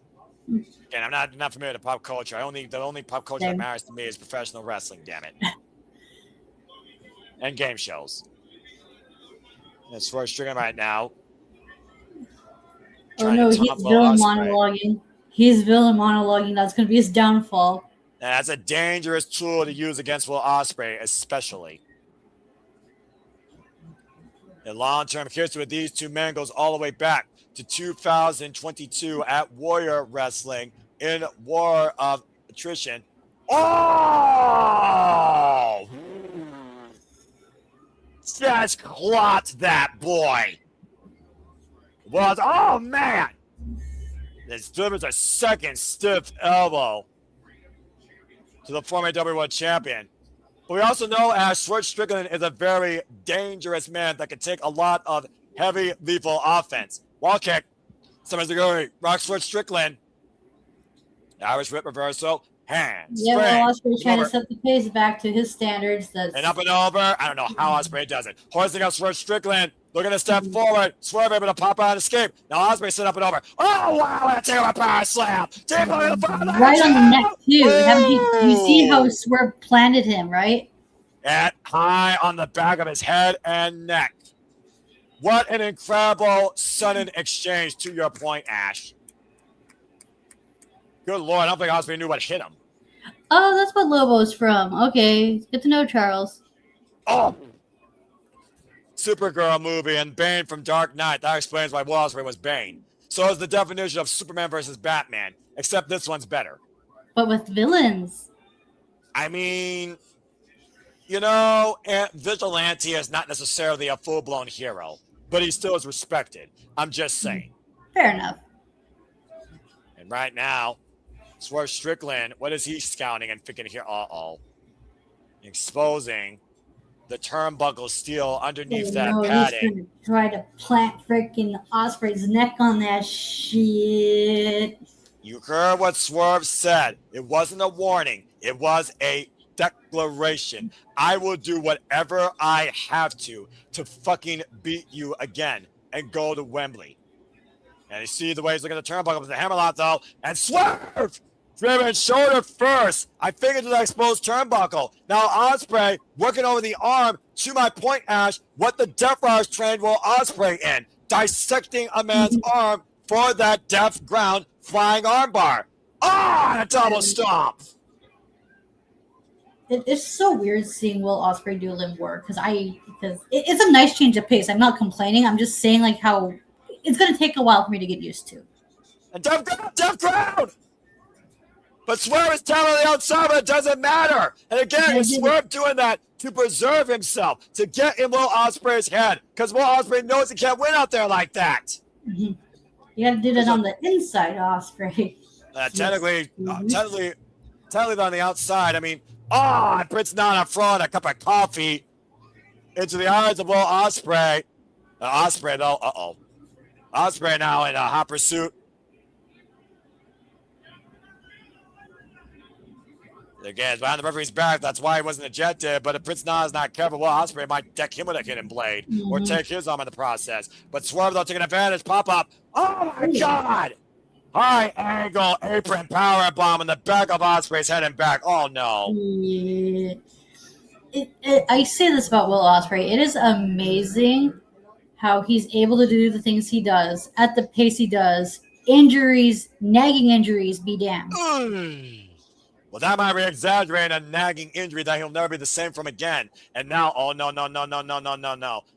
Again, I'm not familiar with pop culture. The only pop culture that matters to me is professional wrestling, damn it. And game shows. And Swerve Strickland right now. Oh no, he's villain monologuing. He's villain monologuing. That's going to be his downfall. And that's a dangerous tool to use against Will Ospreay, especially. The long-term history with these two men goes all the way back to 2022 at Warrior Wrestling in War of Attrition. Oh! Just clocked that boy. Was, oh man! This delivers a second stiff elbow to the former AEW World Champion. But we also know as Swerve Strickland is a very dangerous man that can take a lot of heavy, lethal offense. Wall kick. Somebody's going rock Swerve Strickland. Irish whip reversal. Hands. Yeah, well, Ospreay's trying to set the pace back to his standards. That's... And up and over. I don't know how Ospreay does it. Hoisting up Swerve Strickland. Looking to step forward. Swerve able to pop out and escape. Now Ospreay set up and over. Oh, wow. That's a power slam. Deep into the front. Right on the neck, too. You see how Swerve planted him, right? At high on the back of his head and neck. What an incredible sudden exchange, to your point, Ash. Good Lord, I don't think Ospreay knew what hit him. Oh, that's what Lobo's from. Okay, good to know, Charles. Oh! Supergirl movie and Bayne from Dark Knight. That explains why Will Ospreay was Bayne. So is the definition of Superman versus Batman, except this one's better. But with villains. I mean, you know, Vigilante is not necessarily a full-blown hero, but he still is respected. I'm just saying. Fair enough. And right now, Swerve Strickland, what is he scouting and thinking here? Uh-oh. Exposing the turnbuckle steel underneath that padding. He's gonna try to plant freaking Ospreay's neck on that shit. You heard what Swerve said. It wasn't a warning. It was a declaration. I will do whatever I have to fucking beat you again and go to Wembley. And you see the way he's looking at the turnbuckle with the hammerlock, though. And Swerve! Driven shoulder first. I figured to that exposed turnbuckle. Now Ospreay working over the arm. To my point, Ash, what the Death Riders trained Will Ospreay in. Dissecting a man's arm for that death ground flying armbar. Ah, a double stomp. It's so weird seeing Will Ospreay do limb work because it's a nice change of pace. I'm not complaining. I'm just saying like how it's going to take a while for me to get used to. And death ground. But Swerve is telling the outside, but it doesn't matter. And again, it's Swerve doing that to preserve himself, to get in Will Ospreay's head, because Will Ospreay knows he can't win out there like that. Mm-hmm. You got to do that on the inside, Ospreay. Technically on the outside. I mean, Prince Nana throwing a cup of coffee into the eyes of Will Ospreay. Ospreay, though, Ospreay now in a hot pursuit. Again, it's behind the referee's back. That's why he wasn't ejected. But if Prince Nana is not careful, Will Ospreay might deck him with a hidden blade or take his arm in the process. But Swerve, though, taking advantage. Pop up. Oh, my God. High angle apron power bomb in the back of Ospreay's head and back. Oh, no. Yeah. I say this about Will Ospreay. It is amazing how he's able to do the things he does at the pace he does. Injuries, nagging injuries, be damned. Well, that might be exaggerating a nagging injury that he'll never be the same from again. And now, oh, no.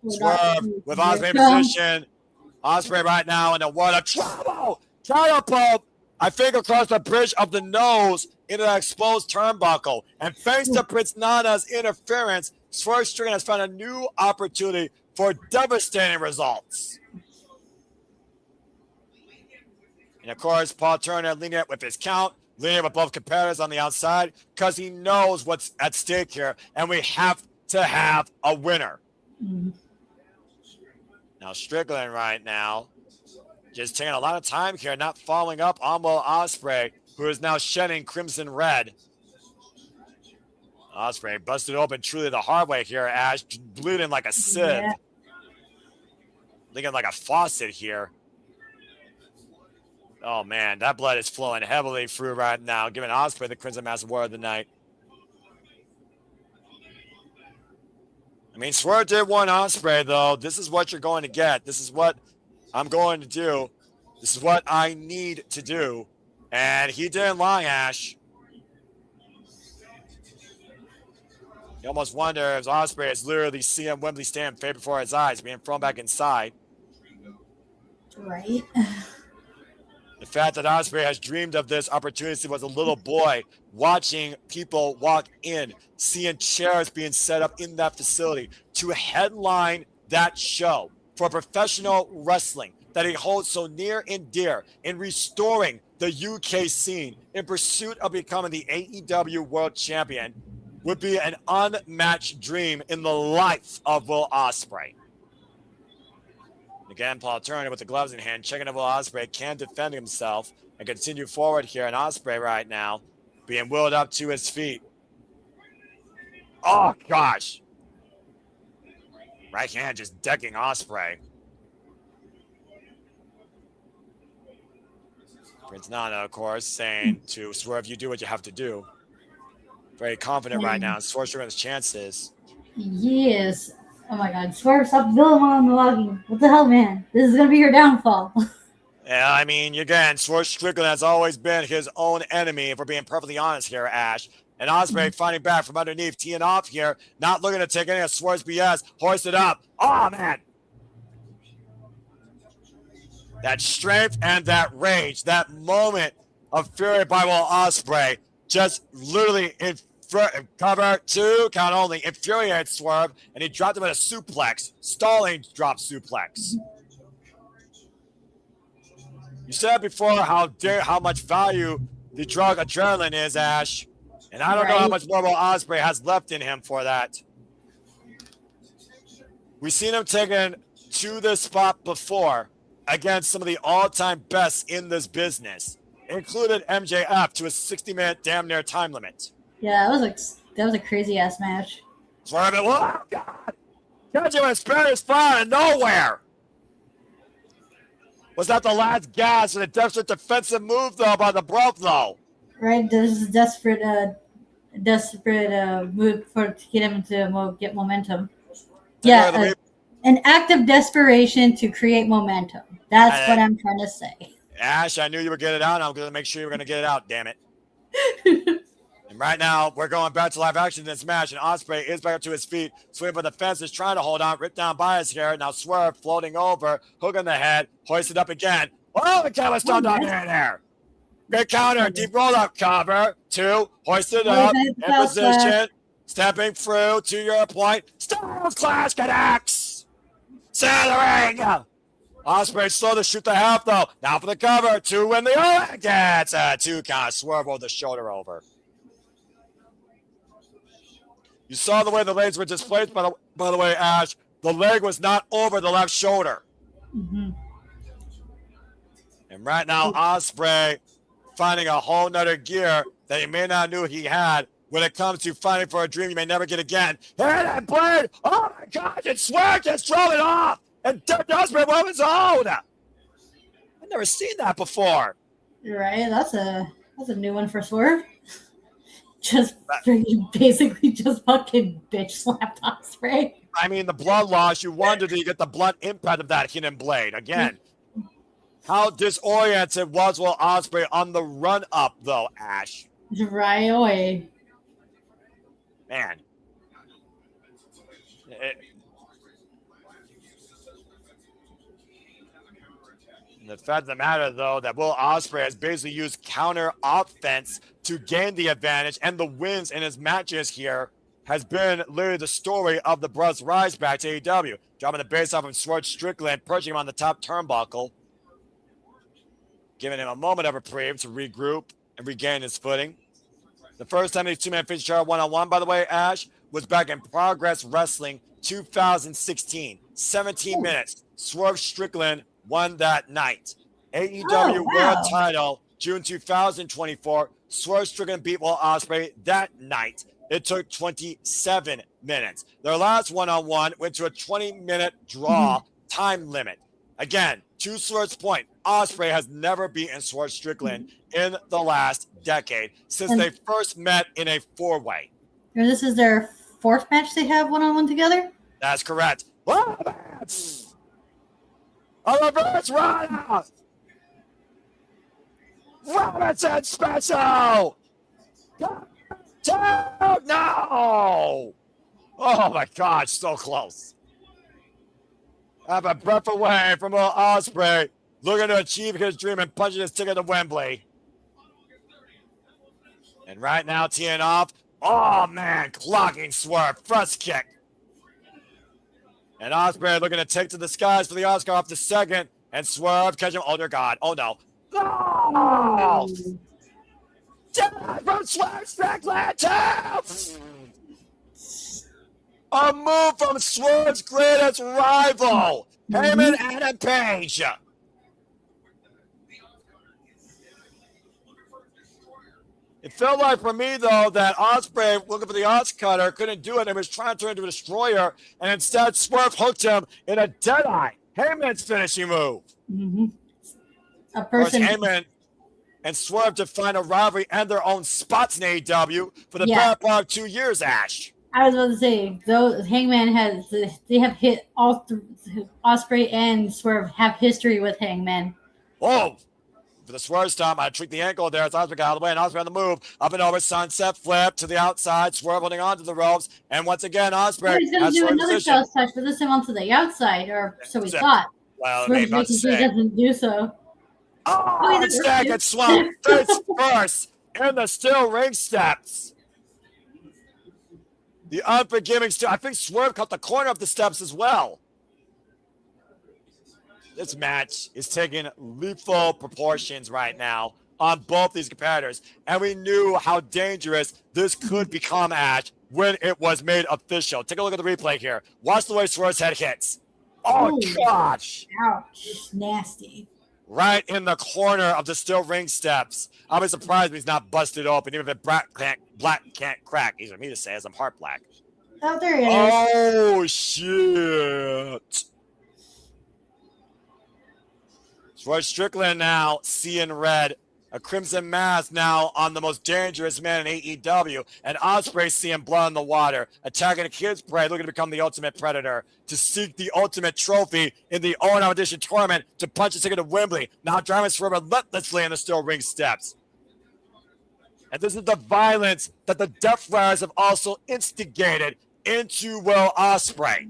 Swerve with Ospreay in position. Ospreay right now in the world of trouble. Catapult, I think, across the bridge of the nose into that exposed turnbuckle. And thanks to Prince Nana's interference, Swerve Strickland has found a new opportunity for devastating results. And, of course, Paul Turner leading it with his count. Leading with both competitors on the outside because he knows what's at stake here, and we have to have a winner. Mm-hmm. Now, Strickland right now just taking a lot of time here, not following up on Will Ospreay, who is now shedding crimson red. Ospreay busted open truly the hard way here, Ash, bleeding like a sieve. Yeah. Looking like a faucet here. Oh, man, that blood is flowing heavily through right now, giving Ospreay the Crimson Mask Award of the night. I mean, Swerve did warn Ospreay, though. This is what you're going to get. This is what I'm going to do. This is what I need to do. And he didn't lie, Ash. You almost wonder if Ospreay is literally seeing Wembley stand fade before his eyes, being thrown back inside. Right. The fact that Ospreay has dreamed of this opportunity was a little boy watching people walk in, seeing chairs being set up in that facility to headline that show for professional wrestling that he holds so near and dear in restoring the UK scene in pursuit of becoming the AEW World Champion would be an unmatched dream in the life of Will Ospreay. Again, Paul Turner with the gloves in hand, checking if Will Ospreay can defend himself and continue forward here. And Ospreay right now being wheeled up to his feet. Oh, gosh. Right hand just decking Ospreay. Prince Nana, of course, saying to Swerve, you do what you have to do. Very confident right now in Swerve Strickland's chances. Yes. Oh my God. Swerve, stop building on Milwaukee. What the hell, man? This is going to be your downfall. Yeah, I mean, again, Swerve Strickland has always been his own enemy, if we're being perfectly honest here, Ash. And Ospreay fighting back from underneath, teeing off here, not looking to take any of Swerve's BS, hoisted up. Oh, man. That strength and that rage, that moment of fury by Will Ospreay, just literally cover two, count only, infuriated Swerve, and he dropped him in a suplex, stalling drop suplex. You said before how much value the drug adrenaline is, Ash, and I don't know how much more Will Ospreay has left in him for that. We've seen him taken to this spot before against some of the all-time best in this business, included MJF to a 60-minute damn near time limit. Yeah, that was a crazy ass match. Swerve it. Oh, God. Catch him in a Spanish fly out of nowhere. Was that the last gas and a desperate defensive move, though, by the Broke, though? Right, this is desperate move to get him to get momentum. Yeah, an act of desperation to create momentum. That's what I'm trying to say. Ash, I knew you would get it out. I'm going to make sure you were going to get it out, damn it. And right now, we're going back to live action in this match, and Ospreay is back up to his feet, swinging for the fences, trying to hold on, ripped down by his hair. Now Swerve floating over, hook on the head, hoisted up again. Oh, the camera stunned on there. Great counter, deep roll-up cover. Two, hoisted up, in position, stepping through to your point. Styles Clash connects. Center Ospreay slow to shoot the half, though. Now for the cover. Two win the O. Gets a two count. Swerve over the shoulder over. You saw the way the legs were displaced, by the way, Ash. The leg was not over the left shoulder. Mm-hmm. And right now, Ospreay finding a whole nother gear that he may not knew he had when it comes to fighting for a dream you may never get again. Here that blade! Oh my gosh, it's Swerve just throw it off! And Ospreay on his own! I've never seen that before. Right, that's a new one for Swerve. Just basically just fucking bitch slapped Ospreay. I mean, the blood loss, you wonder, did you get the blunt impact of that hidden blade? Again, how disoriented was Will Ospreay on the run-up, though, Ash? Right away. Man. The fact of the matter, though, that Will Ospreay has basically used counter offense to gain the advantage, and the wins in his matches here has been literally the story of the Brot's rise back to AEW. Dropping the base off of Swerve Strickland, perching him on the top turnbuckle, giving him a moment of reprieve to regroup and regain his footing. The first time these two-man featured each other one-on-one, by the way, Ash, was back in Progress Wrestling 2016. 17 minutes. Swerve Strickland won that night. AEW World Title, June 2024. Swerve Strickland beat Will Ospreay that night. It took 27 minutes. Their last one-on-one went to a 20-minute draw time limit. Again, to Swerve's point, Ospreay has never beaten Swerve Strickland in the last decade since they first met in a four-way. This is their fourth match they have one-on-one together? That's correct. A reverse run! Robinson special! No! Oh my God, so close. I'm a breath away from Will Ospreay looking to achieve his dream and punching his ticket to Wembley. And right now, teeing off. Oh man, clocking Swerve, first kick. And Ospreay looking to take to the skies for the Oscar off the second. And Swerve catching him. Oh dear God. Oh no. Oh! Down from Swerve Strickland too! A move from Swerve's greatest rival, Heyman Adam Page. It felt like for me, though, that Ospreay, looking for the Os cutter, couldn't do it and was trying to turn into a destroyer, and instead Swerve hooked him in a deadeye. Heyman's finishing move. A person. Heyman and Swerve to find a rivalry and their own spots in AEW for the Yeah. better part of 2 years, Ash. I was about to say, though Hangman they have hit all Ospreay and Swerve have history with Hangman. Oh, for the Swerve stomp, I tweaked the ankle there as Ospreay got out of the way, and Ospreay on the move, up and over, sunset flip to the outside, Swerve holding on to the ropes, and once again, Ospreay He's going to has do Swerve's another position. cross touch, but this time onto the outside, or so we Except- thought. Well, Swerve's they must making sure he say. doesn't do so. Oh, Zack gets swung face first in the steel ring steps. The unforgiving I think Swerve cut the corner of the steps as well. This match is taking lethal proportions right now on both these competitors, and we knew how dangerous this could become, Ash, when it was made official. Take a look at the replay here. Watch the way Swerve's head hits. Oh, Ooh. gosh. Ouch. Nasty. Right in the corner of the steel ring steps. I'll be surprised if he's not busted open, even if it black can't crack. Easy for me to say as I'm heart black. Oh, there he is. Oh, shit. Swerve Strickland now seeing red. A crimson mask now on the most dangerous man in AEW. And Ospreay seeing blood in the water. Attacking a kid's prey, looking to become the ultimate predator. To seek the ultimate trophy in the All-Out Edition tournament. To punch a ticket to Wembley. Now driving Swerve relentlessly in the steel ring steps. And this is the violence that the Death Riders have also instigated into Will Ospreay.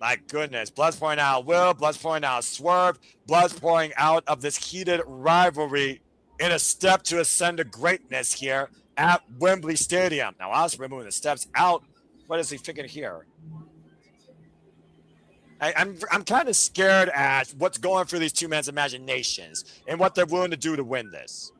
My goodness, blood's pouring out Will, blood's pouring out Swerve, blood's pouring out of this heated rivalry in a step to ascend to greatness here at Wembley Stadium. Now Ospreay moving the steps out. What is he thinking here? I'm kind of scared at what's going through these two men's imaginations and what they're willing to do to win this.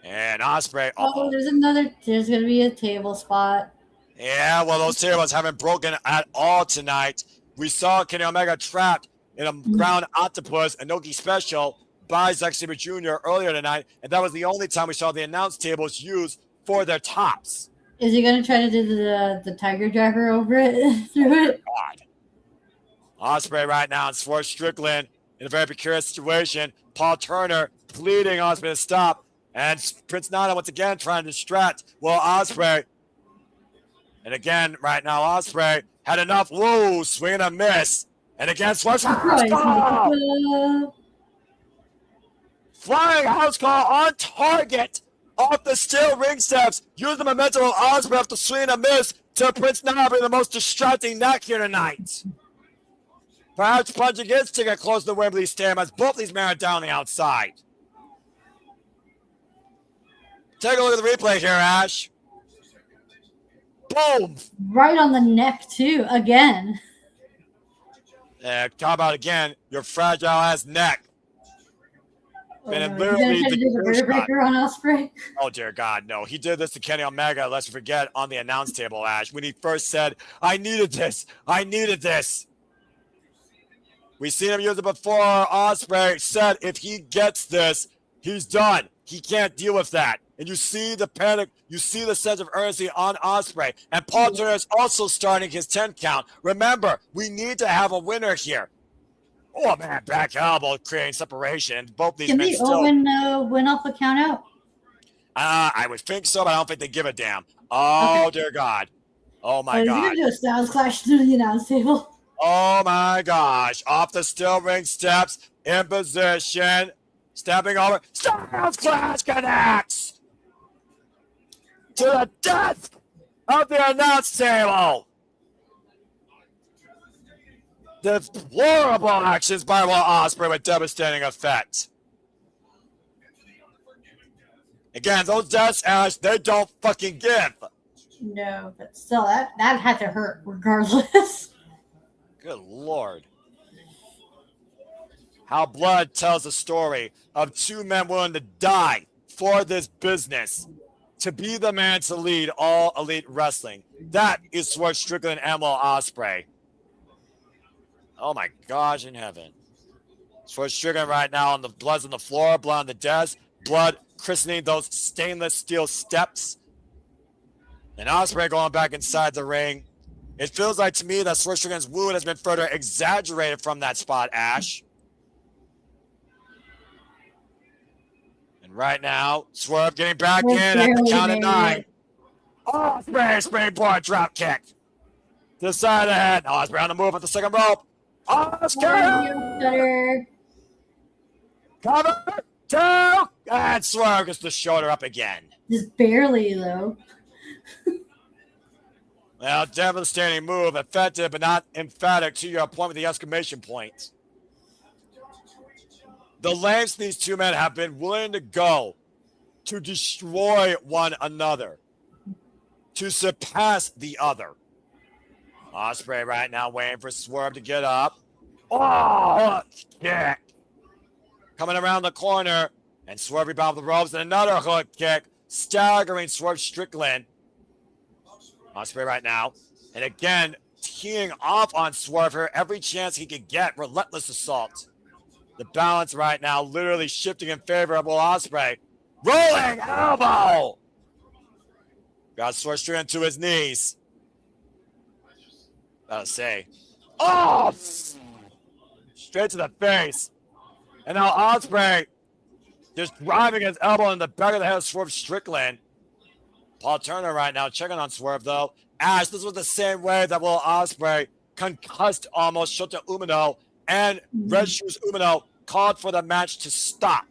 And Ospreay. Oh, there's going to be a table spot. Yeah, well, those tables haven't broken at all tonight. We saw Kenny Omega trapped in a ground octopus, a Noki special by Zack Sabre Jr. earlier tonight, and that was the only time we saw the announce tables used for their tops. Is he going to try to do the Tiger Driver over it? Through it? God. Ospreay right now and Swerve Strickland in a very precarious situation. Paul Turner pleading Ospreay to stop, and Prince Nana once again trying to distract Ospreay. And again, right now, Ospreay had enough. Whoa, swing and a miss. And again, Swerve. Flying house call on target off the steel ring steps. Use the momentum of Ospreay off the swing and a miss to Prince Nana, the most distracting neck here tonight. Perhaps punching his ticket close to the Wembley Stadium as both these men are down the outside. Take a look at the replay here, Ash. Boom! Right on the neck, too, again. Talk about, again, your fragile-ass neck. And it He's literally... going to try to do the vertebraker on Ospreay. Oh, dear God, no. He did this to Kenny Omega, lest you forget, on the announce table, Ash, when he first said, I needed this. I needed this. We've seen him use it before. Ospreay said if he gets this, he's done. He can't deal with that. And you see the panic, you see the sense of urgency on Ospreay. And Paul Turner is also starting his 10 count. Remember, we need to have a winner here. Oh, man, back elbow creating separation. Both these Can men the still... Owen win off the count out? I would think so, but I don't think they give a damn. Oh, okay. Dear God. Oh, my God. He's going to do a Styles Clash through the announce table. Oh, my gosh. Off the steel ring steps, in position, stepping over. Styles Clash connects! to the death of the announce table. Deplorable actions by Will Ospreay with devastating effect. Again, those deaths, Ash, they don't fucking give. No, but still, that had to hurt regardless. Good Lord. How blood tells a story of two men willing to die for this business, to be the man to lead all elite wrestling. That is Swerve Strickland and Will Ospreay. Oh my gosh in heaven. Swerve Strickland right now on the blood's on the floor, blood on the desk, blood christening those stainless steel steps. And Ospreay going back inside the ring. It feels like to me that Swerve Strickland's wound has been further exaggerated from that spot, Ash. And right now, Swerve getting back in at the count of 9. Ospreay springboard drop kick. To the side of the head. Ospreay on the move at the second rope. Ospreay! Cover! 2! And Swerve gets the shoulder up again. Just barely, though. Well, devastating move, effective but not emphatic to your point with the exclamation point. The lengths these two men have been willing to go to destroy one another, to surpass the other. Ospreay right now waiting for Swerve to get up. Oh, hook kick. Coming around the corner, and Swerve rebound the ropes, and another hook kick, staggering Swerve Strickland. Ospreay right now, and again, teeing off on Swerve here every chance he could get. Relentless assault. The balance right now literally shifting in favor of Will Ospreay. Rolling elbow! Got Swerve Strickland to his knees. Gotta say. Oh! Straight to the face. And now Ospreay just driving his elbow in the back of the head of Swerve Strickland. Paul Turner right now checking on Swerve, though. Ash, this was the same way that Will Ospreay concussed almost Shota Umino, and Red Shoes Umino called for the match to stop.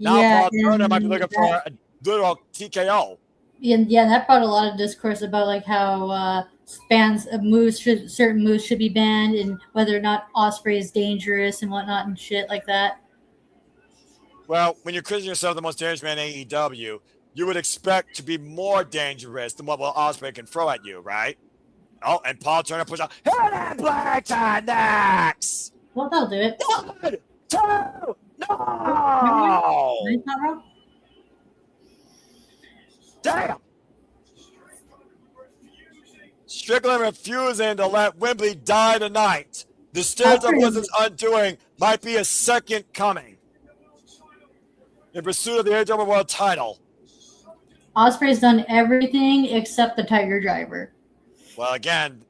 Now Paul Turner might be looking for a little TKO. Yeah, that brought a lot of discourse about like how certain moves should be banned, and whether or not Ospreay is dangerous and whatnot and shit like that. Well, when you're considering yourself the most dangerous man in AEW, you would expect to be more dangerous than what Will Ospreay can throw at you, right? Oh, and Paul Turner push out. Hit it, Black next! Well, that'll do it. 1, 2, no! Damn! Strickland refusing to let Wembley die tonight. The stairs of Wizard's undoing might be a second coming in pursuit of the AEW World title. Ospreay's done everything except the Tiger Driver. Well, again,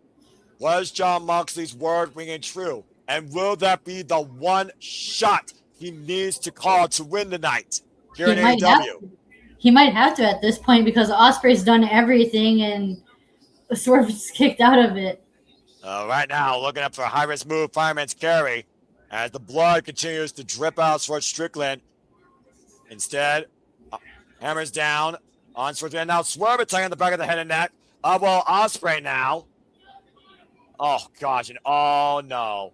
was Jon Moxley's word ringing true? And will that be the one shot he needs to call to win tonight here in AEW? He might have to at this point because Ospreay's done everything and Swerve is kicked out of it. Right now, looking up for a high-risk move, Fireman's Carry, as the blood continues to drip out Swerve Strickland. Instead, hammers down on Swerve, and now Swerve attacking the back of the head and neck. Well, Ospreay now. Oh, gosh, and oh, no.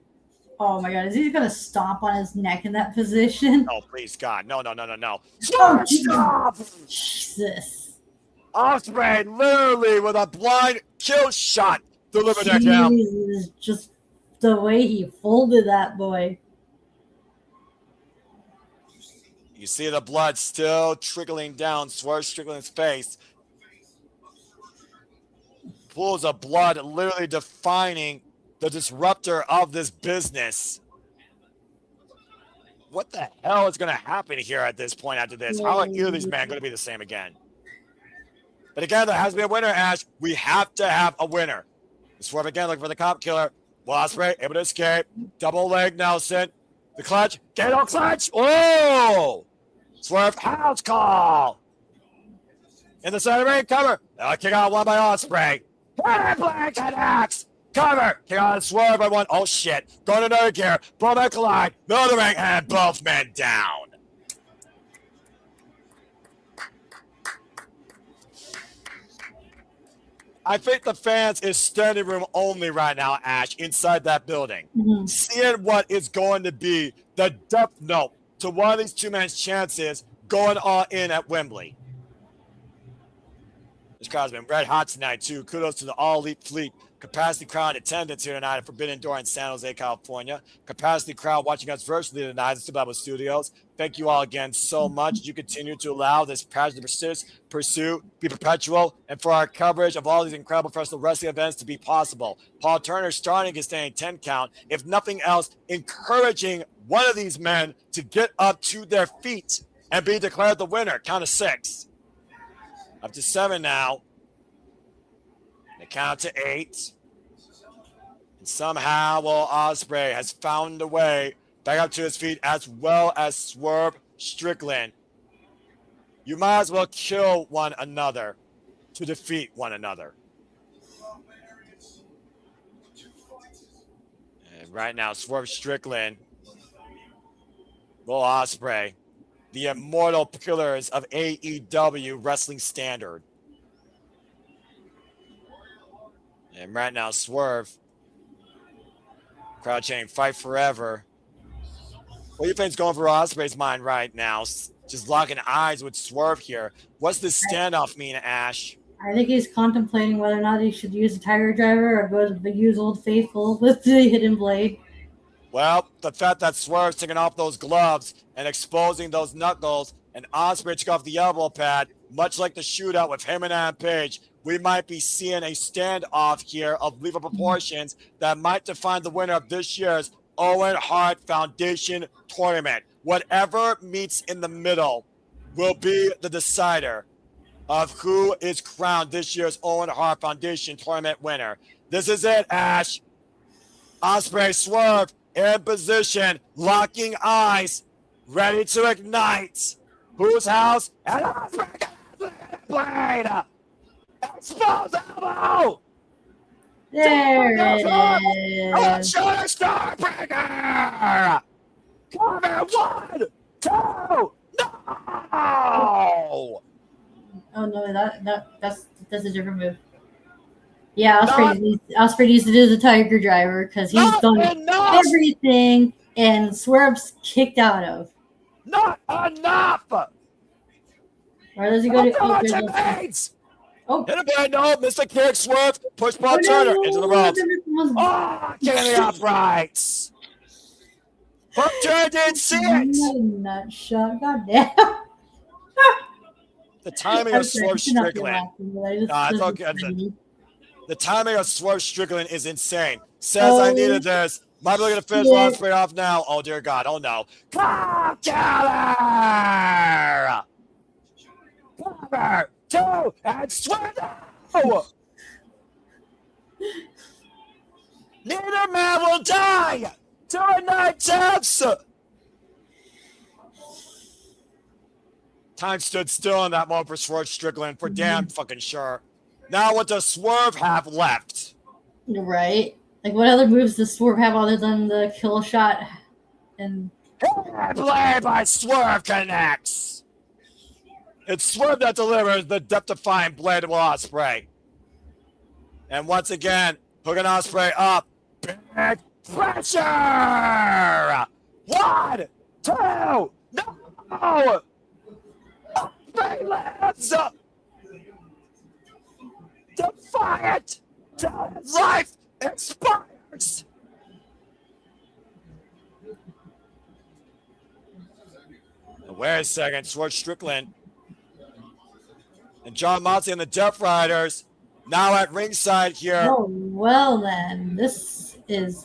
Oh, my God. Is he going to stomp on his neck in that position? Oh, please, God. No. Oh, stop! Jesus. Ospreay literally with a blind kill shot delivered to him. Just the way he folded that boy. You see the blood still trickling down Swerve Strickland's face. Pools of blood literally defining the disruptor of this business. What the hell is going to happen here at this point after this? How are either of these men going to be the same again? But again, there has to be a winner, Ash. We have to have a winner. Swerve again looking for the cop killer. Will Ospreay able to escape. Double leg Nelson. The clutch. Gato clutch. Oh! Swerve house call. In the center ring, cover. Kick out one by Ospreay. Black axe. Cover. Kick out Swerve by one. Oh, shit. Going to another gear. Bulldog collide. Middle of the ring, and both men down. I think the fans is standing room only right now, Ash, inside that building. Mhm. Seeing what is going to be the death note to one of these two men's chances going all in at Wembley. This crowd's been red hot tonight, too. Kudos to the All Elite Fleet. Capacity crowd attendance here tonight at Forbidden Door in San Jose, California. Capacity crowd watching us virtually tonight at Survival Studios. Thank you all again so much as you continue to allow this passion to persist, pursue, be perpetual, and for our coverage of all these incredible professional wrestling events to be possible. Paul Turner starting his staying 10 count. If nothing else, encouraging one of these men to get up to their feet and be declared the winner. Count of 6. Up to 7 now. They count to 8. And somehow, Will Ospreay has found a way back up to his feet, as well as Swerve Strickland. You might as well kill one another to defeat one another. And right now, Swerve Strickland, Will Ospreay, the immortal pillars of AEW Wrestling Standard. And right now, Swerve, crowd chanting, fight forever. What do you think's going through Ospreay's mind right now? Just locking eyes with Swerve here. What's this standoff mean, Ash? I think he's contemplating whether or not he should use a Tiger Driver or go to use Old Faithful with the Hidden Blade. Well, the fact that Swerve's taking off those gloves and exposing those knuckles, and Ospreay took off the elbow pad, much like the shootout with him and Adam Page, we might be seeing a standoff here of lethal proportions that might define the winner of this year's Owen Hart Foundation tournament. Whatever meets in the middle will be the decider of who is crowned this year's Owen Hart Foundation tournament winner. This is it, Ash. Ospreay, Swerve in position, locking eyes, ready to ignite. Whose house? And Ospreay blade. Expose elbow. There it is. Shoulder Starbreaker. Come in, 1, 2, no! Oh no, that's a different move. Yeah, Ospreay needs to do the Tiger Driver because he's done everything and Swerve's kicked out of. Not enough. Or does he go to? Oh, hit a bad no, Mr. Kick, Swerve, push Paul Turner into the ropes. Oh, get in the uprights. Paul Turner didn't see it. Nut shot, goddamn. The timing of Swerve Strickland. The timing of Swerve Strickland is insane. Says I needed this. Might be looking to finish Ospreay off now. Oh dear God. Oh no. Cover! Cover! 2 and Swerve! No! Neither man will die! 2 and 9 taps! Time stood still in that moment for Swerve Strickland, for damn fucking sure. Now what does Swerve have left? Right. Like, what other moves does Swerve have other than the kill shot? And play by Swerve connects. It's Swerve that delivers the death-defying blade of Ospreay. And once again, hooking Ospreay up. Big pressure! 1, 2, no! Ospreay lands! Defiant! Till his life expires! Wait a second, Swerve Strickland and John Moxley and the Death Riders now at ringside here. Oh, well then, this is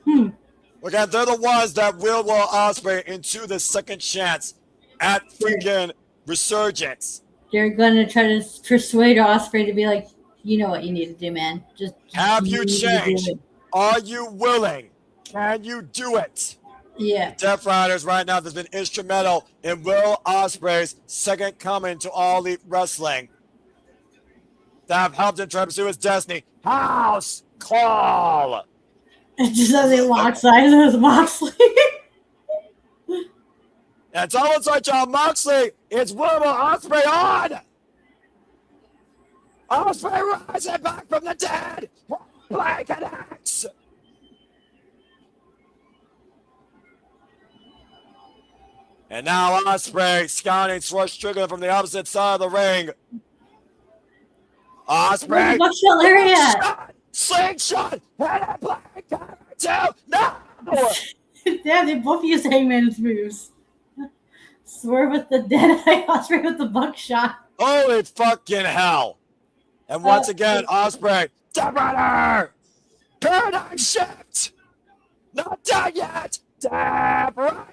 Look at, they're the ones that will Ospreay into the second chance at freaking Resurgence. They're gonna try to persuade Ospreay to be like, you know what you need to do, man. Just have you changed? Are you willing? Can you do it? Yeah. The Death Riders right now has been instrumental in Will Ospreay's second coming to All Elite Wrestling. That have helped him try to pursue his destiny. House call. It just doesn't lock sides with Moxley. It's almost like John Moxley. It's Will Ospreay on. Ospreay rising back from the dead. Play connects. And now Ospreay scouting Swerve Strickland from the opposite side of the ring. Ospreay. Buckshot lariat. Slingshot. And play cover two. No. Damn, they both use Hangman's moves. Swerve with the dead eye, Ospreay with the buckshot. Holy fucking hell. And once again, Ospreay. Debrader. Paradigm shift. Not done yet. Debrader.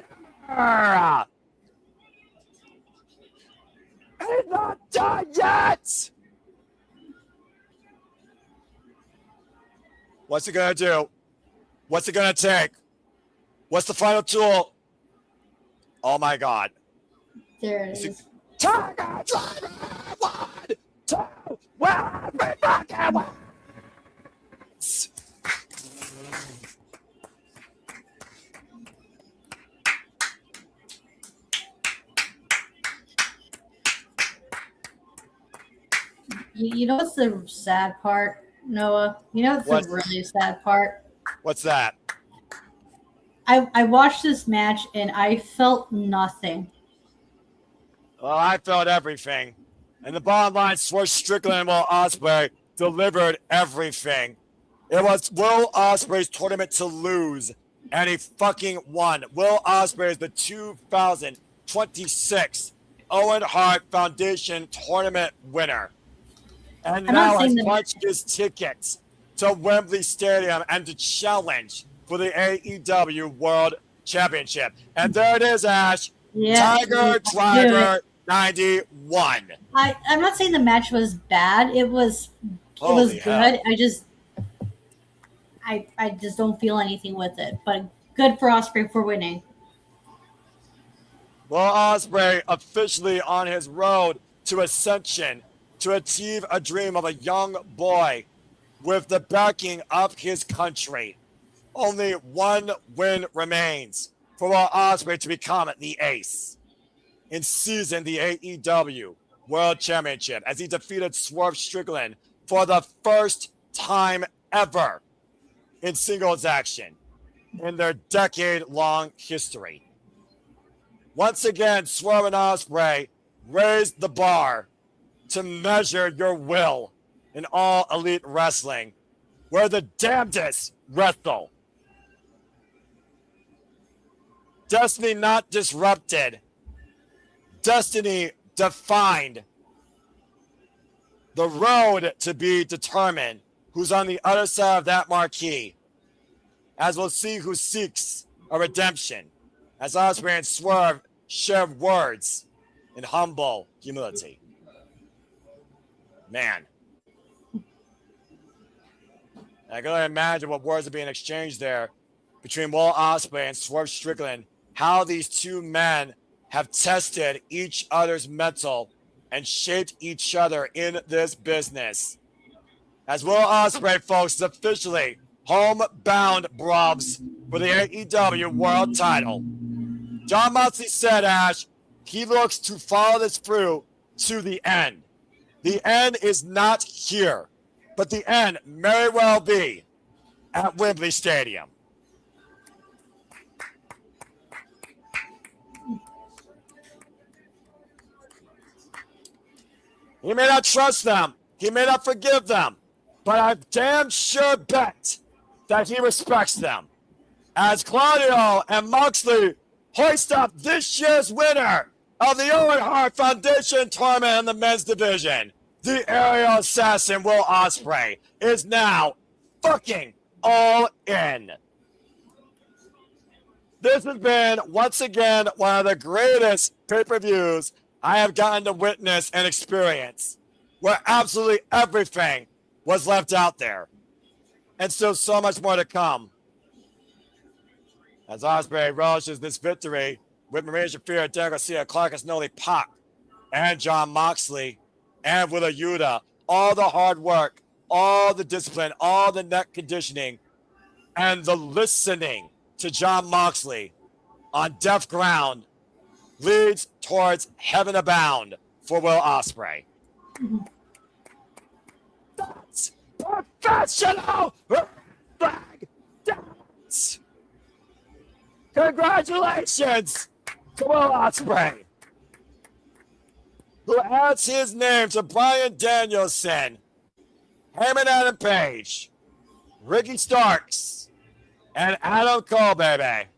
It's not done yet. What's it gonna do? What's it gonna take? What's the final tool? Oh my God. There it is. Tiger Driver! 1, 2, 1, we fucking win! You know what's the sad part, Noah? You know what's the really sad part? What's that? I watched this match and I felt nothing. Well, I felt everything. And the bottom line, Swerve Strickland and Will Ospreay delivered everything. It was Will Ospreay's tournament to lose, and he fucking won. Will Ospreay is the 2026 Owen Hart Foundation tournament winner. And now has punched his tickets to Wembley Stadium and to challenge for the AEW World Championship. And there it is, Ash. Yeah, Tiger Driver 91. I'm not saying the match was bad. It was Holy good. hell. I just don't feel anything with it. But good for Ospreay for winning. Will Ospreay officially on his road to ascension to achieve a dream of a young boy with the backing of his country. Only one win remains for Will Ospreay to become the ace in season the AEW World Championship as he defeated Swerve Strickland for the first time ever in singles action in their decade-long history. Once again, Swerve and Ospreay raised the bar to measure your will in all elite wrestling, where the damnedest wrestle. Destiny not disrupted. Destiny defined. The road to be determined who's on the other side of that marquee, as we'll see who seeks a redemption, as Ospreay and Swerve share words in humble humility. Man. I can only imagine what words are being exchanged there between Will Ospreay and Swerve Strickland, how these two men have tested each other's mental and shaped each other in this business. As Will Ospreay, folks, is officially homebound brubs for the AEW World title. Jon Moxley said, Ash, he looks to follow this through to the end. The end is not here, but the end may well be at Wembley Stadium. He may not trust them. He may not forgive them. But I damn sure bet that he respects them. As Claudio and Moxley hoist up this year's winner of the Owen Hart Foundation tournament in the men's division, the aerial assassin Will Ospreay is now fucking all in. This has been, once again, one of the greatest pay-per-views I have gotten to witness and experience, where absolutely everything was left out there. And still so much more to come. As Ospreay relishes this victory with Maria Shafir, Derek Garcia, Clark Noli, Pac, and Jon Moxley, and Willa Yuta, all the hard work, all the discipline, all the neck conditioning, and the listening to Jon Moxley on deaf ground leads towards heaven abound for Will Ospreay. professional flag dance. Congratulations to Will Ospreay, who adds his name to Bryan Danielson, Heyman Adam Page, Ricky Starks, and Adam Cole, baby.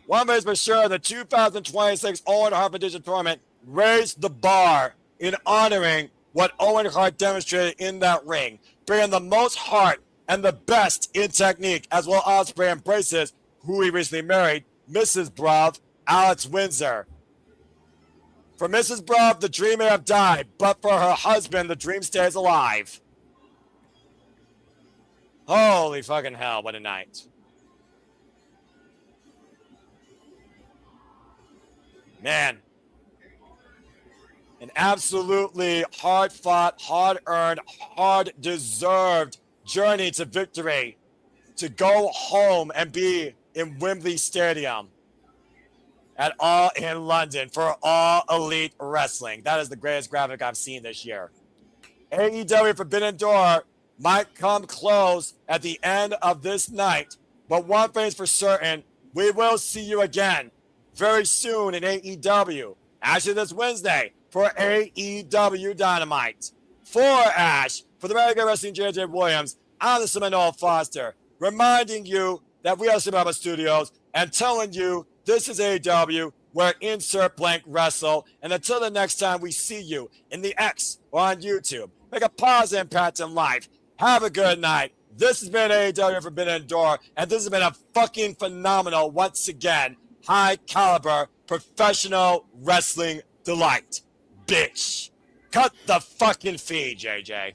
One thing's for sure, the 2026 Owen Hart Edition tournament raised the bar in honoring what Owen Hart demonstrated in that ring, bringing the most heart and the best in technique, as Will Ospreay embraces who he recently married, Mrs. Brav, Alex Windsor. For Mrs. Brav, the dream may have died, but for her husband, the dream stays alive. Holy fucking hell, what a night. Man. An absolutely hard-fought, hard-earned, hard-deserved journey to victory to go home and be in Wembley Stadium at All in London for All Elite Wrestling. That is the greatest graphic I've seen this year. AEW Forbidden Door might come close at the end of this night, but one thing's for certain, we will see you again very soon in AEW. Actually, this Wednesday for AEW Dynamite. For Ash, for the American Wrestling JJ Williams, I'm the Seminole Foster, reminding you that we are Sabre Studios and telling you this is AEW, where insert blank wrestle. And until the next time we see you in the X or on YouTube, make a positive impact in life. Have a good night. This has been AEW Forbidden Door, and this has been a fucking phenomenal, once again, high caliber, professional wrestling delight. Bitch. Cut the fucking feed, JJ.